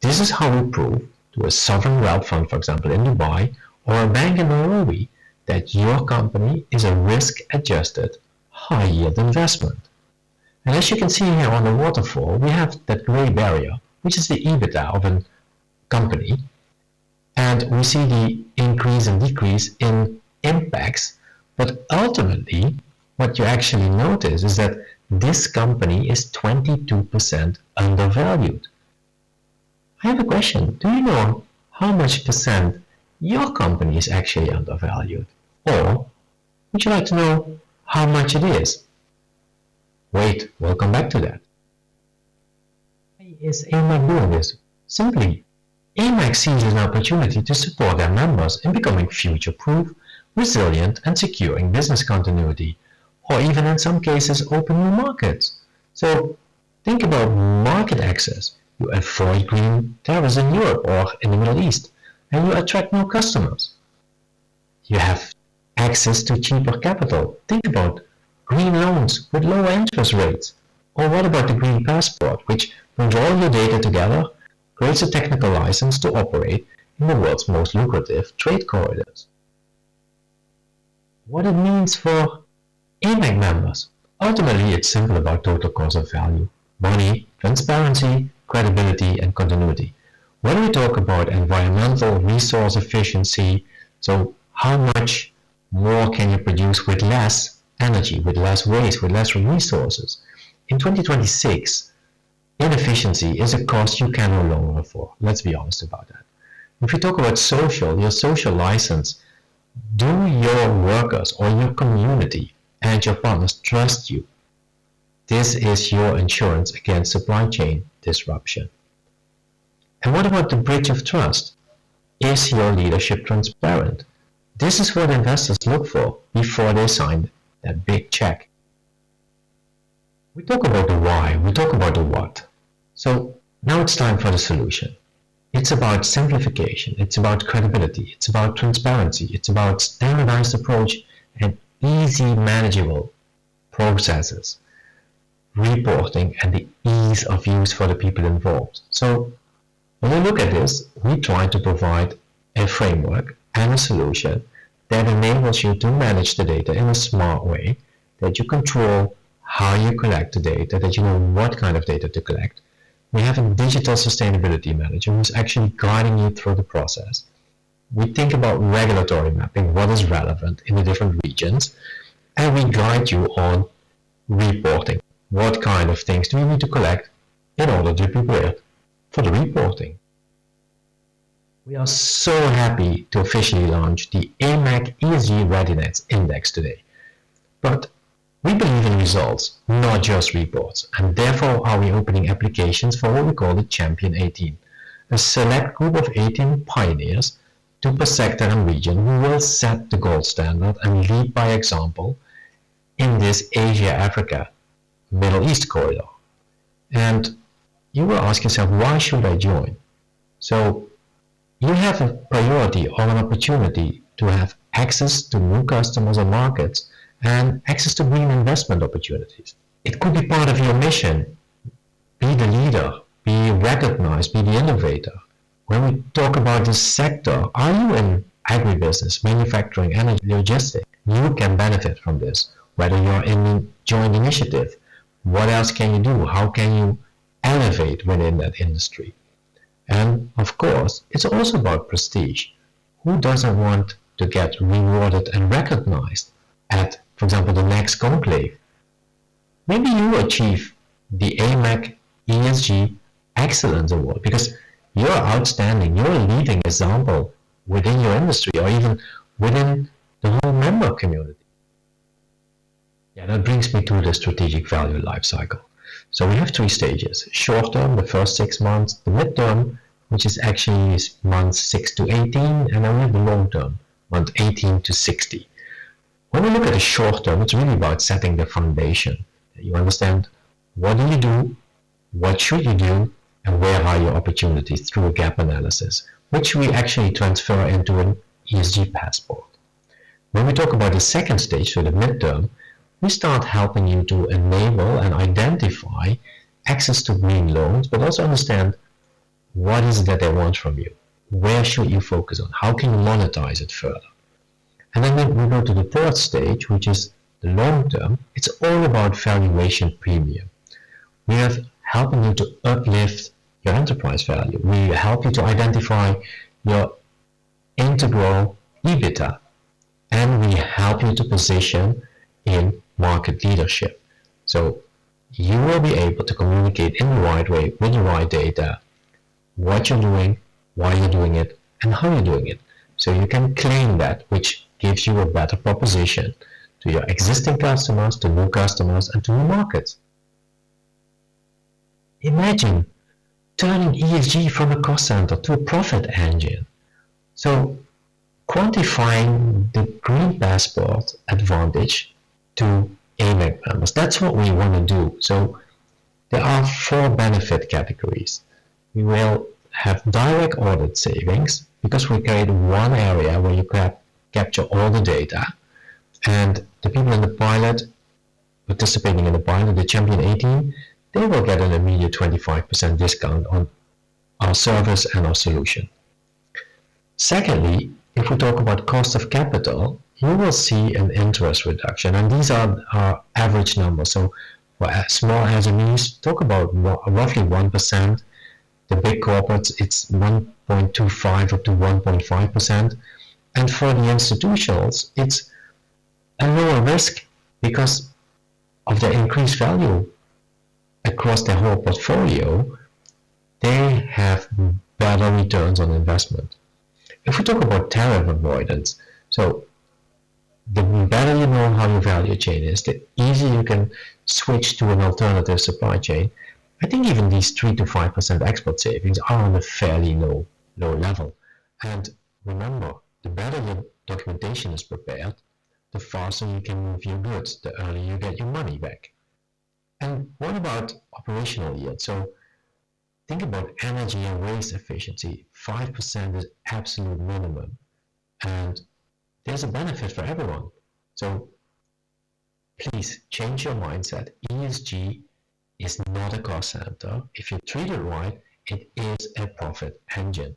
This is how we prove to a sovereign wealth fund, for example, in Dubai, or a bank in Nairobi, that your company is a risk-adjusted, high-yield investment. And as you can see here on the waterfall, we have that gray barrier, which is the EBITDA of a company, and we see the increase and decrease in impacts, but ultimately, what you actually notice is that this company is 22% undervalued. I have a question. Do you know how much percent your company is actually undervalued? Or would you like to know how much it is? Wait, we'll come back to that. Why is AMAC doing this? Simply, AMAC sees an opportunity to support their members in becoming future-proof, resilient, and securing business continuity, or even in some cases open new markets. So think about market access. You avoid green tariffs in Europe or in the Middle East, and you attract new customers. You have access to cheaper capital. Think about green loans with lower interest rates. Or what about the green passport, which brings all your data together, creates a technical license to operate in the world's most lucrative trade corridors? What it means for AMAC members? Ultimately, it's simple about total cost of value, money, transparency, credibility, and continuity. When we talk about environmental resource efficiency, so how much more can you produce with less energy, with less waste, with less resources? In 2026, inefficiency is a cost you can no longer afford. Let's be honest about that. If you talk about your social license, do your workers or your community and your partners trust you? This is your insurance against supply chain disruption. And what about the bridge of trust? Is your leadership transparent? This is what investors look for before they sign that big check. We talk about the why, we talk about the what. So now it's time for the solution. It's about simplification, it's about credibility, it's about transparency, it's about standardized approach and easy manageable processes, reporting, and the ease of use for the people involved. So when we look at this, we try to provide a framework and a solution that enables you to manage the data in a smart way, that you control how you collect the data, that you know what kind of data to collect. We have a digital sustainability manager who's actually guiding you through the process. We think about regulatory mapping, what is relevant in the different regions, and we guide you on reporting. What kind of things do you need to collect in order to be prepared for the reporting? We are so happy to officially launch the AMAC ESG Readiness Index today. But we believe in results, not just reports, and therefore are we opening applications for what we call the Champion 18, a select group of 18 pioneers to per sector and region who will set the gold standard and lead by example in this Asia-Africa Middle East corridor. And you will ask yourself, why should I join? So you have a priority or an opportunity to have access to new customers or markets and access to green investment opportunities. It could be part of your mission. Be the leader, be recognized, be the innovator. When we talk about this sector, are you in agribusiness, manufacturing, energy, logistics? You can benefit from this, whether you're in a joint initiative. What else can you do? How can you elevate within that industry? And of course, it's also about prestige. Who doesn't want to get rewarded and recognized at, for example, the next Conclave? Maybe you achieve the AMAC ESG Excellence Award because you're outstanding, you're a leading example within your industry or even within the whole member community. Yeah, that brings me to the strategic value life cycle. So we have 3 stages. Short term, the first 6 months, the midterm, which is actually months 6 to 18, and then we have the long term, month 18 to 60. When we look at the short term, it's really about setting the foundation. You understand what do you do, what should you do, and where are your opportunities through a gap analysis, which we actually transfer into an ESG passport. When we talk about the second stage, so the midterm, we start helping you to enable and identify access to green loans, but also understand what is it that they want from you. Where should you focus on? How can you monetize it further? And then we go to the third stage, which is the long term. It's all about valuation premium. We are helping you to uplift your enterprise value. We help you to identify your integral EBITDA, and we help you to position in market leadership. So you will be able to communicate in the right way with the right data, what you're doing, why you're doing it, and how you're doing it. So you can claim that, which gives you a better proposition to your existing customers, to new customers, and to new markets. Imagine turning ESG from a cost center to a profit engine. So quantifying the Green Passport advantage to AMAC members. That's what we want to do. So there are 4 benefit categories. We will have direct audit savings because we create one area where you capture all the data, and the people in the pilot, participating in the pilot, the Champion 18, they will get an immediate 25% discount on our service and our solution. Secondly, if we talk about cost of capital, you will see an interest reduction, and these are our average numbers. So for small SMEs, talk about roughly 1%. The big corporates, it's 1.25 up to 1.5%. And for the institutionals, it's a lower risk because of the increased value across their whole portfolio. They have better returns on investment. If we talk about tariff avoidance, so the better you know how your value chain is, the easier you can switch to an alternative supply chain. I think even these 3 to 5% export savings are on a fairly low level. And remember, the better your documentation is prepared, the faster you can move your goods, the earlier you get your money back. And what about operational yield? So think about energy and waste efficiency. 5% is absolute minimum. And there's a benefit for everyone. So please change your mindset. ESG is not a cost center. If you treat it right, it is a profit engine.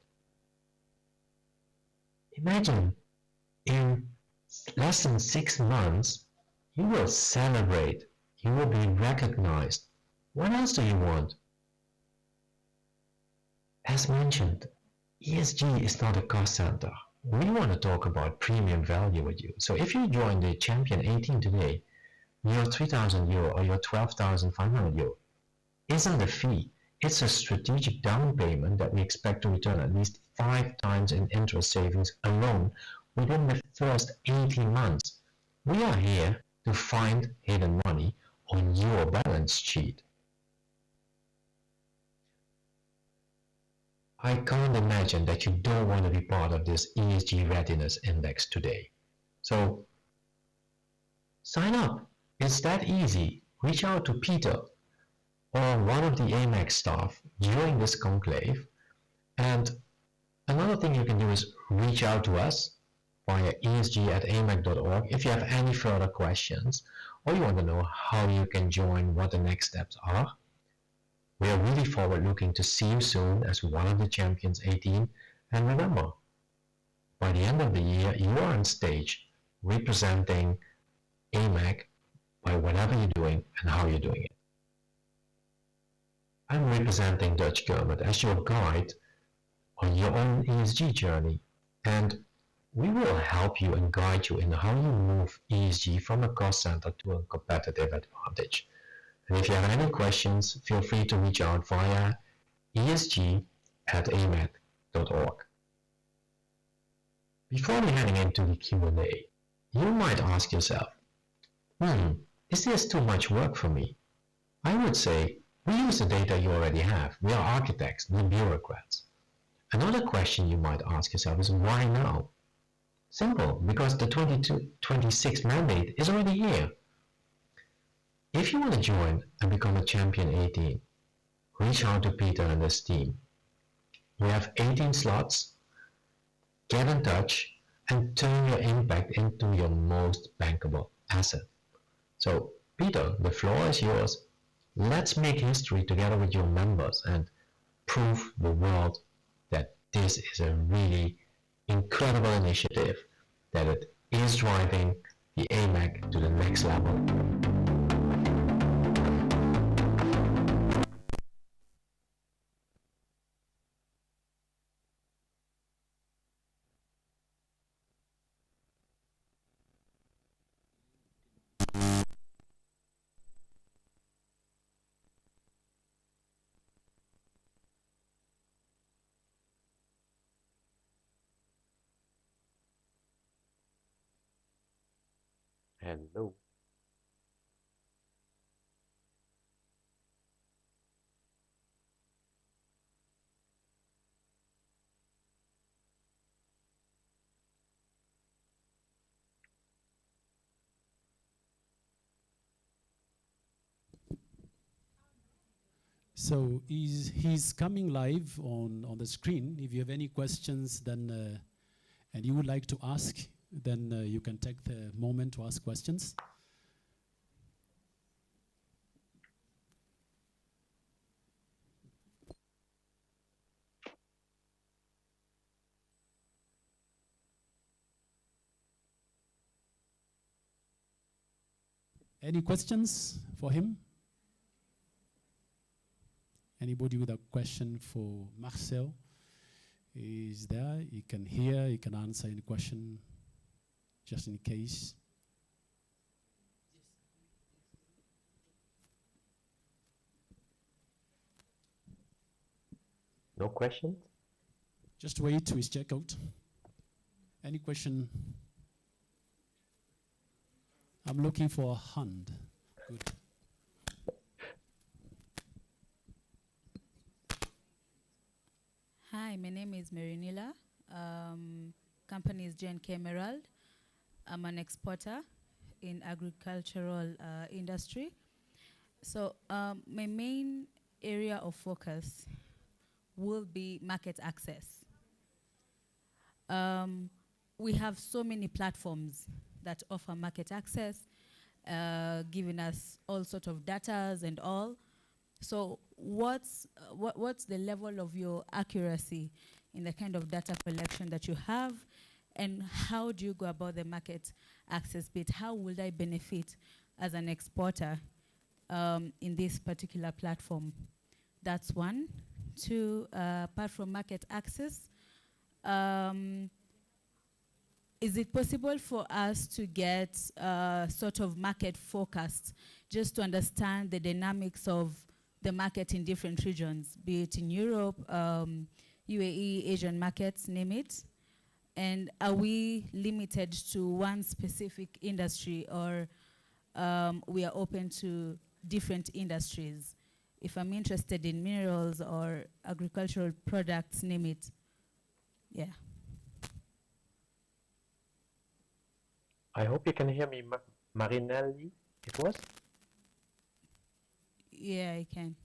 Imagine in less than 6 months, you will celebrate, you will be recognized. What else do you want? As mentioned, ESG is not a cost center. We want to talk about premium value with you. So if you join the Champion 18 today, your 3,000 euro or your 12,500 euro isn't a fee. It's a strategic down payment that we expect to return at least 5 times in interest savings alone within the first 18 months. We are here to find hidden money on your balance sheet. I can't imagine that you don't want to be part of this ESG Readiness Index today. So sign up. It's that easy. Reach out to Peter or one of the AMAC staff during this conclave. And another thing you can do is reach out to us via esg@amac.org if you have any further questions or you want to know how you can join, what the next steps are. We are really forward looking to see you soon as one of the Champions 18. And remember, by the end of the year, you are on stage representing AMAC by whatever you're doing and how you're doing it. I'm representing Dutch Kermit as your guide on your own ESG journey, and we will help you and guide you in how you move ESG from a cost center to a competitive advantage. And if you have any questions, feel free to reach out via esg@amac.org. Before we're heading into the Q&A, you might ask yourself, is this too much work for me? I would say, we use the data you already have. We are architects, not bureaucrats. Another question you might ask yourself is, why now? Simple, because the 2026 mandate is already here. If you want to join and become a Champion 18, reach out to Peter and his team. We have 18 slots. Get in touch and turn your impact into your most bankable asset. So, Peter, the floor is yours. Let's make history together with your members and prove the world that this is a really incredible initiative, that it is driving the AMAC to the next level. Hello. So he's coming live on the screen. If you have any questions, then and you would like to ask, then you can take the moment to ask questions. Any questions for him? Anybody with a question for Marcel is there? He can hear, he can answer any question, just in case. No questions? Just wait to his checkout. Any question? I'm looking for a hand. Good. Hi, my name is Marinilla. Company is J&K Emerald. I'm an exporter in agricultural industry. So my main area of focus will be market access. We have so many platforms that offer market access, giving us all sorts of datas and all. So what's the level of your accuracy in the kind of data collection that you have, and how do you go about the market access bit? How will I benefit as an exporter in this particular platform? That's one. Two, apart from market access, is it possible for us to get sort of market forecast just to understand the dynamics of the market in different regions, be it in Europe, UAE, Asian markets, name it? And are we limited to one specific industry, or we are open to different industries? If I'm interested in minerals or agricultural products, name it. Yeah. I hope you can hear me, Marinelli, it was? Yeah, I can.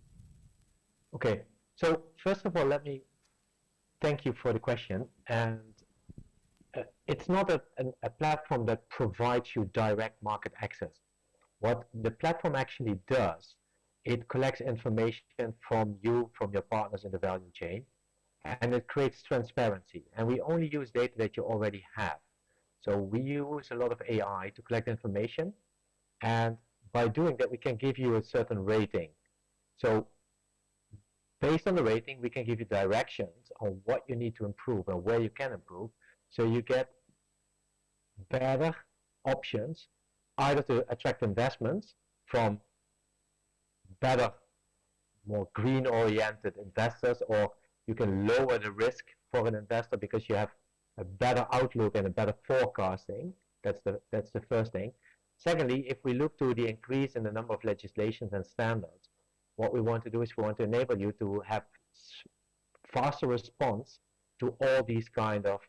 Okay, so first of all, let me thank you for the question. And it's not a platform that provides you direct market access. What the platform actually does, it collects information from you, from your partners in the value chain, and it creates transparency. And we only use data that you already have. So we use a lot of AI to collect information, and by doing that, we can give you a certain rating. So based on the rating, we can give you directions on what you need to improve and where you can improve, so you get better options, either to attract investments from better, more green-oriented investors, or you can lower the risk for an investor because you have a better outlook and a better forecasting. That's the first thing. Secondly, if we look to the increase in the number of legislations and standards, what we want to do is we want to enable you to have faster response to all these kind of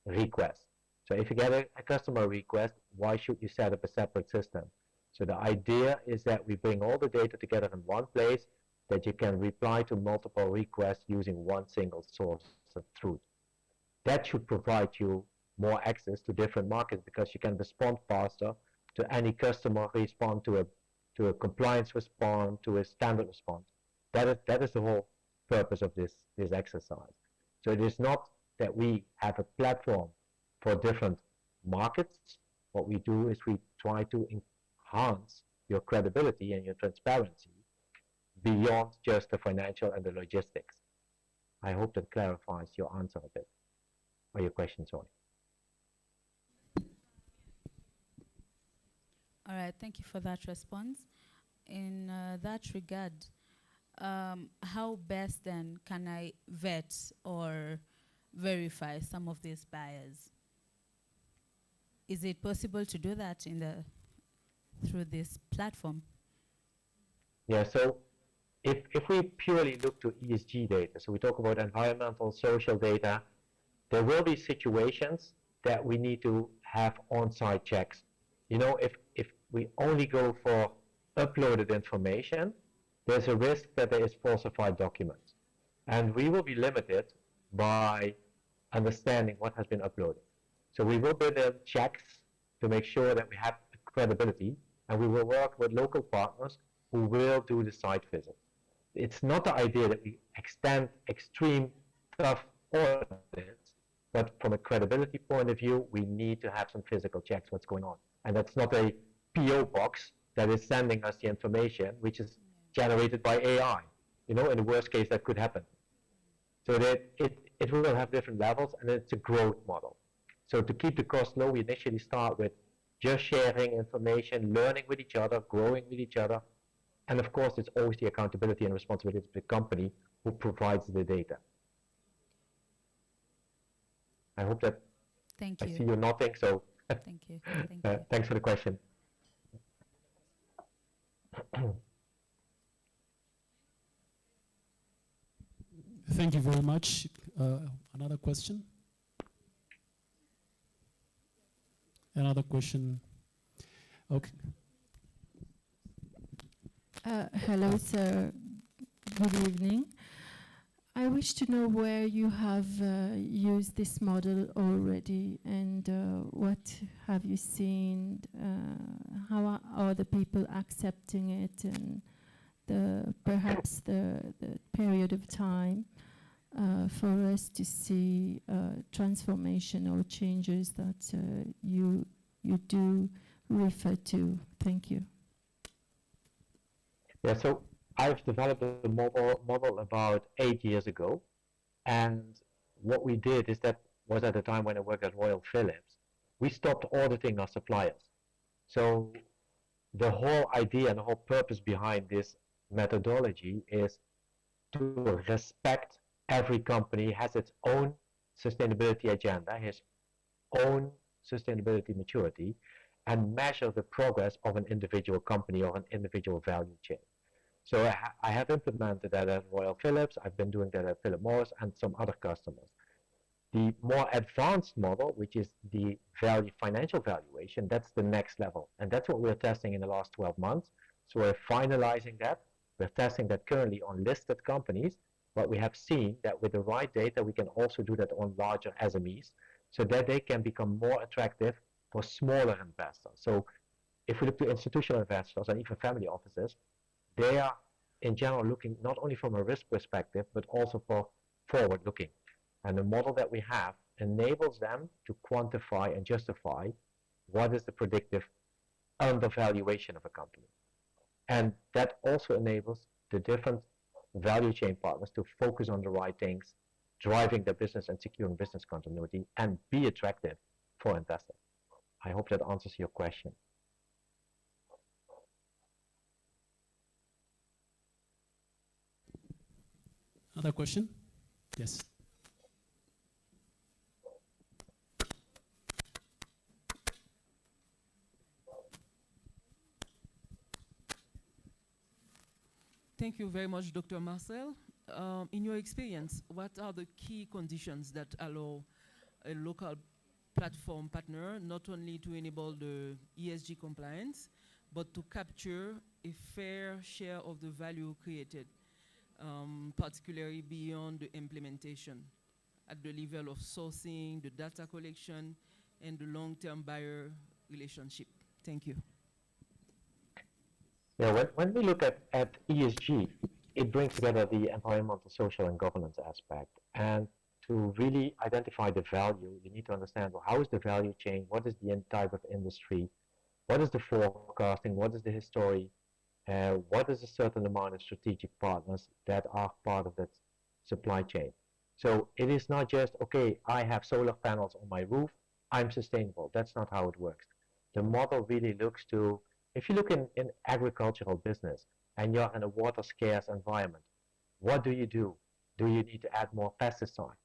requests. So if you get a customer request, why should you set up a separate system? So the idea is that we bring all the data together in one place, that you can reply to multiple requests using one single source of truth. That should provide you more access to different markets because you can respond faster to any customer, respond to a compliance response, to a standard response. That is the whole purpose of this exercise. So it is not that we have a platform for different markets. What we do is we try to enhance your credibility and your transparency beyond just the financial and the logistics. I hope that clarifies your answer a bit, or your question, sorry. All right, thank you for that response. In that regard, how best then can I vet or verify some of these buyers? Is it possible to do that through this platform? Yeah, so if we purely look to ESG data, so we talk about environmental, social data, there will be situations that we need to have on-site checks. You know, if we only go for uploaded information, there's a risk that there is falsified documents. And we will be limited by understanding what has been uploaded. So we will build in checks to make sure that we have credibility, and we will work with local partners who will do the site visit. It's not the idea that we extend extreme tough audits, but from a credibility point of view, we need to have some physical checks what's going on. And that's not a PO box that is sending us the information, which is generated by AI. You know, in the worst case, that could happen. So that it will have different levels, and it's a growth model. So to keep the cost low, we initially start with just sharing information, learning with each other, growing with each other. And of course, it's always the accountability and responsibility of the company who provides the data. I hope that Thank you. I see you nodding, so thank you. Thank you. Thanks for the question. Thank you very much. Another question? Another question? Okay. Hello, sir. Good evening. I wish to know where you have used this model already, and what have you seen? How are the people accepting it, and perhaps the period of time for us to see transformation or changes that you do refer to. Thank you. Yeah, so I've developed a model about 8 years ago, and what we did is that was at the time when I worked at Royal Philips, we stopped auditing our suppliers. So the whole idea and the whole purpose behind this methodology is to respect every company has its own sustainability agenda, its own sustainability maturity, and measure the progress of an individual company or an individual value chain. So I have implemented that at Royal Philips, I've been doing that at Philip Morris and some other customers. The more advanced model, which is the financial valuation, that's the next level. And that's what we're testing in the last 12 months. So we're finalizing that. We're testing that currently on listed companies, but we have seen that with the right data, we can also do that on larger SMEs so that they can become more attractive for smaller investors. So if we look to institutional investors and even family offices, they are in general looking not only from a risk perspective, but also for forward looking. And the model that we have enables them to quantify and justify what is the predictive undervaluation of a company. And that also enables the different value chain partners to focus on the right things, driving their business and securing business continuity, and be attractive for investors. I hope that answers your question. Another question? Yes. Thank you very much, Dr. Marcel. In your experience, what are the key conditions that allow a local platform partner, not only to enable the ESG compliance, but to capture a fair share of the value created, particularly beyond the implementation, at the level of sourcing, the data collection, and the long-term buyer relationship. Thank you. Yeah, when we look at ESG, it brings together the environmental, social, and governance aspect. And to really identify the value, you need to understand, well, how is the value chain? What is the type of industry? What is the forecasting? What is the history? What is a certain amount of strategic partners that are part of that supply chain? So it is not just, okay, I have solar panels on my roof, I'm sustainable. That's not how it works. The model really looks to, if you look in agricultural business and you're in a water scarce environment, what do you do? Do you need to add more pesticides?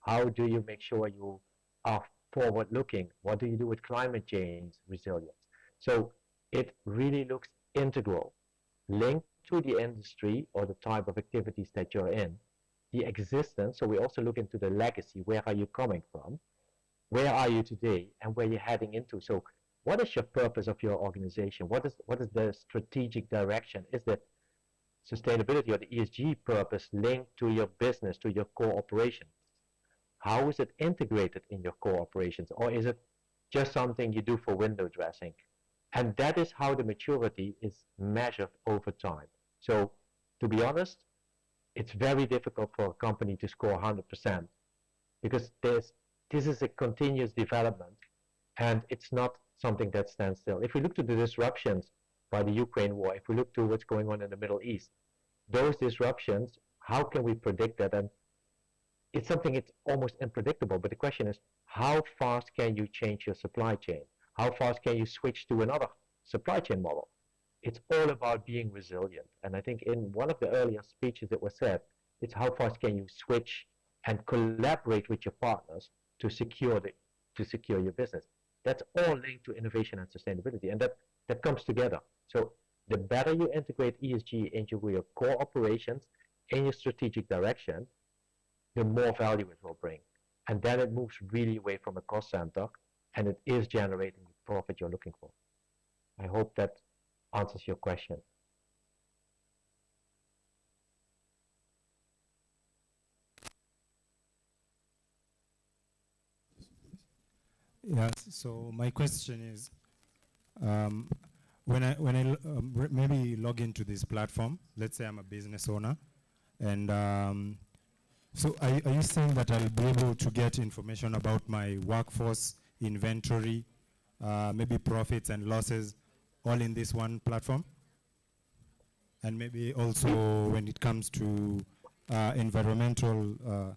How do you make sure you are forward looking? What do you do with climate change resilience? So it really looks integral, linked to the industry or the type of activities that you're in, the existence. So we also look into the legacy. Where are you coming from? Where are you today and where you're heading into? So what is your purpose of your organization? What is the strategic direction? Is the sustainability or the ESG purpose linked to your business, to your core operations? How is it integrated in your core operations? Or is it just something you do for window dressing? And that is how the maturity is measured over time. So to be honest, it's very difficult for a company to score 100% because this is a continuous development and it's not something that stands still. If we look to the disruptions by the Ukraine war, if we look to what's going on in the Middle East, those disruptions, how can we predict that? And it's something it's almost unpredictable, but the question is, how fast can you change your supply chain? How fast can you switch to another supply chain model? It's all about being resilient. And I think in one of the earlier speeches that was said, it's how fast can you switch and collaborate with your partners to secure your business. That's all linked to innovation and sustainability, and that comes together. So the better you integrate ESG into your core operations, in your strategic direction, the more value it will bring. And then it moves really away from a cost center, and it is generating the profit you're looking for. I hope that answers your question. Yes, so my question is, when I maybe log into this platform, let's say I'm a business owner, and so are you saying that I'll be able to get information about my workforce, inventory, maybe profits and losses, all in this one platform? And maybe also when it comes to environmental,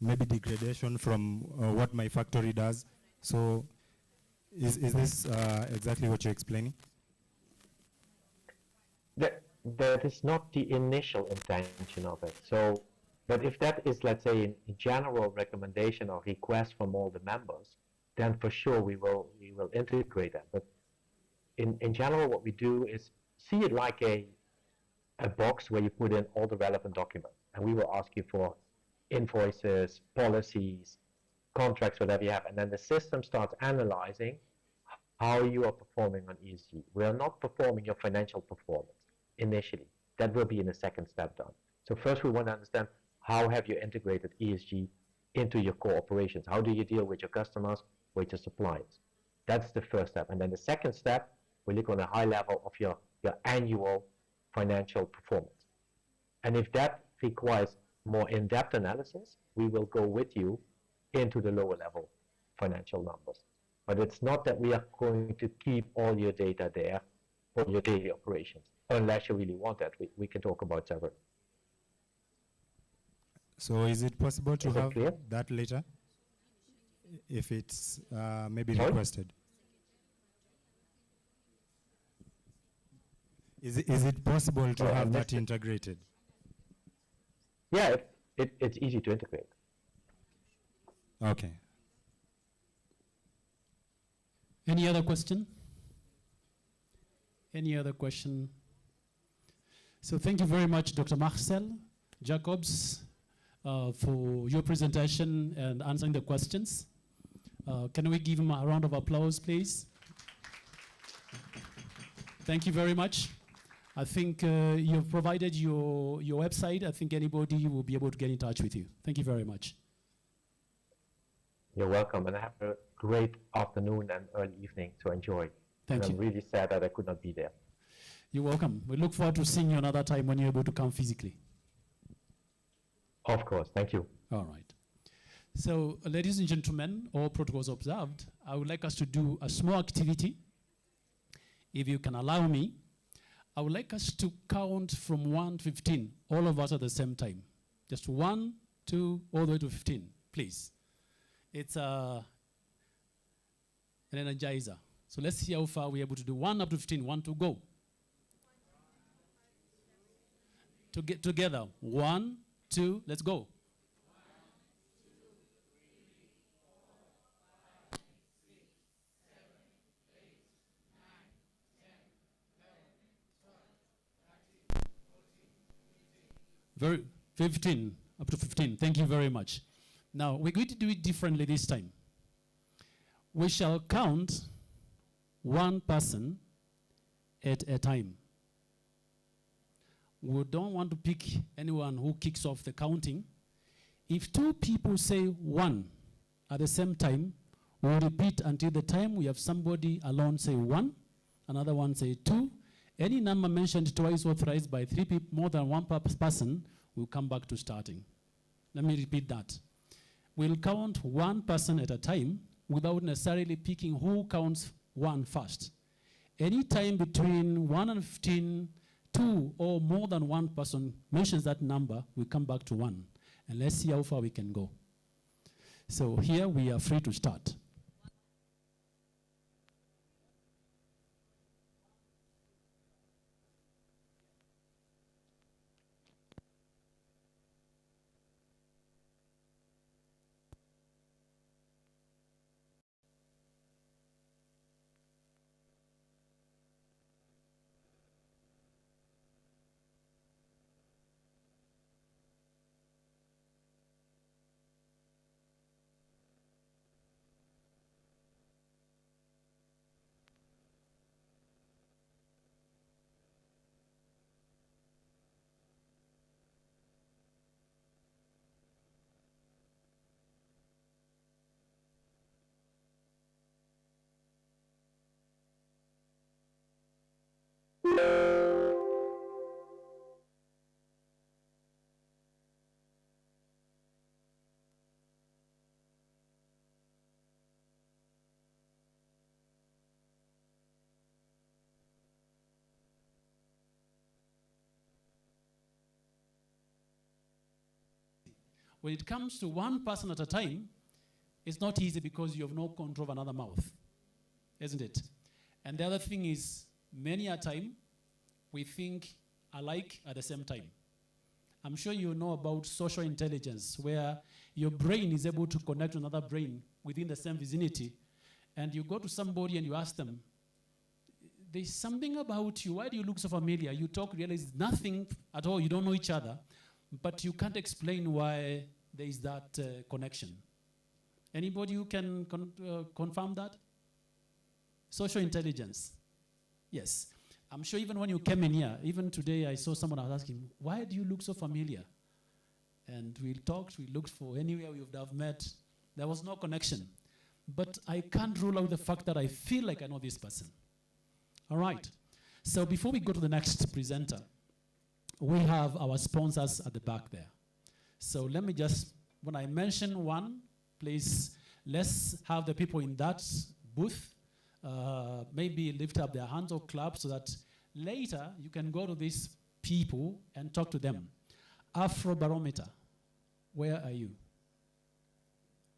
maybe degradation from what my factory does. So is this exactly what you're explaining? That is not the initial intention of it. So, but if that is, let's say, a general recommendation or request from all the members, then for sure we will integrate that. But in general, what we do is see it like a box where you put in all the relevant documents, and we will ask you for invoices, policies, contracts, whatever you have, and then the system starts analyzing how you are performing on ESG. We are not performing your financial performance initially. That will be in the second step done. So first we want to understand how have you integrated ESG into your core operations? How do you deal with your customers, with your suppliers? That's the first step. And then the second step, we look on a high level of your annual financial performance. And if that requires more in-depth analysis, we will go with you into the lower level financial numbers. But it's not that we are going to keep all your data there for your daily operations. Unless you really want that, we can talk about separate. So is it possible to have that later? If it's maybe requested. Is it possible to have that integrated? Yeah, it's easy to integrate. Okay. Any other question? Any other question? So thank you very much, Dr. Marcel Jacobs, for your presentation and answering the questions. Can we give him a round of applause, please? Thank you very much. I think you've provided your website. I think anybody will be able to get in touch with you. Thank you very much. You're welcome, and have a great afternoon and early evening to enjoy. Thank you. I'm really sad that I could not be there. You're welcome. We look forward to seeing you another time when you're able to come physically. Of course, thank you. All right. So, ladies and gentlemen, all protocols observed, I would like us to do a small activity. If you can allow me, I would like us to count from 1 to 15, all of us at the same time. Just 1, 2, all the way to 15, please. It's an energizer. So let's see how far we're able to do. 1 up to 15, 1 to go. To get together. 1, 2, let's go. Very 15, up to 15. Thank you very much. Now, we're going to do it differently this time. We shall count one person at a time. We don't want to pick anyone who kicks off the counting. If 2 people say 1 at the same time, we'll repeat until the time we have somebody alone say 1, another one say 2. Any number mentioned twice or thrice by 3 people, more than 1 person, we'll come back to starting. Let me repeat that. We'll count 1 person at a time without necessarily picking who counts 1 first. Any time between 1 and 15, 2 or more than 1 person mentions that number, we come back to 1. And let's see how far we can go. So here we are free to start. When it comes to 1 person at a time, it's not easy because you have no control of another mouth, isn't it? And the other thing is, many a time, we think alike at the same time. I'm sure you know about social intelligence, where your brain is able to connect to another brain within the same vicinity, and you go to somebody and you ask them, there's something about you, why do you look so familiar? You talk, realize nothing at all, you don't know each other, but you can't explain why there is that connection. Anybody who can confirm that? Social intelligence. Yes. I'm sure even when you came in here, even today I saw someone, I was asking, why do you look so familiar? And we talked, we looked for anywhere we would have met. There was no connection. But I can't rule out the fact that I feel like I know this person. All right. So before we go to the next presenter, we have our sponsors at the back there. So let me just, when I mention one, please, let's have the people in that booth maybe lift up their hands or clap so that later you can go to these people and talk to them. Afrobarometer, where are you?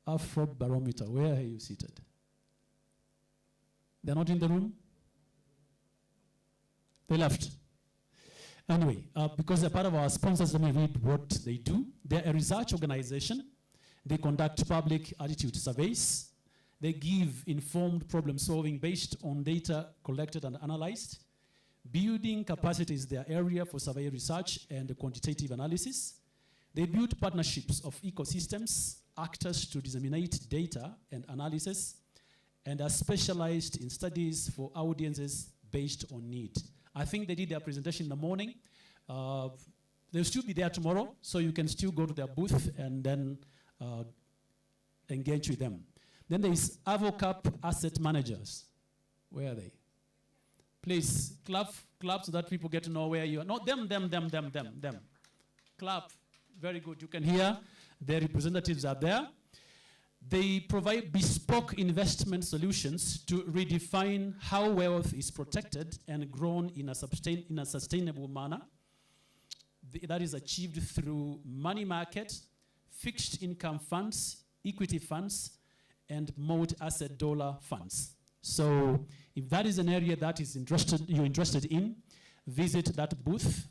Afrobarometer, where are you seated? They're not in the room? They left. Anyway, because they're part of our sponsors, let me read what they do. They're a research organization. They conduct public attitude surveys. They give informed problem solving based on data collected and analyzed. Building capacity is their area for survey research and quantitative analysis. They build partnerships of ecosystems actors to disseminate data and analysis, and are specialized in studies for audiences based on need. I think they did their presentation in the morning. They'll still be there tomorrow, so you can still go to their booth and then engage with them. Then there is Avocap Asset Managers. Where are they? Please, clap so that people get to know where you are. No, them. Clap. Very good. You can hear their representatives are there. They provide bespoke investment solutions to redefine how wealth is protected and grown in a sustainable manner. That is achieved through money market, fixed income funds, equity funds, and multi-asset dollar funds. So if that is an area that is you're interested in, visit that booth,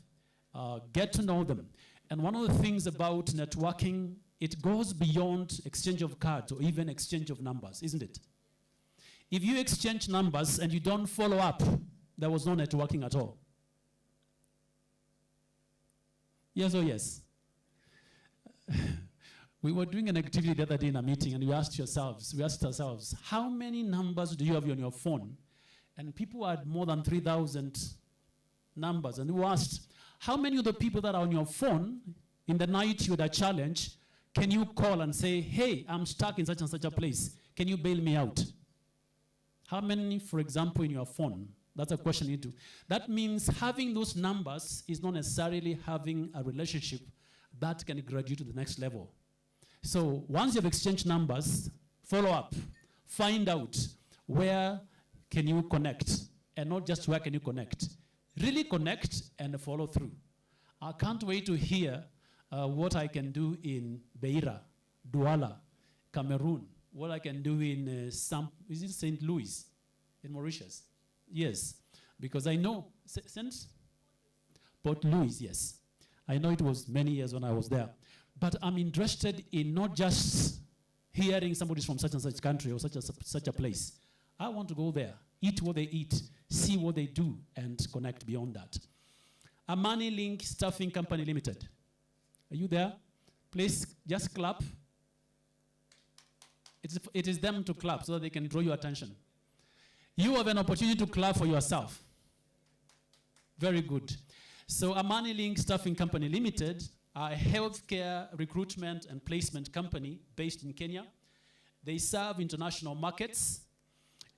get to know them. And one of the things about networking, it goes beyond exchange of cards or even exchange of numbers, isn't it? If you exchange numbers and you don't follow up, there was no networking at all. Yes or yes? We were doing an activity the other day in a meeting, and we asked ourselves, how many numbers do you have on your phone? And people had more than 3,000 numbers. And we asked, how many of the people that are on your phone in the night with a challenge can you call and say, hey, I'm stuck in such and such a place. Can you bail me out? How many, for example, in your phone? That's a question you do. That means having those numbers is not necessarily having a relationship that can graduate to the next level. So once you've exchanged numbers, follow up. Find out where can you connect, and not just where can you connect. Really connect and follow through. I can't wait to hear what I can do in Beira, Douala, Cameroon, what I can do in is it St. Louis, in Mauritius? Yes, because I know, since Port Louis, yes. I know it was many years when I was there. But I'm interested in not just hearing somebody's from such and such country or such a place. I want to go there, eat what they eat, see what they do, and connect beyond that. Amani Link Staffing Company Limited. Are you there? Please just clap. It is them to clap so that they can draw your attention. You have an opportunity to clap for yourself. Very good. So Amani Link Staffing Company Limited are a healthcare recruitment and placement company based in Kenya. They serve international markets,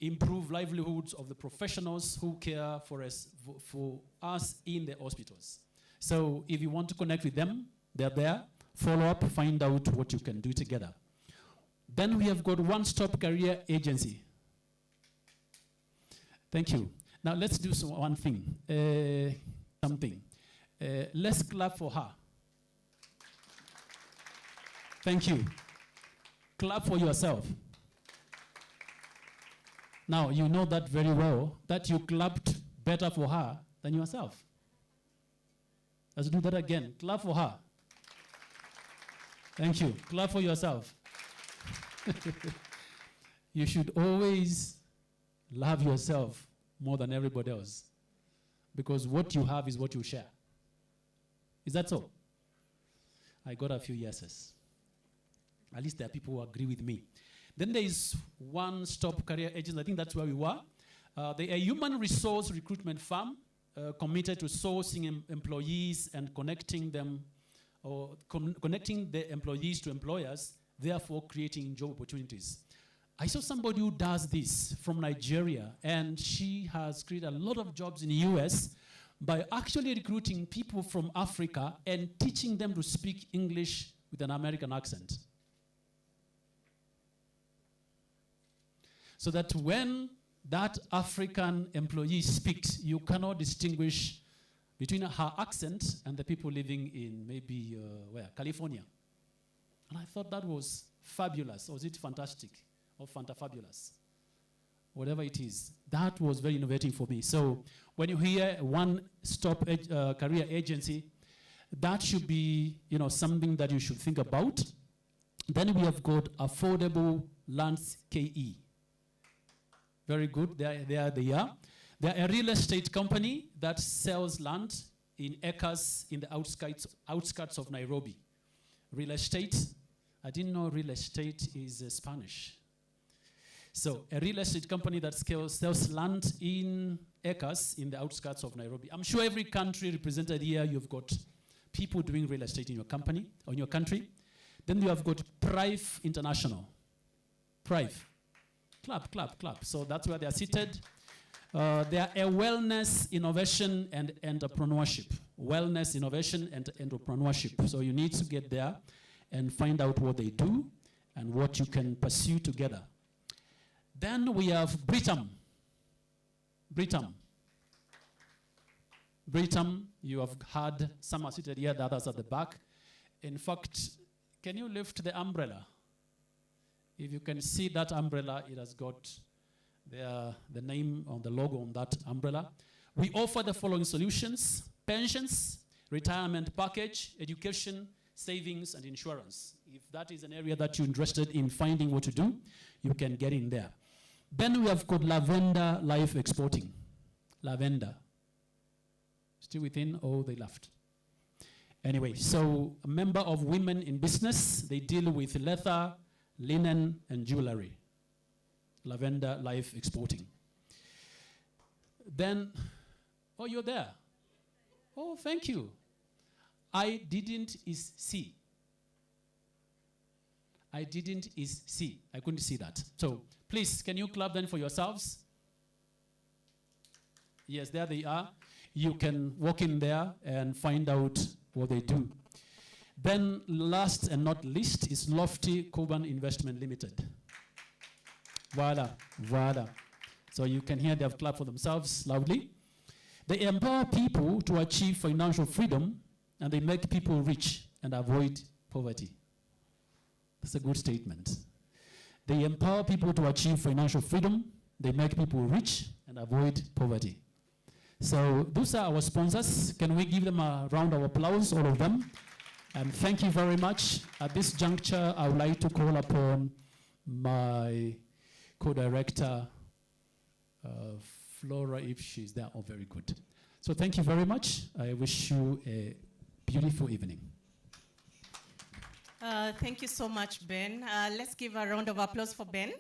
improve livelihoods of the professionals who care for us in the hospitals. So if you want to connect with them, they're there. Follow up, find out what you can do together. Then we have got One Stop Career Agency. Thank you. Now let's do one thing, something. Let's clap for her. Thank you. Clap for yourself. Now, you know that very well, that you clapped better for her than yourself. Let's do that again. Clap for her. Thank you. Clap for yourself. You should always love yourself more than everybody else, because what you have is what you share. Is that so? I got a few yeses. At least there are people who agree with me. Then there is One Stop Career Agency. I think that's where we were. They are a human resource recruitment firm committed to sourcing employees and connecting them, or connecting the employees to employers, therefore creating job opportunities. I saw somebody who does this from Nigeria, and she has created a lot of jobs in the US by actually recruiting people from Africa and teaching them to speak English with an American accent. So that when that African employee speaks, you cannot distinguish between her accent and the people living in maybe, California. And I thought that was fabulous. Or was it fantastic? Or fabulous? Whatever it is. That was very innovative for me. So when you hear One Stop Career Agency, that should be something that you should think about. Then we have got Affordable Lands KE. Very good. They are. They are a real estate company that sells land in acres in the outskirts of Nairobi. Real estate, I didn't know real estate is Spanish. So a real estate company that sells land in acres in the outskirts of Nairobi. I'm sure every country represented here, you've got people doing real estate in your company or in your country. Then you have got Prive International. Prive. Clap, clap, clap. So that's where they are seated. They are a wellness, innovation, and entrepreneurship. Wellness, innovation, and entrepreneurship. So you need to get there and find out what they do and what you can pursue together. Then we have Britam. Britam. Britam, you have had some are seated here, the others at the back. In fact, can you lift the umbrella? If you can see that umbrella, it has got the name on the logo on that umbrella. We offer the following solutions: pensions, retirement package, education, savings, and insurance. If that is an area that you're interested in finding what to do, you can get in there. Then we have got Lavender Life Exporting. Lavender. Still within? Oh, they left. Anyway, so a member of Women in Business, they deal with leather, linen, and jewelry. Lavender Life Exporting. Then, oh, you're there. Oh, thank you. I didn't is C. I didn't is C. I couldn't see that. So please, can you clap then for yourselves? Yes, there they are. You can walk in there and find out what they do. Then last and not least is Lofty Cuban Investment Limited. Voila, voila. So you can hear they have clapped for themselves loudly. They empower people to achieve financial freedom, and they make people rich and avoid poverty. That's a good statement. They empower people to achieve financial freedom, they make people rich and avoid poverty. So those are our sponsors. Can we give them a round of applause, all of them? And thank you very much. At this juncture, I would like to call upon my co-director, Flora, if she's there. Oh, very good. So thank you very much. I wish you a beautiful evening. Thank you so much, Ben. Let's give a round of applause for Ben.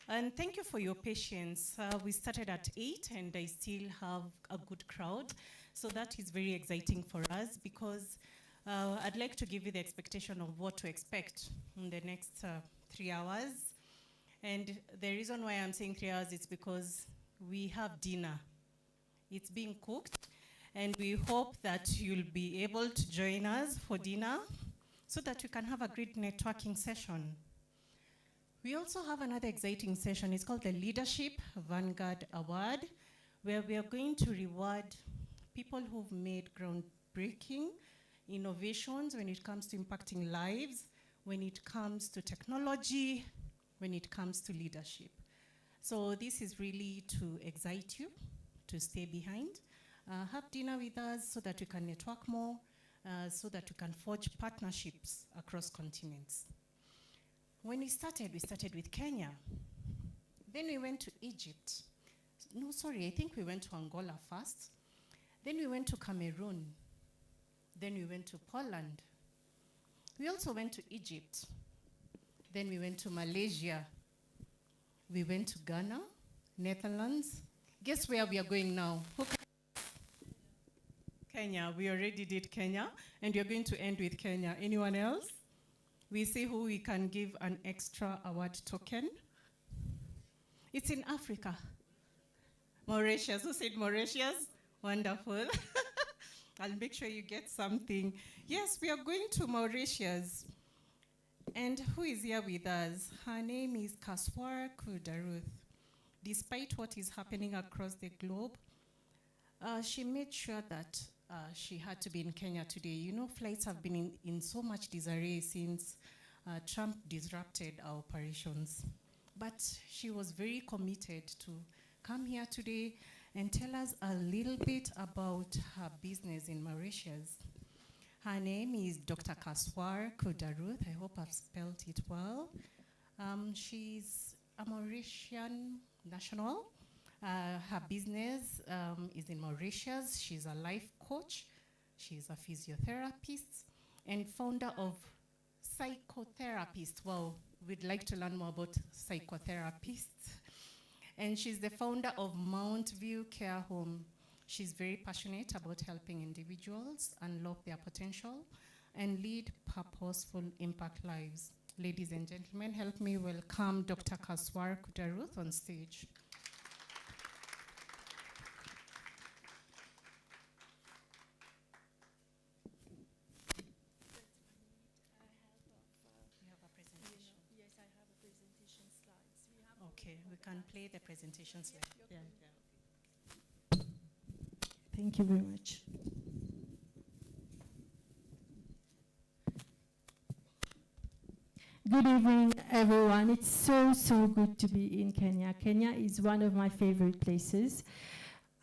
And thank you for your patience. We started at 8 and I still have a good crowd. So that is very exciting for us because I'd like to give you the expectation of what to expect in the next 3 hours. And the reason why I'm saying 3 hours is because we have dinner. It's being cooked. And we hope that you'll be able to join us for dinner so that we can have a great networking session. We also have another exciting session. It's called the Leadership Vanguard Award, where we are going to reward people who've made groundbreaking innovations when it comes to impacting lives, when it comes to technology, when it comes to leadership. So this is really to excite you to stay behind. Have dinner with us so that we can network more, so that we can forge partnerships across continents. When we started with Kenya. Then we went to Egypt. No, sorry, I think we went to Angola first. Then we went to Cameroon. Then we went to Poland. We also went to Egypt. Then we went to Malaysia. We went to Ghana, Netherlands. Guess where we are going now? Kenya. We already did Kenya, and we're going to end with Kenya. Anyone else? We see who we can give an extra award token. It's in Africa. Mauritius. Who said Mauritius? Wonderful. I'll make sure you get something. Yes, we are going to Mauritius. And who is here with us? Her name is Kaswar Kudaruth. Despite what is happening across the globe, she made sure that she had to be in Kenya today. You know, flights have been in so much disarray since Trump disrupted our operations. But she was very committed to come here today and tell us a little bit about her business in Mauritius. Her name is Dr. Kaswar Kudaruth. I hope I've spelled it well. She's a Mauritian national. Her business is in Mauritius. She's a life coach. She's a physiotherapist and founder of Psychotherapist. Well, we'd like to learn more about psychotherapists. And she's the founder of Mount View Care Home. She's very passionate about helping individuals unlock their potential and lead purposeful impact lives. Ladies and gentlemen, help me welcome Dr. Kaswar Kutaruth on stage. Okay, we can play the presentation slide. Yeah. Thank you very much. Good evening, everyone. It's so good to be in Kenya. Kenya is one of my favorite places.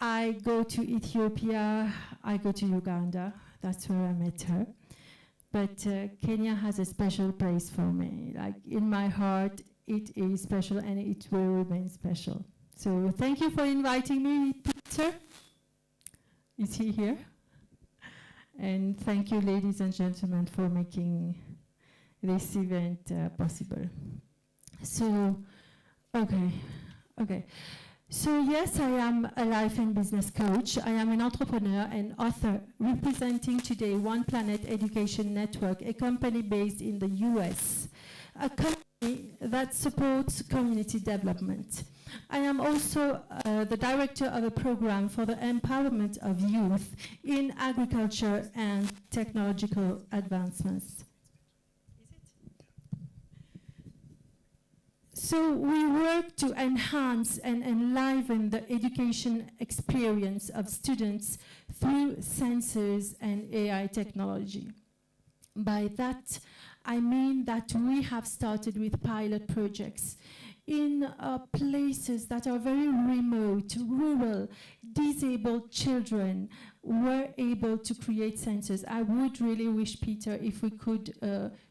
I go to Ethiopia, I go to Uganda. That's where I met her. But Kenya has a special place for me. Like in my heart, it is special and it will remain special. So thank you for inviting me, Peter. Is he here? And thank you, ladies and gentlemen, for making this event possible. So, okay. So yes, I am a life and business coach. I am an entrepreneur and author representing today One Planet Education Network, a company based in the US, a company that supports community development. I am also the director of a program for the empowerment of youth in agriculture and technological advancements. So we work to enhance and enliven the education experience of students through sensors and AI technology. By that, I mean that we have started with pilot projects in places that are very remote, rural, disabled children were able to create sensors. I would really wish, Peter, if we could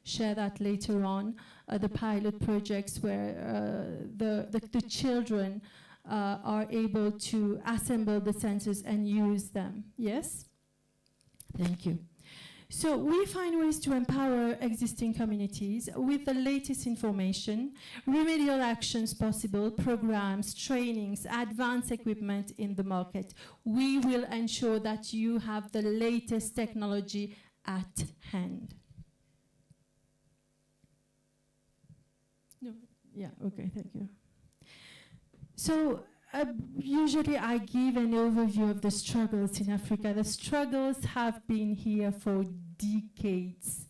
share that later on, the pilot projects where the children are able to assemble the sensors and use them. Yes? Thank you. So we find ways to empower existing communities with the latest information, remedial actions possible, programs, trainings, advanced equipment in the market. We will ensure that you have the latest technology at hand. No, yeah, okay, thank you. So usually I give an overview of the struggles in Africa. The struggles have been here for decades.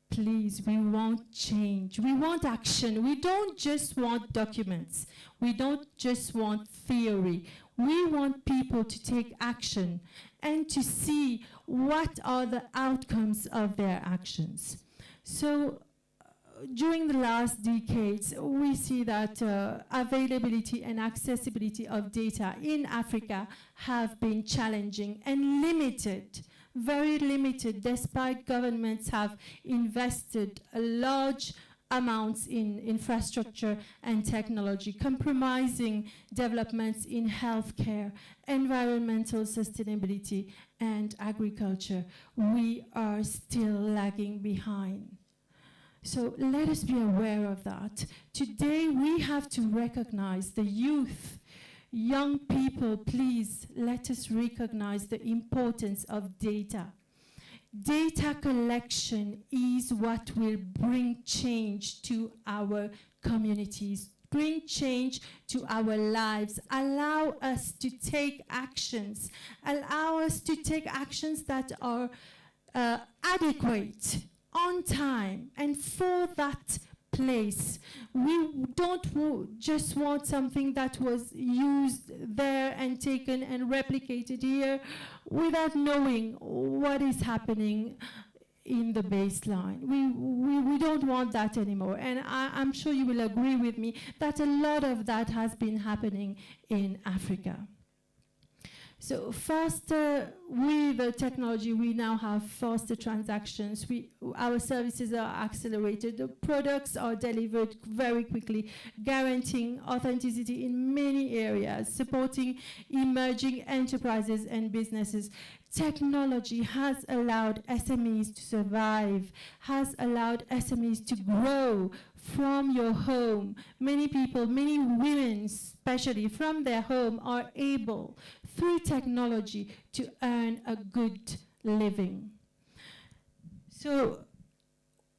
Please, we want change. We want action. We don't just want documents. We don't just want theory. We want people to take action and to see what are the outcomes of their actions. So during the last decades, we see that availability and accessibility of data in Africa have been challenging and limited, very limited, despite governments have invested large amounts in infrastructure and technology, compromising developments in healthcare, environmental sustainability, and agriculture. We are still lagging behind. So let us be aware of that. Today we have to recognize the youth. Young people, please let us recognize the importance of data. Data collection is what will bring change to our communities, bring change to our lives, allow us to take actions, allow us to take actions that are adequate, on time, and for that place. We don't just want something that was used there and taken and replicated here without knowing what is happening in the baseline. We don't want that anymore. And I'm sure you will agree with me that a lot of that has been happening in Africa. So faster, with the technology, we now have faster transactions. Our services are accelerated. The products are delivered very quickly, guaranteeing authenticity in many areas, supporting emerging enterprises and businesses. Technology has allowed SMEs to survive, has allowed SMEs to grow from your home. Many people, many women especially from their home, are able, through technology, to earn a good living. So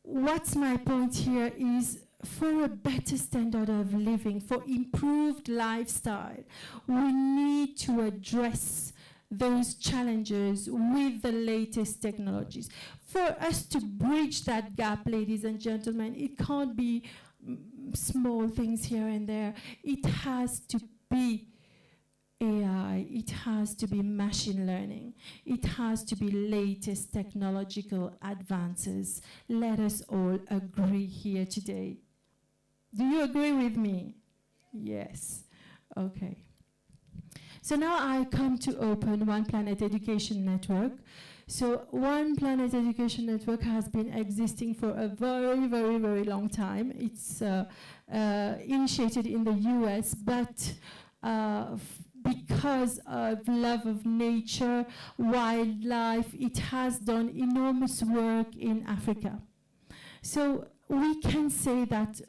what's my point here is, for a better standard of living, for improved lifestyle, we need to address those challenges with the latest technologies. For us to bridge that gap, ladies and gentlemen, it can't be small things here and there. It has to be AI, it has to be machine learning, it has to be latest technological advances. Let us all agree here today. Do you agree with me? Yes. Okay. So now I come to open One Planet Education Network. So One Planet Education Network has been existing for a very, very, very long time. It's initiated in the US, but because of love of nature, wildlife, it has done enormous work in Africa. So we can say that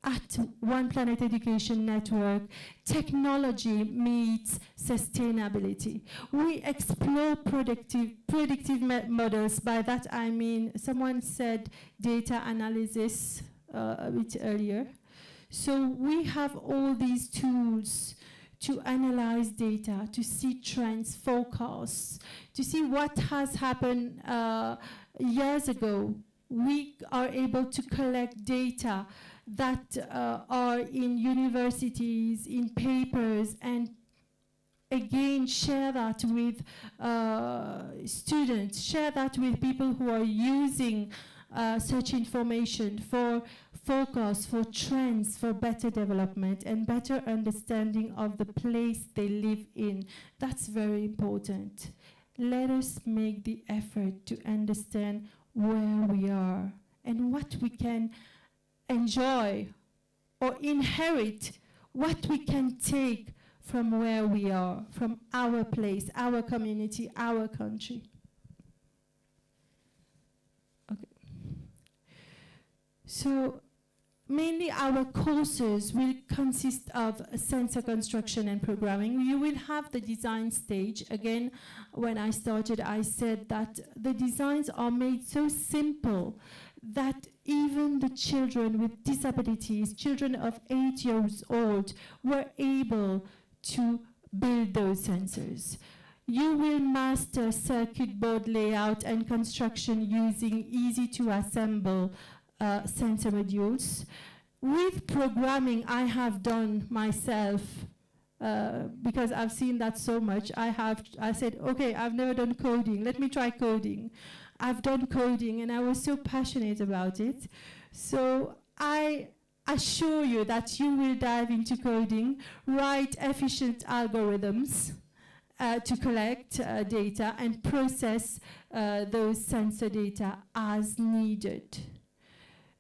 at One Planet Education Network, technology meets sustainability. We explore predictive models. By that I mean, someone said data analysis a bit earlier. So we have all these tools to analyze data, to see trends, forecasts, to see what has happened years ago. We are able to collect data that are in universities, in papers, and again share that with students, share that with people who are using such information for forecasts, for trends, for better development and better understanding of the place they live in. That's very important. Let us make the effort to understand where we are and what we can enjoy or inherit, what we can take from where we are, from our place, our community, our country. Okay. So mainly our courses will consist of sensor construction and programming. You will have the design stage. Again, when I started, I said that the designs are made so simple that even the children with disabilities, children of 8 years old, were able to build those sensors. You will master circuit board layout and construction using easy-to-assemble sensor modules. With programming, I have done myself, because I've seen that so much. I said, okay, I've never done coding. Let me try coding. I've done coding, and I was so passionate about it. So I assure you that you will dive into coding, write efficient algorithms to collect data and process those sensor data as needed.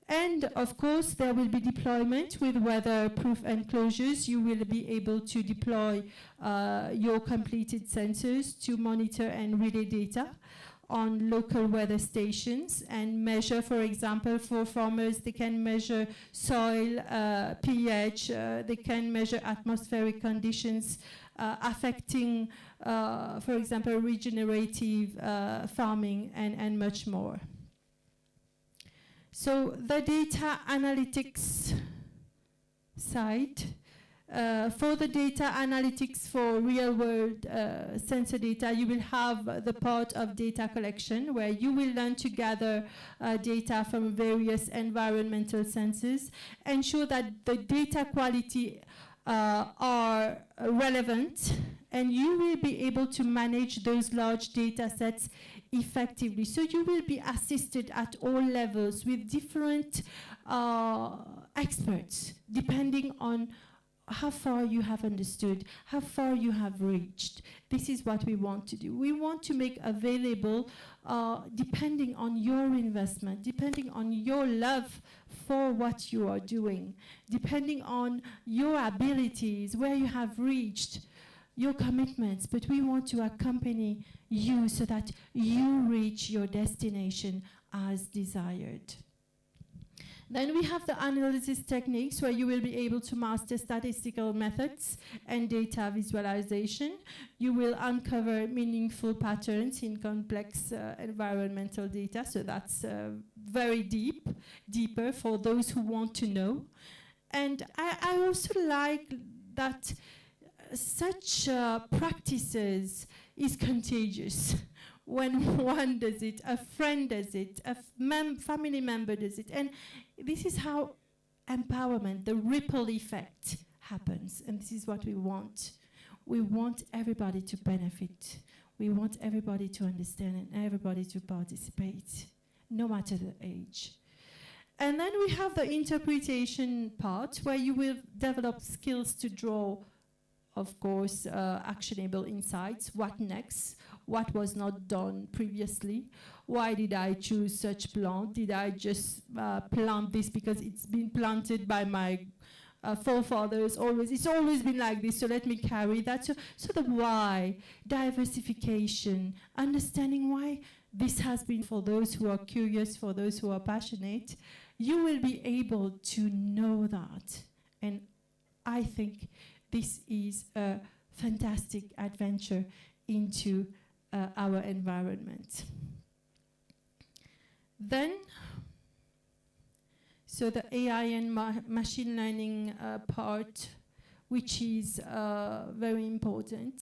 And of course, there will be deployment with weather-proof enclosures. You will be able to deploy your completed sensors to monitor and relay data on local weather stations and measure, for example, for farmers, they can measure soil pH, they can measure atmospheric conditions affecting, for example, regenerative farming and much more. So the data analytics side, for the data analytics for real-world sensor data, you will have the part of data collection, where you will learn to gather data from various environmental sensors, ensure that the data quality are relevant, and you will be able to manage those large data sets effectively. So you will be assisted at all levels with different experts, depending on how far you have understood, how far you have reached. This is what we want to do. We want to make available, depending on your investment, depending on your love for what you are doing, depending on your abilities, where you have reached, your commitments, but we want to accompany you so that you reach your destination as desired. Then we have the analysis techniques where you will be able to master statistical methods and data visualization. You will uncover meaningful patterns in complex environmental data, so that's very deeper for those who want to know. And I also like that such practices is contagious. When one does it, a friend does it, a family member does it. And this is how empowerment, the ripple effect, happens. And this is what we want. We want everybody to benefit. We want everybody to understand and everybody to participate, no matter the age. And then we have the interpretation part, where you will develop skills to draw, of course, actionable insights. What next? What was not done previously? Why did I choose such plant? Did I just plant this because it's been planted by my forefathers always? It's always been like this, so let me carry that. So the why, diversification, understanding why this has been, for those who are curious, for those who are passionate, you will be able to know that. And I think this is a fantastic adventure into our environment. Then, so the AI and machine learning part, which is very important.